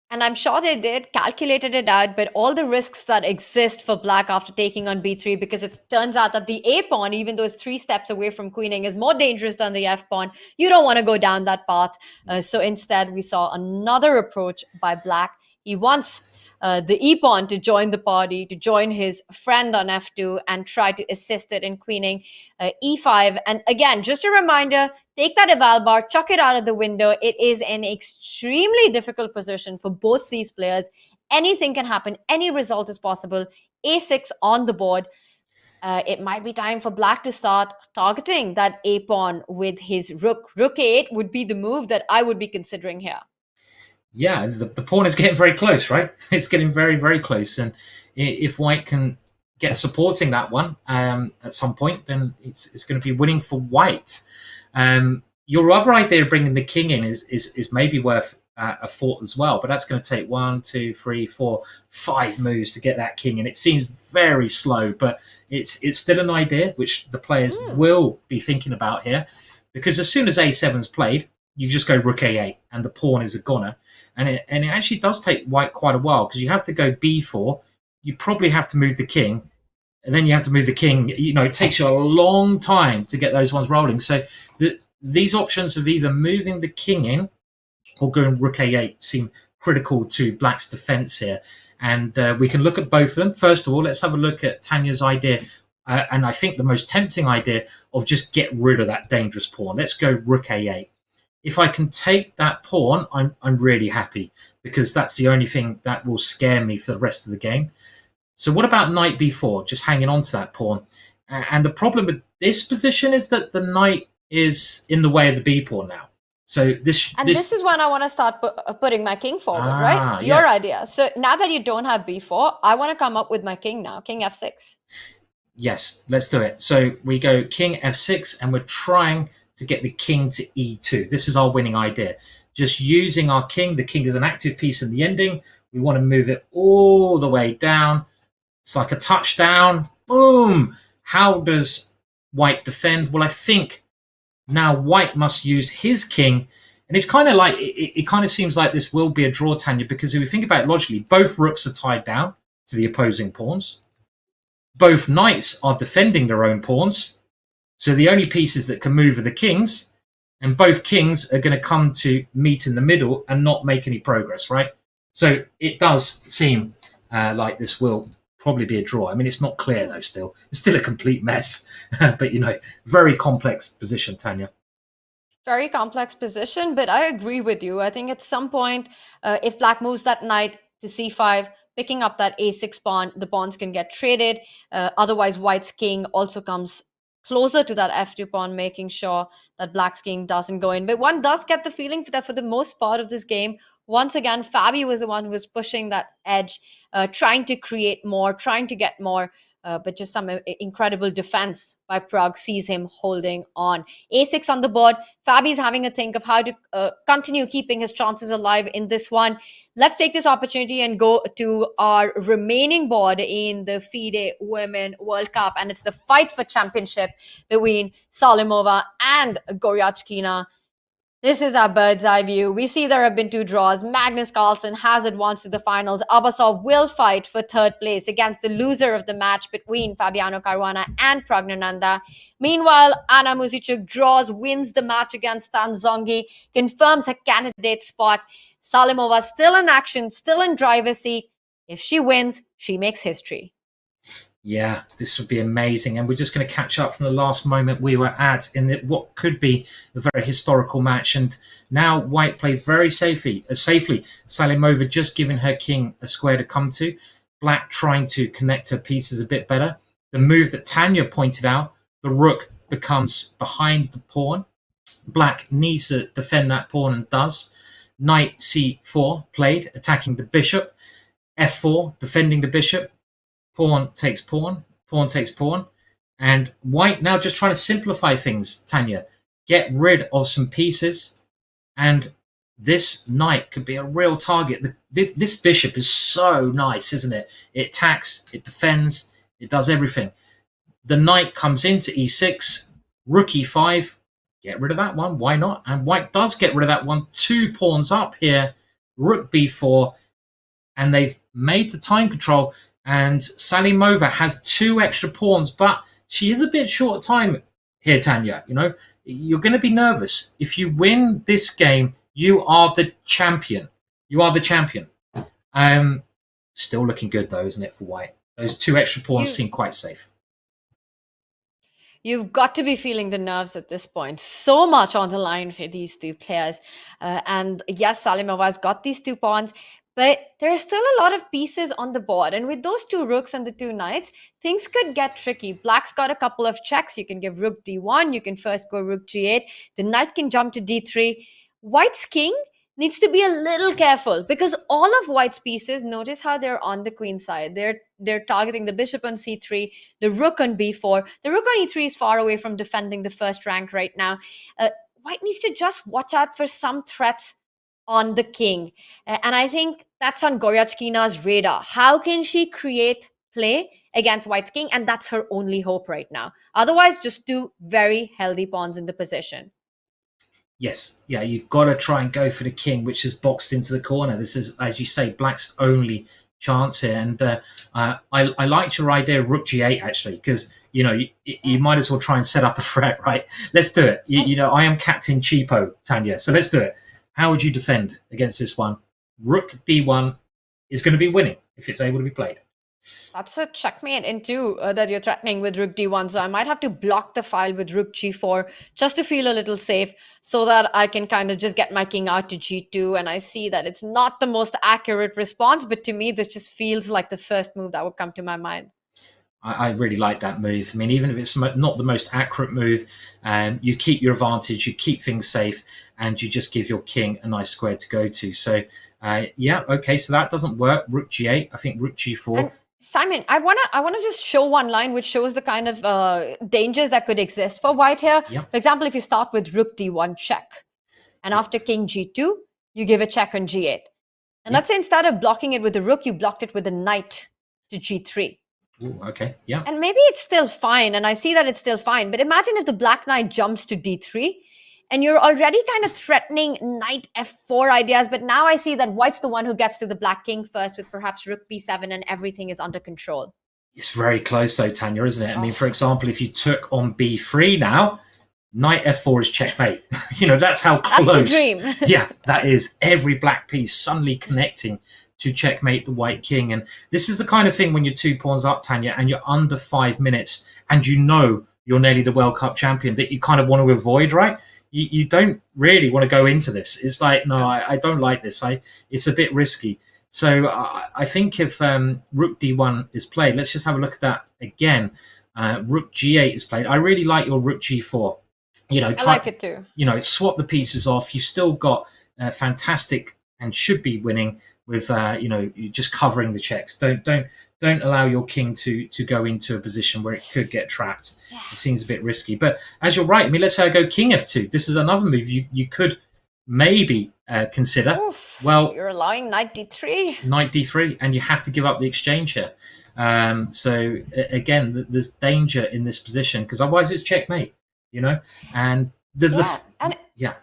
And I'm sure they did, calculated it out, but all the risks that exist for black after taking on b3, because it turns out that the a pawn, even though it's 3 steps away from queening, is more dangerous than the f pawn. You don't want to go down that path. So instead, we saw another approach by black. He wants the e pawn to join the party, to join his friend on f2 and try to assist it in queening e5. And again, just a reminder, take that eval bar, chuck it out of the window. It is an extremely difficult position for both these players. Anything can happen. Any result is possible. a6 on the board. It might be time for black to start targeting that a pawn with his rook. Rook a8 would be the move that I would be considering here. Yeah, the pawn is getting very close, right? It's getting very, very close. And if white can get supporting that one at some point, then it's going to be winning for white. Your other idea of bringing the king in is maybe worth a thought as well, but that's going to take 1, 2, 3, 4, 5 moves to get that king in. It seems very slow, but it's still an idea which the players will be thinking about here, because as soon as a7's played, you just go rook a8 and the pawn is a goner. And it actually does take white quite a while, because you have to go b4, you probably have to move the king, and then you have to move the king. It takes you a long time to get those ones rolling. So these options of either moving the king in or going rook a8 seem critical to black's defense here. And we can look at both of them. First of all, let's have a look at Tanya's idea, and I think the most tempting idea of just get rid of that dangerous pawn. Let's go rook a8. If I can take that pawn, I'm really happy, because that's the only thing that will scare me for the rest of the game. So what about knight b4, just hanging on to that pawn? And the problem with this position is that the knight is in the way of the b pawn now. So this is when I want to start putting my king forward, right? Your idea. So now that you don't have b4, I want to come up with my king now, king f6. Yes, let's do it. So we go king f6, and we're trying to get the king to e2. This is our winning idea. Just using our king. The king is an active piece in the ending. We want to move it all the way down. It's like a touchdown. Boom! How does white defend? Well, I think now white must use his king. And it's kind of like, it kind of seems like this will be a draw, Tanya, because if we think about it logically, both rooks are tied down to the opposing pawns. Both knights are defending their own pawns. So the only pieces that can move are the kings, and both kings are going to come to meet in the middle and not make any progress, right? So it does seem like this will probably be a draw. I mean, it's not clear though still. It's still a complete mess. But, very complex position, Tanya. Very complex position, but I agree with you. I think at some point, if black moves that knight to c5, picking up that a6 pawn, the pawns can get traded. Otherwise, white's king also comes closer to that f2 pawn, making sure that black's king doesn't go in. But one does get the feeling that for the most part of this game, once again, Fabi was the one who was pushing that edge, trying to create more, trying to get more, but just some incredible defense by Pragg sees him holding on. a6 on the board. Fabi's having a think of how to continue keeping his chances alive in this one. Let's take this opportunity and go to our remaining board in the FIDE Women World Cup, and it's the fight for championship between Salimova and Goryachkina. This is our bird's eye view. We see there have been 2 draws. Magnus Carlsen has advanced to the finals. Abasov will fight for 3rd place against the loser of the match between Fabiano Caruana and Praggnanandhaa. Meanwhile, Anna Muzichuk draws, wins the match against Tanzongi, confirms her candidate spot. Salimova still in action, still in driver's seat. If she wins, she makes history. Yeah, this would be amazing. And we're just going to catch up from the last moment we were at in what could be a very historical match. And now white played very safely. Salimova just giving her king a square to come to. Black trying to connect her pieces a bit better. The move that Tanya pointed out, the rook becomes behind the pawn. Black needs to defend that pawn and does. Knight c4 played, attacking the bishop. f4, defending the bishop. Pawn takes pawn, pawn takes pawn. And white now just trying to simplify things, Tanya. Get rid of some pieces. And this knight could be a real target. This bishop is so nice, isn't it? It attacks, it defends, it does everything. the knight comes into e6, rook e5, get rid of that one. Why not? And white does get rid of that one. 2 pawns up here, rook b4, and they've made the time control. And Salimova has 2 extra pawns, but she is a bit short of time here, Tanya. You know, you're going to be nervous. If you win this game, you are the champion. You are the champion. Still looking good, though, isn't it, for white? Those 2 extra pawns seem quite safe. You've got to be feeling the nerves at this point. So much on the line for these 2 players. And yes, Salimova's got these 2 pawns, but there's still a lot of pieces on the board. And with those 2 rooks and the 2 knights, things could get tricky. Black's got a couple of checks. You can give rook d1. You can first go rook g8. The knight can jump to d3. White's king needs to be a little careful because all of white's pieces, notice how they're on the queen side. They're targeting the bishop on c3, the rook on b4. The rook on e3 is far away from defending the first rank right now. White needs to just watch out for some threats on the king. And I think that's on Goryachkina's radar. How can she create play against white's king? And that's her only hope right now. Otherwise, just 2 very healthy pawns in the position. Yes, yeah, you've got to try and go for the king, which is boxed into the corner. This is, as you say, black's only chance here. And I liked your idea of rook g8, actually, because, you know, you might as well try and set up a threat, right? Let's do it. You know, I am Captain Cheapo, Tanya, so let's do it. How would you defend against this one? Rook d1 is going to be winning if it's able to be played. That's a checkmate into that you're threatening with rook d1. So I might have to block the file with rook g4 just to feel a little safe so that I can kind of just get my king out to g2. And I see that it's not the most accurate response, but to me, this just feels like the first move that would come to my mind. I really like that move. I mean, even if it's not the most accurate move, you keep your advantage, you keep things safe, and you just give your king a nice square to go to. So, yeah, okay, so that doesn't work. Rook g8, I think rook g4. And Simon, I wanna just show one line which shows the kind of dangers that could exist for white here. Yep. For example, if you start with rook d1 check, and after king g2, you give a check on g8. And let's say instead of blocking it with the rook, you blocked it with the knight to g3. Ooh, okay, yeah. And maybe it's still fine, and I see that it's still fine. But imagine if the black knight jumps to d3, and you're already kind of threatening knight f4 ideas. But now I see that white's the one who gets to the black king first with perhaps rook b7, and everything is under control. It's very close though, Tanya, isn't it? I mean, for example, if you took on b3 now, knight f4 is checkmate. You know, that's how close. That's the dream. Yeah, that is. Every black piece suddenly connecting to checkmate the white king. And this is the kind of thing when you're 2 pawns up, Tanya, and you're under 5 minutes, and you know you're nearly the World Cup champion, that you kind of want to avoid, right? You don't really want to go into this. It's like, no, I don't like this. It's a bit risky. So I think if rook d1 is played, let's just have a look at that again. Rook g8 is played. I really like your rook g4. You know, I like it too. You know, swap the pieces off. You've still got fantastic and should be winning with you know, just covering the checks. Don't allow your king to go into a position where it could get trapped. Yeah. It seems a bit risky. But as you're right, I mean, let's say I go king f2. This is another move you could maybe consider. Oof, well, you're allowing knight d3. Knight d3, and you have to give up the exchange here. So again, there's danger in this position because otherwise it's checkmate. You know, and yeah.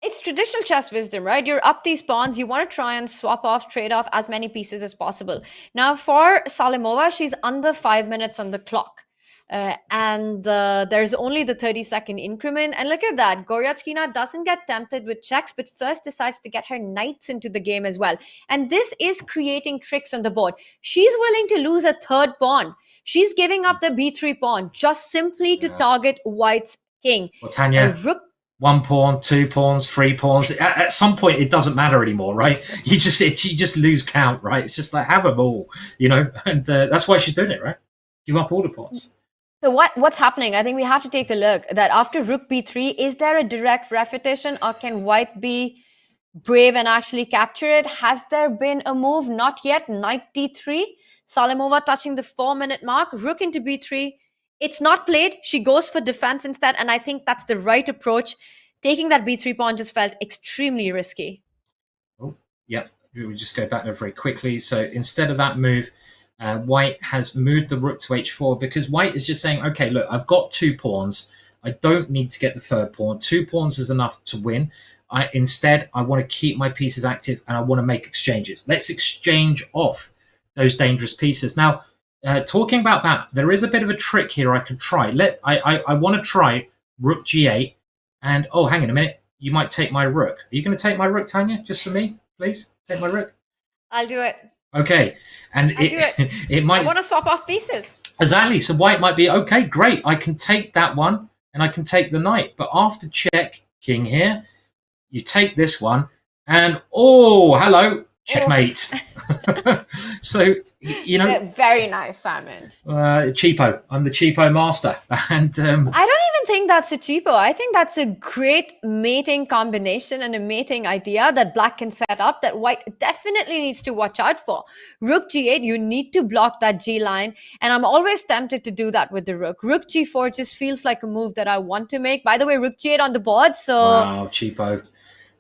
It's traditional chess wisdom, right? You're up these pawns. You want to try and swap off, trade off as many pieces as possible. Now, for Salimova, she's under 5 minutes on the clock. And there's only the 30-second increment. And look at that. Goryachkina doesn't get tempted with checks, but first decides to get her knights into the game as well. And this is creating tricks on the board. She's willing to lose a third pawn. She's giving up the b3 pawn just simply to target white's king. Well, Tanya, one pawn, 2 pawns, 3 pawns. At some point, it doesn't matter anymore, right? You just lose count, right? It's just like, have them all, you know? And that's why she's doing it, right? Give up all the pawns. So what's happening? I think we have to take a look that after rook b3, is there a direct repetition, or can white be brave and actually capture it? Has there been a move? Not yet. Knight d3. Salimova touching the 4-minute mark. Rook into b3. It's not played. She goes for defense instead, and I think that's the right approach. Taking that b3 pawn just felt extremely risky. Oh, yep. We'll just go back there very quickly. So instead of that move, White has moved the rook to h4 because White is just saying, okay, look, I've got 2 pawns. I don't need to get the 3rd pawn. 2 pawns is enough to win. Instead, I want to keep my pieces active and I want to make exchanges. Let's exchange off those dangerous pieces. Now, talking about that, there is a bit of a trick here I could try. I want to try rook g8 and, oh, hang on a minute. You might take my rook. Are you going to take my rook, Tanya? Just for me, please? Take my rook. I'll do it. Okay. And I'll do it. It might... I want to swap off pieces. Exactly. So White might be, okay, great. I can take that one and I can take the knight. But after check, king here, you take this one and, oh, hello, checkmate. So, you know... Very nice, Simon. Cheapo. I'm the cheapo master. And I don't even think that's a cheapo. I think that's a great mating combination and a mating idea that Black can set up that White definitely needs to watch out for. Rook g8, you need to block that g line. And I'm always tempted to do that with the rook. Rook g4 just feels like a move that I want to make. By the way, rook g8 on the board. So wow, cheapo.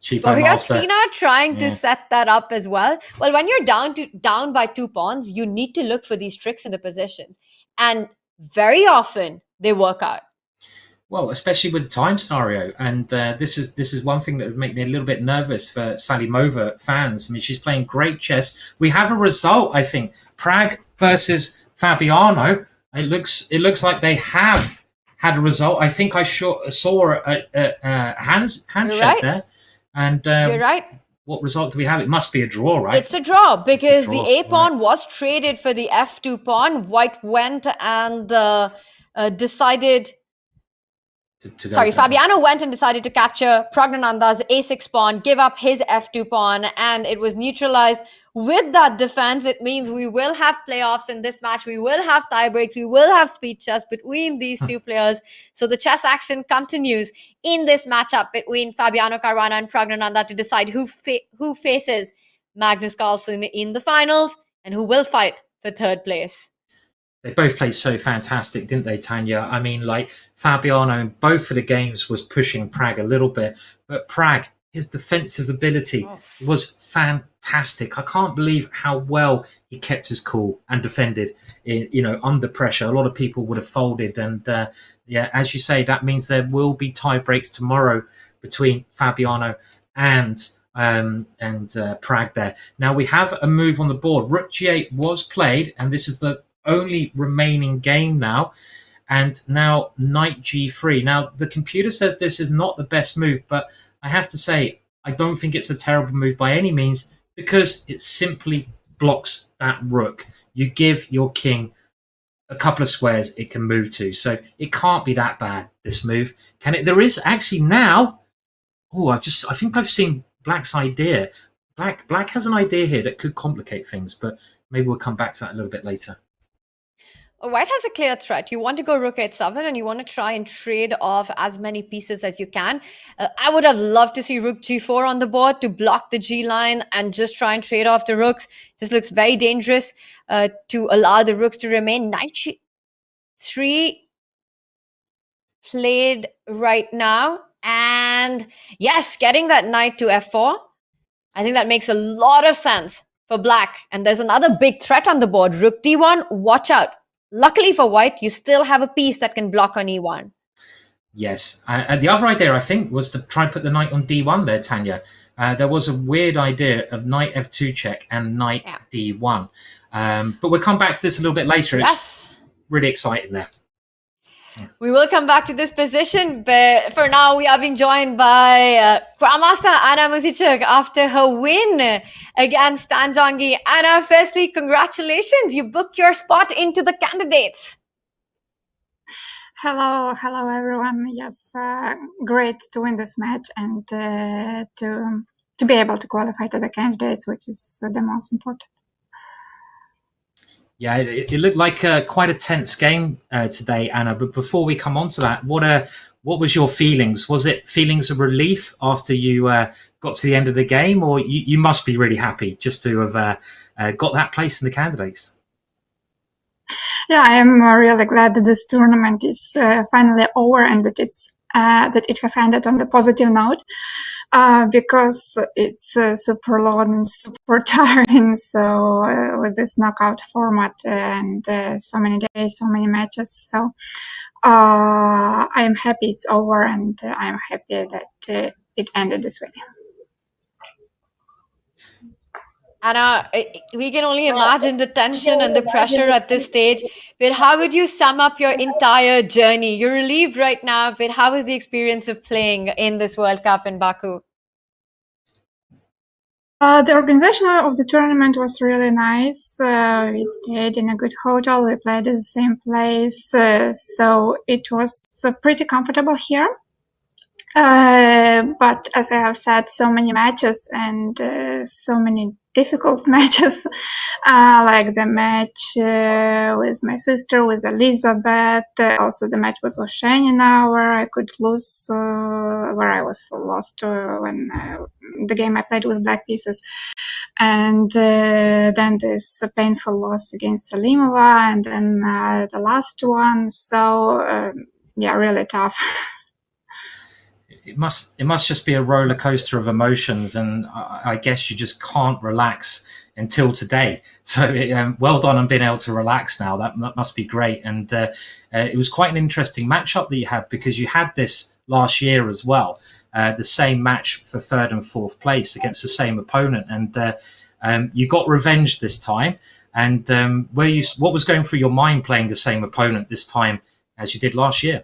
Goryachkina trying to set that up as well. Well, when you're down by 2 pawns, you need to look for these tricks in the positions. And very often they work out. Well, especially with the time scenario. And this is one thing that would make me a little bit nervous for Salimova fans. I mean, she's playing great chess. We have a result, I think. Pragg versus Fabiano. It looks like they have had a result. I think I saw a handshake there. And you're right. What result do we have? It must be a draw, right? It's a draw because the A pawn was traded for the F2 pawn. White went and decided... Fabiano went and decided to capture Praggnanandhaa's A6 pawn, give up his F2 pawn, and it was neutralized. With that defense, it means we will have playoffs in this match. We will have tie breaks. We will have speed chess between these two players. So the chess action continues in this matchup between Fabiano Caruana and Praggnanandhaa to decide who faces Magnus Carlsen in the finals and who will fight for 3rd place. They both played so fantastic, didn't they, Tanya? I mean, like, Fabiano in both of the games was pushing Pragg a little bit, but Pragg, his defensive ability was fantastic. I can't believe how well he kept his cool and defended, under pressure. A lot of people would have folded, and as you say, that means there will be tie breaks tomorrow between Fabiano and Pragg there. Now we have a move on the board. Rook g8 was played, and this is the only remaining game now, and now knight g3. Now the computer says this is not the best move, but I have to say I don't think it's a terrible move by any means because it simply blocks that rook. You give your king a couple of squares it can move to, so it can't be that bad, this move, can it? There is actually now, I think I've seen Black's idea. Black has an idea here that could complicate things, but maybe we'll come back to that a little bit later. White has a clear threat. You want to go rook h7 and you want to try and trade off as many pieces as you can. I would have loved to see rook g4 on the board to block the g line and just try and trade off the rooks. Just looks very dangerous to allow the rooks to remain. Knight g3 played right now. And yes, getting that knight to f4. I think that makes a lot of sense for Black. And there's another big threat on the board. Rook d1, watch out. Luckily for White, you still have a piece that can block on e1. Yes. The other idea, I think, was to try and put the knight on d1 there, Tanya. There was a weird idea of knight f2 check and knight d1. But we'll come back to this a little bit later. Yes. It's really exciting there. We will come back to this position, but for now we are being joined by Grandmaster Anna Muzichuk after her win against Stan Zongi. Anna, firstly, congratulations. You booked your spot into the candidates. Hello everyone. Yes, great to win this match and to be able to qualify to the candidates, which is the most important. Yeah, it looked like quite a tense game today, Anna. But before we come on to that, what was your feelings? Was it feelings of relief after you got to the end of the game, or you must be really happy just to have got that place in the candidates? Yeah, I am really glad that this tournament is finally over and that it's that it has ended on the positive note, because it's super long and super tiring. So with this knockout format and so many days, so many matches, so I am happy it's over, and I am happy that it ended this way. Anna, we can only imagine the tension and the pressure at this stage. But how would you sum up your entire journey? You're relieved right now, but how was the experience of playing in this World Cup in Baku? The organization of the tournament was really nice. We stayed in a good hotel. We played in the same place. So it was pretty comfortable here. But as I have said, so many matches and so many difficult matches, like the match with my sister, with Elizabeth, also the match with Oshchenina, where I could lose, where I was lost when the game I played with black pieces. And then this painful loss against Salimova, and then the last one. So, yeah, really tough. It must just be a roller coaster of emotions, and I guess you just can't relax until today. So well done on being able to relax now. That must be great. And it was quite an interesting matchup that you had, because you had this last year as well, the same match for third and fourth place against the same opponent, and you got revenge this time. And what was going through your mind playing the same opponent this time as you did last year?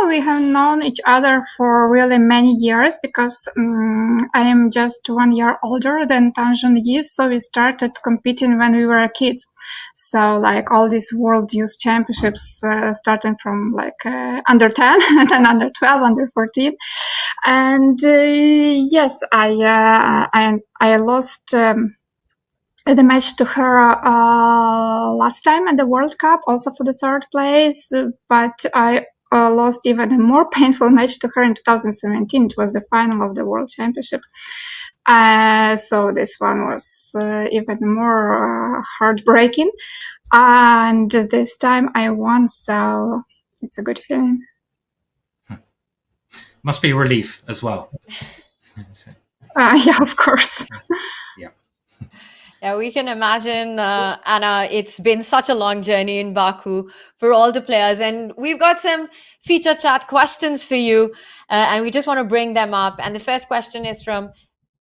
We have known each other for really many years, because I am just 1 year older than Tanjun is. So we started competing when we were kids. So like all these World Youth Championships, starting from like under 10 and then under 12, under 14. And yes, I lost the match to her last time at the World Cup, also for the third place, but I lost even a more painful match to her in 2017. It was the final of the World Championship. So this one was even more heartbreaking. And this time I won, so it's a good feeling. Must be a relief as well. Yeah, of course. Yeah, we can imagine, Anna, it's been such a long journey in Baku for all the players. And we've got some feature chat questions for you, and we just want to bring them up. And the first question is from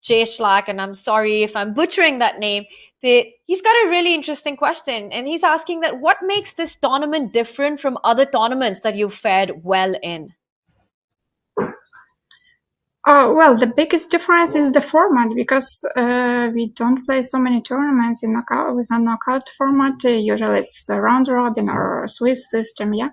Jay Schlack, and I'm sorry if I'm butchering that name, but he's got a really interesting question. And he's asking that what makes this tournament different from other tournaments that you've fared well in? Oh, well, the biggest difference is the format, because we don't play so many tournaments in knockout with a knockout format. Usually it's a round robin or a Swiss system, yeah.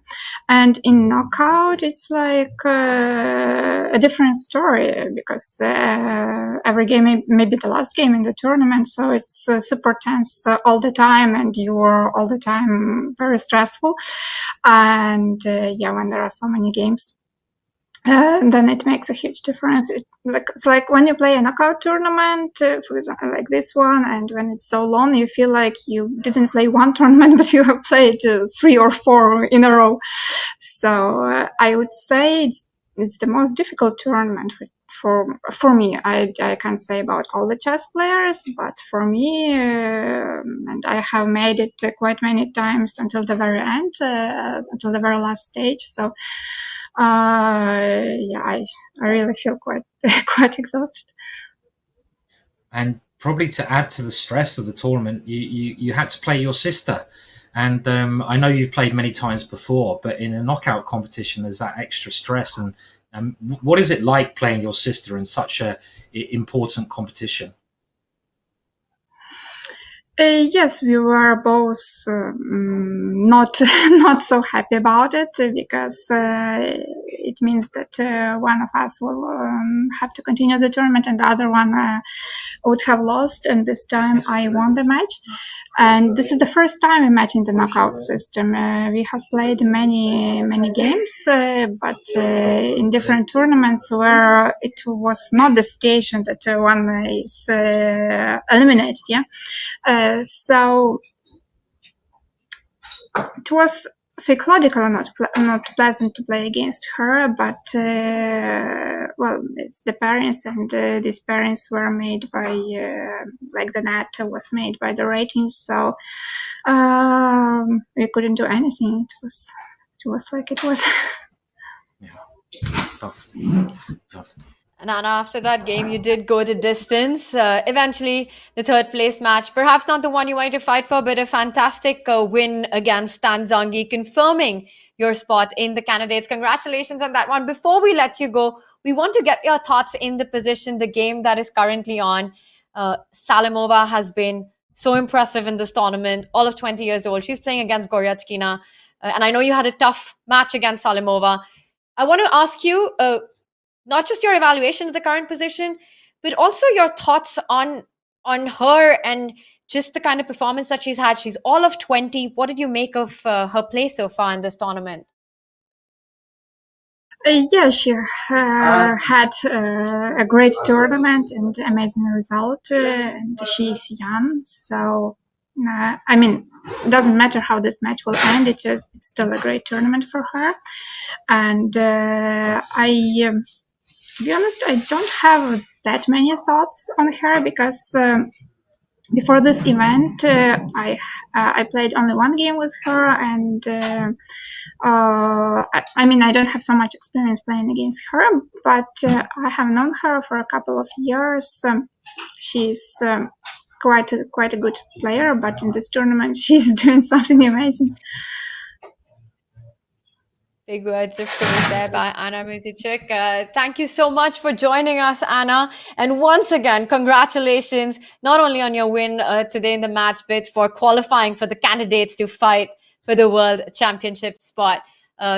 And in knockout, it's like a different story, because every game may be the last game in the tournament, so it's super tense all the time, and you're all the time very stressful. And yeah, when there are so many games, then it makes a huge difference. It's like when you play a knockout tournament, for example, like this one, and when it's so long, you feel like you didn't play one tournament, but you have played 3 or 4 in a row. So I would say it's the most difficult tournament for me. I can't say about all the chess players, but for me, and I have made it quite many times until the very end, until the very last stage. So. Yeah, I really feel quite exhausted. And probably to add to the stress of the tournament, you had to play your sister. And I know you've played many times before, but in a knockout competition, there's that extra stress. And what is it like playing your sister in such a important competition? Yes, we were both not so happy about it, because it means that one of us will have to continue the tournament and the other one would have lost. And this time I won the match. And this is the first time we met in the knockout system. We have played many games, but in different tournaments where it was not the situation that one is eliminated. Yeah. So it was psychologically not pleasant to play against her, but well, it's the parents, and these parents were made by like the net was made by the ratings, so we couldn't do anything. It was like it was. Tough. And Anna, after that game, you did go the distance. Eventually, the third place match, perhaps not the one you wanted to fight for, but a fantastic win against Tan Zhongyi, confirming your spot in the candidates. Congratulations on that one. Before we let you go, we want to get your thoughts in the position, the game that is currently on. Salimova has been so impressive in this tournament, all of 20 years old. She's playing against Goryachkina. And I know you had a tough match against Salimova. I want to ask you, not just your evaluation of the current position, but also your thoughts on her and just the kind of performance that she's had. She's all of 20. What did you make of her play so far in this tournament? Yeah, she had a great tournament and amazing result, and she's young, so I mean, it doesn't matter how this match will end, it's still a great tournament for her. And to be honest, I don't have that many thoughts on her, because before this event, I played only one game with her, and I mean, I don't have so much experience playing against her, but I have known her for a couple of years. She's quite a good player, but in this tournament, she's doing something amazing. Big words of praise there by Anna Muzychuk. Thank you so much for joining us, Anna. And once again, congratulations, not only on your win today in the match, but for qualifying for the candidates to fight for the World Championship spot.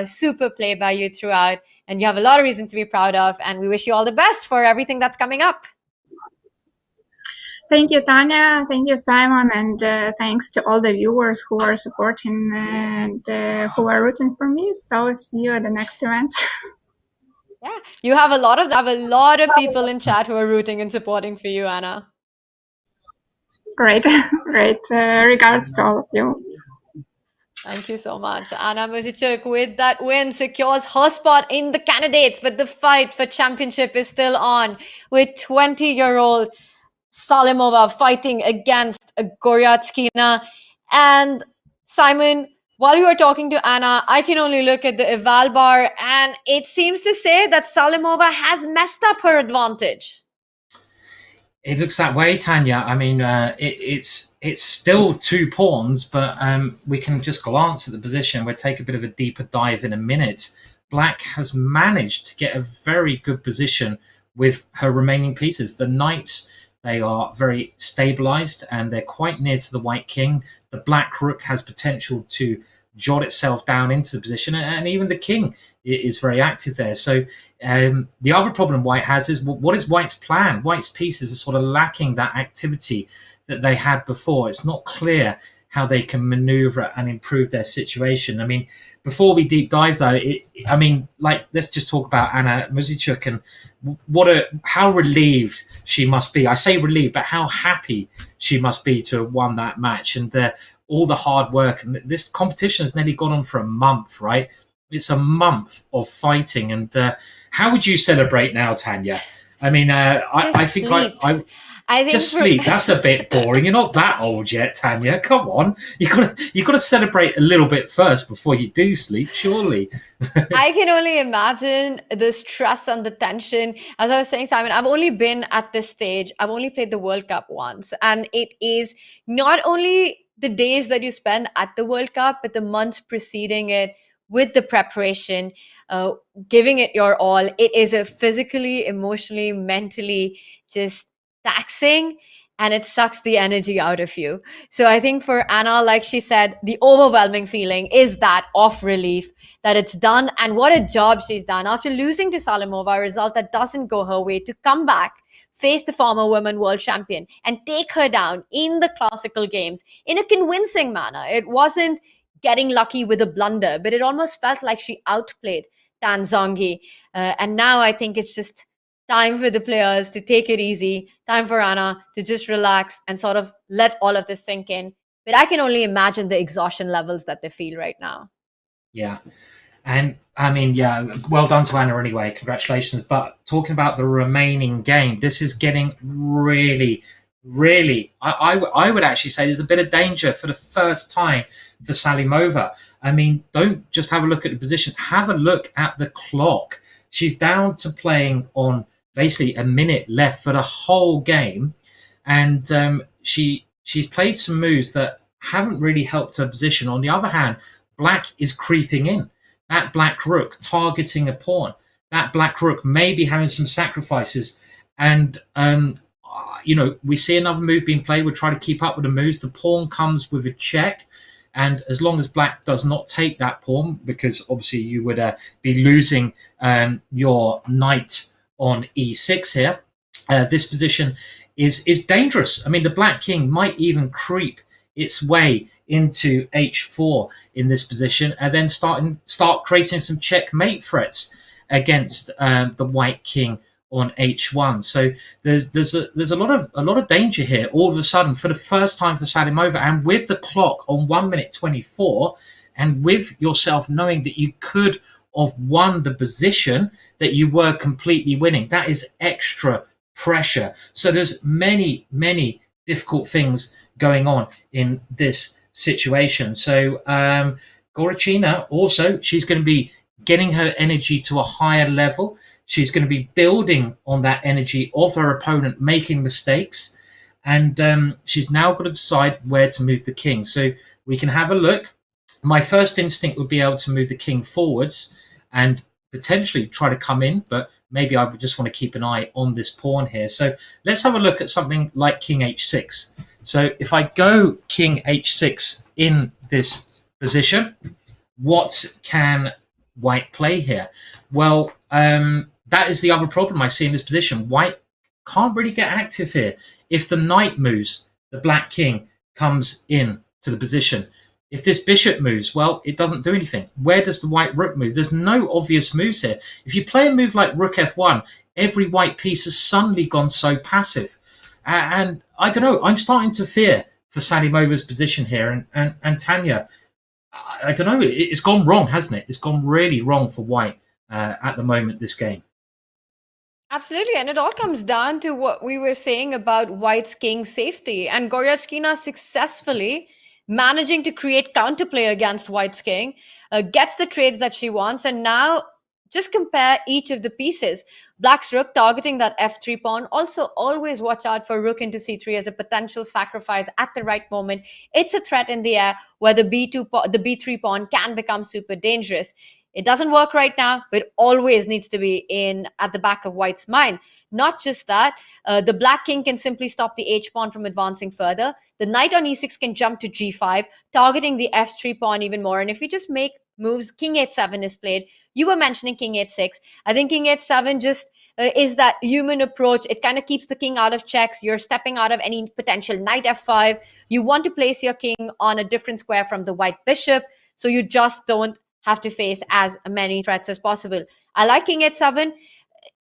Super play by you throughout. And you have a lot of reason to be proud of. And we wish you all the best for everything that's coming up. Thank you, Tanya. Thank you, Simon. And thanks to all the viewers who are supporting and who are rooting for me. So see you at the next events. Yeah, you have a lot of people in chat who are rooting and supporting for you, Anna. Great. Regards to all of you. Thank you so much. Anna Muzychuk, with that win, secures her spot in the candidates, but the fight for championship is still on, with 20-year-old Salimova fighting against Goryachkina. And Simon, while you were talking to Anna, I can only look at the eval bar, and it seems to say that Salimova has messed up her advantage. It looks that way, Tanya. I mean, it's still 2 pawns, but we can just glance at the position. We'll take a bit of a deeper dive in a minute. Black has managed to get a very good position with her remaining pieces. The knights, they are very stabilized and they're quite near to the white king. The black rook has potential to jot itself down into the position, and even the king is very active there. So the other problem white has is, what is white's plan? White's pieces are sort of lacking that activity that they had before. It's not clear how they can maneuver and improve their situation. I mean, before we deep dive though, let's just talk about Anna Muzychuk and how relieved she must be. I say relieved, but how happy she must be to have won that match, and all the hard work. And this competition has nearly gone on for a month, right? It's a month of fighting. And how would you celebrate now, Tanya? I mean, I think I think just sleep. That's a bit boring. You're not that old yet, Tanya. Come on, you got to celebrate a little bit first before you do sleep, surely. I can only imagine the stress and the tension. As I was saying, Simon, I've only been at this stage. I've only played the World Cup once, and it is not only the days that you spend at the World Cup, but the months preceding it with the preparation, giving it your all. It is a physically, emotionally, mentally just taxing, and it sucks the energy out of you. So I think for Anna, like she said, the overwhelming feeling is that of relief that it's done, and what a job she's done after losing to Salimova, a result that doesn't go her way, to come back, face the former women world champion, and take her down in the classical games in a convincing manner. It wasn't getting lucky with a blunder, but it almost felt like she outplayed Tan Zhongyi. And now I think it's just time for the players to take it easy, time for Anna to just relax and sort of let all of this sink in. But I can only imagine the exhaustion levels that they feel right now. Yeah. And I mean, yeah, well done to Anna anyway. Congratulations. But talking about the remaining game, this is getting really, really, I would actually say there's a bit of danger for the first time for Salimova. I mean, don't just have a look at the position, have a look at the clock. She's down to playing on basically a minute left for the whole game. And she's played some moves that haven't really helped her position. On the other hand, black is creeping in. That black rook targeting a pawn. That black rook maybe having some sacrifices. And, we see another move being played. We'll try to keep up with the moves. The pawn comes with a check. And as long as black does not take that pawn, because obviously you would be losing your knight on e6 here, this position is dangerous. I mean, the black king might even creep its way into h4 in this position, and then start creating some checkmate threats against the white king on h1. So there's a lot of danger here all of a sudden for the first time for Salimova, and with the clock on 1 minute 24, and with yourself knowing that you could have won the position that you were completely winning. That is extra pressure. So there's many difficult things going on in this situation. So Goryachkina also, she's going to be getting her energy to a higher level. She's going to be building on that energy of her opponent making mistakes, and she's now got to decide where to move the king. So we can have a look. My first instinct would be able to move the king forwards and potentially try to come in, but maybe I would just want to keep an eye on this pawn here. So let's have a look at something like king h6. So if I go king h6 in this position, what can white play here? Well, that is the other problem I see in this position. White can't really get active here. If the knight moves, the black king comes in to the position. If this bishop moves, well, it doesn't do anything. Where does the white rook move? There's no obvious moves here. If you play a move like rook f1, every white piece has suddenly gone so passive. And I don't know, I'm starting to fear for Salimova's position here. And Tanya, I don't know, it's gone wrong, hasn't it? It's gone really wrong for white at the moment, this game. Absolutely, and it all comes down to what we were saying about white's king safety, and Goryachkina successfully managing to create counterplay against white's king, gets the trades that she wants, and now just compare each of the pieces. Black's rook targeting that f3 pawn. Also, always watch out for rook into c3 as a potential sacrifice at the right moment. It's a threat in the air where the b3 pawn can become super dangerous. It doesn't work right now, but it always needs to be in at the back of white's mind. Not just that, the black king can simply stop the h pawn from advancing further. The knight on e6 can jump to g5, targeting the f3 pawn even more. And if you just make moves, king h7 is played. You were mentioning king h6. I think king h7 just is that human approach. It kind of keeps the king out of checks. You're stepping out of any potential knight f5. You want to place your king on a different square from the white bishop, so you just don't have to face as many threats as possible. I like king h7,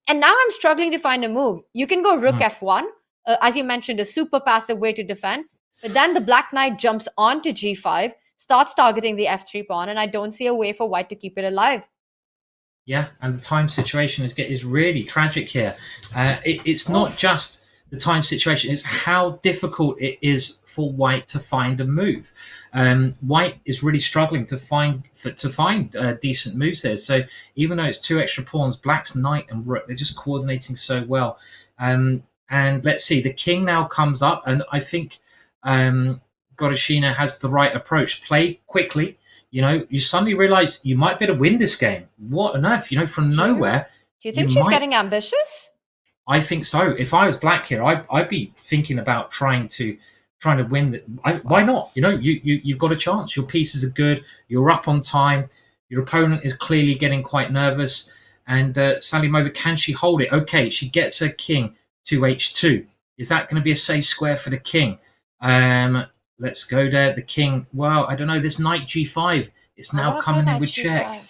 and now I'm struggling to find a move. You can go rook f1, as you mentioned, a super passive way to defend, but then the black knight jumps onto g5, starts targeting the f3 pawn, and I don't see a way for white to keep it alive. Yeah, and the time situation is really tragic here. It's not just the time situation, it's how difficult it is for white to find a move. White is really struggling to find decent moves here. So even though it's two extra pawns, black's knight and rook, they're just coordinating so well. And let's see, the king now comes up, and I think Goryachkina has the right approach. Play quickly. You suddenly realize you might be able to win this game. What on earth? From nowhere. Do you think she's getting ambitious? I think so. If I was black here, I'd be thinking about trying to win. Why not? You've got a chance. Your pieces are good. You're up on time. Your opponent is clearly getting quite nervous. And Salimova, can she hold it? Okay, she gets her king to h2. Is that going to be a safe square for the king? Let's go there. The king, well, I don't know. This knight g5, it's now coming in with check.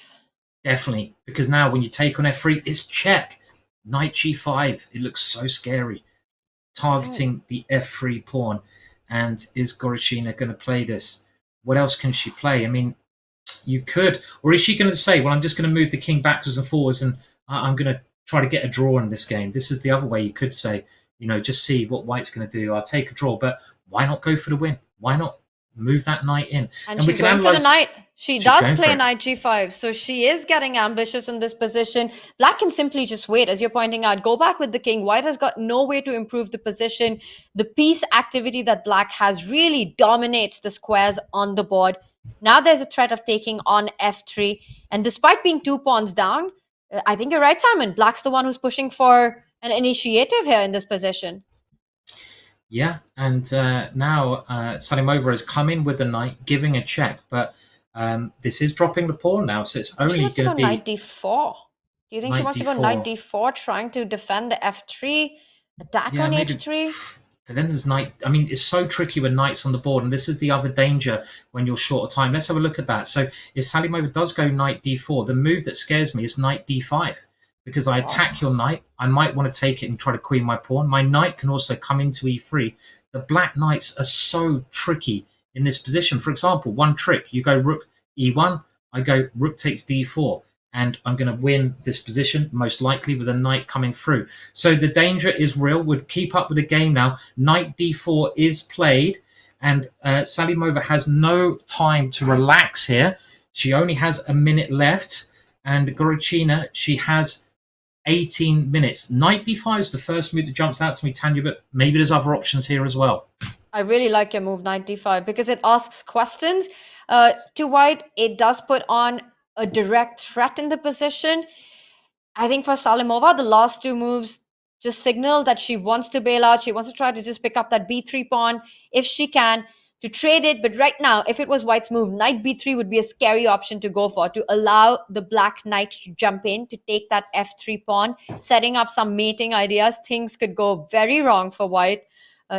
Definitely, because now when you take on f3, it's check. Knight g5, it looks so scary. Targeting the f3 pawn. And is Goryachkina going to play this? What else can she play? I mean, You could. Or is she going to say, well, I'm just going to move the king backwards and forwards and I'm going to try to get a draw in this game? This is the other way you could say, just see what white's going to do. I'll take a draw, but why not go for the win? Why not move that knight in? And she's going for the knight. She's does play knight g5, so she is getting ambitious in this position. Black can simply just wait, as you're pointing out. Go back with the king. White has got no way to improve the position. The piece activity that black has really dominates the squares on the board. Now there's a threat of taking on f3. And despite being 2 pawns down, I think you're right, Simon. Black's the one who's pushing for an initiative here in this position. Yeah, and now Salimova has come in with the knight, giving a check, but this is dropping the pawn now, so it's only going to be knight d4. Do you think she wants to go d4. knight d4, trying to defend the f3, attack on h3? But then there's knight. I mean, it's so tricky with knights on the board, and this is the other danger when you're short of time. Let's have a look at that. So if Salimova does go knight d4, the move that scares me is knight d5. Because I attack your knight, I might want to take it and try to queen my pawn. My knight can also come into e3. The black knights are so tricky in this position. For example, one trick, you go rook e1, I go rook takes d4, and I'm going to win this position, most likely with a knight coming through. So the danger is real. We'll keep up with the game now. Knight d4 is played, and Salimova has no time to relax here. She only has a minute left, and Goryachkina, she has 18 minutes. Knight d5 is the first move that jumps out to me, Tanya, but maybe there's other options here as well. I really like your move, knight d5, because it asks questions to white. It does put on a direct threat in the position. I think for Salimova, the last 2 moves just signal that she wants to bail out. She wants to try to just pick up that b3 pawn if she can, to trade it. But right now, if it was white's move, knight b3 would be a scary option to go for, to allow the black knight to jump in, to take that f3 pawn, setting up some mating ideas. Things could go very wrong for white.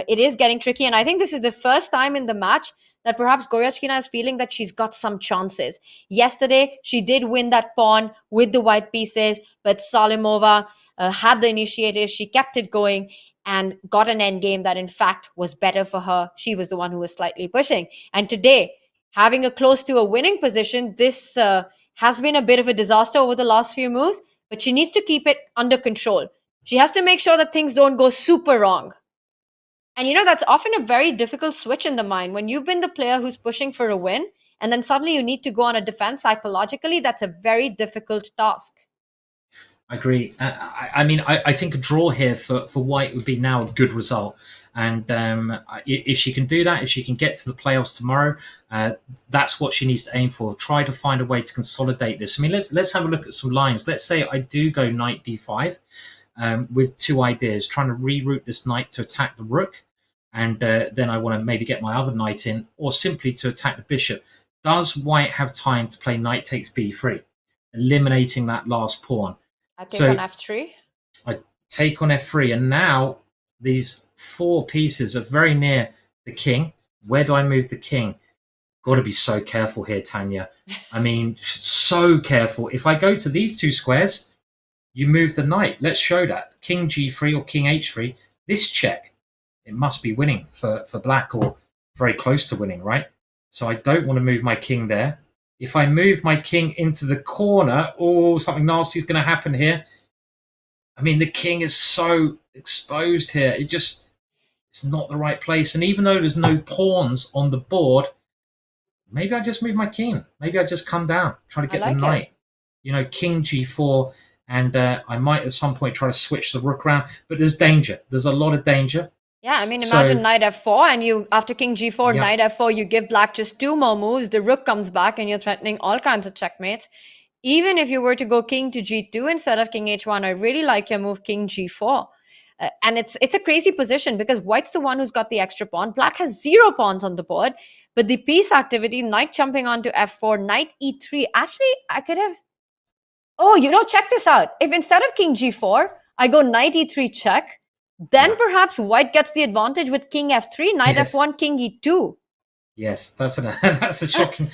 It is getting tricky, and I think this is the first time in the match that perhaps Goryachkina is feeling that she's got some chances. Yesterday, she did win that pawn with the white pieces, but Salimova had the initiative. She kept it going and got an endgame that, in fact, was better for her. She was the one who was slightly pushing. And today, having a close to a winning position, this has been a bit of a disaster over the last few moves, but she needs to keep it under control. She has to make sure that things don't go super wrong. And that's often a very difficult switch in the mind. When you've been the player who's pushing for a win, and then suddenly you need to go on a defense psychologically, that's a very difficult task. I agree. I think a draw here for white would be now a good result. And if she can do that, if she can get to the playoffs tomorrow, that's what she needs to aim for. Try to find a way to consolidate this. I mean, let's have a look at some lines. Let's say I do go knight d5 with 2 ideas, trying to reroute this knight to attack the rook. And then I want to maybe get my other knight in, or simply to attack the bishop. Does white have time to play knight takes b3, eliminating that last pawn? I take on f3. I take on f3, and now these 4 pieces are very near the king. Where do I move the king? Got to be so careful here, Tanya. I mean, so careful. If I go to these 2 squares, you move the knight. Let's show that. King g3 or king h3. This check, it must be winning for black, or very close to winning, right? So I don't want to move my king there. If I move my king into the corner, something nasty is going to happen here. I mean, the king is so exposed here. It's not the right place. And even though there's no pawns on the board, maybe I just move my king. Maybe I just come down, try to get the knight. King g4, and I might at some point try to switch the rook around. But there's danger. There's a lot of danger. Yeah, I mean, imagine knight f4, and you, after king g4, knight f4, you give black just 2 more moves, the rook comes back, and you're threatening all kinds of checkmates. Even if you were to go king to g2 instead of king h1, I really like your move king g4. And it's a crazy position, because white's the one who's got the extra pawn. Black has 0 pawns on the board, but the piece activity, knight jumping onto f4, knight e3, actually, I could have... check this out. If instead of king g4, I go knight e3 check, then perhaps white gets the advantage with king f3, knight f1, king e2. Yes, that's a shocking...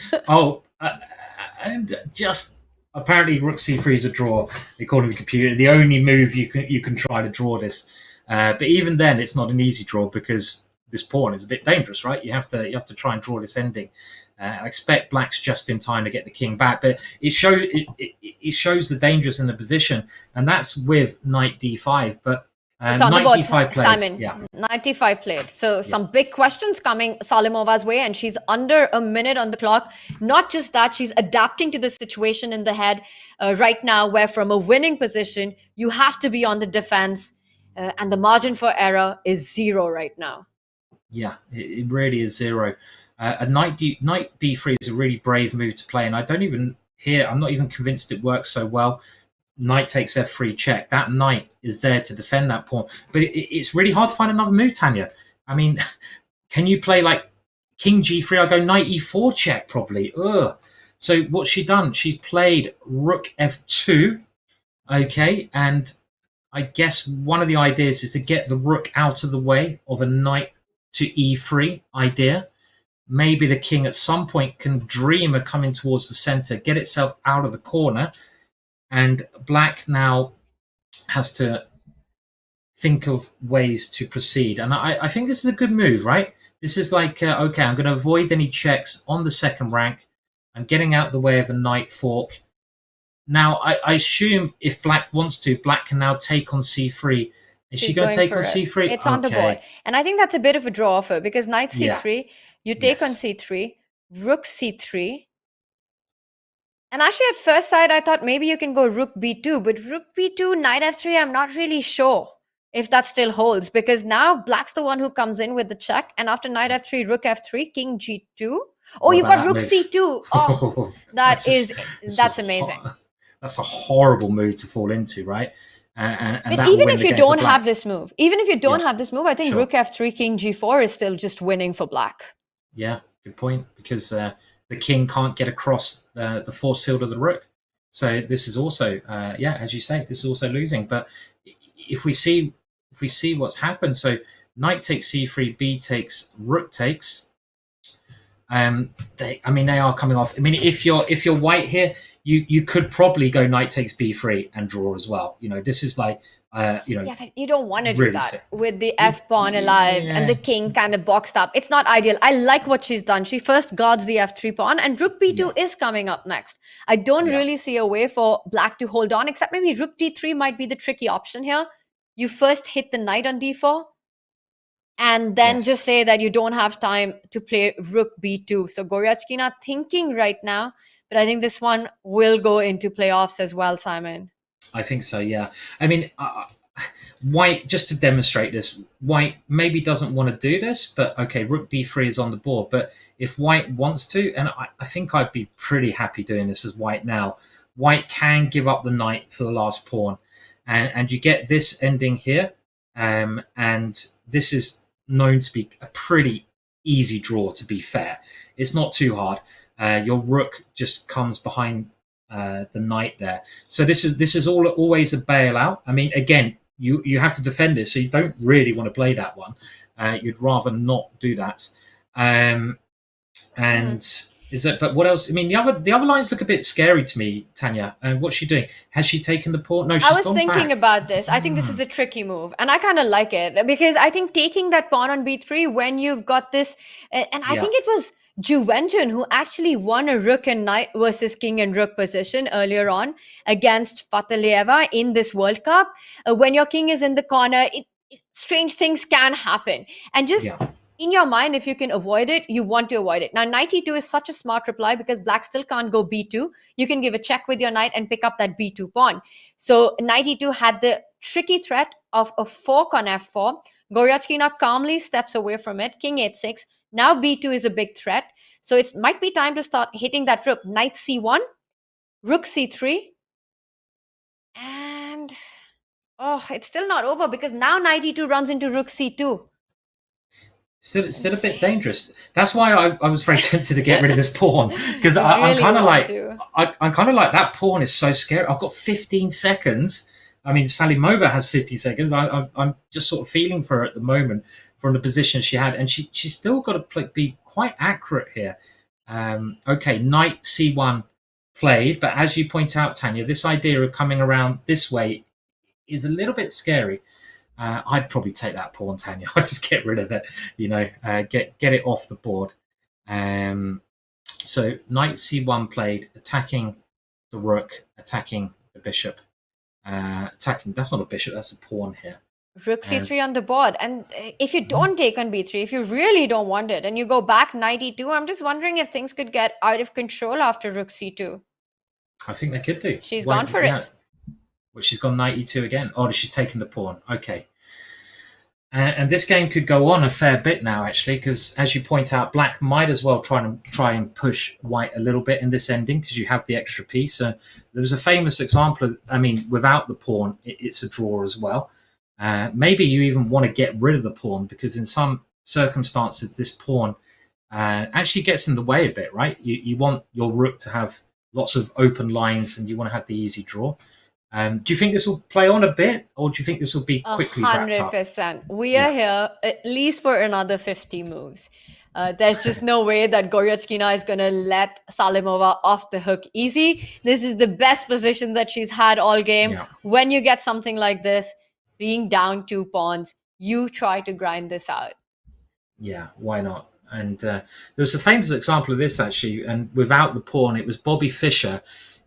and just apparently rook c3 is a draw, according to the computer. The only move you can try to draw this. But even then, it's not an easy draw, because this pawn is a bit dangerous, right? You have to try and draw this ending. I expect black's just in time to get the king back, but it shows the dangers in the position, and that's with knight d5. But it's on the knight board, d5 played. Simon. Yeah. 95 played. So some big questions coming Salimova's way, and she's under a minute on the clock. Not just that, she's adapting to the situation in the head right now, where from a winning position, you have to be on the defense, and the margin for error is 0 right now. Yeah, it really is 0. A knight b3 is a really brave move to play, and I'm not even convinced it works so well. Knight takes f3 check. That knight is there to defend that pawn, but it's really hard to find another move, Tanya. I mean, can you play like king g3? I go knight e4 check probably. Ugh. So what's she done? She's played rook f2. Okay, and I guess one of the ideas is to get the rook out of the way of a knight to e3 idea. Maybe the king at some point can dream of coming towards the center, get itself out of the corner, and black now has to think of ways to proceed. And I think this is a good move, right? This is like, okay, I'm going to avoid any checks on the second rank. I'm getting out the way of the knight fork. Now, I assume if black wants to, black can now take on c3. Is she going to take on c3? It's on the board. And I think that's a bit of a draw offer, because knight c3, you take on c3, rook c3. And actually, at first sight, I thought maybe you can go rook b2, but rook b2, knight f3, I'm not really sure if that still holds, because now black's the one who comes in with the check, and after knight f3, rook f3, king g2. Oh, you got rook c2. Oh, that's amazing. That's a horrible move to fall into, right? But even if you don't have this move, I think rook f3, king g4 is still just winning for black. Yeah, good point, because the king can't get across the force field of the rook. So this is also, as you say, this is also losing. But if we see what's happened, so knight takes c3, b takes, rook takes. They are coming off. I mean, if you're white here, you could probably go knight takes b3 and draw as well. This is like, Yeah, but you don't want to do that with the f pawn alive and the king kind of boxed up. It's not ideal. I like what she's done. She first guards the f3 pawn, and rook b2 is coming up next. I don't really see a way for black to hold on, except maybe rook d3 might be the tricky option here. You first hit the knight on d4, and then just say that you don't have time to play rook b2. So Goryachkina thinking right now, but I think this one will go into playoffs as well, Simon. I think so, yeah. I mean, white, just to demonstrate this, white maybe doesn't want to do this, but okay, rook d3 is on the board. But if white wants to, and I think I'd be pretty happy doing this as white now, white can give up the knight for the last pawn. And you get this ending here, and this is known to be a pretty easy draw, to be fair. It's not too hard. Your rook just comes behind the knight there. So this is always a bailout. I mean, again, you have to defend it, so you don't really want to play that one. You'd rather not do that. But what else? I mean, the other lines look a bit scary to me, Tanya. And what's she doing? Has she taken the pawn? No, she's I was gone thinking back. about this. I think this is a tricky move, and I kind of like it, because I think taking that pawn on b3 when you've got this, and I think it was Juventus who actually won a rook and knight versus king and rook position earlier on against Fatalieva in this World Cup. When your king is in the corner, strange things can happen, and just in your mind, if you can avoid it, you want to avoid it. Now, knight e2 is such a smart reply, because black still can't go b2. You can give a check with your knight and pick up that b2 pawn. So knight e2 had the tricky threat of a fork on f4. Goryachkina calmly steps away from it. King h6. Now b2 is a big threat. So it might be time to start hitting that rook. Knight c1, rook c3. And, it's still not over, because now knight e2 runs into rook c2. Still a bit dangerous. That's why I was very tempted to get rid of this pawn, because I'm kind of like that pawn is so scary. I've got 15 seconds. I mean, Salimova has 50 seconds. I'm just sort of feeling for her at the moment from the position she had, and she's still got to be quite accurate here. Okay, knight c1 played, but as you point out, Tanya, this idea of coming around this way is a little bit scary. I'd probably take that pawn, Tanya. I'd just get rid of it, get it off the board. So knight c1 played, attacking the rook, attacking the bishop, attacking. That's not a bishop. That's a pawn here. Rook c3 on the board. And if you don't take on b3, if you really don't want it, and you go back knight e2, I'm just wondering if things could get out of control after rook c2. I think they could do. She's gone for it. Well, she's gone knight e2 again. Oh, she's taken the pawn. Okay. And this game could go on a fair bit now, actually, because as you point out, black might as well try and push white a little bit in this ending because you have the extra piece. There was a famous example of, I mean, without the pawn, it's a draw as well. Maybe you even want to get rid of the pawn because in some circumstances, this pawn actually gets in the way a bit, right? You want your rook to have lots of open lines and you want to have the easy draw. Do you think this will play on a bit, or do you think this will be quickly wrapped up? 100%. We are here at least for another 50 moves. There's just no way that Goryachkina is going to let Salimova off the hook easy. This is the best position that she's had all game. Yeah. When you get something like this, being down 2 pawns, you try to grind this out. Yeah, why not? And there was a famous example of this, actually, and without the pawn, it was Bobby Fischer.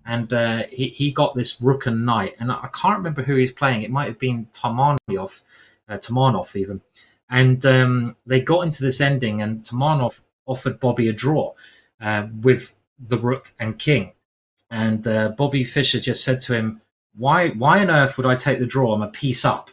And he got this rook and knight, and I can't remember who he's playing. It might have been Tamanov even. And they got into this ending, and Tamanov offered Bobby a draw with the rook and king. And Bobby Fischer just said to him, "Why on earth would I take the draw? I'm a piece up."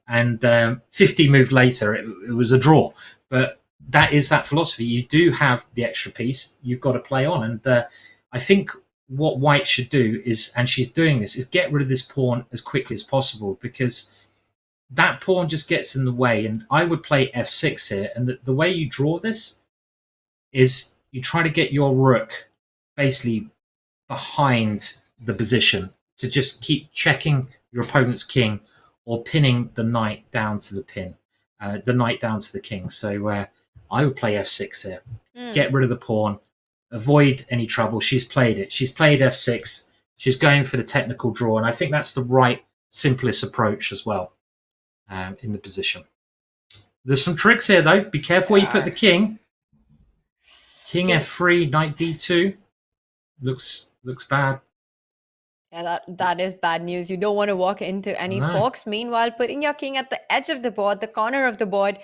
And 50 moves later, it was a draw. But that is that philosophy. You do have the extra piece. You've got to play on, and I think what white should do is, and she's doing this, is get rid of this pawn as quickly as possible because that pawn just gets in the way. And I would play f6 here. And the way you draw this is you try to get your rook basically behind the position to just keep checking your opponent's king or pinning the knight down to the pin, the knight down to the king. So I would play f6 here. Get rid of the pawn. Avoid any trouble. She's played it. She's played f6. She's going for the technical draw, and I think that's the right, simplest approach as well in the position. There's some tricks here, though. Be careful where you put the king. King f3, knight d2. Looks bad. Yeah, that is bad news. You don't want to walk into any forks. Meanwhile, putting your king at the edge of the board, the corner of the board,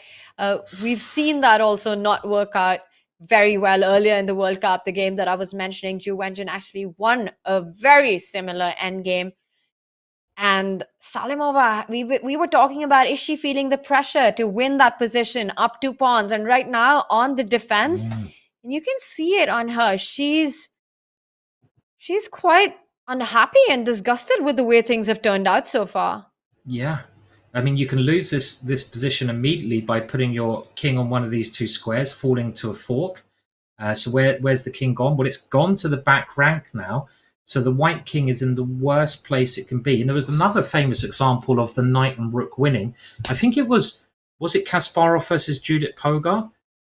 we've seen that also not work out very well earlier in the World Cup. The game that I was mentioning, Zhu Wenjun actually won a very similar endgame. And Salimova, we were talking about, is she feeling the pressure to win that position up 2 pawns? And right now on the defense, and you can see it on her, she's quite unhappy and disgusted with the way things have turned out so far. Yeah. I mean, you can lose this position immediately by putting your king on one of these 2 squares, falling to a fork. So where's the king gone? Well, it's gone to the back rank now. So the white king is in the worst place it can be. And there was another famous example of the knight and rook winning. I think it was it Kasparov versus Judith Pogar?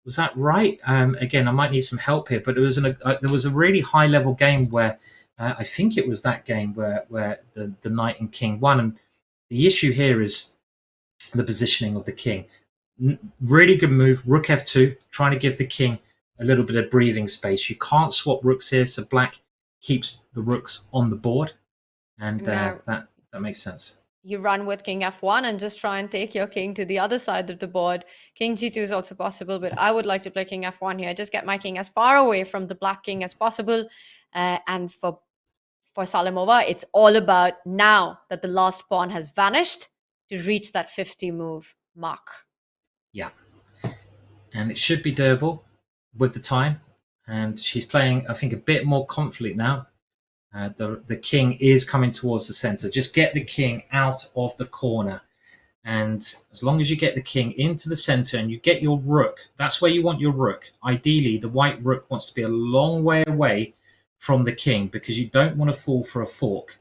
Was that right? Again, I might need some help here, but there was a really high level game where I think it was that game where the knight and king won. And the issue here is the positioning of the king. Really good move, rook f2, trying to give the king a little bit of breathing space. You can't swap rooks here, so black keeps the rooks on the board, and that makes sense. You run with king f1 and just try and take your king to the other side of the board. King g2 is also possible, but I would like to play king f1 here. Just get my king as far away from the black king as possible. And for Salimova, it's all about, now that the last pawn has vanished, to reach that 50 move mark. Yeah. And it should be doable with the time. And she's playing, I think, a bit more confidently now. The king is coming towards the center. Just get the king out of the corner. And as long as you get the king into the center and you get your rook, that's where you want your rook. Ideally, the white rook wants to be a long way away from the king because you don't want to fall for a fork.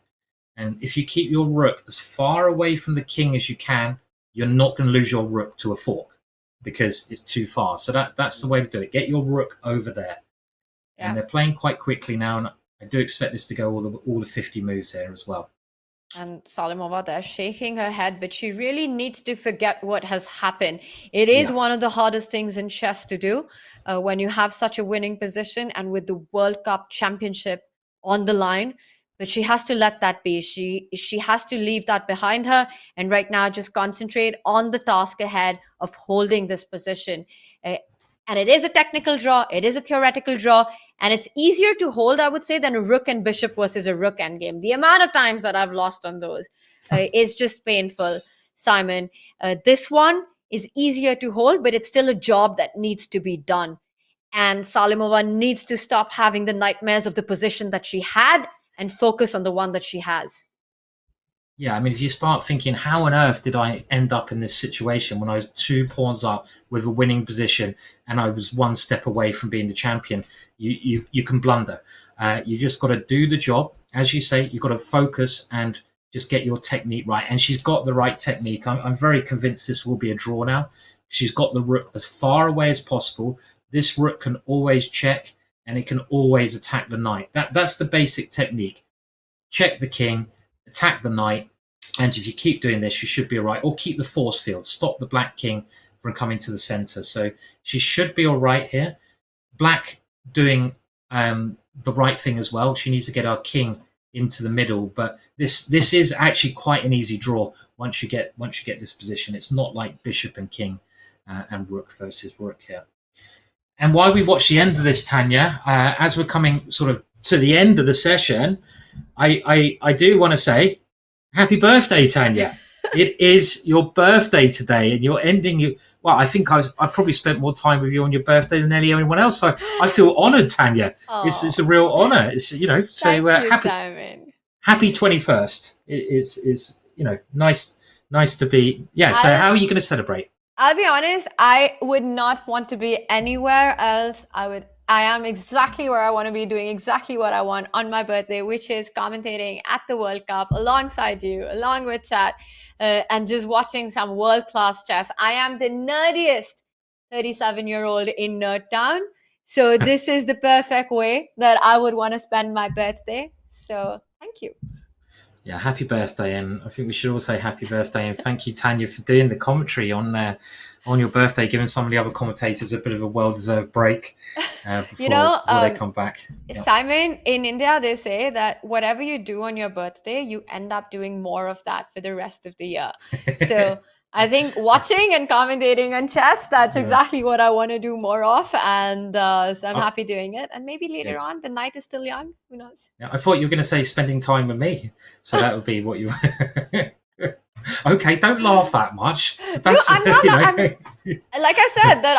And if you keep your rook as far away from the king as you can, you're not going to lose your rook to a fork because it's too far. So that's the way to do it. Get your rook over there. Yeah. And they're playing quite quickly now, and I do expect this to go all the 50 moves here as well. And Salimova there shaking her head, but she really needs to forget what has happened. It is one of the hardest things in chess to do when you have such a winning position and with the World Cup championship on the line. But she has to let that be. She has to leave that behind her and right now just concentrate on the task ahead of holding this position. And it is a technical draw. It is a theoretical draw. And it's easier to hold, I would say, than a rook and bishop versus a rook endgame. The amount of times that I've lost on those is just painful, Simon. This one is easier to hold, but it's still a job that needs to be done. And Salimova needs to stop having the nightmares of the position that she had and focus on the one that she has. Yeah, I mean, if you start thinking, how on earth did I end up in this situation when I was 2 pawns up with a winning position and I was 1 step away from being the champion, you can blunder. You just got to do the job. As you say, you've got to focus and just get your technique right. And she's got the right technique. I'm very convinced this will be a draw now. She's got the rook as far away as possible. This rook can always check and it can always attack the knight. That's the basic technique. Check the king, attack the knight, and if you keep doing this, you should be all right. Or keep the force field. Stop the black king from coming to the center. So she should be all right here. Black doing the right thing as well. She needs to get our king into the middle. But this is actually quite an easy draw once you get this position. It's not like bishop and king and rook versus rook here. And while we watch the end of this, Tanya, as we're coming sort of to the end of the session, I do want to say happy birthday, Tanya. It is your birthday today, and you're ending well, I think I probably spent more time with you on your birthday than anyone else. So I feel honoured, Tanya. It's a real honour. It's so Thank you, Simon. Happy 21st. It's nice to be. Yeah. So how are you going to celebrate? I'll be honest, I would not want to be anywhere else. I am exactly where I want to be, doing exactly what I want on my birthday, which is commentating at the World Cup alongside you, along with chat, and just watching some world-class chess. I am the nerdiest 37-year-old in Nerd Town. So this is the perfect way that I would want to spend my birthday. So thank you. Yeah, happy birthday, and I think we should all say happy birthday, and thank you, Tanya, for doing the commentary on your birthday, giving some of the other commentators a bit of a well-deserved break before they come back. Yeah. Simon, in India, they say that whatever you do on your birthday, you end up doing more of that for the rest of the year. So I think watching and commentating on chess, that's exactly what I want to do more of. And so I'm happy doing it. And maybe later on, the night is still young. Who knows? Yeah, I thought you were going to say spending time with me. So that would be what you... Okay, don't laugh that much. That's, no, I'm not. Like I said, that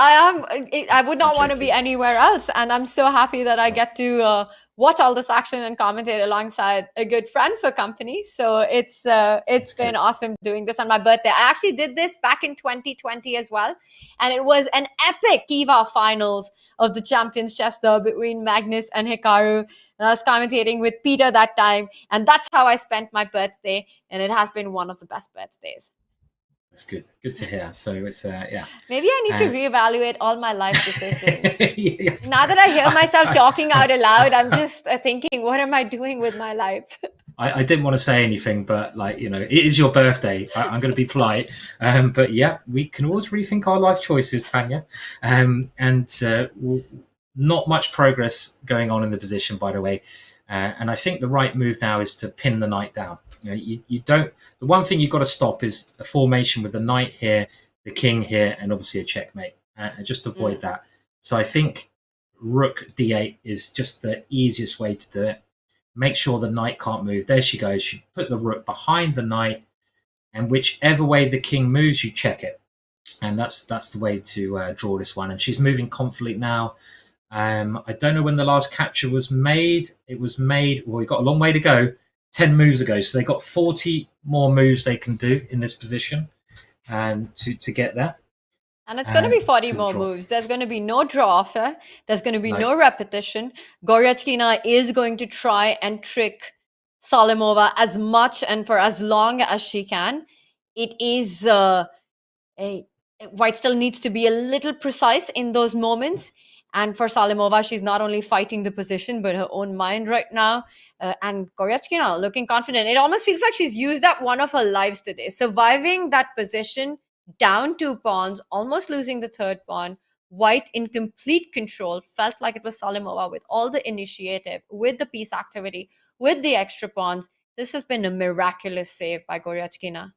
I would not want to be anywhere else. And I'm so happy that I get to watch all this action and commentate alongside a good friend for company. So it's been awesome doing this on my birthday. I actually did this back in 2020 as well. And it was an epic Kiva finals of the Champions Chess Tour between Magnus and Hikaru. And I was commentating with Peter that time. And that's how I spent my birthday. And it has been one of the best birthdays. That's good. Good to hear. So it's, yeah. Maybe I need to reevaluate all my life decisions. Now that I hear myself talking out aloud, I'm just thinking, what am I doing with my life? I didn't want to say anything, but it is your birthday. I'm going to be polite. But yeah, we can always rethink our life choices, Tanya. Not much progress going on in the position, by the way. And I think the right move now is to pin the knight down. You don't. The one thing you've got to stop is a formation with the knight here, the king here, and obviously a checkmate. Just avoid that. So I think rook d8 is just the easiest way to do it. Make sure the knight can't move. There she goes. You put the rook behind the knight, and whichever way the king moves, you check it. And that's the way to draw this one. And she's moving confidently now. I don't know when the last capture was made. It was made. Well, we've got a long way to go. 10 moves ago, so they got 40 more moves they can do in this position to get there. And it's going to be 40 more moves. There's going to be no draw offer. There's going to be no repetition. Goryachkina is going to try and trick Salimova as much and for as long as she can. It is White still needs to be a little precise in those moments. And for Salimova, she's not only fighting the position, but her own mind right now. And Goryachkina looking confident. It almost feels like she's used up one of her lives today, surviving that position, down 2 pawns, almost losing the third pawn. White in complete control. Felt like it was Salimova with all the initiative, with the piece activity, with the extra pawns. This has been a miraculous save by Goryachkina.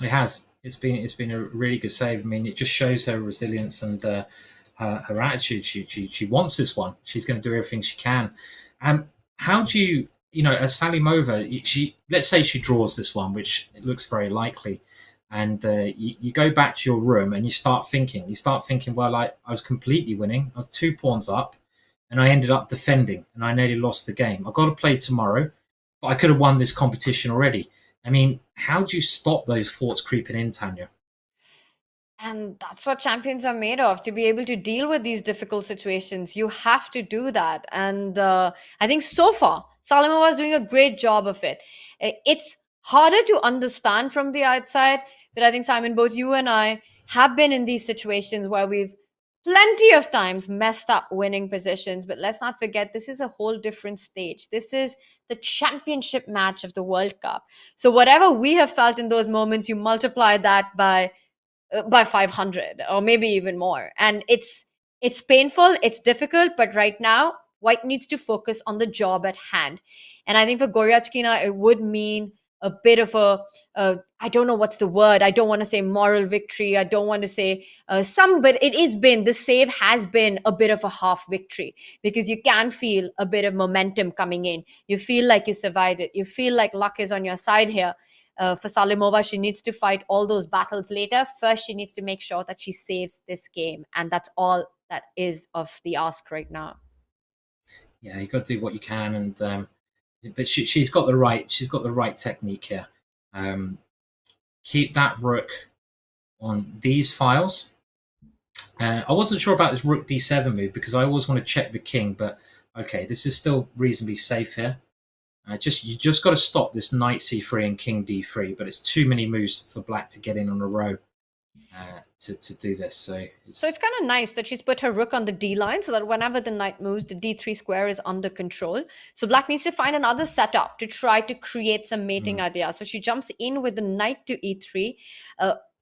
It has. It's been a really good save. I mean, it just shows her resilience and her attitude. She wants this one. She's going to do everything she can. How do you, as Salimova, let's say she draws this one, which it looks very likely, and you go back to your room and you start thinking, well, I was completely winning. I was 2 pawns up, and I ended up defending, and I nearly lost the game. I've got to play tomorrow, but I could have won this competition already. I mean, how do you stop those thoughts creeping in, Tanya? And that's what champions are made of, to be able to deal with these difficult situations. You have to do that. And I think so far, Salimova is doing a great job of it. It's harder to understand from the outside, but I think, Simon, both you and I have been in these situations where we've plenty of times messed up winning positions. But let's not forget, this is a whole different stage. This is the championship match of the World Cup. So whatever we have felt in those moments, you multiply that by 500 or maybe even more. And it's painful, it's difficult, but right now, White needs to focus on the job at hand. And I think for Goryachkina, it would mean a bit of I don't know what's the word. I don't want to say moral victory. I don't want to say but the save has been a bit of a half victory, because you can feel a bit of momentum coming in. You feel like you survived it. You feel like luck is on your side here. For Salimova, she needs to fight all those battles later. First, she needs to make sure that she saves this game. And that's all that is of the ask right now. Yeah, you've got to do what you can. And but she's got the right technique here. Keep that rook on these files. I wasn't sure about this rook d7 move, because I always want to check the king. But okay, this is still reasonably safe here. You just got to stop this knight c3 and king d3, but it's too many moves for black to get in on a row to do this. So it's kind of nice that she's put her rook on the d line, so that whenever the knight moves, the d3 square is under control. So black needs to find another setup to try to create some mating idea. So she jumps in with the knight to e3.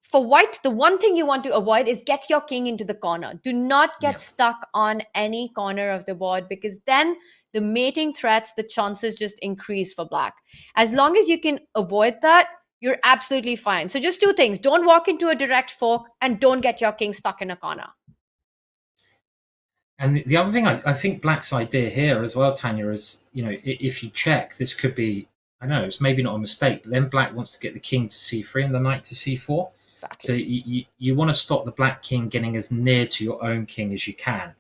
For white, the one thing you want to avoid is get your king into the corner. Do not get stuck on any corner of the board, because then the mating threats, the chances just increase for black. As long as you can avoid that, you're absolutely fine. So just 2 things. Don't walk into a direct fork, and don't get your king stuck in a corner. And the other thing, I think black's idea here as well, Tanya, is, if you check, this could be, I know, it's maybe not a mistake, but then black wants to get the king to c3 and the knight to c4. Exactly. So you want to stop the black king getting as near to your own king as you can.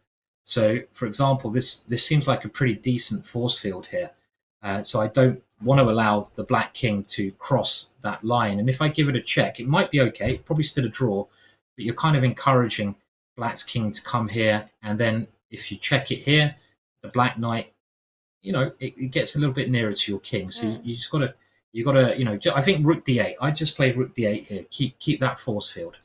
So, for example, this seems like a pretty decent force field here. So I don't want to allow the black king to cross that line. And if I give it a check, it might be okay, probably still a draw, but you're kind of encouraging black's king to come here. And then if you check it here, the black knight, it gets a little bit nearer to your king. So you just got to, I think rook d8. I just played rook d8 here. Keep that force field.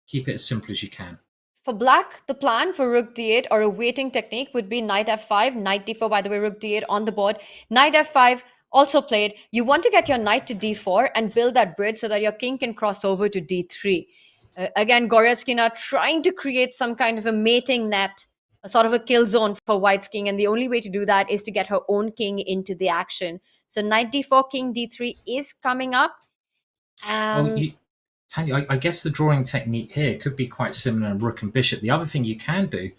Keep it as simple as you can. For black, the plan for rook d8 or a waiting technique would be knight f5, knight d4. By the way, rook d8 on the board. Knight f5 also played. You want to get your knight to d4 and build that bridge so that your king can cross over to d3. Again, Goryachkina trying to create some kind of a mating net, a sort of a kill zone for white's king. And the only way to do that is to get her own king into the action. So knight d4, king d3 is coming up. Tanya, I guess the drawing technique here could be quite similar in rook and bishop. The other thing you can do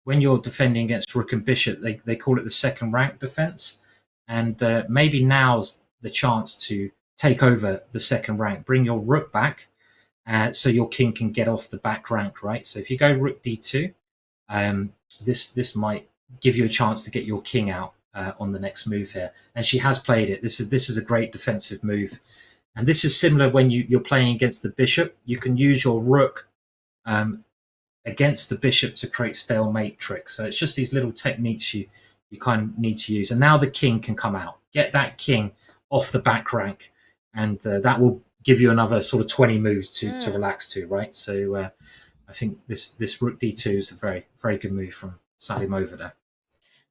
when you're defending against rook and bishop, they call it the second rank defense. And maybe now's the chance to take over the second rank. Bring your rook back so your king can get off the back rank, right? So if you go rook d2, this might give you a chance to get your king out on the next move here. And she has played it. This is a great defensive move. And this is similar when you're playing against the bishop. You can use your rook against the bishop to create stalemate tricks. So it's just these little techniques you kind of need to use. And now the king can come out. Get that king off the back rank. And that will give you another sort of 20 moves to relax to, right? So I think this rook d2 is a very, very good move from Salimova there.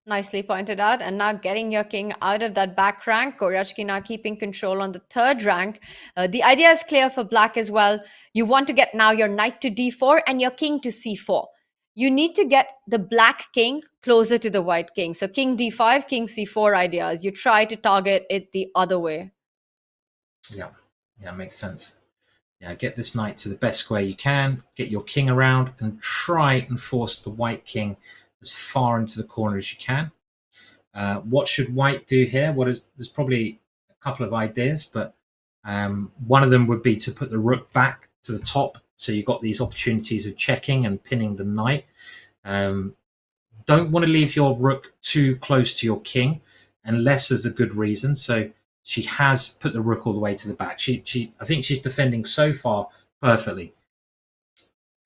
Nicely pointed out. And now getting your king out of that back rank. Goryachkina keeping control on the third rank. The idea is clear for black as well. You want to get now your knight to d4 and your king to c4. You need to get the black king closer to the white king. So king d5, king c4 ideas. You try to target it the other way. Yeah, makes sense. Yeah, get this knight to the best square you can, get your king around, and try and force the white king as far into the corner as you can. What should white do here? There's probably a couple of ideas, but one of them would be to put the rook back to the top, so you've got these opportunities of checking and pinning the knight. Don't want to leave your rook too close to your king, unless there's a good reason. So she has put the rook all the way to the back. I think she's defending so far perfectly.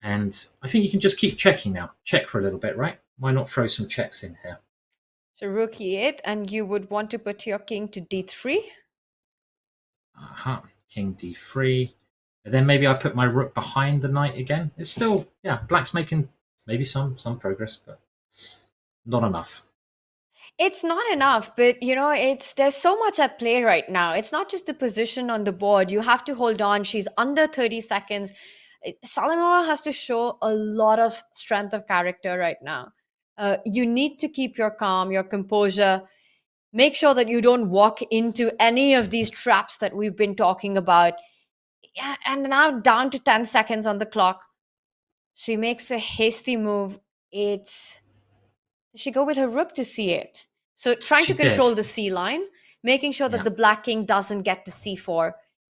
And I think you can just keep checking now. Check for a little bit, right? Why not throw some checks in here? So rook e8, and you would want to put your king to d3. King d3. And then maybe I put my rook behind the knight again. It's still, black's making maybe some progress, but not enough. It's not enough, but there's so much at play right now. It's not just the position on the board. You have to hold on. She's under 30 seconds. Salimova has to show a lot of strength of character right now. You need to keep your calm, your composure. Make sure that you don't walk into any of these traps that we've been talking about. Yeah, and now down to 10 seconds on the clock. She makes a hasty move. She go with her rook to c8. So trying to control the c line, making sure that the black king doesn't get to c4.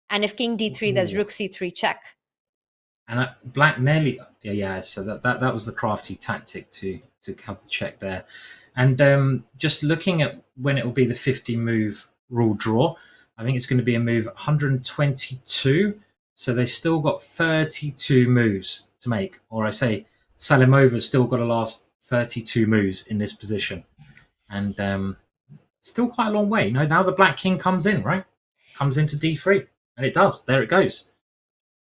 And if king d3, there's rook c3 check. And black nearly, so that was the crafty tactic to have the check there. And just looking at when it will be the 50 move rule draw, I think it's going to be a move 122. So they still got 32 moves to make. Or I say Salimova's still got to last 32 moves in this position. And still quite a long way. Now the black king comes in, right? Comes into d3. And it does. There it goes.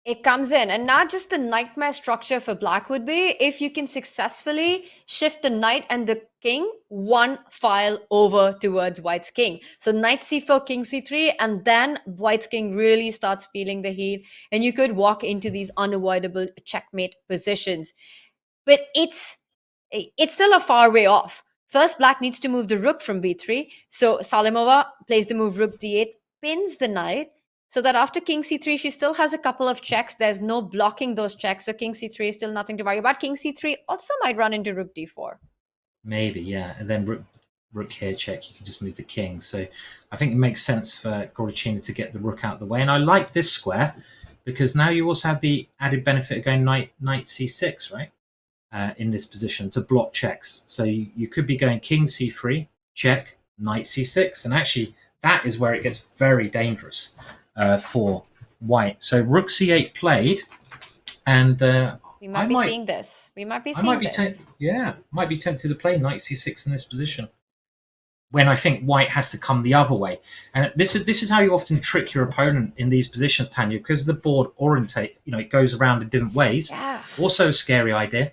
It comes in. And not just the nightmare structure for black would be if you can successfully shift the knight and the king one file over towards white's king. So knight c4, king c3, and then white's king really starts feeling the heat. And you could walk into these unavoidable checkmate positions. But it's still a far way off. First, black needs to move the rook from b3. So Salimova plays the move rook d8, pins the knight, so that after king c3, she still has a couple of checks. There's no blocking those checks. So king c3 is still nothing to worry about. King c3 also might run into rook d4. Maybe, yeah. And then rook here check. You can just move the king. So I think it makes sense for Goryachkina to get the rook out of the way. And I like this square because now you also have the added benefit of going knight c6, right? In this position to block checks. So you could be going king c3, check, knight c6. And actually, that is where it gets very dangerous for white. So rook c8 played, and we might be seeing this. We might be seeing might be tempted to play knight c6 in this position, when I think white has to come the other way. And this is how you often trick your opponent in these positions, Tanya, because the board orientate, it goes around in different ways. Yeah. Also a scary idea.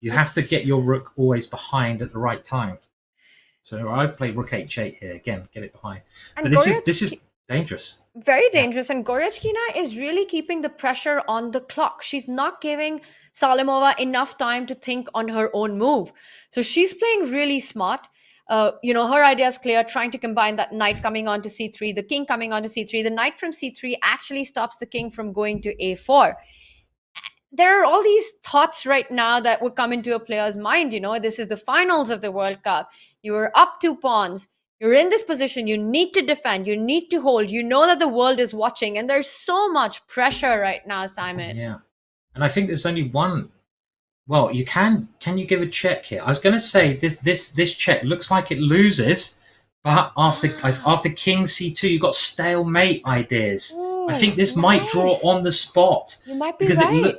You have to get your rook always behind at the right time. So I'd play rook h8 here again, get it behind. And but this is dangerous. Very dangerous. And Goryachkina is really keeping the pressure on the clock. She's not giving Salimova enough time to think on her own move. So she's playing really smart. Her idea is clear, trying to combine that knight coming on to c3, the king coming on to c3. The knight from c3 actually stops the king from going to a4. There are all these thoughts right now that would come into a player's mind. This is the finals of the World Cup. You are up 2 pawns. You're in this position. You need to defend. You need to hold. You know that the world is watching. And there's so much pressure right now, Simon. Yeah. And I think there's only one. Well, you can you give a check here? I was going to say this check looks like it loses. But after king c2, you've got stalemate ideas. Ooh, I think this might draw on the spot. You might be right.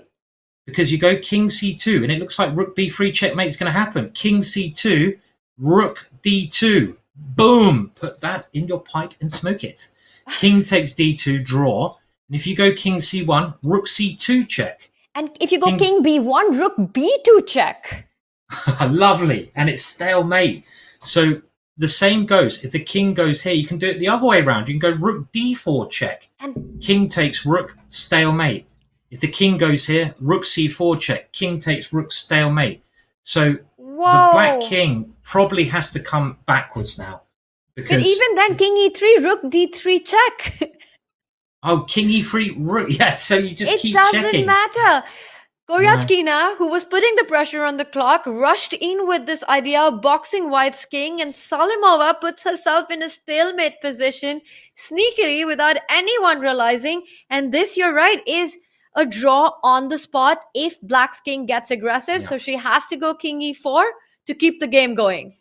Because you go king c2, and it looks like rook b3 checkmate is going to happen. King c2, rook d2. Boom! Put that in your pipe and smoke it. King takes d2, draw. And if you go king c1, rook c2 check. And if you go king b1, rook b2 check. Lovely. And it's stalemate. So the same goes. If the king goes here, you can do it the other way around. You can go rook d4 check. And king takes rook, stalemate. If the king goes here, rook c4 check. King takes rook, stalemate. So the black king probably has to come backwards now. Because, but even then, king e3, rook d3 check. Oh, king e3, rook. Yeah, so you just keep checking. It doesn't matter. Goryachkina, who was putting the pressure on the clock, rushed in with this idea of boxing white's king, and Salimova puts herself in a stalemate position sneakily without anyone realizing. And this, you're right, is a draw on the spot if black's king gets aggressive. So she has to go king e4 to keep the game going.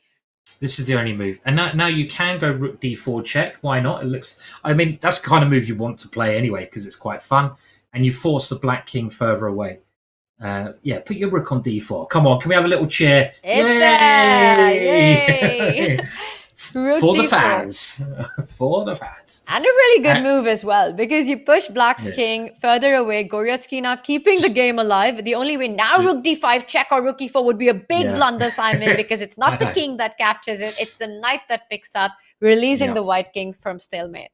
This is the only move. And now you can go rook d4 check. Why not? It looks, I mean, that's the kind of move you want to play anyway, because it's quite fun. And you force the black king further away. Yeah, put your rook on d4. Come on, can we have a little cheer? It's there! Yay! For the fans. For the fans. And a really good move as well, because you push black's king further away. Goryachkina keeping the game alive. The only way now rook d5 check or rook e4 would be a big blunder, Simon, because it's not the king that captures it. It's the knight that picks up, releasing the white king from stalemate.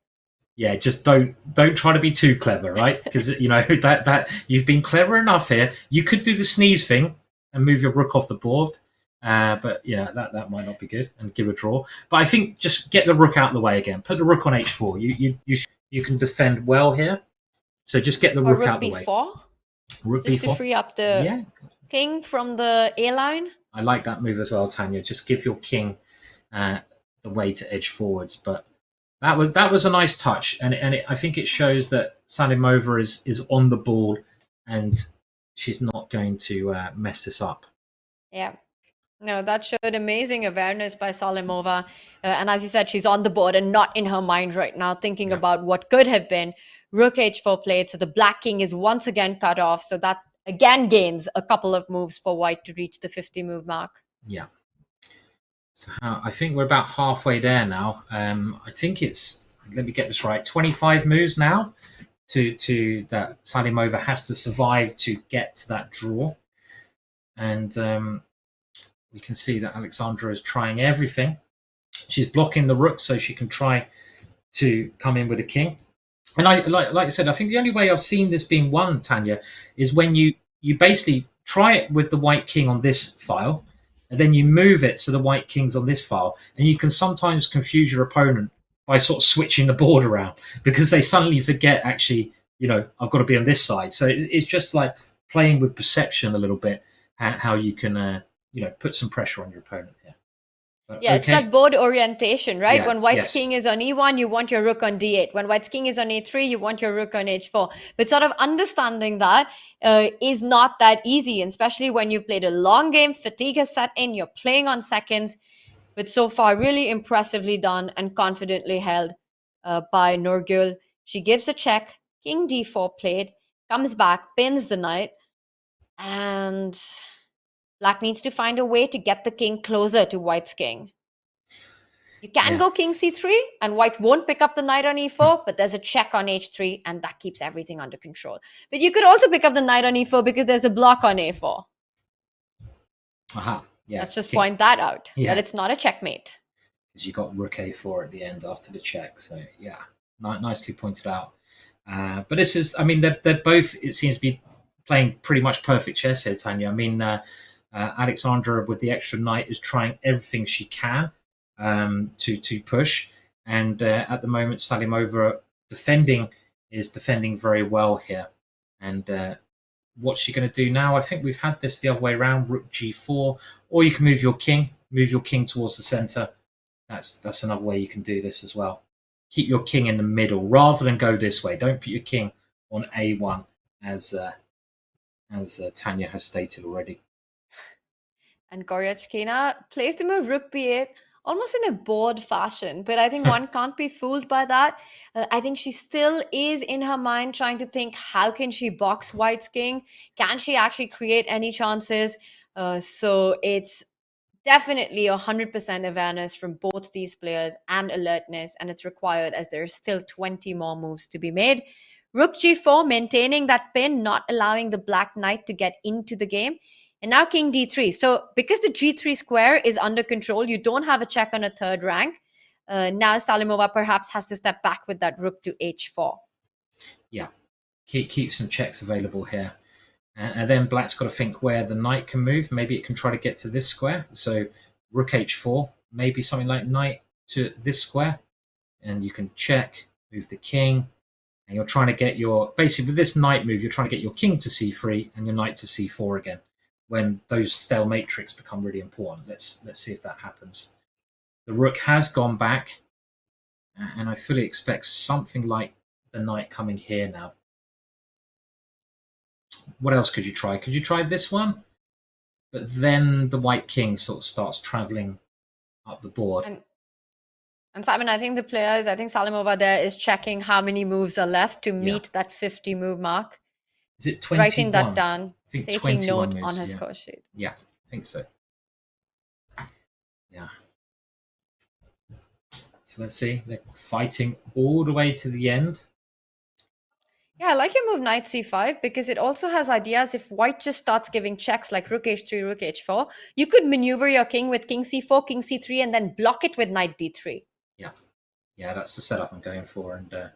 Yeah, just don't try to be too clever, right? Because you know that you've been clever enough here. You could do the sneeze thing and move your rook off the board, but you know that might not be good and give a draw. But I think just get the rook out of the way again. Put the rook on h4. You can defend well here. So just get the rook out of the way. Rook just b4 to free up the king from the A line. I like that move as well, Tanya. Just give your king the way to edge forwards, but. That was a nice touch, and I think it shows that Salimova is on the ball, and she's not going to mess this up. Yeah, no, that showed amazing awareness by Salimova, and as you said, she's on the board and not in her mind right now, thinking about what could have been. Rook h4 played, so the black king is once again cut off, so that again gains a couple of moves for white to reach the 50 move mark. Yeah. So I think we're about halfway there now. I think it's, let me get this right, 25 moves now to that Salimova has to survive to get to that draw. And we can see that Aleksandra is trying everything. She's blocking the rook so she can try to come in with a king. And like I said, I think the only way I've seen this being won, Tanya, is when you basically try it with the white king on this file, and then you move it so the white king's on this file. And you can sometimes confuse your opponent by sort of switching the board around because they suddenly forget, actually, you know, I've got to be on this side. So it's just like playing with perception a little bit, how you can, you know, put some pressure on your opponent here. But, yeah, it's that board orientation, right? Yeah, when white's king is on e1, you want your rook on d8. When white's king is on a3, you want your rook on h4. But sort of understanding that is not that easy, especially when you've played a long game, fatigue has set in, you're playing on seconds. But so far, really impressively done and confidently held by Nurgül. She gives a check, king d4 played, comes back, pins the knight, and black needs to find a way to get the king closer to white's king. You can go king c3, and white won't pick up the knight on e4, but there's a check on h3, and that keeps everything under control. But you could also pick up the knight on e4 because there's a block on a4. Aha. Yeah, let's just point that out, that it's not a checkmate. Because you got rook a4 at the end after the check. So, yeah, nicely pointed out. But this is, I mean, they're both, it seems to be playing pretty much perfect chess here, Tanya. I mean, Aleksandra, with the extra knight, is trying everything she can to push. And at the moment, Salimova is defending very well here. And what's she going to do now? I think we've had this the other way around, rook g4, or you can move your king towards the center. That's another way you can do this as well. Keep your king in the middle rather than go this way. Don't put your king on a1 as Tanya has stated already. And Goryachkina plays the move rook b8 almost in a bored fashion, but I think one can't be fooled by that. I think she still is in her mind trying to think, how can she box white's king? Can she actually create any chances? So it's definitely 100% awareness from both these players and alertness, and it's required as there's still 20 more moves to be made. Rook g4, maintaining that pin, not allowing the black knight to get into the game. And now king d3. So because the g3 square is under control, you don't have a check on a third rank. Now Salimova perhaps has to step back with that rook to h4. Yeah, keep some checks available here. And then black's got to think where the knight can move. Maybe it can try to get to this square. So rook h4, maybe something like knight to this square. And you can check, move the king. And you're trying to get your, basically with this knight move, you're trying to get your king to c3 and your knight to c4 again. When those stalemate tricks become really important. Let's see if that happens. The rook has gone back. And I fully expect something like the knight coming here now. What else could you try? Could you try this one? But then the white king sort of starts traveling up the board. And Simon, I think Salimova there is checking how many moves are left to meet that 50 move mark. Is it 21? Writing that down, I think taking note moves, on his score sheet. Yeah, I think so. Yeah. So let's see. They're fighting all the way to the end. Yeah, I like your move knight c5 because it also has ideas. If white just starts giving checks like rook h3, rook h4, you could maneuver your king with king c4, king c3, and then block it with knight d3. Yeah, that's the setup I'm going for. And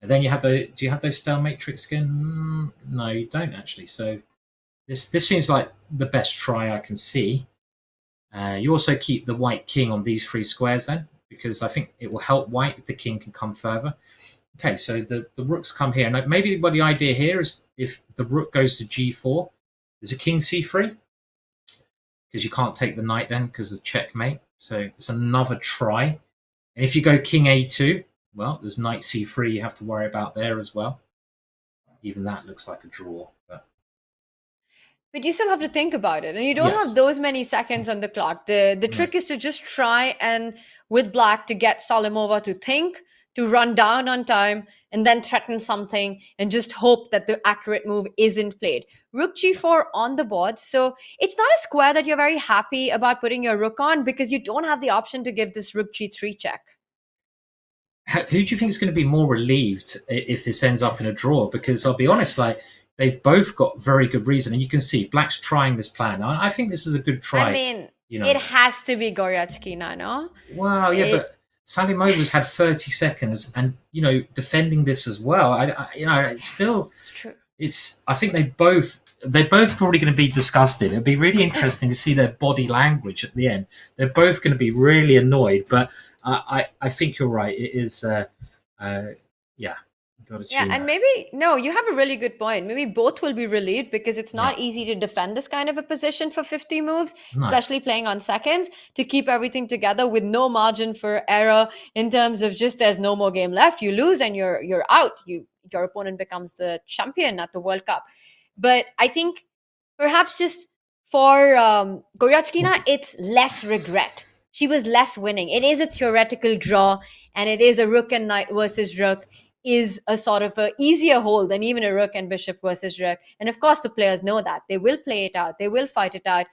then you have do you have those stalemate tricks again? No, you don't actually. So this seems like the best try I can see. You also keep the white king on these 3 squares then, because I think it will help white if the king can come further. Okay, so the rooks come here. And maybe what the idea here is if the rook goes to g4, there's a king c3, because you can't take the knight then because of checkmate. So it's another try. And if you go king a2, well, there's knight c3 you have to worry about there as well. Even that looks like a draw. But you still have to think about it. And you don't have those many seconds on the clock. The trick is to just try and, with black, to get Salimova to think, to run down on time, and then threaten something and just hope that the accurate move isn't played. Rook g4 on the board. So it's not a square that you're very happy about putting your rook on because you don't have the option to give this rook g3 check. Who do you think is going to be more relieved if this ends up in a draw? Because I'll be honest, like, they've both got very good reason. And you can see black's trying this plan. I think this is a good try. I mean, it has to be Goryachkina, no? Wow, yeah, but Salimova's had 30 seconds and, defending this as well. It's still... It's true. I think they're both probably going to be disgusted. It'll be really interesting to see their body language at the end. They're both going to be really annoyed, but I think you're right. It is, and you have a really good point. Maybe both will be relieved because it's not easy to defend this kind of a position for 50 moves, especially playing on seconds, to keep everything together with no margin for error in terms of just there's no more game left. You lose and you're out. Your opponent becomes the champion at the World Cup. But I think perhaps just for Goryachkina, it's less regret. She was less winning. It is a theoretical draw, and it is a rook and knight versus rook is a sort of a easier hold than even a rook and bishop versus rook. And of course, the players know that. They will play it out. They will fight it out.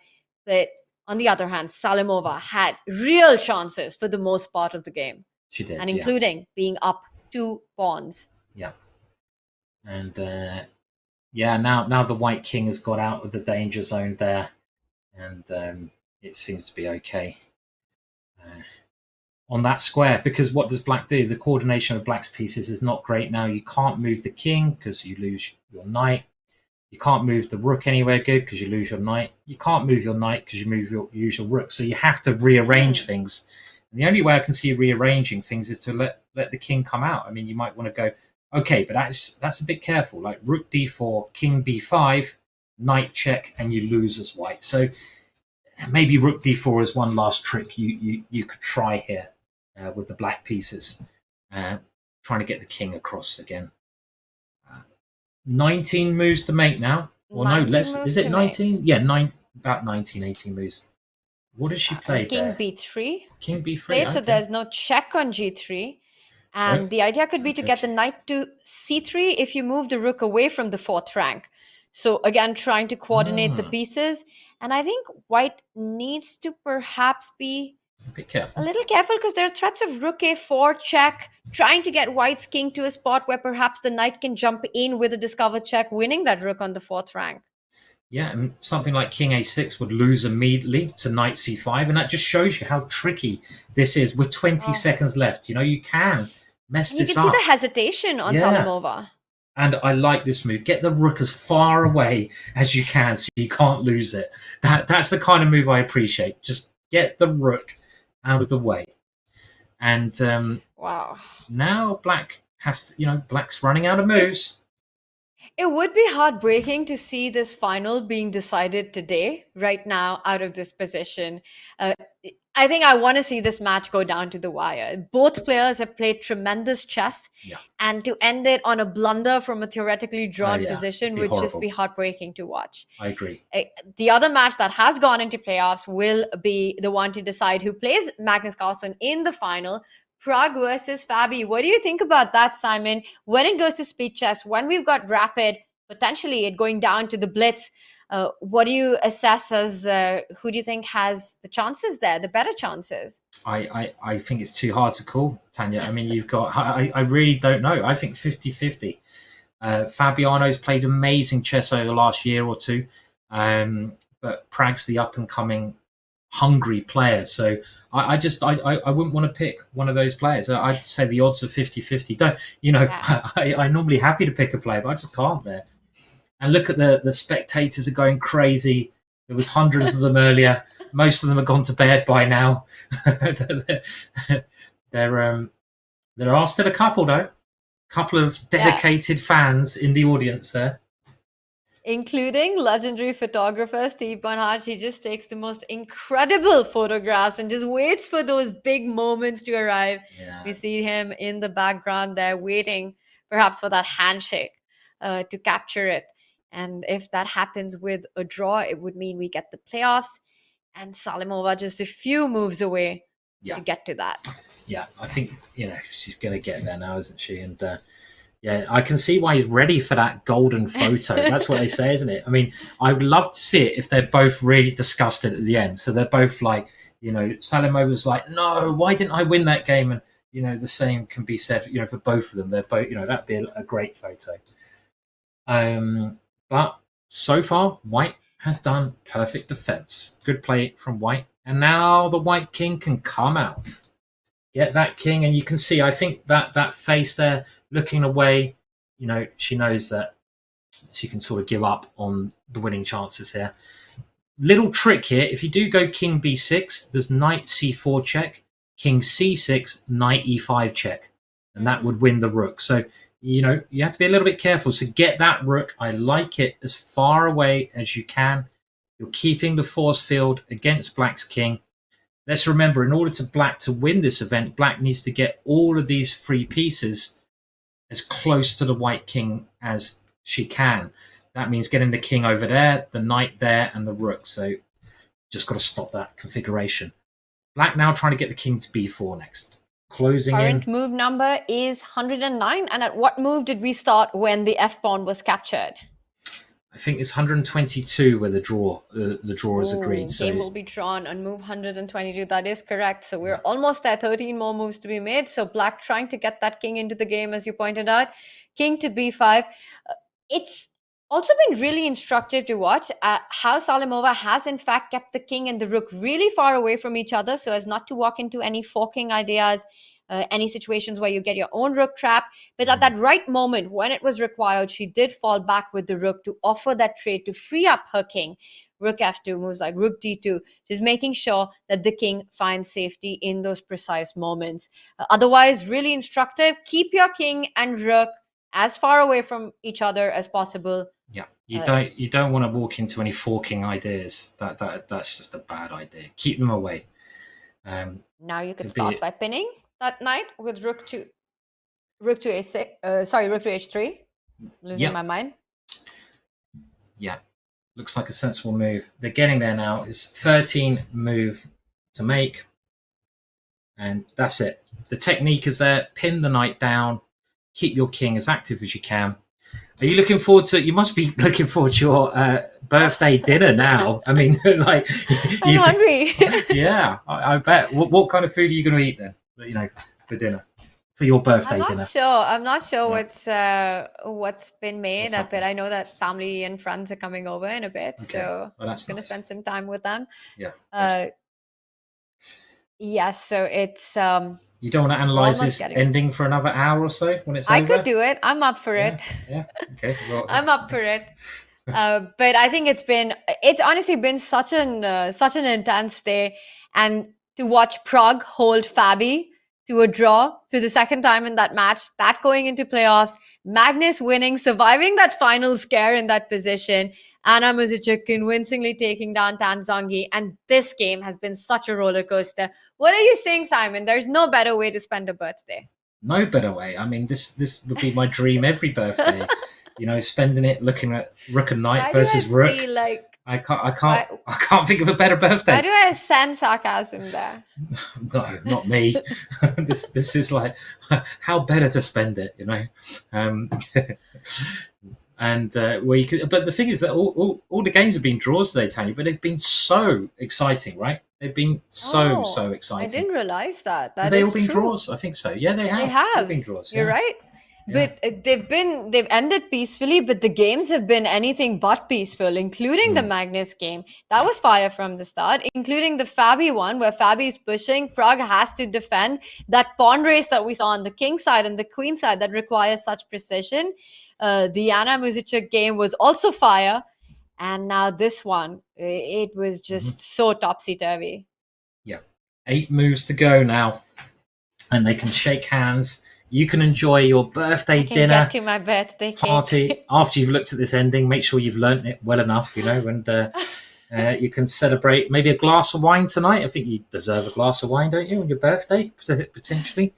But on the other hand, Salimova had real chances for the most part of the game. She did, and including being up 2 pawns. Yeah. And now the white king has got out of the danger zone there. And it seems to be okay. On that square, because what does black do? The coordination of black's pieces is not great now. You can't move the king because you lose your knight. You can't move the rook anywhere good because you lose your knight. You can't move your knight because you use your rook. So you have to rearrange things. And the only way I can see rearranging things is to let the king come out. I mean, you might want to go, okay, but that's a bit careful. Like rook d4, king b5, knight check, and you lose as white. So maybe rook d4 is one last trick you could try here. With the black pieces, trying to get the king across again. 19 moves to make now. Or no, less. Is it 19? Yeah, about 19, 18 moves. What does she play King there? b3. King b3. Played, so there's no check on g3. And the idea could be to get the knight to c3 if you move the rook away from the 4th rank. So again, trying to coordinate the pieces. And I think white needs to perhaps be A bit careful. A little careful because there are threats of rook a4 check, trying to get white's king to a spot where perhaps the knight can jump in with a discovered check, winning that rook on the 4th rank. Yeah, and something like king a6 would lose immediately to knight c5, and that just shows you how tricky this is with 20 seconds left. You know, you can mess And you this can up. see the hesitation on Yeah. Salimova. And I like this move. Get the rook as far away as you can so you can't lose it. That's the kind of move I appreciate. Just get the rook out of the way. And Wow. now black has, black's running out of moves. It would be heartbreaking to see this final being decided today, right now, out of this position. I think I want to see this match go down to the wire. Both players have played tremendous chess, and to end it on a blunder from a theoretically drawn position would just be heartbreaking to watch. I agree. The other match that has gone into playoffs will be the one to decide who plays Magnus Carlsen in the final. Pragg versus Fabi. What do you think about that, Simon? When it goes to speed chess, when we've got rapid, potentially it going down to the blitz, what do you assess as who do you think has the chances there, the better chances? I think it's too hard to call, Tanya. I mean, you've got, I really don't know. I think 50-50. Fabiano's played amazing chess over the last year or two, but Pragg's the up-and-coming hungry player. So I wouldn't want to pick one of those players. I'd say the odds are 50-50. I'm normally happy to pick a player, but I just can't there. And look at the spectators are going crazy. There was hundreds of them earlier. Most of them have gone to bed by now. There are still a couple though. Couple of dedicated fans in the audience there. Including legendary photographer Steve Bonhart. He just takes the most incredible photographs and just waits for those big moments to arrive. Yeah. We see him in the background there waiting perhaps for that handshake to capture it. And if that happens with a draw, it would mean we get the playoffs and Salimova just a few moves away to get to that. Yeah, I think, she's going to get there now, isn't she? And I can see why he's ready for that golden photo. That's what they say, isn't it? I mean, I would love to see it if they're both really disgusted at the end. So they're both like, Salimova's like, no, why didn't I win that game? And, the same can be said, for both of them. They're both, that'd be a great photo. But so far, White has done perfect defense. Good play from White. And now the White king can come out. Get that king. And you can see, I think that face there looking away, she knows that she can sort of give up on the winning chances here. Little trick here. If you do go king b6, there's knight c4 check, king c6, knight e5 check. And that would win the rook. So, you have to be a little bit careful. So get that rook. I like it as far away as you can. You're keeping the force field against black's king. Let's remember, in order to black to win this event, black needs to get all of these free pieces as close to the white king as she can. That means getting the king over there, the knight there, and the rook. So just got to stop that configuration. Black now trying to get the king to b4 next. Closing Current in. move number is 109. And at what move did we start when the f-pawn was captured? I think it's 122 where the draw is agreed. So game will be drawn on move 122. That is correct. So we're almost there. 13 more moves to be made. So black trying to get that king into the game, as you pointed out. King to b5. It's also been really instructive to watch how Salimova has in fact kept the king and the rook really far away from each other so as not to walk into any forking ideas, any situations where you get your own rook trap. But at that right moment, when it was required, she did fall back with the rook to offer that trade to free up her king. Rook f2, moves like rook d2, just making sure that the king finds safety in those precise moments. Otherwise, really instructive. Keep your king and rook as far away from each other as possible. Yeah, you don't want to walk into any forking ideas. That's just a bad idea. Keep them away. Now you can start by pinning that knight with rook to a6. Rook to h3. Losing my mind. Yeah, looks like a sensible move. They're getting there now. It's 13 move to make, and that's it. The technique is there. Pin the knight down. Keep your king as active as you can. Are you looking forward to? You must be looking forward to your birthday dinner now. I mean, like I'm hungry. Yeah, I bet. What kind of food are you going to eat then? You know, for dinner, for your birthday dinner. I'm not sure what's been made What's but I know that family and friends are coming over in a bit, so well, that's I'm going to spend some time with them. Yeah. Yes, so it's You don't want to analyze almost this getting- ending for another hour or so when it's I over? could do it. I'm up for it. Yeah. Okay. Well, I'm up for it. But I think it's honestly been such an intense day, and to watch Pragg hold Fabi to a draw for the second time in that match, that going into playoffs, Magnus winning, surviving that final scare in that position, Anna Muzichuk convincingly taking down Tanzangi, and this game has been such a roller coaster. What are you saying, Simon? There's no better way to spend a birthday. no better way. I mean, this would be my dream every birthday. You know, spending it looking at Rook and Knight Why versus do I Rook. feel like I can't think of a better birthday. why do I sense sarcasm there? No, not me. this is like how better to spend it, you know. And where you could, but the thing is that all the games have been draws today, Tanya, but they've been so exciting, right? They've been so exciting. I didn't realize that. Have they all been draws? I think so. Yeah, they have. They have. They've been draws. You're yeah. right. Yeah. But they've ended peacefully, but the games have been anything but peaceful, including the Magnus game. That was fire from the start, including the Fabi one where Fabi is pushing. Pragg has to defend that pawn race that we saw on the king side and the queen side that requires such precision. The Anna Muzichuk game was also fire. And now this one, it was just so topsy-turvy. Yeah. 8 moves to go now. And they can shake hands. You can enjoy your birthday dinner Get to my birthday cake. party after you've looked at this ending. Make sure you've learnt it well enough, you know, and you can celebrate maybe a glass of wine tonight. I think you deserve a glass of wine, don't you, on your birthday, potentially?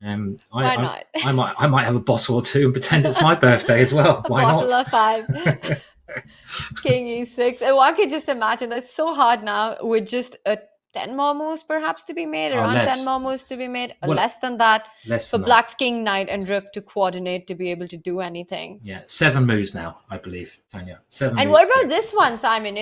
Why not? I might have a bottle or two and pretend it's my birthday as well. Why Bottle not? of 5. King E6. And one could just imagine that's so hard now with just 10 more moves perhaps to be made, around less. 10 more moves to be made, Well, less than that less for than that. Black's King, Knight and Rook to coordinate to be able to do anything. Yeah, 7 moves now, I believe, Tanya. 7 And moves what to about this one, Simon?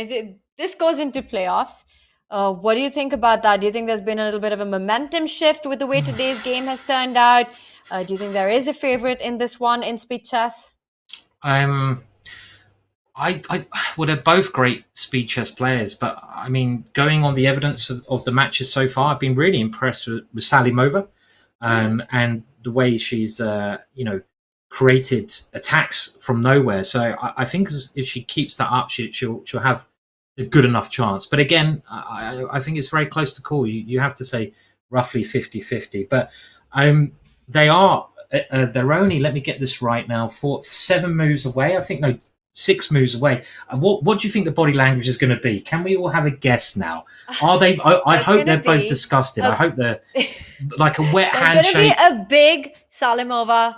This goes into playoffs. What do you think about that? Do you think there's been a little bit of a momentum shift with the way today's game has turned out? Do you think there is a favorite in this one in speed chess? Well, they're both great speed chess players, but I mean, going on the evidence of the matches so far, I've been really impressed with Salimova, and the way she's, created attacks from nowhere. So I think if she keeps that up, she'll have a good enough chance. But again, I think it's very close to call. You have to say roughly 50-50. But they're only, let me get this right now, 7 moves away. I think, no, 6 moves away. What do you think the body language is going to be? Can we all have a guess now? Are they? I hope they're both disgusted. I hope they're like a wet handshake. There's going to be a big Salimova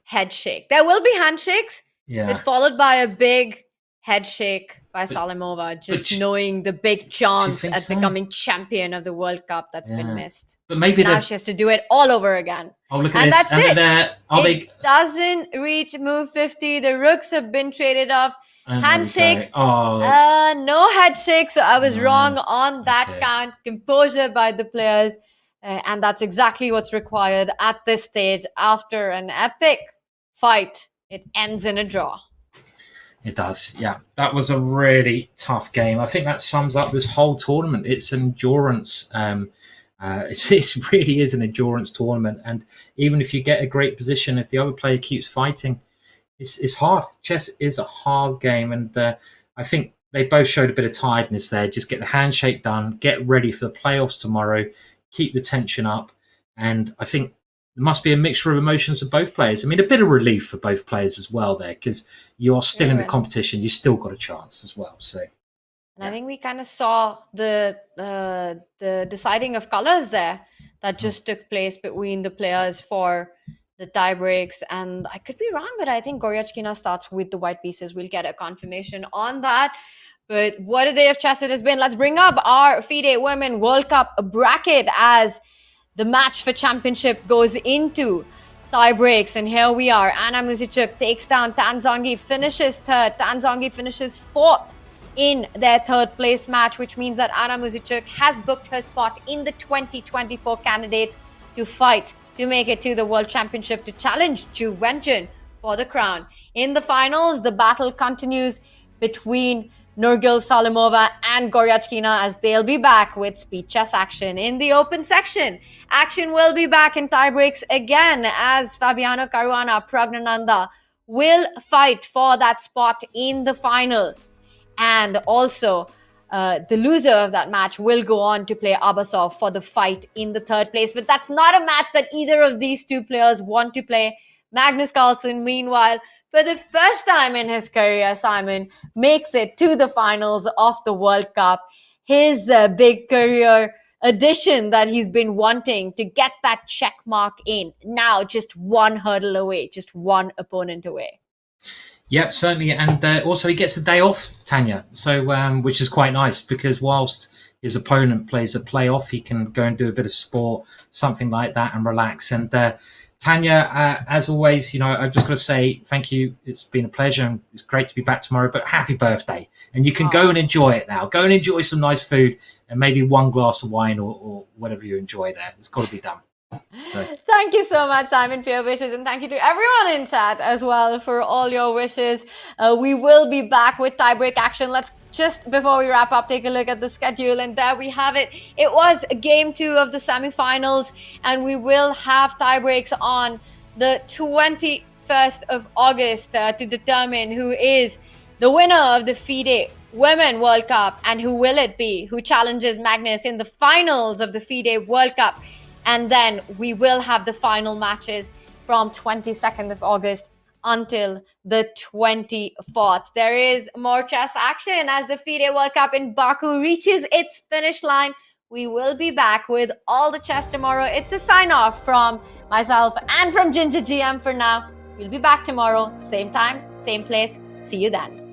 head shake. There will be handshakes, but followed by a big head shake by Salimova, just knowing the big chance at becoming champion of the World Cup that's been missed. But maybe now she has to do it all over again. Oh, look at and this. That's it. Doesn't reach move 50. The rooks have been traded off. Handshakes. No head shake. So I was wrong on that count. Composure by the players. And that's exactly what's required at this stage. After an epic fight, it ends in a draw. It does, yeah. That was a really tough game. I think that sums up this whole tournament. It's an endurance. It really is an endurance tournament. And even if you get a great position, if the other player keeps fighting, it's hard. Chess is a hard game. And I think they both showed a bit of tiredness there. Just get the handshake done, get ready for the playoffs tomorrow, keep the tension up. And I think there must be a mixture of emotions of both players. I mean, a bit of relief for both players as well there, because you're still in the competition. You still got a chance as well. So, and I think we kind of saw the deciding of colors there that just took place between the players for the tie breaks. And I could be wrong, but I think Goryachkina starts with the white pieces. We'll get a confirmation on that. But what a day of chess it has been. Let's bring up our FIDE Women World Cup bracket as the match for championship goes into tie breaks, and here we are. Anna Muzichuk takes down Tanzongi, finishes third. Tanzongi finishes fourth in their third place match, which means that Anna Muzichuk has booked her spot in the 2024 candidates to fight to make it to the World Championship to challenge Ju Wenjun for the crown. In the finals, the battle continues between Nurgul Salimova and Goryachkina as they'll be back with speed chess action. In the open section, action will be back in tie breaks again as Fabiano Caruana, Praggnanandhaa will fight for that spot in the final. And also, the loser of that match will go on to play Abasov for the fight in the third place. But that's not a match that either of these two players want to play. Magnus Carlsen, meanwhile, for the first time in his career, Simon, makes it to the finals of the World Cup. His big career addition that he's been wanting to get that check mark in. Now just one hurdle away, just one opponent away. Yep, certainly. And also he gets a day off, Tanya, so which is quite nice because whilst his opponent plays a playoff, he can go and do a bit of sport, something like that, and relax. And Tanya, as always, you know, I've just got to say thank you. It's been a pleasure and it's great to be back tomorrow, but happy birthday. And you can go and enjoy it now. Go and enjoy some nice food and maybe one glass of wine or whatever you enjoy there. It's got to be done. So. Thank you so much, Simon, for your wishes, and thank you to everyone in chat as well for all your wishes. We will be back with tiebreak action. Let's just, before we wrap up, take a look at the schedule, and there we have it. It was game 2 of the semi-finals, and we will have tiebreaks on the 21st of August to determine who is the winner of the FIDE Women World Cup and who will it be, who challenges Magnus in the finals of the FIDE World Cup. And then we will have the final matches from 22nd of August until the 24th. There is more chess action as the FIDE World Cup in Baku reaches its finish line. We will be back with all the chess tomorrow. It's a sign-off from myself and from Ginger GM for now. We'll be back tomorrow, same time, same place. See you then.